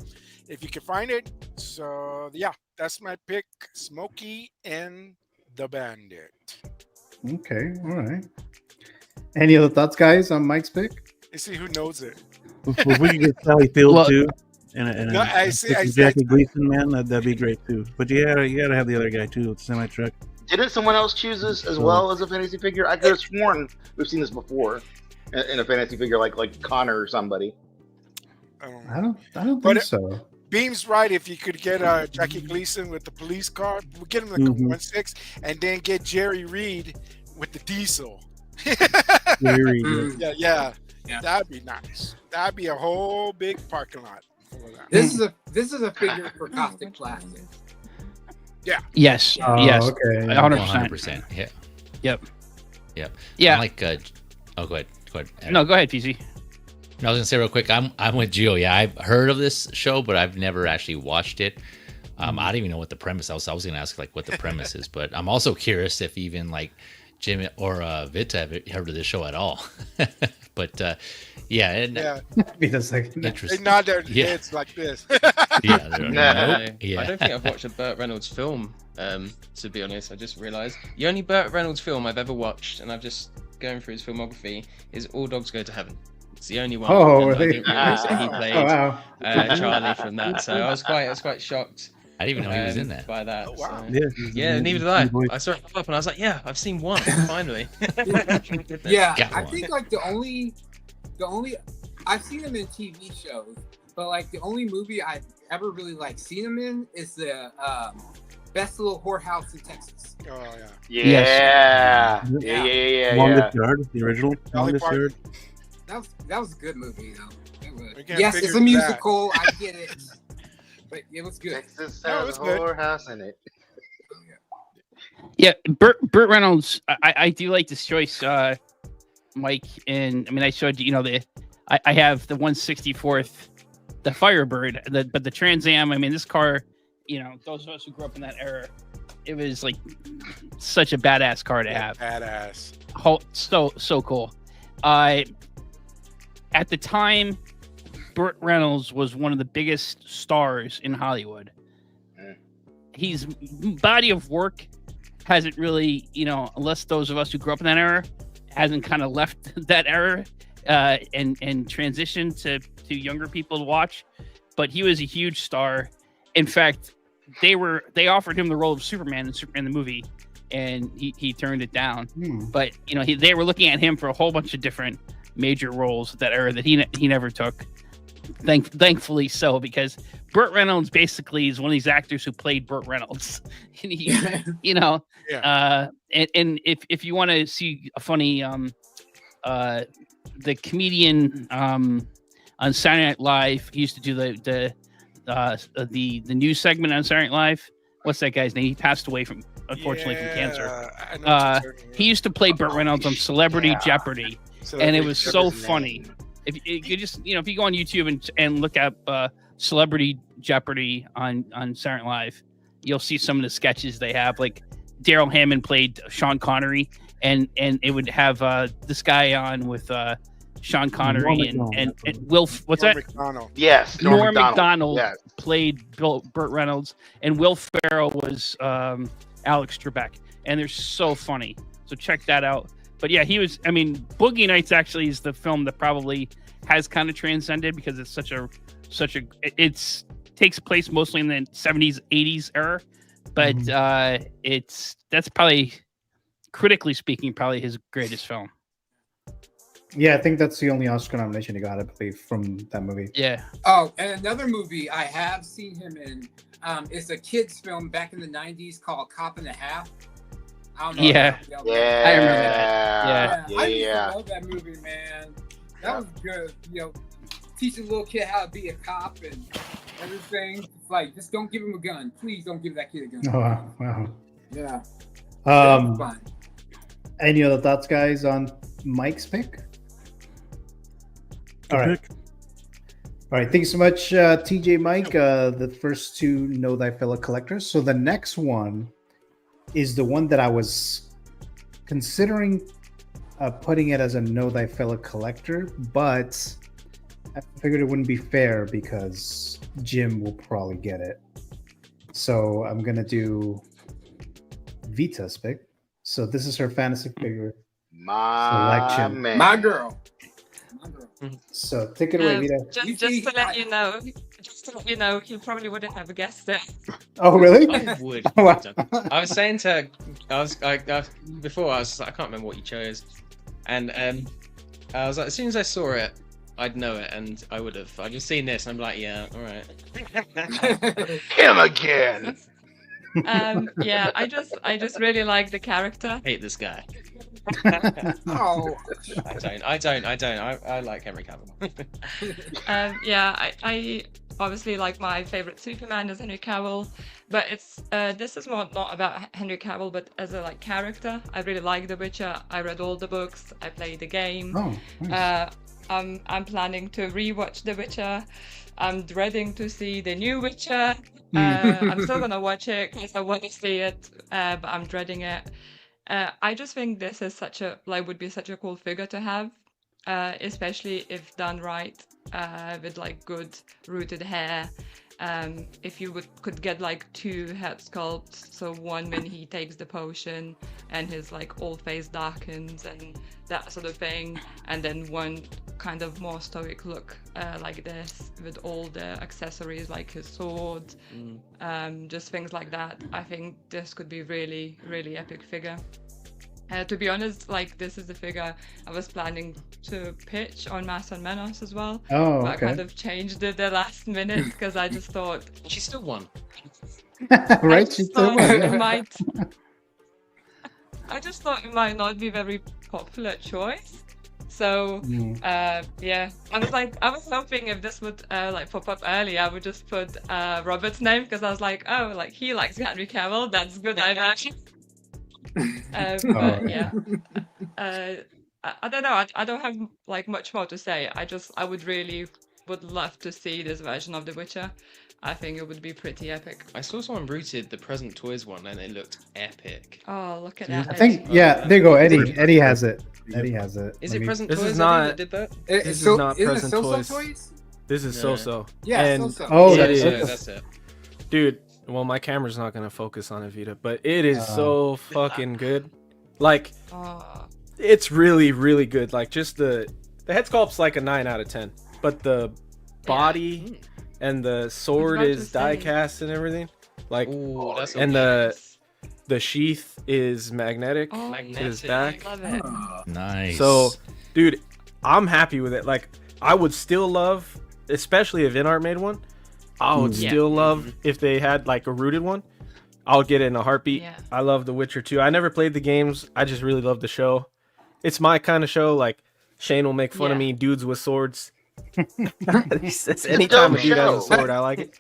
if you can find it, so yeah, that's my pick, Smokey and the Bandit. Okay. All right. Any other thoughts, guys, on Mike's pick? Let's see who knows it. If we could get Sally Field too, and No, I see- Jackie Gleason, man, that'd be great too. But you gotta have the other guy too, with semi truck. Didn't someone else choose this as well as a fantasy figure? I could have sworn we've seen this before in a fantasy figure, like Connor or somebody. I don't think so. Beam's right. If you could get Jackie Gleason with the police car, we'll get him like a 1/6, and then get Jerry Reed with the diesel. Jerry Reed, Yeah, that'd be nice. That'd be a whole big parking lot full of that. This is a figure for Caustic Plastic. Yeah. Yes. Oh, yes. okay. 100%. Yeah. Yep. Yep. Yeah. I'm like, oh, go ahead. No, go ahead, PC. No, I was gonna say real quick. I'm with Gio. Yeah, I've heard of this show, but I've never actually watched it. I don't even know what the premise. I was gonna ask like what the premise is, but I'm also curious if even like Jim or Vita have heard of this show at all. But yeah, and, Wait a second. They interesting. nod their Yeah. heads like this. Yeah, they're like, No, nope. Yeah. I don't think I've watched a Burt Reynolds film. To be honest, I just realised the only Burt Reynolds film I've ever watched, and I've just going through his filmography, is All Dogs Go to Heaven. It's the only one. Oh, and I really? didn't realise that he played Oh, wow. Charlie from that. So I was quite shocked. I didn't even know he was in that. By that. Oh, wow. So, Yeah, yeah, neither did I. I saw it pop up and I was like, yeah, I've seen one finally. Yeah, Got I one. think like the only I've seen him in TV shows, but like the only movie I've ever really like seen him in is the Best Little Whorehouse in Texas. Oh yeah. Yeah. Longest Yard, the original Dolly Longest Parton. Yard. That was a good movie though. It was. We can't Yes, figure it's a that. musical. I get it, but it was good. Texas No, it has was a good. whorehouse in it. Yeah, Burt Reynolds. I do like this choice, Mike. And I mean, I showed you. I have the 164th, the Firebird, but the Trans Am. I mean, this car. Those of us who grew up in that era, it was like such a badass car to have. Badass. So cool. At the time, Burt Reynolds was one of the biggest stars in Hollywood. His body of work hasn't really, unless those of us who grew up in that era, hasn't kind of left that era and transitioned to younger people to watch. But he was a huge star. In fact, they offered him the role of Superman in Superman the movie, and he turned it down. But they were looking at him for a whole bunch of different major roles that era that he never took. Thankfully so, because Burt Reynolds basically is one of these actors who played Burt Reynolds. And and if you want to see a funny, the comedian on Saturday Night Live, he used to do the news segment on Saturday Night Live. What's that guy's name? He passed away unfortunately from cancer. He used to play Burt Reynolds on Celebrity Jeopardy, and it was so funny. If you just if you go on YouTube and look up Celebrity Jeopardy on Saturday Night Live, you'll see some of the sketches they have. Like Daryl Hammond played Sean Connery, and it would have this guy on with Sean Connery and Will. What's Norm that? Macdonald. Yes, Norm Macdonald Yes. played Burt Reynolds, and Will Ferrell was Alex Trebek, and they're so funny. So check that out. But yeah, he was. I mean, Boogie Nights actually is the film that probably has kind of transcended because it's it takes place mostly in the 70s, 80s era. But that's probably, critically speaking, probably his greatest film. Yeah, I think that's the only Oscar nomination he got, I believe, from that movie. Yeah. Oh, and another movie I have seen him in. It's a kids' film back in the 90s called Cop and a Half. I don't know. Yeah. I remember I that. used to love that movie, man. That was good. Teaching a little kid how to be a cop and everything. It's like, just don't give him a gun. Please don't give that kid a gun. Oh, wow. Yeah. Fun. Any other thoughts, guys, on Mike's pick? All right. All right. Thanks so much, TJ, Mike. The first two Know Thy Fellow Collectors. So the next one is the one that I was considering putting it as a Know Thy Fellow Collector, but I figured it wouldn't be fair because Jim will probably get it. So I'm going to do Vita's pick. So this is her fantasy figure selection. Man. My girl. So take it away, Vita. Just to let you know, you probably wouldn't have guessed it. Oh, really? I would. I was saying to, before I can't remember what you chose, and I was like, as soon as I saw it, I'd know it, and I would have. I've just seen this, and I'm like, yeah, all right. Him again. Yeah, I just really like the character. Hate this guy. Oh, I don't. I like Henry Cavill. Yeah, I obviously like my favorite Superman is Henry Cavill, but it's this is not about Henry Cavill, but as a character. I really like The Witcher. I read all the books. I played the game. Oh, nice. I'm planning to rewatch The Witcher. I'm dreading to see the new Witcher. I'm still gonna watch it because I want to see it, but I'm dreading it. I just think this is would be such a cool figure to have, especially if done right, with good rooted hair. If you could get two head sculpts, so one when he takes the potion and his whole face darkens and that sort of thing, and then one kind of more stoic look like this with all the accessories like his sword, just things like that. I think this could be really, really epic figure. To be honest, this is the figure I was planning to pitch on Mass and Menace as well. Oh, but okay. I kind of changed it the last minute because I just thought she still won. Right? She still won. I just thought it might not be a very popular choice. So yeah, I was hoping if this would pop up early, I would just put Robert's name because I was like, oh, he likes Henry Cavill. That's good. But yeah, I don't know. I don't have much more to say. I would really would love to see this version of The Witcher. I think it would be pretty epic. I saw someone rooted the Present Toys one, and it looked epic. Oh, look at that! I think there you go. Eddie has it. Eddie has it. Is it Present This Toys is not. that did that? This is not present toys. This is so. Yeah, and So-So. Oh, Yeah, that's that's it. dude. Well, my camera's not gonna focus on it, Vita, but it is so fucking good. Like, it's really, really good. Like, just the head sculpt's like a 9 out of 10, but the body and the sword is die cast and everything. Like, Ooh, that's and nice. the sheath is magnetic to his back. Love it. Nice. So, dude, I'm happy with it. Like, I would still love, especially if InArt made one, I would still love if they had like a rooted one. I'll get it in a heartbeat. Yeah. I love The Witcher 2. I never played the games. I just really love the show. It's my kind of show. Like, Shane will make fun of me, dudes with swords. He says anytime a dude has a sword, I like it.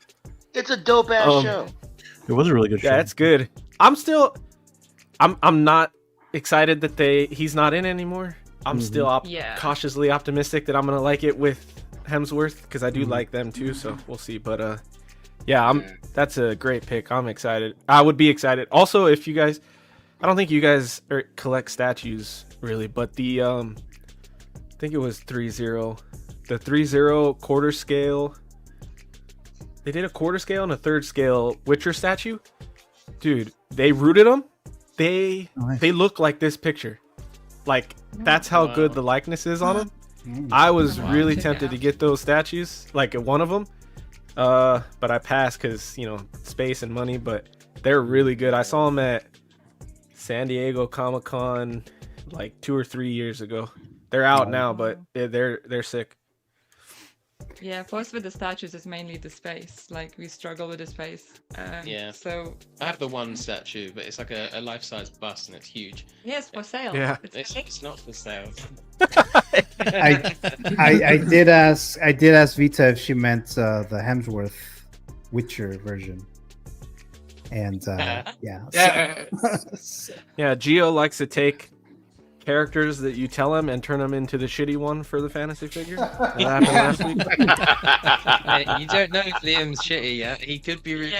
It's a dope ass show. It was a really good show. Yeah, it's good. I'm not excited that he's not in anymore. I'm still cautiously optimistic that I'm gonna like it with Hemsworth, because I do like them too. So we'll see. But yeah, that's a great pick. I'm excited. I would be excited. Also, if you guys, I don't think you guys collect statues really, but the I think it was 3-0, the 3-0 quarter scale. They did a quarter scale and a third scale Witcher statue. Dude, they rooted them. They look like this picture. Like, that's how good the likeness is on them. I was really tempted to get those statues, like one of them, but I passed because, you know, space and money. But they're really good. I saw them at San Diego Comic-Con like 2 or 3 years ago. They're out now, but they're sick. Yeah, for us with the statues, it's mainly the space. Like, we struggle with the space. Yeah. So I have the one statue, but it's like a life-size bust, and it's huge. yes, for sale. Yeah. It's not for sale. I did ask Vita if she meant the Hemsworth Witcher version, and yeah. Yeah, Gio likes to take characters that you tell him and turn them into the shitty one for the fantasy figure. That happened last week. You don't know if Liam's shitty yet. He could be really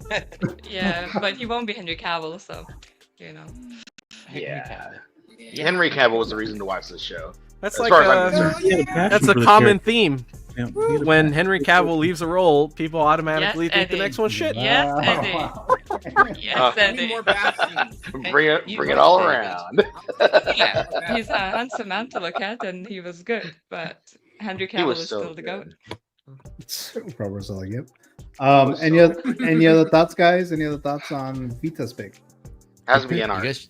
good. Yeah, but he won't be Henry Cavill, so, you know. Yeah. Henry Cavill was the reason to watch this show. That's As like far as I'm concerned. that's a common theme. When Henry Cavill leaves a role, people automatically think the next one's shit. Yes, Eddie. Yes, Eddie. Bring it all around. Yeah, he's a handsome man to look at, and he was good, but Henry Cavill is still the GOAT. Robert Zoll, yep. Any other thoughts, guys? Any other thoughts on Vita's pick? Has to be an art.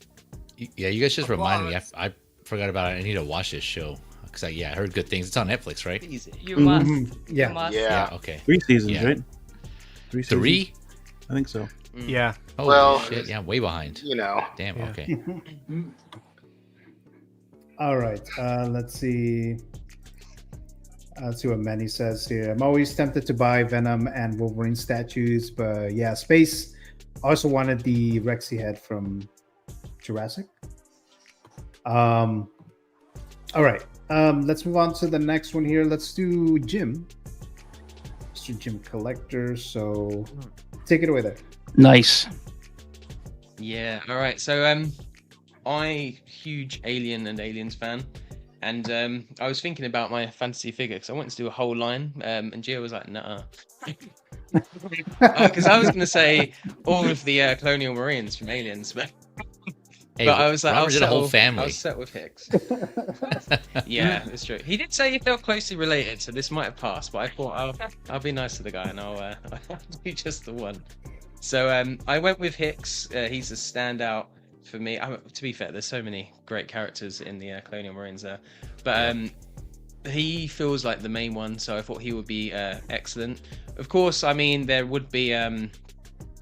You guys just reminded me. I forgot about it. I need to watch this show because I heard good things. It's on Netflix, right? You must. Yeah. You must. Yeah. Okay. 3 seasons, right? 3 seasons? I think so. Yeah. Oh, well, shit. Yeah, way behind. You know. Damn. Yeah. Okay. All right. Let's see. Let's see what Manny says here. I'm always tempted to buy Venom and Wolverine statues, but yeah, Space also wanted the Rexy head from Jurassic. All right. Let's move on to the next one here. Let's do Jim. Mr. Jim Collector. So take it away there. Nice. Yeah. All right. So I huge Alien and Aliens fan, and I was thinking about my fantasy figure because I wanted to do a whole line, and Gio was like, "Nah," because I was going to say all of the Colonial Marines from Aliens, but. Hey, But I was like, Robert did a whole family. I was set with Hicks. Yeah, it's true. He did say he felt closely related, so this might have passed. But I thought I'll be nice to the guy and I'll do just the one. So I went with Hicks. He's a standout for me. To be fair, there's so many great characters in the Colonial Marines there, but he feels like the main one. So I thought he would be excellent. Of course, I mean there would be.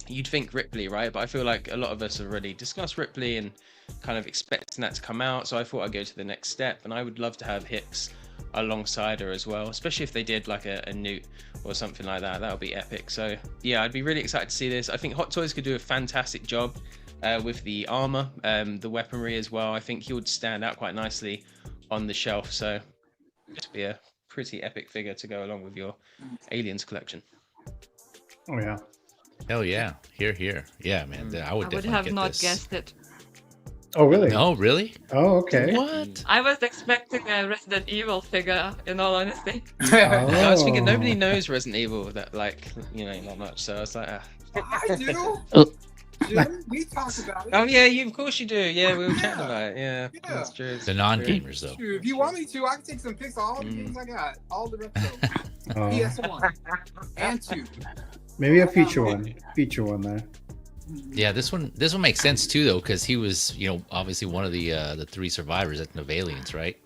You'd think Ripley, right? But I feel like a lot of us have already discussed Ripley and kind of expecting that to come out. So I thought I'd go to the next step, and I would love to have Hicks alongside her as well, especially if they did like a Newt or something like that. That would be epic. So yeah, I'd be really excited to see this. I think Hot Toys could do a fantastic job with the armor, the weaponry as well. I think he would stand out quite nicely on the shelf. So it'd be a pretty epic figure to go along with your Aliens collection. Oh yeah. Hell yeah. Here. Yeah, man. I would I would definitely have get not this. guessed it. Oh really? No, really? Oh okay. What? I was expecting a Resident Evil figure, in all honesty. I was thinking nobody knows Resident Evil that not much. So I was like, I do. Jim, we talked about it. oh yeah, of course you do. Yeah, we were chatting about it. Yeah, that's true. The non-gamers though. If you want me to, I can take some pics of all the games I got, all the retro. PS1 and 2. Maybe a feature one there. Yeah, this one makes sense too though, because he was, obviously one of the 3 survivors at Aliens, right?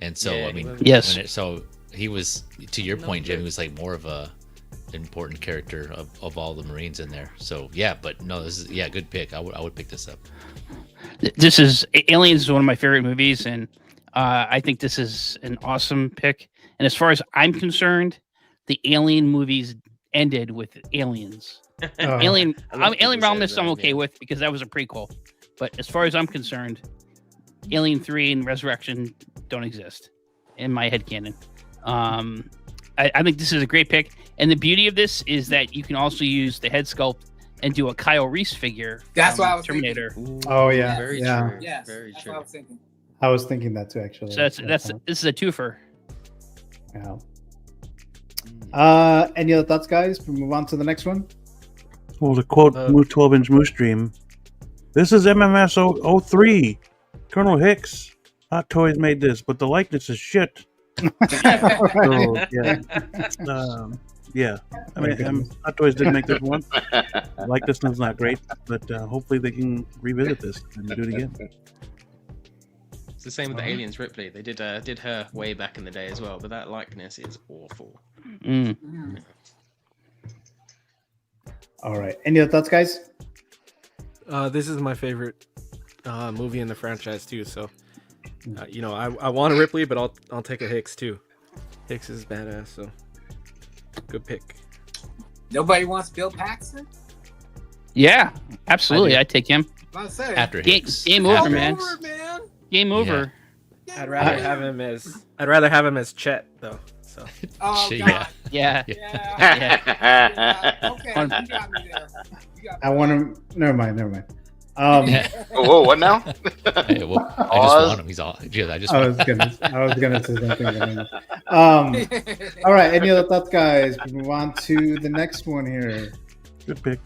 And so Yeah, I mean, yes. So he was, to your point, Jim, he was like more of a important character of all the Marines in there. So yeah, but no, this is good pick. I would pick this up. This is Aliens is one of my favorite movies, and I think this is an awesome pick. And as far as I'm concerned, the Alien movies ended with Aliens. Alien Romulus I'm okay with because that was a prequel. But as far as I'm concerned, Alien 3 and Resurrection don't exist in my headcanon. I think this is a great pick. And the beauty of this is that you can also use the head sculpt and do a Kyle Reese figure. That's what I was Terminator. thinking. Oh yeah. Very yeah. true. Yes, Very that's true. what I was thinking. I was thinking that too actually. So this is a twofer. Yeah. Any other thoughts, guys? We move on to the next one. Well, to quote 12-inch Moose Dream, this is MMS 03. Colonel Hicks. Hot Toys made this, but the likeness is shit. So, yeah. I mean, Hot Toys did make this one. The likeness is not great, but hopefully they can revisit this and do it again. It's the same with the Aliens Ripley. They did her way back in the day as well, but that likeness is awful. All right. Any other thoughts, guys? This is my favorite movie in the franchise too. So, I want a Ripley, but I'll take a Hicks too. Hicks is badass. So, good pick. Nobody wants Bill Paxton? Yeah, absolutely. I'd take him. After Hicks. Game over, After man. Hicks. Game over. I'd rather have him as Chet though. So. Oh Shit, God. Yeah. Okay, you got me there. I want to. Never mind. Whoa, what now? Hey, well, I just want him. He's all. Yeah, I was gonna say something. All right. Any other thoughts, guys? We move on to the next one here. Good pick.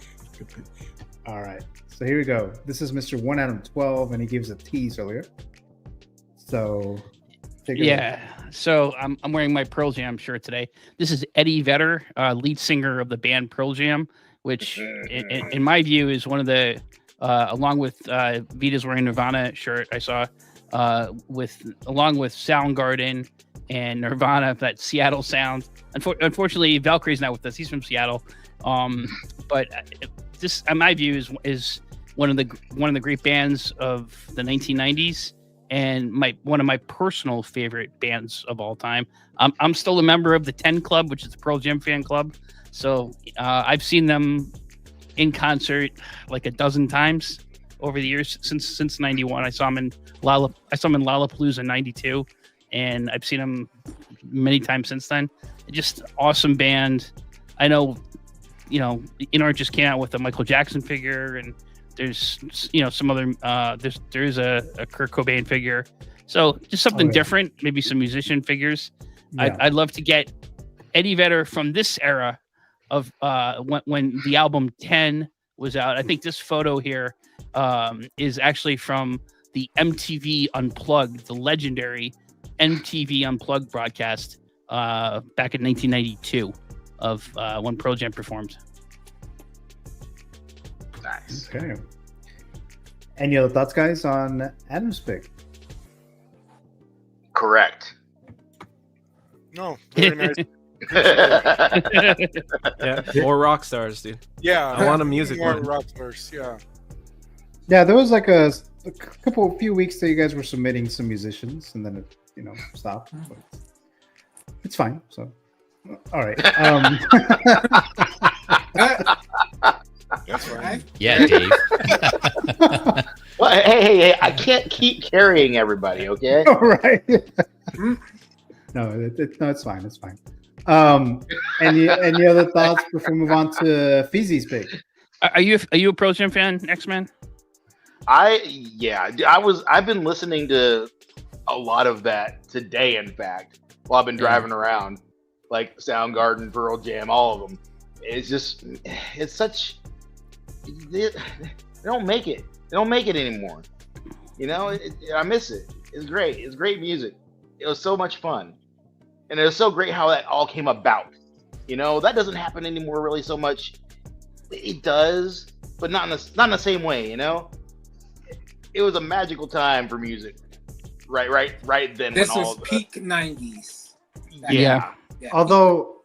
All right. So here we go. This is Mr. 1 Adam 12, and he gives a tease earlier. So. Take a look. So I'm wearing my Pearl Jam shirt today. This is Eddie Vedder, lead singer of the band Pearl Jam, which in my view is one of the, along with Vita's wearing Nirvana shirt I saw, along with Soundgarden and Nirvana, that Seattle sound. Unfortunately, Valkyrie's not with us. He's from Seattle. But this, in my view, is one of the great bands of the 1990s. And one of my personal favorite bands of all time. I'm still a member of the 10 Club, which is the Pearl Jam fan club. So I've seen them in concert like a dozen times over the years since '91. I saw them in Lollapalooza in '92, and I've seen them many times since then. Just awesome band. I know, Inart just came out with a Michael Jackson figure, and there's some other there's a Kurt Cobain figure, so just something different, maybe some musician figures. I'd love to get Eddie Vedder from this era of when the album 10 was out. I think this photo here is actually from the MTV Unplugged, the legendary MTV Unplugged broadcast back in 1992 of when Pearl Jam performed. Nice. Okay. Any other thoughts, guys, on Adam's pick? Correct. No. Very nice. Yeah, more rock stars, dude. Yeah, I want a music more one. rock stars. Yeah. Yeah, there was like a few weeks that you guys were submitting some musicians, and then it stopped. But it's fine. So, all right. That's right. Yeah, Dave. Well, hey! I can't keep carrying everybody, okay? All right. No, it's fine. It's fine. Any other thoughts before we move on to Feezy's pick? Are you a Pearl Jam fan, X-Men? I've been listening to a lot of that today, in fact, while I've been driving around, like Soundgarden, Pearl Jam, all of them. It's such, they don't make it. They don't make it anymore. You know, I miss it. It's great. It's great music. It was so much fun. And it was so great how that all came about. You know, that doesn't happen anymore really so much. It does, but not in the same way, you know? It was a magical time for music. Right then. This when was peak 90s. Yeah. Although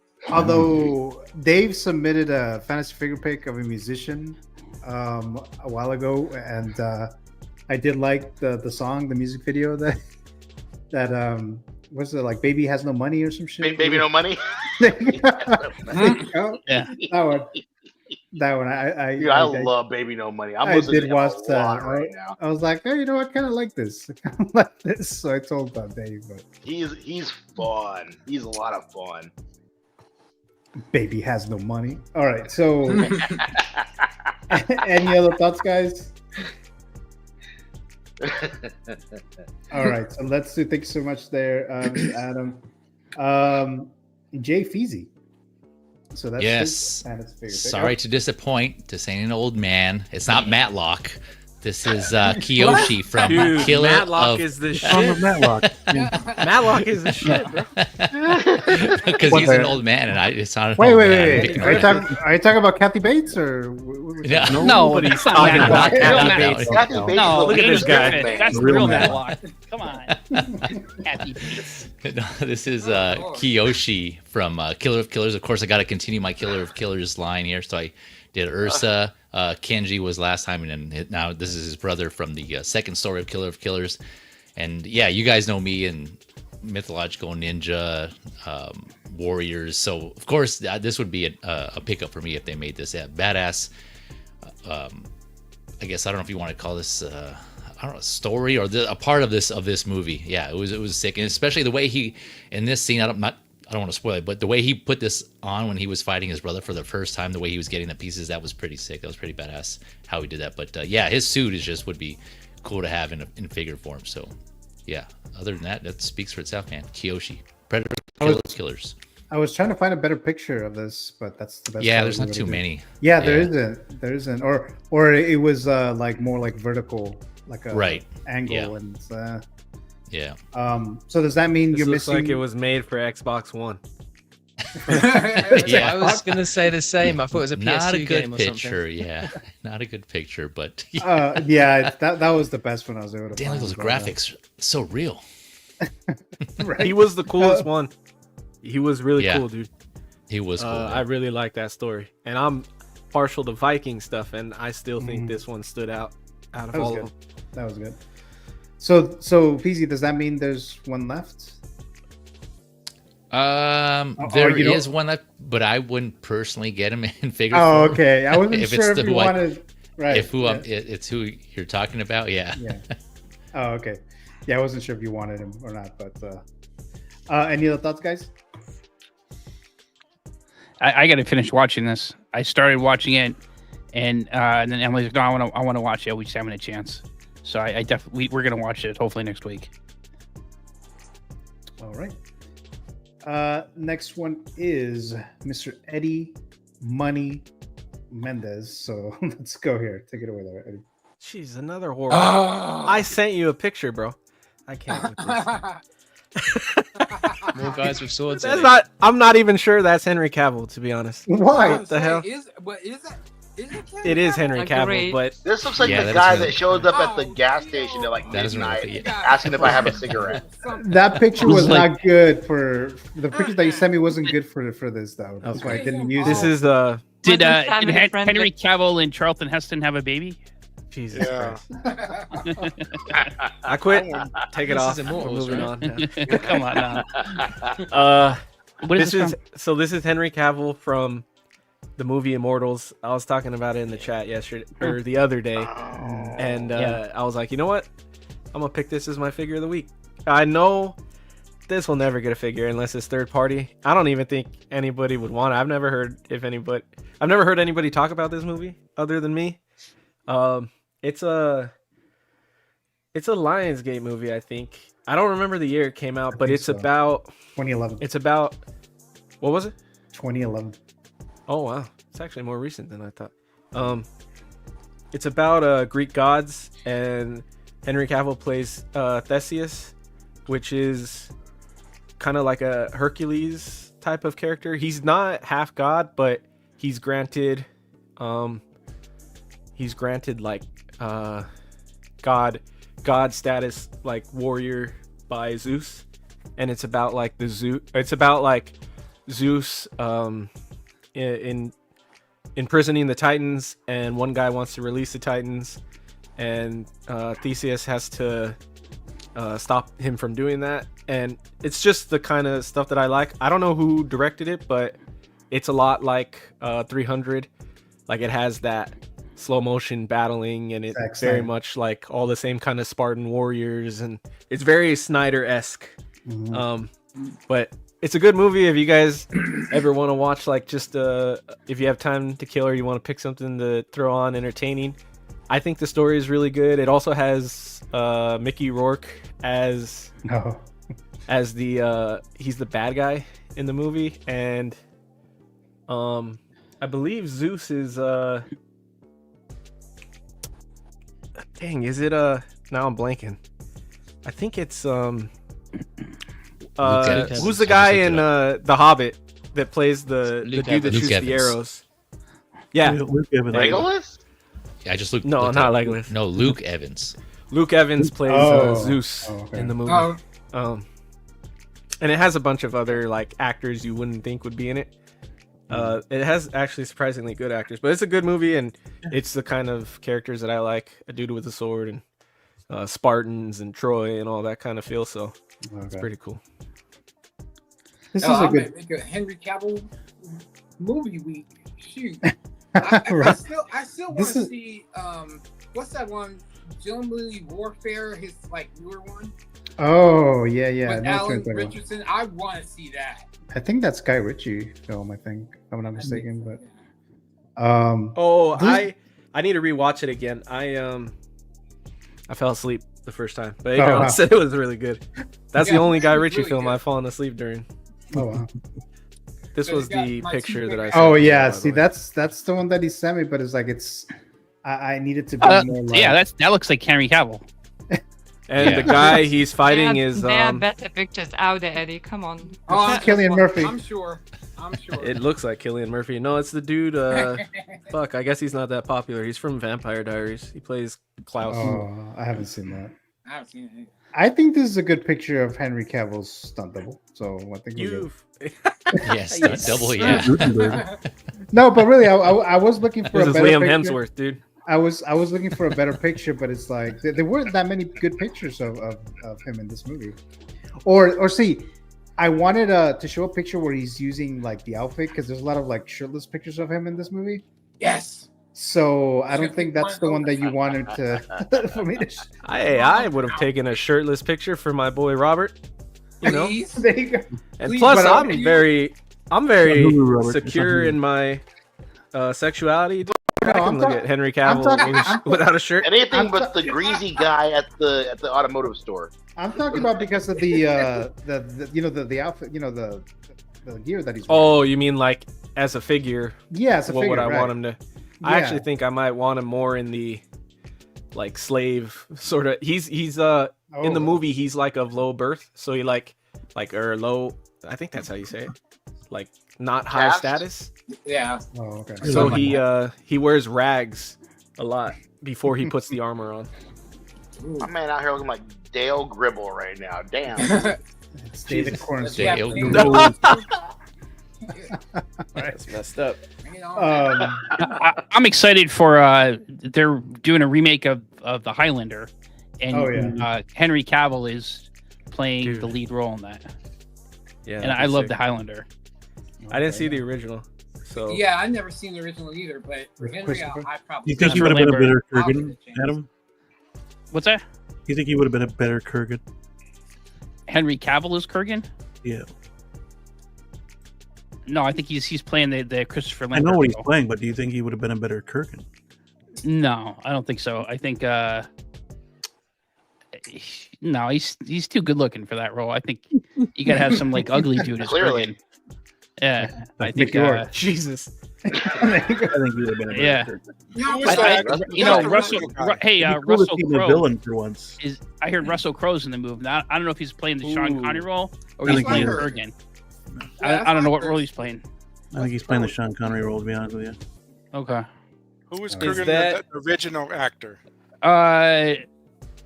Dave submitted a fantasy figure pick of a musician a while ago, and I did like the song, the music video that was it like Baby Has No Money or some shit? Baby No Money? There you go. Yeah. That one. I love Baby No Money. I did watch that. I was like, hey, you know, I kind of like this. I kind of like this. So I told Dave, but he's fun. He's a lot of fun. Baby Has No Money. All right. So, any other thoughts, guys? All right. So let's do. Thank you so much, there, Mr. Adam. Jay Feezy. So that's yes. His figure. Sorry to disappoint. This ain't an old man. It's not Matlock. This is Kiyoshi from Killer Matlock of... is the shit. Matlock. Matlock is the shit, bro. Because he's an old man, and it's not. Wait. Are you talking about Kathy Bates or? No, he's talking about Kathy Bates. Kathy Bates. No, look at this guy. That's the real Matlock. Come on, Kathy Bates. No, this is Kiyoshi from Killer of Killers. Of course, I got to continue my Killer of Killers line here. So I did Ursa. Kenji was last time, and then now this is his brother from the second story of Killer of Killers. And yeah, you guys know me and mythological ninja warriors. So of course, this would be a pickup for me if they made this badass. I guess I don't know if you want to call this. I don't know, a story or a part of this movie. Yeah, it was sick, and especially the way he in this scene. I don't want to spoil it, but the way he put this on when he was fighting his brother for the first time, the way he was getting the pieces, that was pretty sick. That was pretty badass how he did that. But yeah, his suit would be cool to have in figure form. So yeah, other than that speaks for itself, man. Kiyoshi, Predator, Killers. I was trying to find a better picture of this, but that's the best. Yeah, there's not too many. Yeah, there isn't, or it was like more like vertical, like a angle, and yeah. So does that mean you're looks missing? Like it was made for Xbox One. Yeah, I was gonna say the same. I thought it was a PS2 not a good game or picture. something. Yeah, not a good picture, but yeah, that was the best one I was able to. Damn, find, those graphics so real. Right. He was the coolest one. He was really cool, dude. He was cool. I really like that story, and I'm partial to Viking stuff, and I still think this one stood out of all of them. That was good. So PZ, does that mean there's one left? There is one left, but I wouldn't personally get him in figure Oh, form. okay. I wasn't sure if you wanted. Right. If it's who you're talking about, yeah. Oh, okay. Yeah, I wasn't sure if you wanted him or not, but any other thoughts, guys? I got to finish watching this. I started watching it, and then Emily's like, "No, I want to watch it. We just haven't had a chance." So I definitely we're gonna watch it hopefully next week. All right. Next one is Mr. Eddie Money Mendez. So let's go here. Take it away there, Eddie. Jeez, another horror. I sent you a picture, bro. I can't. With this. More guys with swords. That's not. I'm not even sure that's Henry Cavill, to be honest. Why? What the hell? It is Henry Cavill, but this looks like the guy that shows up at the gas station at like midnight asking if I have a cigarette. That picture was not good for the picture that you sent me. Wasn't good for this though. That's why I didn't use this. it. Is did Henry Cavill and Charlton Heston have a baby? Jesus Christ. I quit. Take it off. We're moving on. Come on now. This is Henry Cavill from the movie Immortals. I was talking about it in the chat yesterday or the other day, and I was like, you know what? I'm gonna pick this as my figure of the week. I know this will never get a figure unless it's third party. I don't even think anybody would want it. I've never heard anybody talk about this movie other than me. It's a Lionsgate movie, I think. I don't remember the year it came out, but it's about 2011. It's about, what was it? 2011. Oh wow, it's actually more recent than I thought. It's about Greek gods, and Henry Cavill plays Theseus, which is kind of like a Hercules type of character. He's not half god, but he's granted like god status, like warrior by Zeus, and it's about like Zeus imprisoning the Titans, and one guy wants to release the Titans, and Theseus has to stop him from doing that. And it's just the kind of stuff that I like. I don't know who directed it, but it's a lot like 300. Like, it has that slow motion battling, and it's very much like all the same kind of Spartan warriors, and it's very Snyder-esque. But it's a good movie if you guys ever want to watch, like, just if you have time to kill or you want to pick something to throw on entertaining. I think the story is really good. It also has Mickey Rourke as he's the bad guy in the movie, and I believe Zeus is dang, is it now I'm blanking. I think it's who's the guy in The Hobbit that plays the dude that shoots the arrows? Yeah, Legolas? Yeah, I just looked. No, not Legolas. No, Luke Evans. Luke Evans plays Zeus in the movie. And it has a bunch of other like actors you wouldn't think would be in it. It has actually surprisingly good actors, but it's a good movie, and it's the kind of characters that I like: a dude with a sword, and Spartans and Troy and all that kind of feel. So it's pretty cool. This is a good make a Henry Cavill movie week. Shoot, I still want to see what's that one? Gentlemanly Warfare, his like newer one. Oh yeah. With Alan Richardson, I want to see that. I think that's Guy Ritchie film. I think, if I'm not mistaken, but I need to rewatch it again. I fell asleep the first time, but everyone said it was really good. That's the only Guy Ritchie film I've fallen asleep during. Oh wow. This was the picture that I saw. Oh yeah, see that's the one that he sent me, but it's like I needed to be more like... Yeah, that looks like Henry Cavill. And the guy he's fighting is There are better pictures out there, Eddie. Come on. Oh, Cillian Murphy. I'm sure. It looks like Cillian Murphy. No, it's the dude. Fuck, I guess he's not that popular. He's from Vampire Diaries. He plays Klaus. Oh, I haven't seen that. I haven't seen it. I think this is a good picture of Henry Cavill's stunt double. So I think yes, stunt double. Yeah. No, but really, I was looking for this a is better Liam picture. Hemsworth, dude. I was looking for a better picture, but it's like there weren't that many good pictures of him in this movie. Or see, I wanted to show a picture where he's using like the outfit, because there's a lot of like shirtless pictures of him in this movie. Yes. So I don't think that's the one that you wanted to for me to. I would have taken a shirtless picture for my boy Robert. You know. There you go. And plus, I'm very secure in my sexuality. I can look at Henry Cavill without a shirt. Anything but the greasy guy at the automotive store. I'm talking about because of the outfit, the gear that he's wearing. Oh, you mean like as a figure? Yeah, as a what figure. Would I right. want him to? I actually think I might want him more in the like slave sort of. He's in the movie. He's like of low birth, so he like or low. I think that's how you say it. Like not high status. Yeah. Oh, okay. So he wears rags a lot before he puts the armor on. My man out here looking like Dale Gribble right now. Damn. It's David Corns. Dale That's messed up. I'm excited for they're doing a remake of The Highlander, and Henry Cavill is playing the lead role in that. Yeah, and I love The Highlander. I didn't see the original, so yeah, I've never seen the original either. But for Henry, I probably. You think he would have been a better Kurgan, Adam? What's that? You think he would have been a better Kurgan? Henry Cavill as Kurgan? Yeah. No, I think he's playing the Christopher I Lambert. know what he's role. playing, but do you think he would have been a better Kurgan? No, I don't think so. I think no, he's too good looking for that role. I think you gotta have some like ugly dude as Clearly. Kurgan. Yeah, I think. Jesus. I think he would have been a better Yeah. Kurgan. You know, Russell. Hey, It'd be cool to Russell see him a Crowe villain for once. I heard Russell Crowe's in the movie. Now, I don't know if he's playing the Sean Connery role or I he's think he playing is. Kurgan. I don't know what role he's playing. I think he's playing the Sean Connery role, to be honest with you. Okay. Who was Is Kurgan, that- the original actor?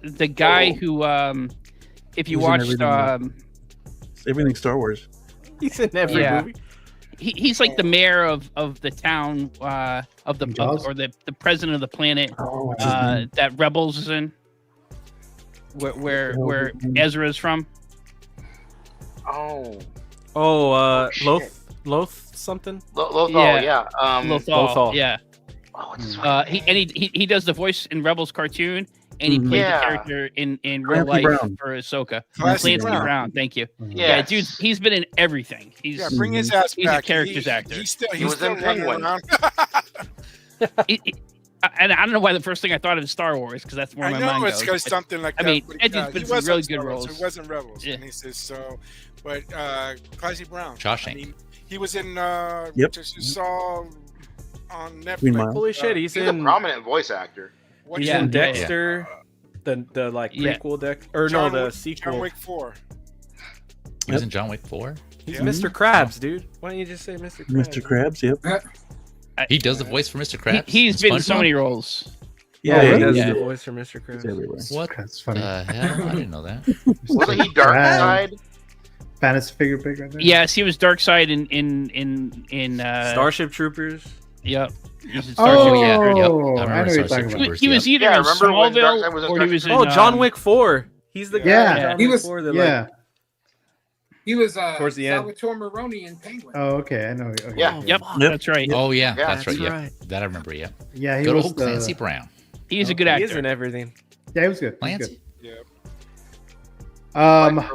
The guy who, if you He's in watched, everything. Everything Star Wars. He's in every yeah. movie. He's like the mayor of the town or the president of the planet that Rebels is in, where Ezra's from. Oh. Oh, shit. Loth something. Lothal, yeah. Lothal, yeah. Oh, what's his He does the voice in Rebels cartoon, and he played Yeah. the character in real Clancy life Brown. for Ahsoka. Clancy Clancy Brown. Brown, thank you. Yeah. Yeah, dude, he's been in everything. He's Yeah, bring his ass he's back. a character's actor. He's still, He he's was still in running Penguin. around. And I don't know why the first thing I thought of is Star Wars, because that's where I my know mind it's goes. because But, something like I that. mean, but, Eddie's he been some wasn't really Star good Wars, roles. It wasn't Rebels. Yeah. And he says so. But Clancy Brown. Shawshank. I mean, he was in Yep. just you saw on Netflix. Green Mile. Holy shit, he's He's a in. prominent voice actor. What He's Yeah. in Yeah. Dexter. The like Yeah. prequel or John no, the Wick- sequel. John Wick 4. He was in John Wick 4. He's Yeah. Mr. Krabs, dude. Why don't you just say Mr. Krabs? Mr. Krabs, yep. He does the voice for Mr. Krabs. He's been in so SpongeBob? many roles. Yeah, he yeah. does Yeah. the voice for Mr. Krabs. He's everywhere. What That's funny. the hell? I didn't know that. Wasn't he Dark Side? Fantasy figure pick right there. Yes, he was Darkseid in Starship Troopers. Yep. He's in Oh, Starship yeah. Troopers. Yep. I I know remember what you're Starship talking about. Troopers. He was Yep. either Yeah, in remember when Smallville Darkseid was in or he was in. Oh, John Wick 4. He's the guy. Yeah. in John He Wick was- 4 that, Yeah. He was Towards the end. Salvatore Maroni in Penguin. Oh, okay. I know. Okay. Yeah. Yep, that's right. Oh yeah, Yeah, that's right. that's Yeah, right. that I remember. Yeah, Yeah, he good was old the. Clancy Brown. He's a good He is actor. in everything. Yeah, he was good. He was Clancy. Yeah. good.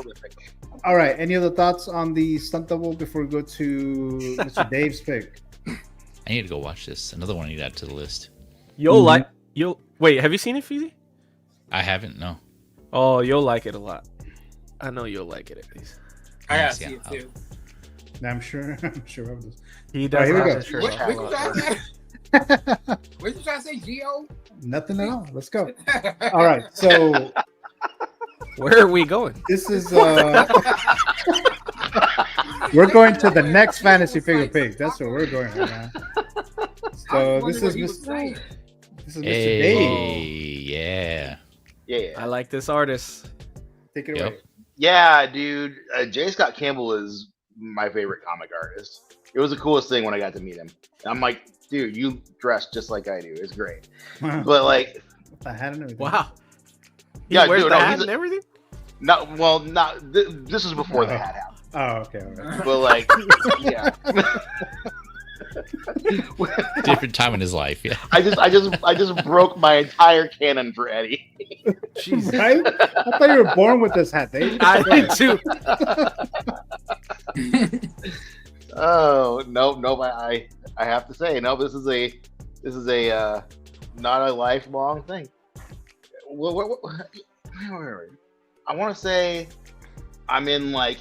All right. Any other thoughts on the stunt double before we go to Mr. Dave's pick? I need to go watch this. Another one I need to add to the list. You'll wait. Have you seen it, Feezy? I haven't. No. Oh, you'll like it a lot. I know you'll like it at least. I gotta Yes, see yeah, it too. I'm sure. I'm sure of this. He All does right, here we have go. his shirt What off you a lot. trying to say? What you trying to say, Gio? Nothing at all. Let's go. All right. So Where are we going? this is. We're going to the next fantasy figure pick. That's where we're going right now. So this is Mr. Dave. Hey, yeah. Yeah. I like this artist. Take it Yep. away. Yeah, dude. J. Scott Campbell is my favorite comic artist. It was the coolest thing when I got to meet him. And I'm like, dude, you dress just like I do. It's great. But like, the hat and everything. Wow. He yeah, wears dude, the no, hat he's and everything? not well. Not this is before the hat happened. Oh, okay. All right. But like, yeah. Different time in his life. Yeah. I just broke my entire canon for Eddie. Jeez, I thought you were born with this hat, Dave. I did too. Oh no! I have to say no. This is a not a lifelong thing. What, I want to say I'm in like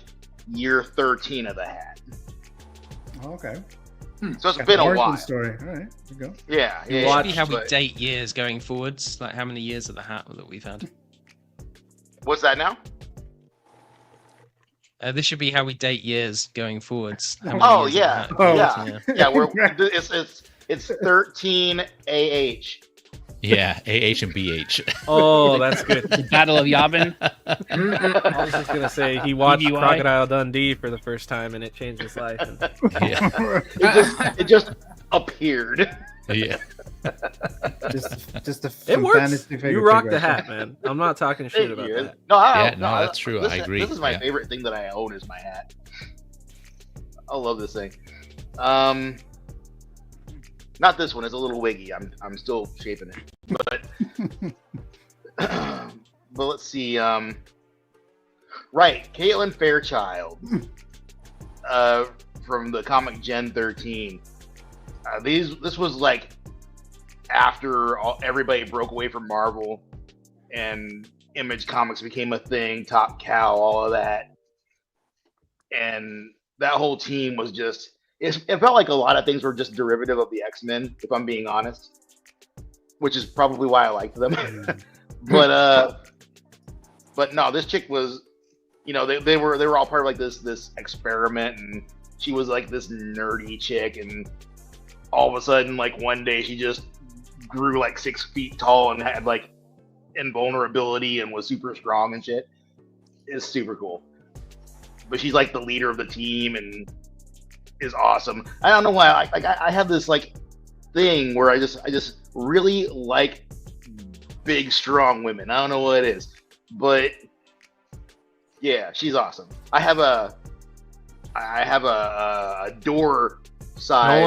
year 13 of the hat. Oh, okay. So it's been a Origin while. story. All right. Here we go. Yeah. It yeah. should be how we but- date years going forwards, like how many years of the hat that we've had. What's that now? This should be how we date years going forwards. How many Oh years of yeah, the hat. yeah. We're it's 13 AH. Yeah, AH and BH. Oh, that's good. The Battle of Yavin. I was just gonna say he watched DUI. Crocodile Dundee for the first time and it changed his life. And... Yeah. It just appeared. Yeah. Just a It works. fantasy figure You rock pick the right hat, man. I'm not talking shit Thank about you. that. No, Yeah, no, that's true. I Listen, agree. This is my Yeah. favorite thing that I own is my hat. I love this thing. Not this one. It's a little wiggy. I'm still shaping it. But but let's see. Right, Caitlin Fairchild, from the comic Gen 13. This was like after everybody broke away from Marvel and Image Comics became a thing, Top Cow, all of that, and that whole team was just. It felt like a lot of things were just derivative of the X-Men, if I'm being honest, which is probably why I liked them. But no, this chick was, you know, they were all part of like this experiment, and she was like this nerdy chick, and all of a sudden, like one day, she just grew like 6 feet tall and had like invulnerability and was super strong and shit. It's super cool. But she's like the leader of the team and is awesome. I don't know why. I have this like thing where I just really like big, strong women. I don't know what it is, but yeah, she's awesome. I have a door size.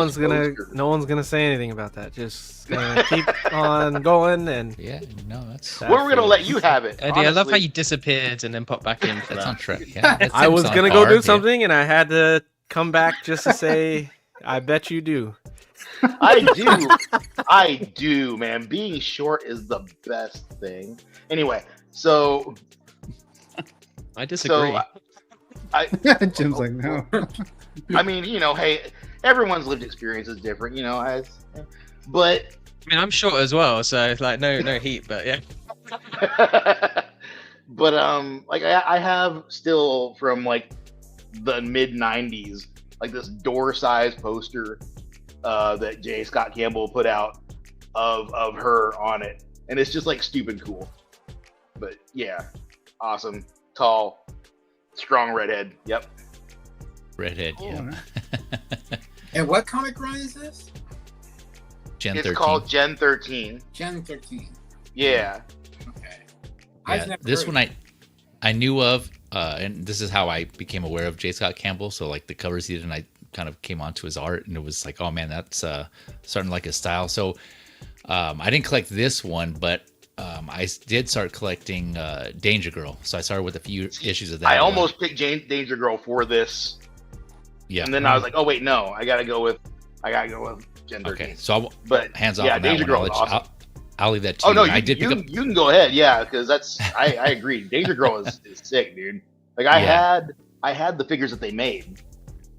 No one's gonna say anything about that. Just gonna keep on going. And yeah, no, that's. We're gonna let you have it. Eddie, I love how you disappeared and then popped back in. For That's that. on track. Yeah, I was gonna go do something, and I had to come back just to say, I bet you do. I do, man. Being short is the best thing. Anyway, so I disagree. Jim's like, no. I mean, you know, hey, everyone's lived experience is different, you know. But I mean, I'm short as well, so like no heat, but yeah. But like I have still from like the mid '90s, like this door-sized poster that J. Scott Campbell put out of her on it, and it's just like stupid cool. But yeah, awesome, tall, strong redhead. Yep. Redhead. Cool, Yeah. And what comic run is this? Gen It's 13. called Gen 13. Gen 13. Yeah. Okay. Yeah, this one I knew of, and this is how I became aware of J. Scott Campbell. So like the covers he did, and I kind of came onto his art, and it was like, oh man, that's starting to like his style. So I didn't collect this one, but I did start collecting Danger Girl. So I started with a few issues of that. I almost picked Danger Girl for this. Yeah. And then I was like, oh wait, no, I gotta go with Gen 13. Okay, so but hands off yeah, on that Danger one. Girl is awesome. I'll leave that to Oh you. no, I did pick up. you can go ahead, yeah, because that's I agree. Danger Girl is sick, dude. Like I had the figures that they made.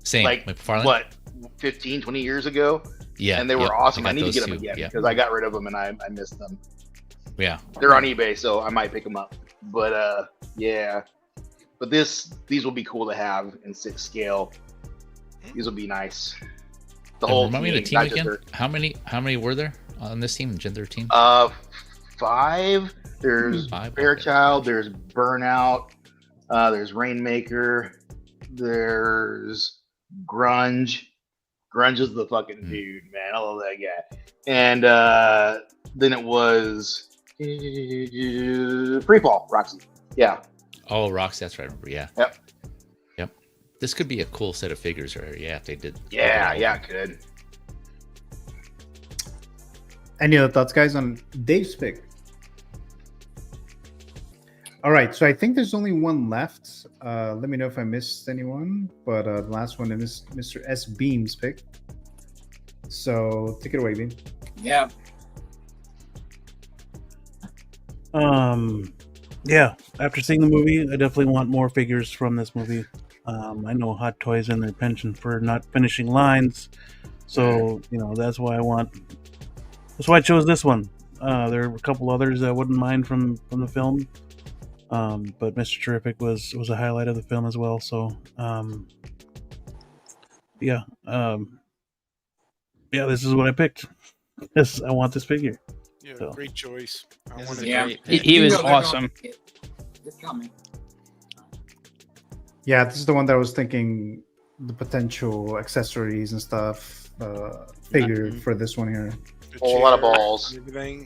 Same. Like McFarlane? what, 15, 20 years ago? Yeah, And they were awesome. I need to those get them too, again yeah. because I got rid of them and I missed them. Yeah. They're on eBay, so I might pick them up. But yeah. But these will be cool to have in 6 scale. These will be nice. The whole remind me of the team not just again. How many were there on this team in Gen 13? 5. There's Fairchild. There's Burnout. There's Rainmaker. There's Grunge. Grunge is the fucking dude, man. I love that guy. And then it was Freefall, Roxy. Yeah. Oh, Roxy, that's right. I remember. Yeah. Yep. This could be a cool set of figures, right? Yeah, if they did. Yeah, it could. Any other thoughts, guys, on Dave's pick? All right, so I think there's only one left. Let me know if I missed anyone, but the last one is Mr. S. Beam's pick. So take it away, Beam. Yeah. Yeah, after seeing the movie, I definitely want more figures from this movie. I know Hot Toys in their penchant for not finishing lines, so that's why I chose this one. There are a couple others I wouldn't mind from the film, but Mr. Terrific was a highlight of the film as well. So yeah, this is what I picked. I want this figure. Yeah, So. great choice. He was awesome. It's coming. Yeah, this is the one that I was thinking the potential accessories and stuff figure for this one here. A lot of balls.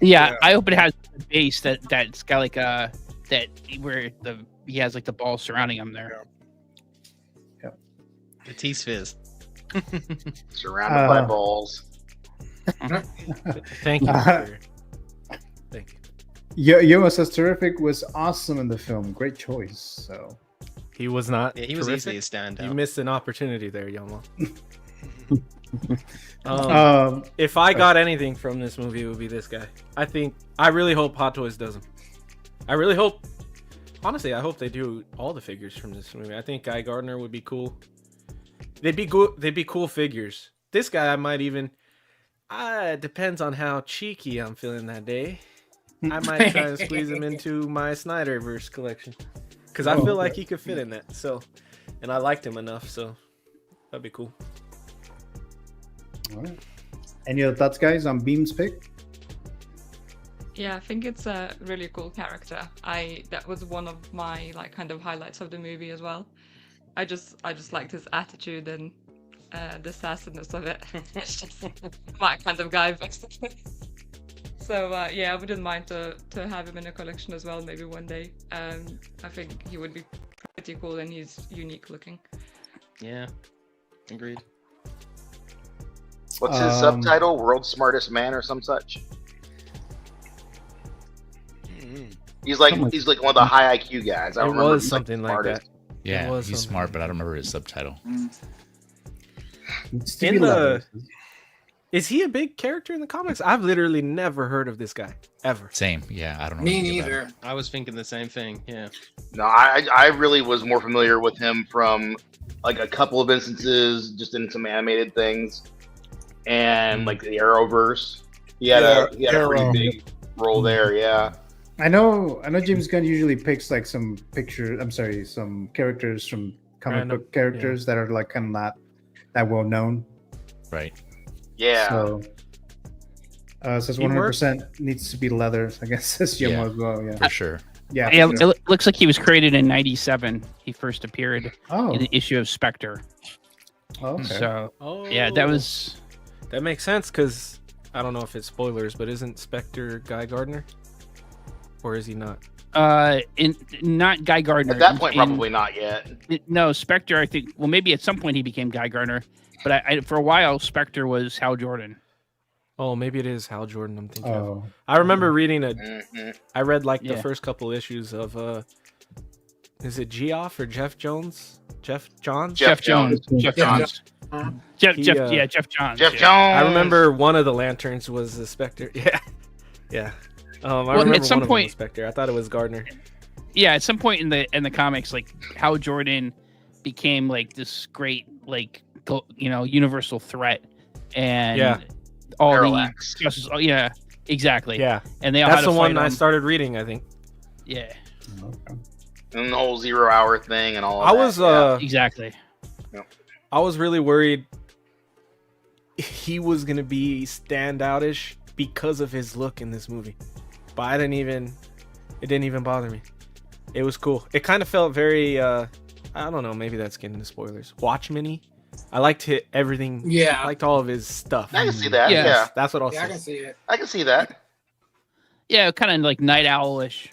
Yeah, I hope it has a base that's got like that where he has like the balls surrounding him there. The T-spheres. Surrounded by balls. Thank you. Thank you. Yoma says Terrific was awesome in the film. Great choice. So He was not. Yeah, he was terrific. easily a standout. You missed an opportunity there, Yomo. Um, If I got anything from this movie, it would be this guy. I really hope Hot Toys does him. I really hope. Honestly, I hope they do all the figures from this movie. I think Guy Gardner would be cool. They'd be cool figures. This guy, I might even. It depends on how cheeky I'm feeling that day. I might try to squeeze him into my Snyderverse collection because I feel like he could fit in that. So, and I liked him enough, so that'd be cool. All right. Any other thoughts, guys, on Beam's pick? Yeah, I think it's a really cool character. That was one of my like kind of highlights of the movie as well. I just liked his attitude and the sassiness of it. It's just my kind of guy, basically. So yeah, I wouldn't mind to have him in a collection as well, maybe one day. I think he would be pretty cool and he's unique looking. Yeah, agreed. What's his subtitle? World's Smartest Man or some such? He's like one of the high IQ guys. I don't remember. Was something like that. Yeah, he's smart, but I don't remember his subtitle. Is he a big character in the comics? I've literally never heard of this guy ever. Same. Yeah, I don't know. Me neither. I was thinking the same thing. Yeah. No, I really was more familiar with him from like a couple of instances, just in some animated things, and like the Arrowverse. He had a pretty big role there. Yeah. I know James Gunn usually picks like some characters from comic book characters that are like kind of not that well known. Right. Yeah. So says 100% needs to be leather. I guess says Yomo as well. Yeah. For sure. Yeah. It looks like he was created in '97. He first appeared in an issue of Spectre. Oh, okay. So yeah, that makes sense because I don't know if it's spoilers, but isn't Spectre Guy Gardner? Or is he not? Not Guy Gardner. At that point, probably not yet. No, Spectre. I think. Well, maybe at some point he became Guy Gardner, but for a while Spectre was Hal Jordan. Oh, maybe it is Hal Jordan. I'm thinking. Of. I remember reading I read like the first couple issues of. Is it Geoff or Jeff Jones? Jeff Johns. Jeff Jones. Jeff Johns. Jeff Johns. Jeff Jones. I remember one of the lanterns was the Spectre. Yeah. Yeah. I remember at some one point, of them was Spectre. I thought it was Gardner. Yeah, at some point in the comics, like Hal Jordan became like this great universal threat, and all Parallax. the exactly. Yeah, and they all that's had to the one fight I started reading. I think. Yeah. Okay. And the whole 0 hour thing and all. Exactly. I was really worried he was gonna be standoutish because of his look in this movie, but it didn't even bother me. It was cool. It kind of felt very I don't know, maybe that's getting into spoilers. Watchmen-y. I liked everything. Yeah, I liked all of his stuff. I can see that. Yeah, that's what I'll say. I can see it. I can see that. Yeah, kind of like Night Owl-ish.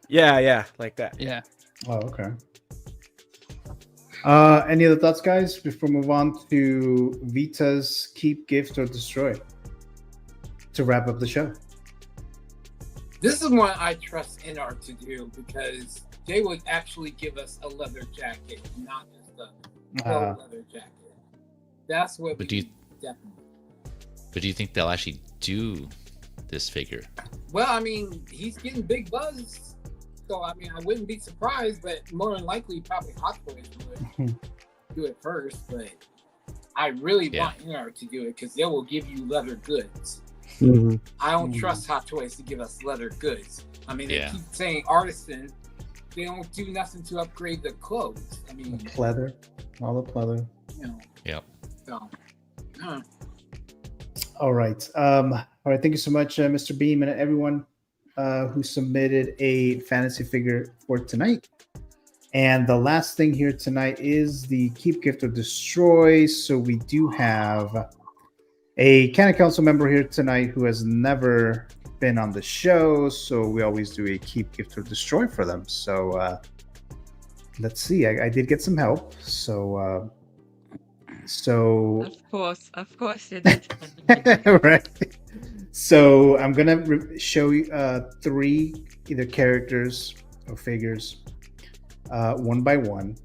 Yeah, like that. Yeah. Oh, okay. Any other thoughts, guys, before we move on to Vita's Keep, Gift, or Destroy to wrap up the show? This is one I trust NR to do because they would actually give us a leather jacket, not just a leather jacket. That's what. But do you think they'll actually do this figure? Well, I mean, he's getting big buzz, so I mean, I wouldn't be surprised, but more than likely, probably Hot Toys would do it first. But I really want NR to do it because they will give you leather goods. Mm-hmm. I don't trust Hot Toys to give us leather goods. I mean, they keep saying artisan. They don't do nothing to upgrade the clothes. I mean, Pleather, all the pleather. You know. Yep. So, All right. All right. Thank you so much, Mr. Beam, and everyone who submitted a fantasy figure for tonight. And the last thing here tonight is the Keep, Gift, or Destroy. So we do have a Canon Council member here tonight who has never been on the show. So we always do a Keep, Gift, or Destroy for them. So let's see. I did get some help. So Of course you did. right. So I'm gonna show you 3 either characters or figures. one by one,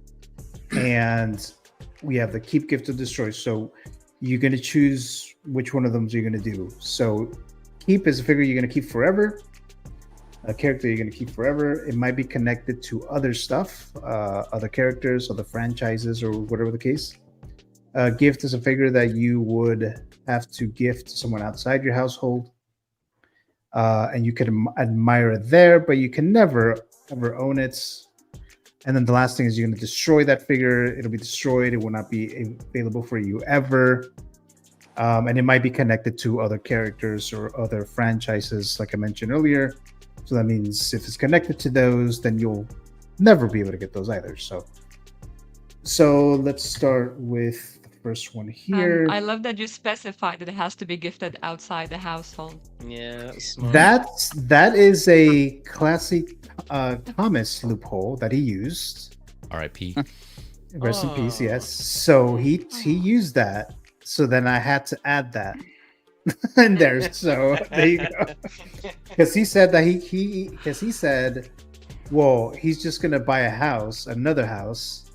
and we have the keep, gift, or destroy. So you're going to choose which one of them you're going to do. So keep is a figure you're going to keep forever. A character you're going to keep forever. It might be connected to other stuff, other characters, other franchises, or whatever the case. Gift is a figure that you would have to gift to someone outside your household. And you can admire it there, but you can never, ever own it. And then the last thing is you're going to destroy that figure. It'll be destroyed. It will not be available for you ever. And it might be connected to other characters or other franchises, like I mentioned earlier. So that means if it's connected to those, then you'll never be able to get those either. So let's start with the first one here. I love that you specified that it has to be gifted outside the household. Yeah, that's smart. That is a classic Thomas loophole that he used. R.I.P. Rest in peace. Yes. So he used that. So then I had to add that in there. So there you go. Because he said that he said, well, he's just gonna buy a house, another house,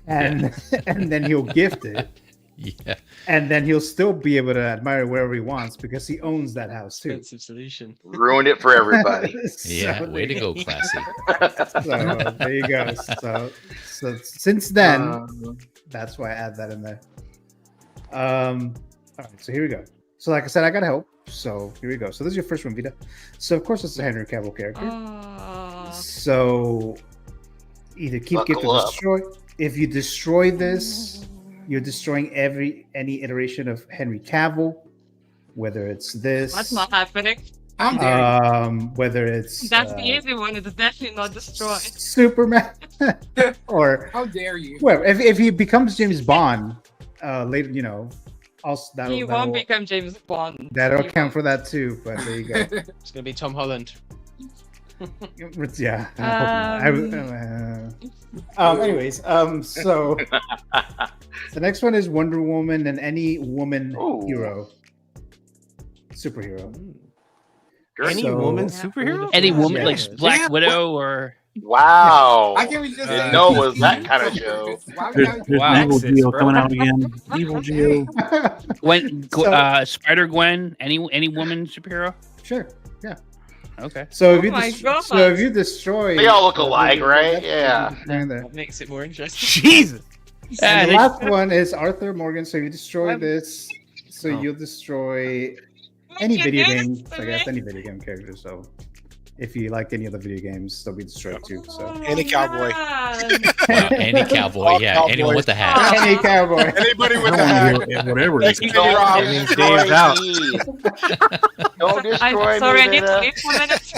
and then he'll gift it. Yeah. And then he'll still be able to admire wherever he wants because he owns that house too. Expensive solution. Ruined it for everybody. Yeah, way to go, classy. So there you go. So since then, that's why I add that in there. All right, so here we go. So like I said, I got help. So here we go. So this is your first one, Vita. So of course it's a Henry Cavill character. So either keep, gift, or destroy. If you destroy this, you're destroying any iteration of Henry Cavill, whether it's this. That's not happening. Whether it's That's the easy one. It's definitely not destroyed. Superman, or how dare you? Well, if he becomes James Bond later, also He won't become James Bond. That'll count for that too. But there you go. It's gonna be Tom Holland. Yeah. Anyways, so the next one is Wonder Woman and any woman hero, superhero. Any woman superhero? Any woman like Black Widow or Wow. I can just say no, it was that kind of show. There's Evil Geo coming out again. Evil Geo. Spider-Gwen, any woman superhero? Sure. Yeah. Okay. So if you destroy, they all look alike, right? Yeah. That makes it more interesting. Jesus. And the last one is Arthur Morgan. So you destroy this, so you'll destroy any video game. So I guess any video game character. So if you like any of the video games, they'll be destroyed too. So Any cowboy. Wow, any cowboy, yeah. Cowboys. Anyone with a hat. Any cowboy. Anybody with a hat. Whatever. Next to Rob. Dave's out. Don't destroy Sorry, I me, need to Vita. leave for a minute.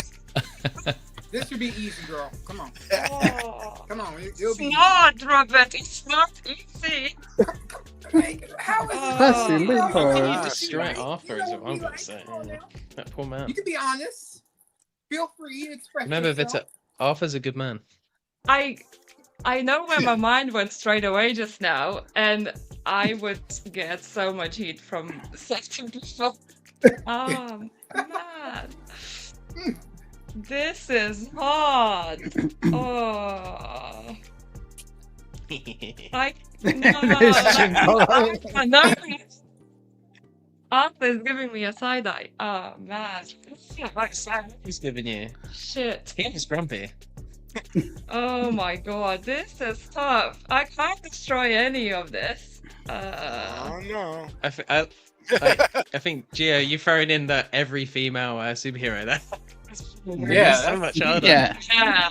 This should be easy, girl. Come on. Come on. It'll It's be not, Robert. It's not easy. How is it? Classy loophole. Destroy Arthur is what I'm gonna say. That poor man. You can be honest. Feel free to express Remember, yourself. Arthur's a good man. I know where my mind went straight away just now, and I would get so much heat from certain people. Man. This is hard. Oh. No. Arthur is giving me a side eye. Oh man. He's giving you. Shit. He's grumpy. Oh my god, this is tough. I can't destroy any of this. Oh no. I think Gio, you're throwing in that every female superhero there. Yeah, so much harder. Yeah. Yeah.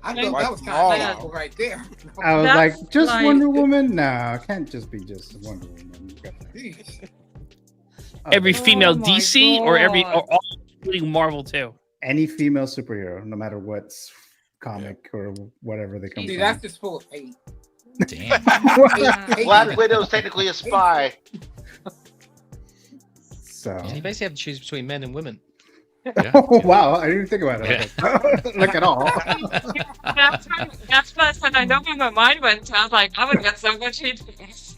I thought that was kind of bad right there. I was That's like, just like- Wonder Woman? No, it can't just be just Wonder Woman. You got that. Every female my DC or every God. or all, including Marvel too. Any female superhero, no matter what comic or whatever they come See, from. that's just full of hate. Damn. Black Widow's technically a spy. So. You basically have to choose between men and women. Oh wow! I didn't even think about it. Look at all. That's why I said I know where my mind went to. I was like, I would get so much heat for this.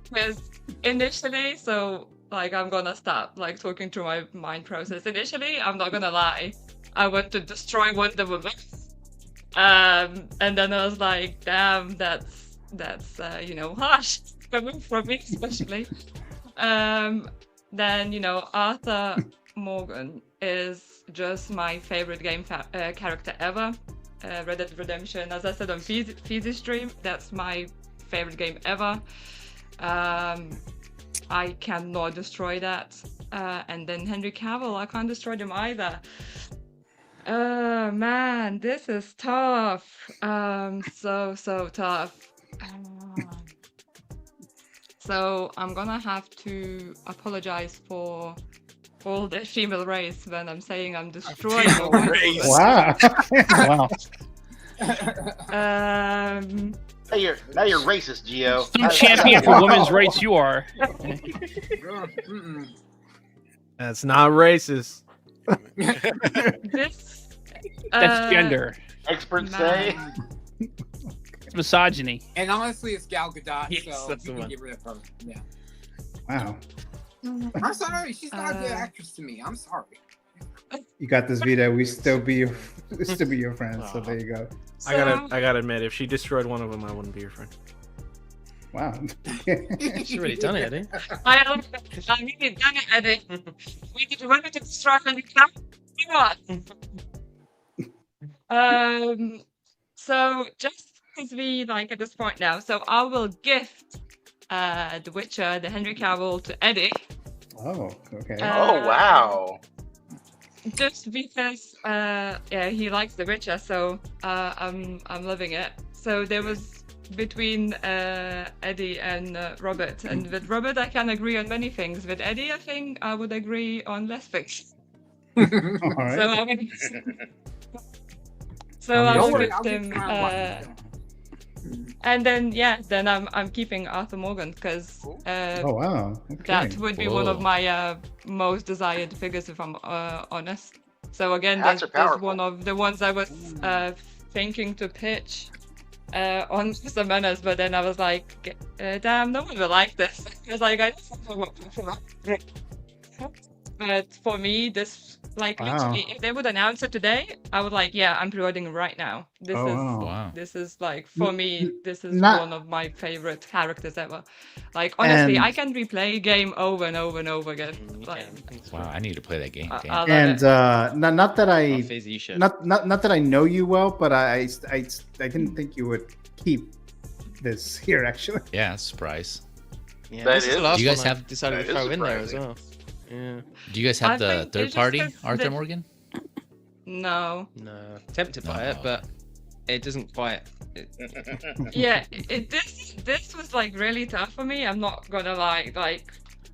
Because initially, so like I'm gonna stop like talking through my mind process. Initially, I'm not gonna lie, I want to destroy Wonder Woman. And then I was like, damn, that's harsh coming from me, especially. Then Arthur Morgan is just my favorite game character ever. Red Dead Redemption, as I said on Feezy stream, that's my favorite game ever. I cannot destroy that. And then Henry Cavill, I can't destroy them either. Man, this is tough. So tough. So I'm gonna have to apologize for all the female race when I'm saying I'm destroying the race. Wow. Wow. Now you're racist, Gio. Some champion for women's rights you are. That's not racist. That's gender. Experts say. It's misogyny. And honestly, it's Gal Gadot, Yes, so that's you the can one. get rid of her. Yeah. Wow. I'm sorry, she's not a good actress to me. I'm sorry. You got this, Vita. We still be your friend. So there you go. I gotta admit, if she destroyed one of them, I wouldn't be your friend. Wow. She's already done it, Eddie. I really done it, Eddie. We did want to destroy Henry Cavill. So just as we at this point now, so I will gift The Witcher, the Henry Cavill to Eddie. Oh, okay. Oh wow. Just because he likes The Witcher, so I'm loving it. So there was between Eddie and Robert, and with Robert I can agree on many things. With Eddie, I think I would agree on less things. All right. So I will gift him. And then I'm keeping Arthur Morgan because Oh wow. Okay. that would be one of my most desired figures, if I'm honest. So again, Hats that's are one of the ones I was thinking to pitch on some Menace, but then I was like, damn, no one will like this. I was like, I don't know what people like. But for me, this literally, if they would announce it today, I would I'm pre-ordering right now. This this is for me, this is one of my favorite characters ever. Honestly, I can replay game over and over and over again. Wow, I need to play that game. And not that I know you well, but I didn't think you would keep this here actually. Yeah, surprise. Yeah, That this is is- the last Do you guys one I have- decided to that is throw in there as surprising. well. Yeah. Do you guys have I the think third it's just party 'cause Arthur the- Morgan? No. No, tempted by it, but it doesn't quite. Yeah, this was really tough for me. I'm not gonna lie.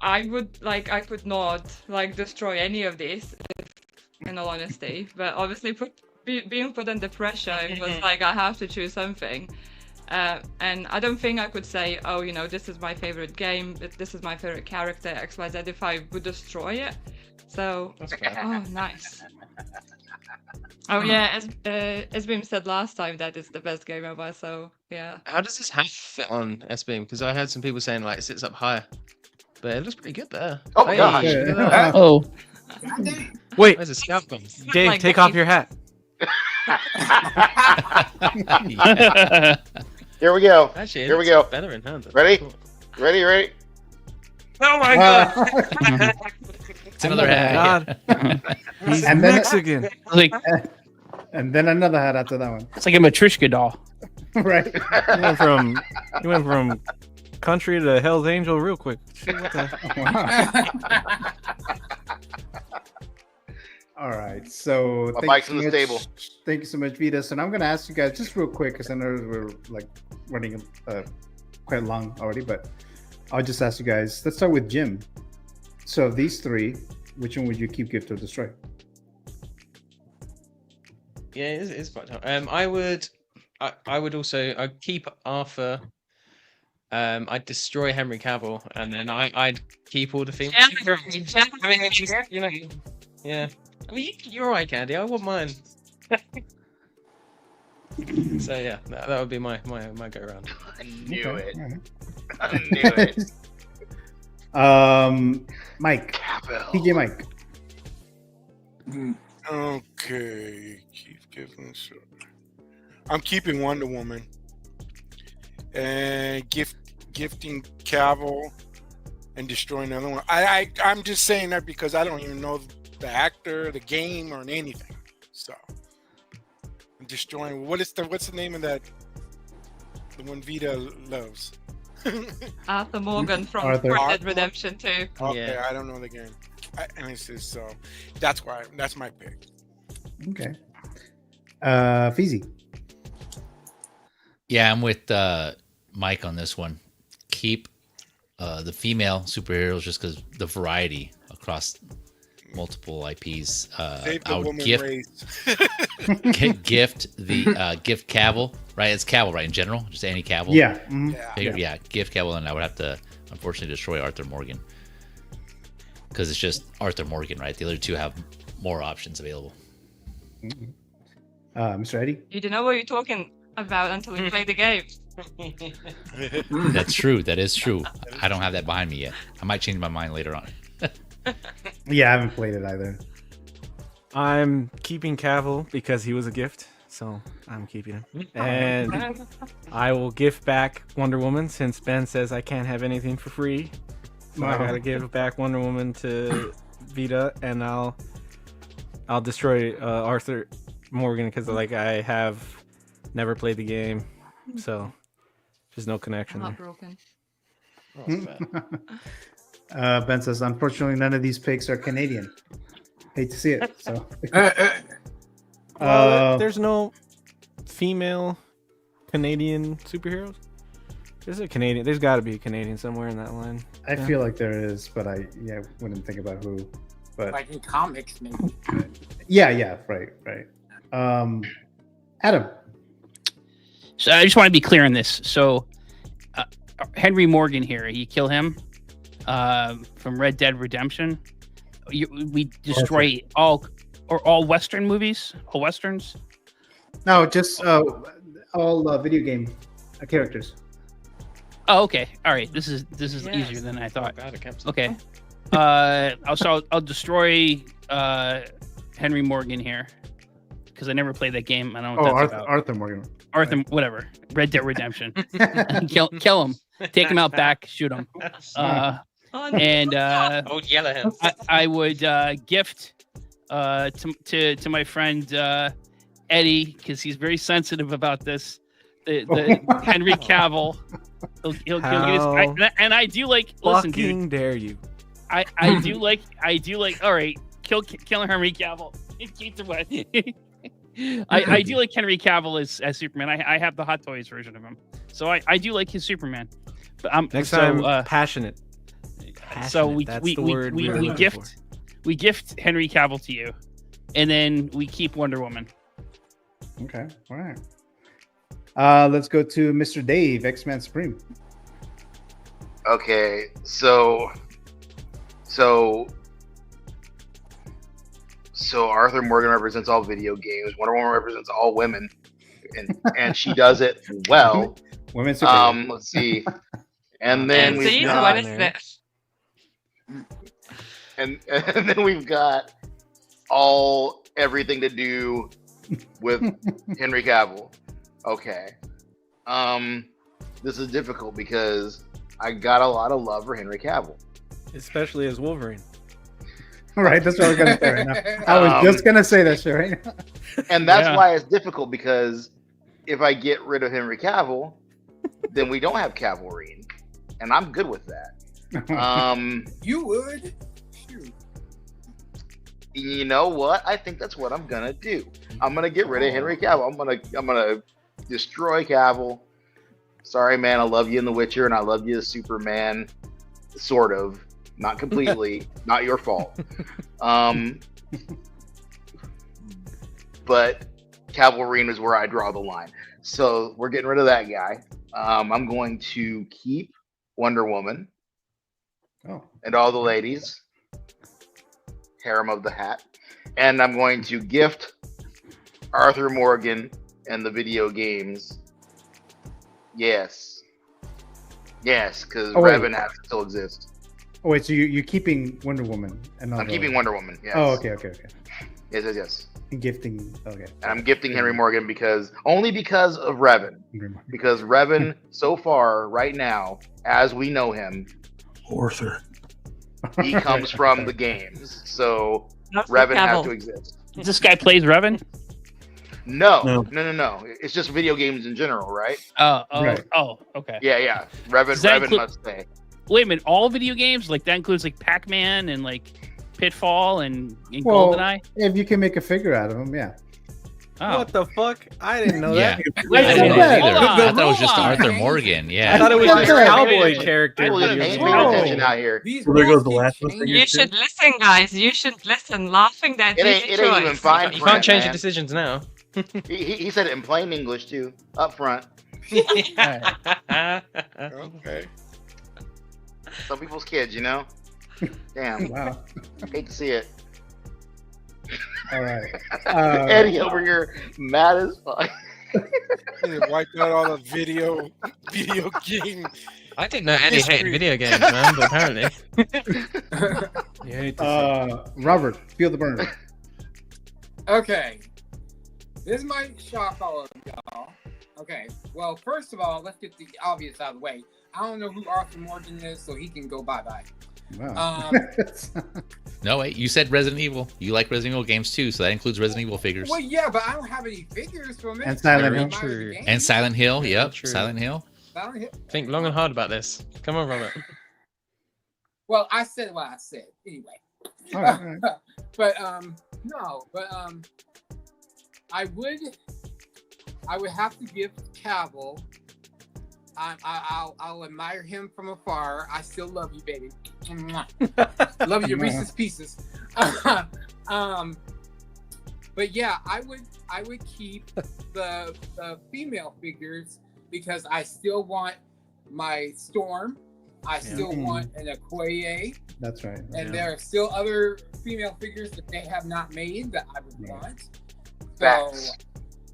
I could not destroy any of these, in all honesty. But obviously, being put under pressure, it was I have to choose something. And I don't think I could say, oh, this is my favorite game, this is my favorite character, XYZ, if I would destroy it. So, oh, nice. Oh yeah, as Beam said last time, that is the best game ever. So yeah. How does this hat fit on S-Beam? Because I heard some people saying it sits up higher, but it looks pretty good there. Oh Hey, gosh. look at that. Oh. Wait, Where's a scalp gun? Dave, take off your hat. Here we go. Actually, Here we go. Better in hand. Ready? Ready? Oh my god! It's another hat. He's And then- Mexican. And then another hat after that one. It's like a Matryoshka doll. Right. You went from country to Hell's Angel real quick. Shit, what the- All right. So My bike's in the stable. Thank you so much, Vitas. And I'm gonna ask you guys just real quick because I know we're running quite long already, but I'll just ask you guys. Let's start with Jim. So of these three, which one would you keep, gift, or destroy? Yeah, it's quite tough. I would also I'd keep Arthur. I'd destroy Henry Cavill, and then I'd keep all the things. Yeah. I mean, you're right, Candy. I wouldn't mind. So yeah, that would be my go round. I knew it. All right. I knew it. Mike. Cavill. PJ Mike. Okay, keep giving. I'm keeping Wonder Woman and gifting Cavill and destroying the other one. I'm just saying that because I don't even know the actor, the game, or anything. So I'm destroying. What's the name of that? The one Vita loves. Arthur Morgan from Arthur. Red Dead Redemption 2. Okay, I don't know the game. And it's just, so that's my pick. Okay. Feezy. Yeah, I'm with Mike on this one. Keep the female superheroes just because the variety across multiple IPs. Save the I would woman gift gift Cavill, right? It's Cavill, right? In general, just any Cavill. Yeah. Yeah. Gift Cavill, and I would have to unfortunately destroy Arthur Morgan because it's just Arthur Morgan, right? The other two have more options available. Mr. Eddie. You don't know what you're talking about until you play the game. That's true. That is true. I don't have that behind me yet. I might change my mind later on. Yeah, I haven't played it either. I'm keeping Cavill because he was a gift, so I'm keeping him. And I will gift back Wonder Woman since Ben says I can't have anything for free. So I gotta give back Wonder Woman to Vita, and I'll destroy Arthur Morgan because I have never played the game, so there's no connection there. Heartbroken. Ben says, unfortunately, none of these picks are Canadian. Hate to see it. So, there's no female Canadian superheroes. There's got to be a Canadian somewhere in that line. I feel like there is, but I wouldn't think about who. But Like in comics, maybe. yeah, right. Adam. So I just want to be clear on this. So Henry Morgan here, you kill him from Red Dead Redemption. We destroy all Western movies, all Westerns. No, just all video game characters. Oh, okay. All right. This is easier than I thought. Okay. I'll destroy Henry Morgan here because I never played that game. I don't know what that's about. Arthur Morgan. Arthur, whatever. Red Dead Redemption. kill him. Take him out back. Shoot him. And yellow him. I would gift to my friend Eddie because he's very sensitive about this. The Henry Cavill. He'll get his. And I do like. Listen, dude. Dare you? I do like. All right, kill Henry Cavill. I do like Henry Cavill as Superman. I have the Hot Toys version of him, so I do like his Superman. But next time, passionate. So we gift Henry Cavill to you, and then we keep Wonder Woman. Okay, all right. Let's go to Mr. Dave, X-Men Supreme. Okay, so Arthur Morgan represents all video games. Wonder Woman represents all women, and she does it well. Women superheroes. Let's see, and then we've got, and then we've got everything to do with Henry Cavill. Okay, this is difficult because I got a lot of love for Henry Cavill, especially as Wolverine. All right, that's what I was gonna say right now. I was just gonna say that shit right now. And that's why it's difficult, because if I get rid of Henry Cavill, then we don't have Cavalry, and I'm good with that. You would. Shoot. You know what? I think that's what I'm gonna do. I'm gonna get rid of Henry Cavill. I'm gonna destroy Cavill. Sorry, man. I love you in The Witcher, and I love you as Superman, sort of. Not completely, not your fault. But Cavalry is where I draw the line. So we're getting rid of that guy. I'm going to keep Wonder Woman and all the ladies, harem of the hat, and I'm going to gift Arthur Morgan and the video games. Yes, because Revan has to still exist. Oh, wait, so you're keeping Wonder Woman? And I'm keeping Wonder Woman. Yes. Oh, okay. Yes. And gifting. Okay. And I'm gifting Henry Morgan because of Revan. Because Revan, so far, right now, as we know him, Arthur. he comes from the games. So Revan has to exist. This guy plays Revan? No. It's just video games in general, right? Okay. Yeah. Revan must stay. Wait a minute, all video games? Like that includes like Pac-Man and like Pitfall and GoldenEye? If you can make a figure out of them, yeah. Oh. What the fuck? I didn't know Yeah. that. I didn't know that either. I thought it was just Arthur Morgan. Yeah. I thought it was just cowboy character. People just ain't paying attention out here. So there goes the last one. You should listen, guys. You should listen. Laughing that It ain't even fine. You can't change your decisions now. He said it in plain English too, up front. Okay. Some people's kids, you know. Damn. Wow. Hate to see it. All right. Eddie over here, mad as fuck. He wiped out all the video game. I didn't know Eddie hated video games, man, but apparently. Robert, feel the burn. Okay. This might shock all of y'all. Okay. Well, first of all, let's get the obvious out of the way. I don't know who Arthur Morgan is, so he can go bye-bye. Wow. No, wait. You said Resident Evil. You like Resident Evil games too, so that includes Resident Evil figures. Well, yeah, but I don't have any figures from it. And Silent Hill. True. And Silent Hill. Yep. True. Silent Hill. Think long and hard about this. Come on, Robert. Well, I said what I said anyway. All right. But I would have to give Cavill. I'll admire him from afar. I still love you, baby. Love you, Reese's Pieces. But yeah, I would keep the female figures because I still want my Storm. I still want an Okoye. That's right. And there are still other female figures that they have not made that I would want. So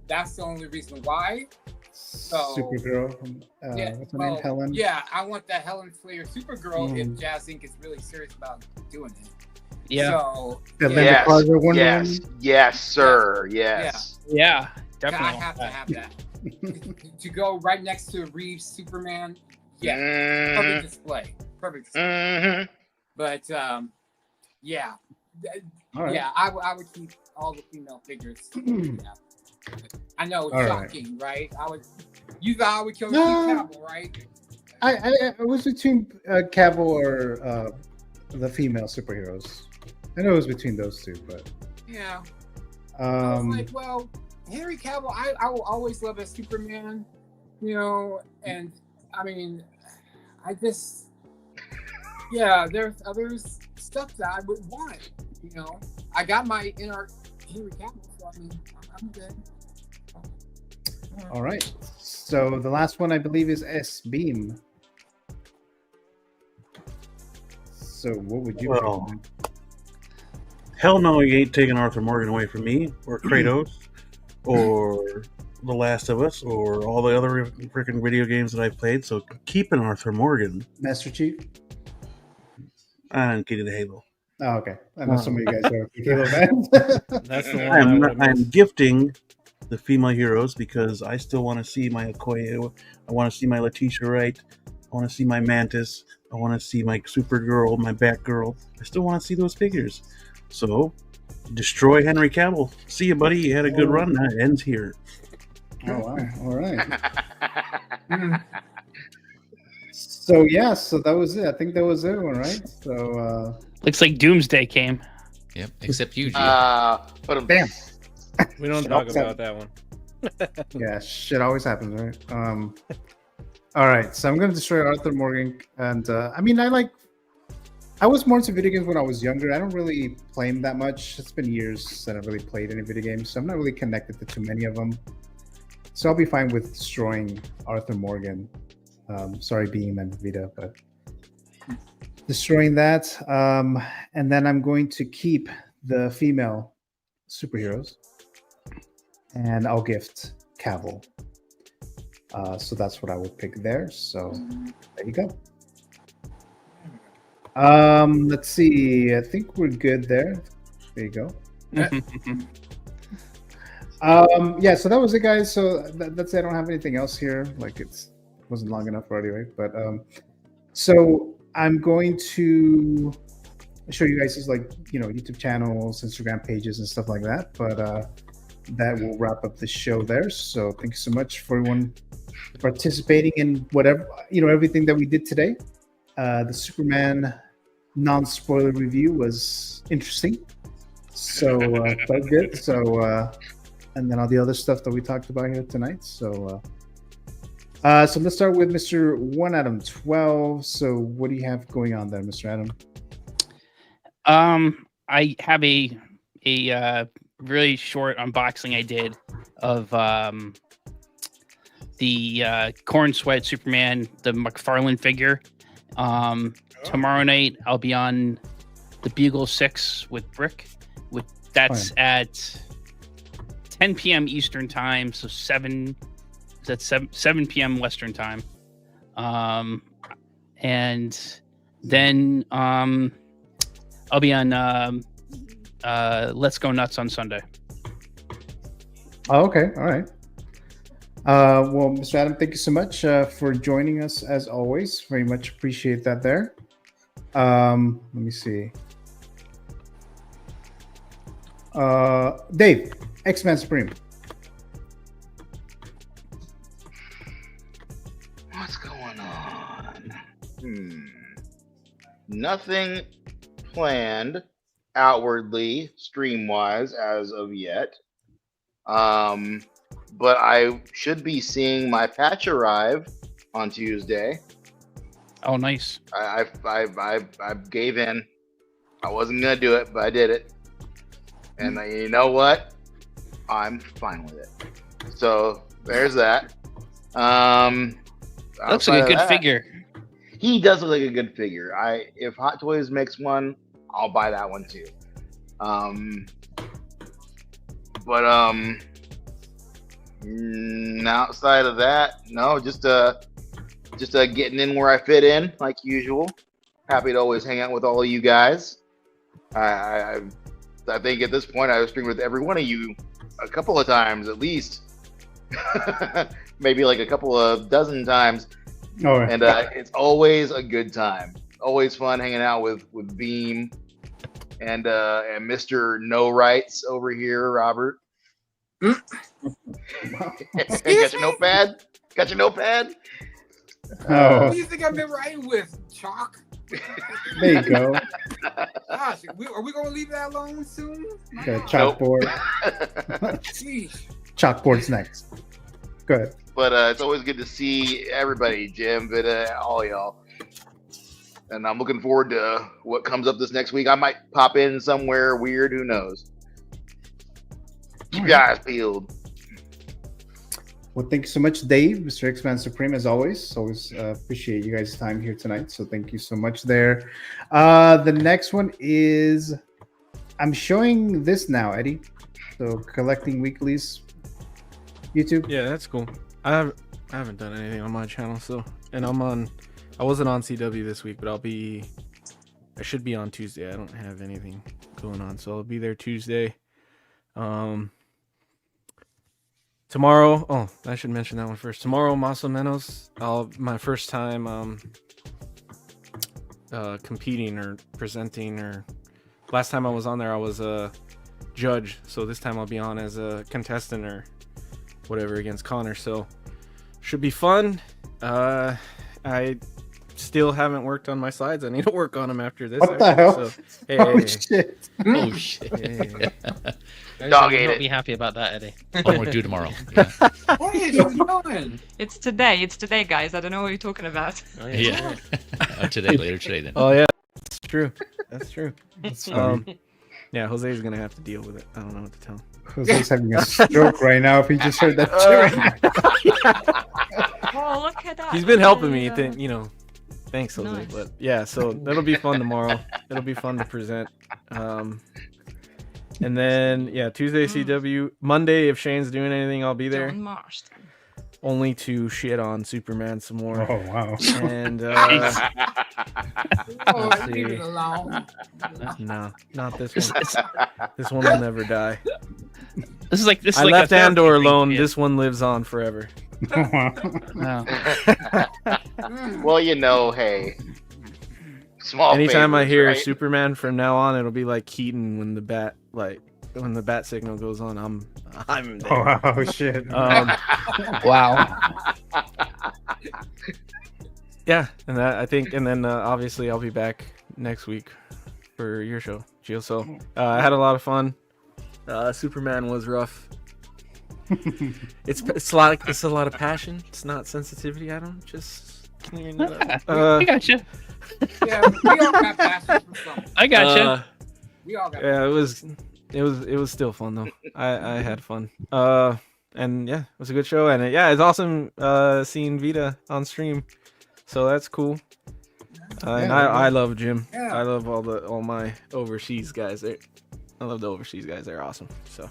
that's the only reason why. So Supergirl from what's her name? Helen. Yeah, I want that Helen Slayer Supergirl if Jazz Inc. is really serious about doing it. Yeah. So yes, sir. Yes. Yeah, definitely. I have to have that. To go right next to Reeves Superman. Yeah. Perfect display. But yeah. Right. Yeah, I would keep all the female figures. Yeah. I know it's shocking, right? I would kill Cavill, right? I was between Cavill or the female superheroes. I know it was between those two, but yeah. I was like, well, Henry Cavill, I will always love as Superman, you know, and I mean, there's others stuff that I would want, you know. I got my inner Henry Cavill, so I mean, I'm good. All right. So the last one I believe is S-Beam. So what would you pick? Hell no, you ain't taking Arthur Morgan away from me, or Kratos, or The Last of Us, or all the other freaking video games that I've played. So keeping Arthur Morgan. Master Chief? I'm kidding, the Halo. Oh, okay. I know some of you guys are Halo fans. That's the one. I'm gifting the female heroes because I still want to see my Okoye. I want to see my Letitia Wright. I want to see my Mantis. I want to see my Supergirl, my Batgirl. I still want to see those figures. So, destroy Henry Cavill. See you, buddy. You had a good run. That ends here. Oh, wow. All right. So, yeah. So, that was it. I think that was everyone, right? So, looks like Doomsday came. Yep, except you, G. Bam. We don't talk about that one. Yeah, shit always happens, right? All right, so I'm gonna destroy Arthur Morgan, and I mean, I was more into video games when I was younger. I don't really play them that much. It's been years since I've really played any video games, so I'm not really connected to too many of them. So I'll be fine with destroying Arthur Morgan. Sorry, Beam and Vita, but destroying that, and then I'm going to keep the female superheroes. And I'll gift Cavill. So that's what I would pick there. So there you go. Let's see. I think we're good there. There you go. Yeah, so that was it, guys. So that's it. I don't have anything else here. Like wasn't long enough anyway. But so I'm going to show you guys his YouTube channels, Instagram pages, and stuff like that. But that will wrap up the show there. So thank you so much for everyone participating in whatever everything that we did today. The Superman non-spoiler review was interesting. So quite good. So and then all the other stuff that we talked about here tonight. So so let's start with Mr. 1 Adam 12. So what do you have going on there, Mr. Adam? I have a really short unboxing I did of the Corn Sweat Superman, the McFarlane figure. Tomorrow night I'll be on the Bugle 6 with Brick. That's at 10 p.m. Eastern time, so 7 p.m. Western time. And then I'll be on Let's Go Nuts on Sunday. Oh, okay. All right. Well, Mr. Adam, thank you so much for joining us as always. Very much appreciate that there. Let me see. Dave, X-Men Supreme. What's going on? Nothing planned outwardly, stream-wise, as of yet. But I should be seeing my patch arrive on Tuesday. Oh, nice. I gave in. I wasn't gonna do it, but I did it. And you know what? I'm fine with it. So there's that. Looks like a good figure. He does look like a good figure. If Hot Toys makes one, I'll buy that one too. But outside of that, no, just getting in where I fit in, like usual. Happy to always hang out with all of you guys. I think at this point I've streamed with every one of you a couple of times at least. Maybe like a couple of dozen times. All right. And it's always a good time. Always fun hanging out with Beam and Mr. No Rights over here, Robert. Got your notepad? Got your notepad? Who do you think I've been writing with, Chalk? There you go. Gosh, are we gonna leave that alone soon? Okay, chalkboard. Chalkboard's next. Go ahead. But it's always good to see everybody, Jim, Vida, all y'all. And I'm looking forward to what comes up this next week. I might pop in somewhere weird, who knows. Keep your eyes peeled. Well, thank you so much, Dave, Mr. X-Man Supreme, as always. Always appreciate you guys' time here tonight. So thank you so much there. The next one is, I'm showing this now, Eddie. So collecting weeklies, YouTube. Yeah, that's cool. I haven't done anything on my channel, so, and I wasn't on CW this week, but I should be on Tuesday. I don't have anything going on, so I'll be there Tuesday. Tomorrow, oh, I should mention that one first. Tomorrow, Más o Menos, my first time competing or presenting, or last time I was on there, I was a judge, so this time I'll be on as a contestant or whatever against Connor, so should be fun. I still haven't worked on my slides. I need to work on them after this. What the hell? So, hey, oh, hey, shit. Oh, shit. Hey. Dog ate ate not it. Be happy about that, Eddie. Oh, we'll do tomorrow. Yeah. What are you doing? It's today, guys. I don't know what you're talking about. Oh, Yeah. Later today then. Oh, yeah. That's true. That's true. That's funny. Yeah, Jose's going to have to deal with it. I don't know what to tell him. Jose's having a stroke right now if he just heard that shit. Oh, look at that. He's been helping me, thanks, Jose. Nice. But yeah, so that'll be fun tomorrow. It'll be fun to present. And then, yeah, Tuesday CW. Monday, if Shane's doing anything, I'll be there. John Marston. only to shit on Superman some more. Oh wow! And Oh, let's leave see. it alone. No, not this one. This one will never die. This is like I like left a therapy Andor thing, alone. yeah. This one lives on forever. Well, you know, hey. Small Anytime I favors, hear right? Superman from now on, it'll be like Keaton when the bat signal goes on. I'm there. Oh shit! Wow. Yeah, and that, I think, and then obviously I'll be back next week for your show, Gio. So I had a lot of fun. Superman was rough. It's a lot of passion. It's not sensitivity. Adam, just clearing it up. I gotcha. Yeah, we all got passion for something. I gotcha. We all got. Yeah, it was still fun though. I had fun. And yeah, it was a good show, and it's awesome seeing Vita on stream. So that's cool. And I love Jim. Yeah. I love all my overseas guys. I love the overseas guys. They're awesome. So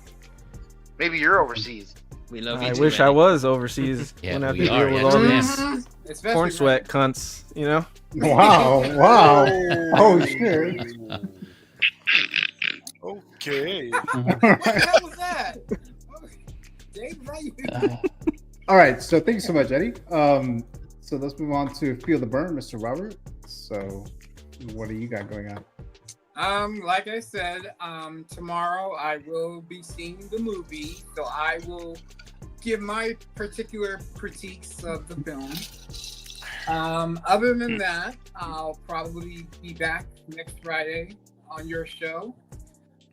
Maybe you're overseas. We love you I too, wish man. I was overseas. Yeah, when I we have to are, deal with yeah, all man. these Especially corn sweat cunts. You know. Wow! Wow! Oh shit! Okay. What the hell was that? Dave, right? All right. So thank you so much, Eddie. So let's move on to Feel the Burn, Mr. Robert. So what do you got going on? Like I said, tomorrow I will be seeing the movie, so I will give my particular critiques of the film. Other than that, I'll probably be back next Friday on your show.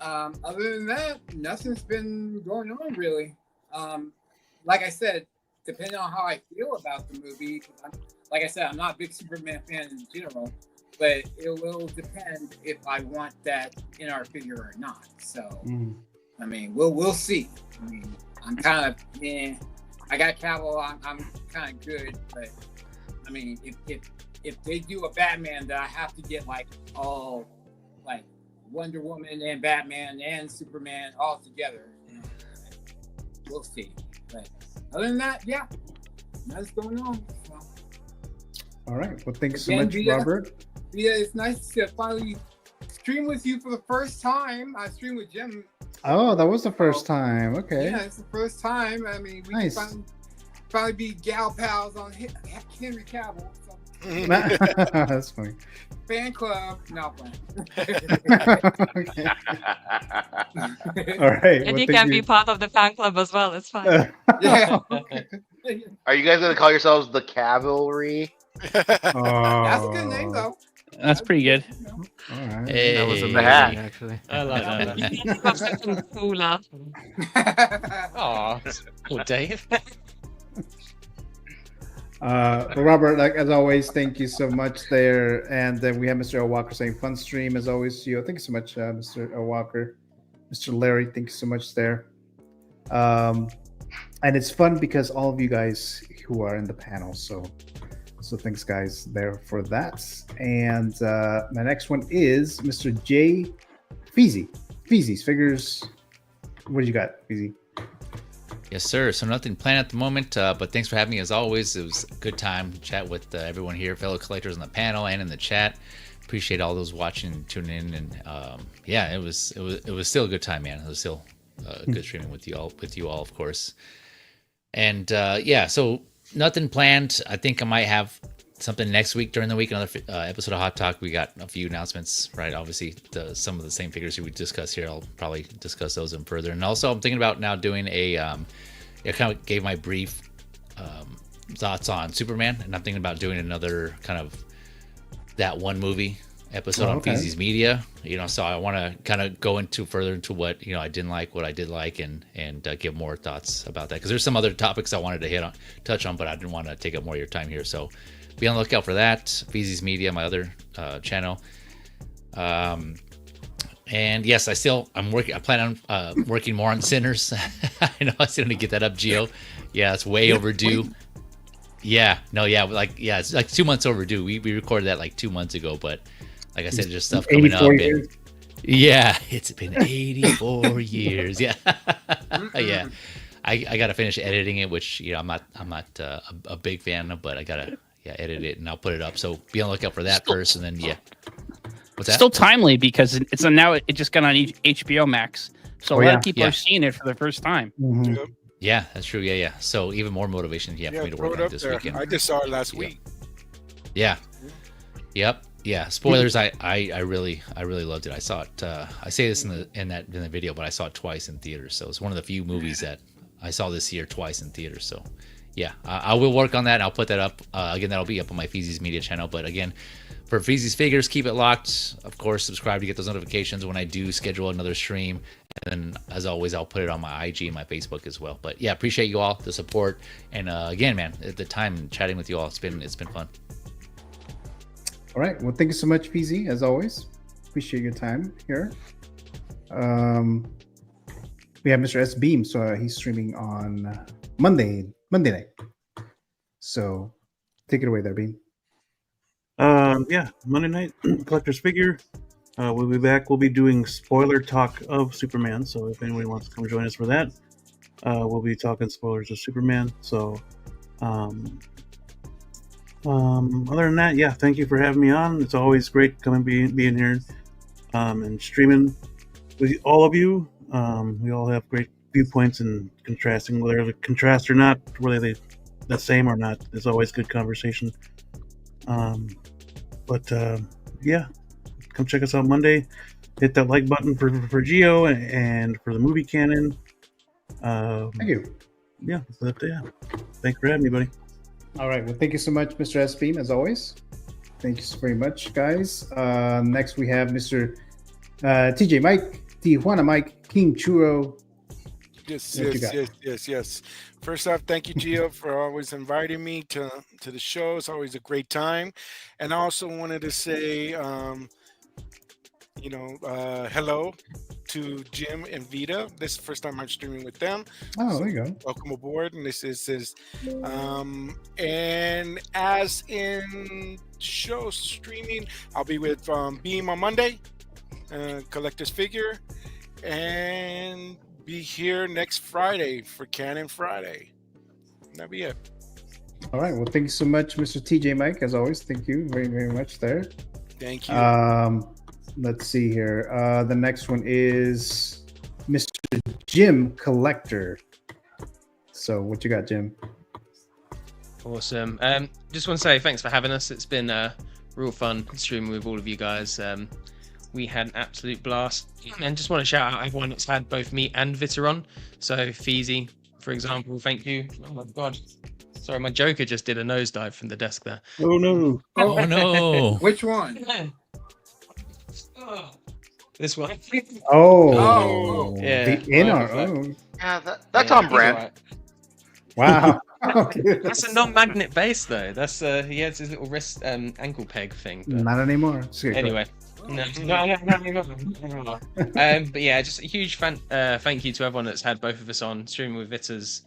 Other than that, nothing's been going on really. Like I said, depending on how I feel about the movie, 'cause like I said, I'm not a big Superman fan in general, but it will depend if I want that in our figure or not. So, I mean, we'll see. I mean, I'm kind of I got Cavill. I'm kind of good, but I mean, if they do a Batman that I have to get like all like Wonder Woman and Batman and Superman all together, we'll see. But other than that, yeah, nothing's going on. So. All right. Well, thanks so Again, much, Vita, Robert. Yeah, it's nice to finally stream with you for the first time. I streamed with Jim. Oh, that was the first time. Okay. Yeah, it's the first time. I mean, we Nice. can finally be gal pals on Henry Cavill. So. That's funny. Fan club, no plan. Okay. All right. And well, you thank can be part of the fan club as well. It's fine. Yeah. Are you guys gonna call yourselves the Cavalry? That's a good name, though. That's pretty good. All right. Hey, That was amazing, hat. actually. I like that. Have something cooler. Aw, poor Dave. But Robert, like as always, thank you so much there. And then we have Mr. L. Walker saying fun stream as always. Thank you so much, Mr. L. Walker. Mr. Larry, thank you so much there. And it's fun because all of you guys who are in the panel. So thanks guys there for that. And my next one is Mr. J. Feezy. Feezy's figures. What do you got, Feezy? Yes, sir. So nothing planned at the moment, but thanks for having me as always. It was a good time to chat with everyone here, fellow collectors on the panel and in the chat. Appreciate all those watching and tuning in, and yeah, it was still a good time, man. It was still good streaming with you all, of course. And yeah, so nothing planned. I think I might have something next week during the week, another episode of Hot Talk. We got a few announcements, right? Obviously, some of the same figures we discussed here. I'll probably discuss those in further. And also, I'm thinking about now doing I kind of gave my brief thoughts on Superman, and I'm thinking about doing another kind of that one movie episode on Feezy's Media. So I want to kind of go further into what I didn't like, what I did like, and give more thoughts about that, because there's some other topics I wanted to touch on, but I didn't want to take up more of your time here. So be on the lookout for that. Feezy's Media, my other channel. And yes, I'm working. I plan on working more on Sinners. I know I still need to get that up, Gio. Yeah, it's way overdue. Yeah, it's like 2 months overdue. We recorded that like 2 months ago, but like I said, just stuff coming up. And, yeah, it's been 84 years. Yeah, yeah. I gotta finish editing it, which I'm not a big fan of, but I gotta edit it and I'll put it up. So be on the lookout for that first, and then what's that? Still timely because it's now it just got on HBO Max, so a lot of people are seeing it for the first time. Mm-hmm. Yeah, that's true. Yeah. So even more motivation, for me to work on it this weekend. I just saw it last week. Yeah. Yep. Yeah. Spoilers. I really loved it. I saw it. I say this in the video, but I saw it twice in theaters. So it's one of the few movies that I saw this year twice in theaters. So yeah, I will work on that. I'll put that up again. That'll be up on my Feezy's Media channel. But again, for Feezy's Figures, keep it locked. Of course, subscribe to get those notifications when I do schedule another stream. And then, as always, I'll put it on my IG and my Facebook as well. But yeah, appreciate you all, the support, and again, man, at the time chatting with you all, it's been fun. All right. Well, thank you so much, PZ, as always. Appreciate your time here. We have Mr. S Beam, so he's streaming on Monday night. So take it away there, Beam. Yeah, Monday night, Collector's Figure. We'll be back. We'll be doing spoiler talk of Superman. So if anybody wants to come join us for that, we'll be talking spoilers of Superman. So, other than that, yeah, thank you for having me on. It's always great coming, being here, and streaming with all of you. We all have great viewpoints and contrasting, whether they contrast or not, whether they the same or not. There's always good conversation. Yeah, come check us out Monday. Hit that like button for Geo and for the movie canon. Thank you. Yeah, thanks for having me, buddy. All right. Well, thank you so much, Mr. S Beam, as always. Thank you so very much, guys. Next, we have Mr. TJ Mike, Tijuana Mike, King Churro. Yes. First off, thank you, Gio, for always inviting me to the show. It's always a great time. And I also wanted to say, hello to Jim and Vita. This is the first time I'm streaming with them. Oh, there you go. Welcome aboard. And this is and as in show streaming, I'll be with Beam on Monday, Collector's Figure, and be here next Friday for Canon Friday. That'll be it. All right. Well, thank you so much, Mr. TJ Mike, as always. Thank you very, very much there. Thank you. Let's see here. The next one is Mr. Jim Collector. So what you got, Jim? Awesome. Just want to say thanks for having us. It's been real fun streaming with all of you guys. We had an absolute blast. And just want to shout out everyone that's had both me and Vita on. So Feezy, for example, thank you. Oh my God. Sorry, my Joker just did a nosedive from the desk there. Oh no. Oh no. Which one? This one. Oh. Yeah. The inner. Yeah, that's on brand. Right. Wow. That's a non-magnet base though. That's he has his little wrist ankle peg thing. But... Not anymore. Anyway. No. But yeah, just a huge thank you to everyone that's had both of us on streaming with Vitas.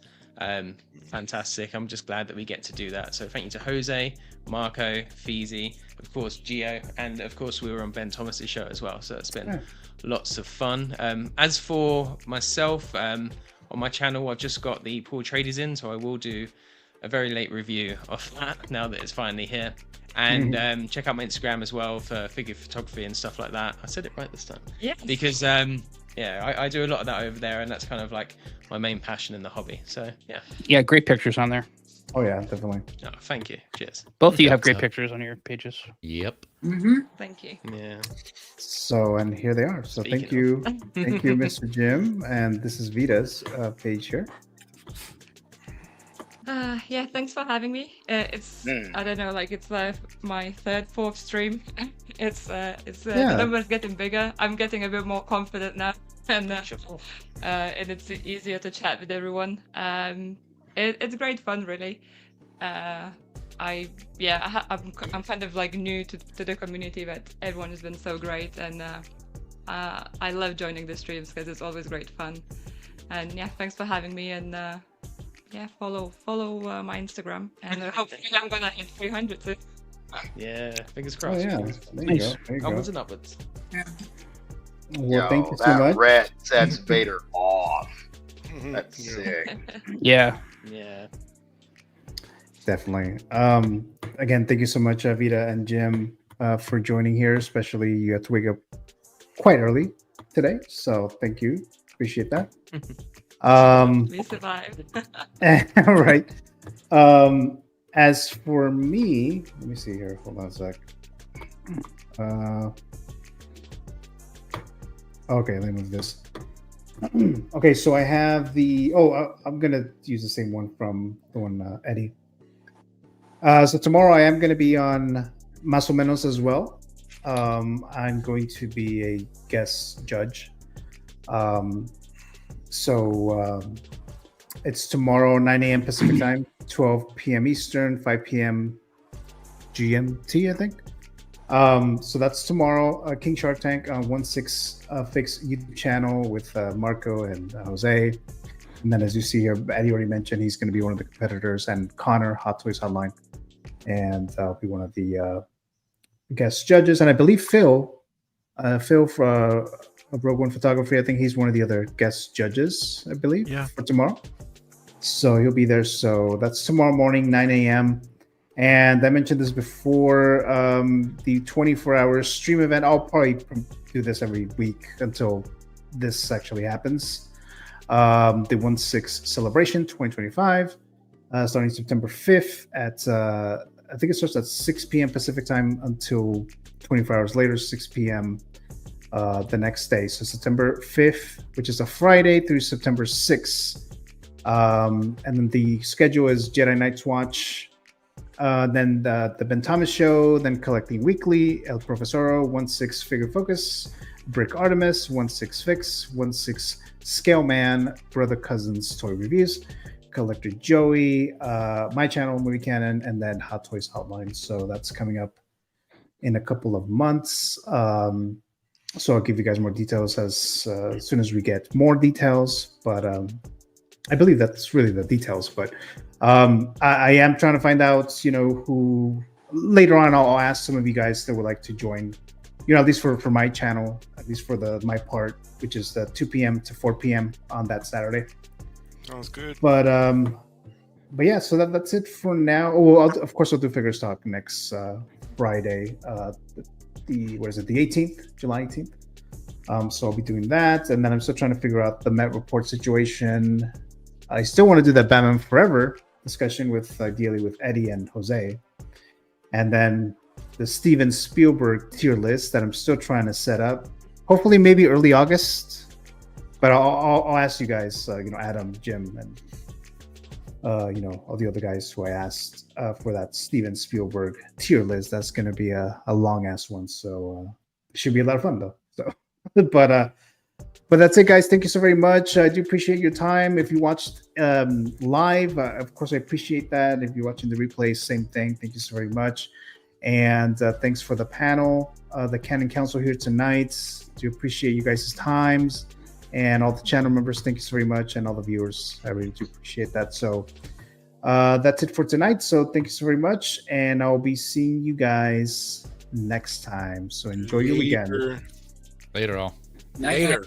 Fantastic. I'm just glad that we get to do that. So thank you to Jose, Marco, Feezy, of course Gio, and of course we were on Ben Thomas's show as well. So it's been lots of fun. As for myself, on my channel, I've just got the Pool Traders in, so I will do a very late review of that now that it's finally here. And check out my Instagram as well for figure photography and stuff like that. I said it right this time. Yeah. Because I do a lot of that over there, and that's kind of like my main passion in the hobby. So yeah. Yeah, great pictures on there. Oh yeah, definitely. Oh, thank you. Cheers. Both of you have great pictures on your pages. Yep. Thank you. Yeah. So, and here they are. So thank you, Mr. Jim. And this is Vita's page here. Yeah, thanks for having me. It's I don't know, like it's my third, fourth stream. The numbers getting bigger. I'm getting a bit more confident now, and it's easier to chat with everyone. It's great fun, really. I'm kind of like new to the community, but everyone has been so great, and I love joining the streams because it's always great fun. And yeah, thanks for having me, and follow my Instagram, and hopefully I'm gonna hit 300 too. Yeah, fingers crossed. Oh, yeah. There you go. There you go. Onwards and upwards. Well, thank you so much. Red sets Vader off. That's sick. Yeah. Yeah. Definitely. Again, thank you so much, Vita and Jim, for joining here. Especially you had to wake up quite early today, so thank you. Appreciate that. We survived. All right. As for me, let me see here. Hold on a sec. Okay, let me move this. Okay, so I have the. I'm gonna use the same one from the one Eddie. So tomorrow I am gonna be on Más o Menos as well. I'm going to be a guest judge. It's tomorrow, 9 a.m. Pacific time, 12 p.m. Eastern, 5 p.m. GMT, I think. So that's tomorrow. King Shark Tank, 16 Fix YouTube channel with Marco and Jose. And then, as you see here, Eddie already mentioned he's going to be one of the competitors, and Connor, Hot Toys Hotline, and I'll be one of the guest judges. And I believe Phil for Rogue One Photography, I think he's one of the other guest judges, I believe, for tomorrow. So he'll be there. So that's tomorrow morning, 9 a.m. And I mentioned this before, the 24-hour stream event. I'll probably do this every week until this actually happens. The 16 Celebration 2025, starting September 5th at, I think it starts at 6 p.m. Pacific time until 24 hours later, 6 p.m. The next day. So September 5th, which is a Friday, through September 6th. And then the schedule is Jedi Night's Watch, then the Ben Thomas Show, then Collecting Weekly, El Profesoro, 16 Figure Focus, Brick Artemis, 16 Fix, 16 Scale Man, Brother Cousins Toy Reviews, Collector Joey, my channel, Movie Canon, and then Hot Toys Hotline. So that's coming up in a couple of months. So I'll give you guys more details as soon as we get more details. But I believe that's really the details. But I am trying to find out, who later on I'll ask some of you guys that would like to join, at least for my channel, at least for my part, which is 2 p.m. to 4 p.m. on that Saturday. Sounds good. But yeah, so that's it for now. Oh, of course, I'll do Figures Talk next Friday. The 18th, July 18th. So I'll be doing that, and then I'm still trying to figure out the Met Report situation. I still want to do that Batman Forever discussion with ideally with Eddie and Jose, and then the Steven Spielberg tier list that I'm still trying to set up. Hopefully, maybe early August. But I'll ask you guys, Adam, Jim, and all the other guys who I asked for that Steven Spielberg tier list. That's going to be a long ass one, so it should be a lot of fun though. So, but that's it, guys. Thank you so very much. I do appreciate your time. If you watched live, of course, I appreciate that. If you're watching the replay, same thing. Thank you so very much. And thanks for the panel, the Canon Council here tonight. Do appreciate you guys' times. And all the channel members, thank you so very much. And all the viewers, I really do appreciate that. So that's it for tonight. So thank you so very much. And I'll be seeing you guys next time. So enjoy your weekend. Later all. Later.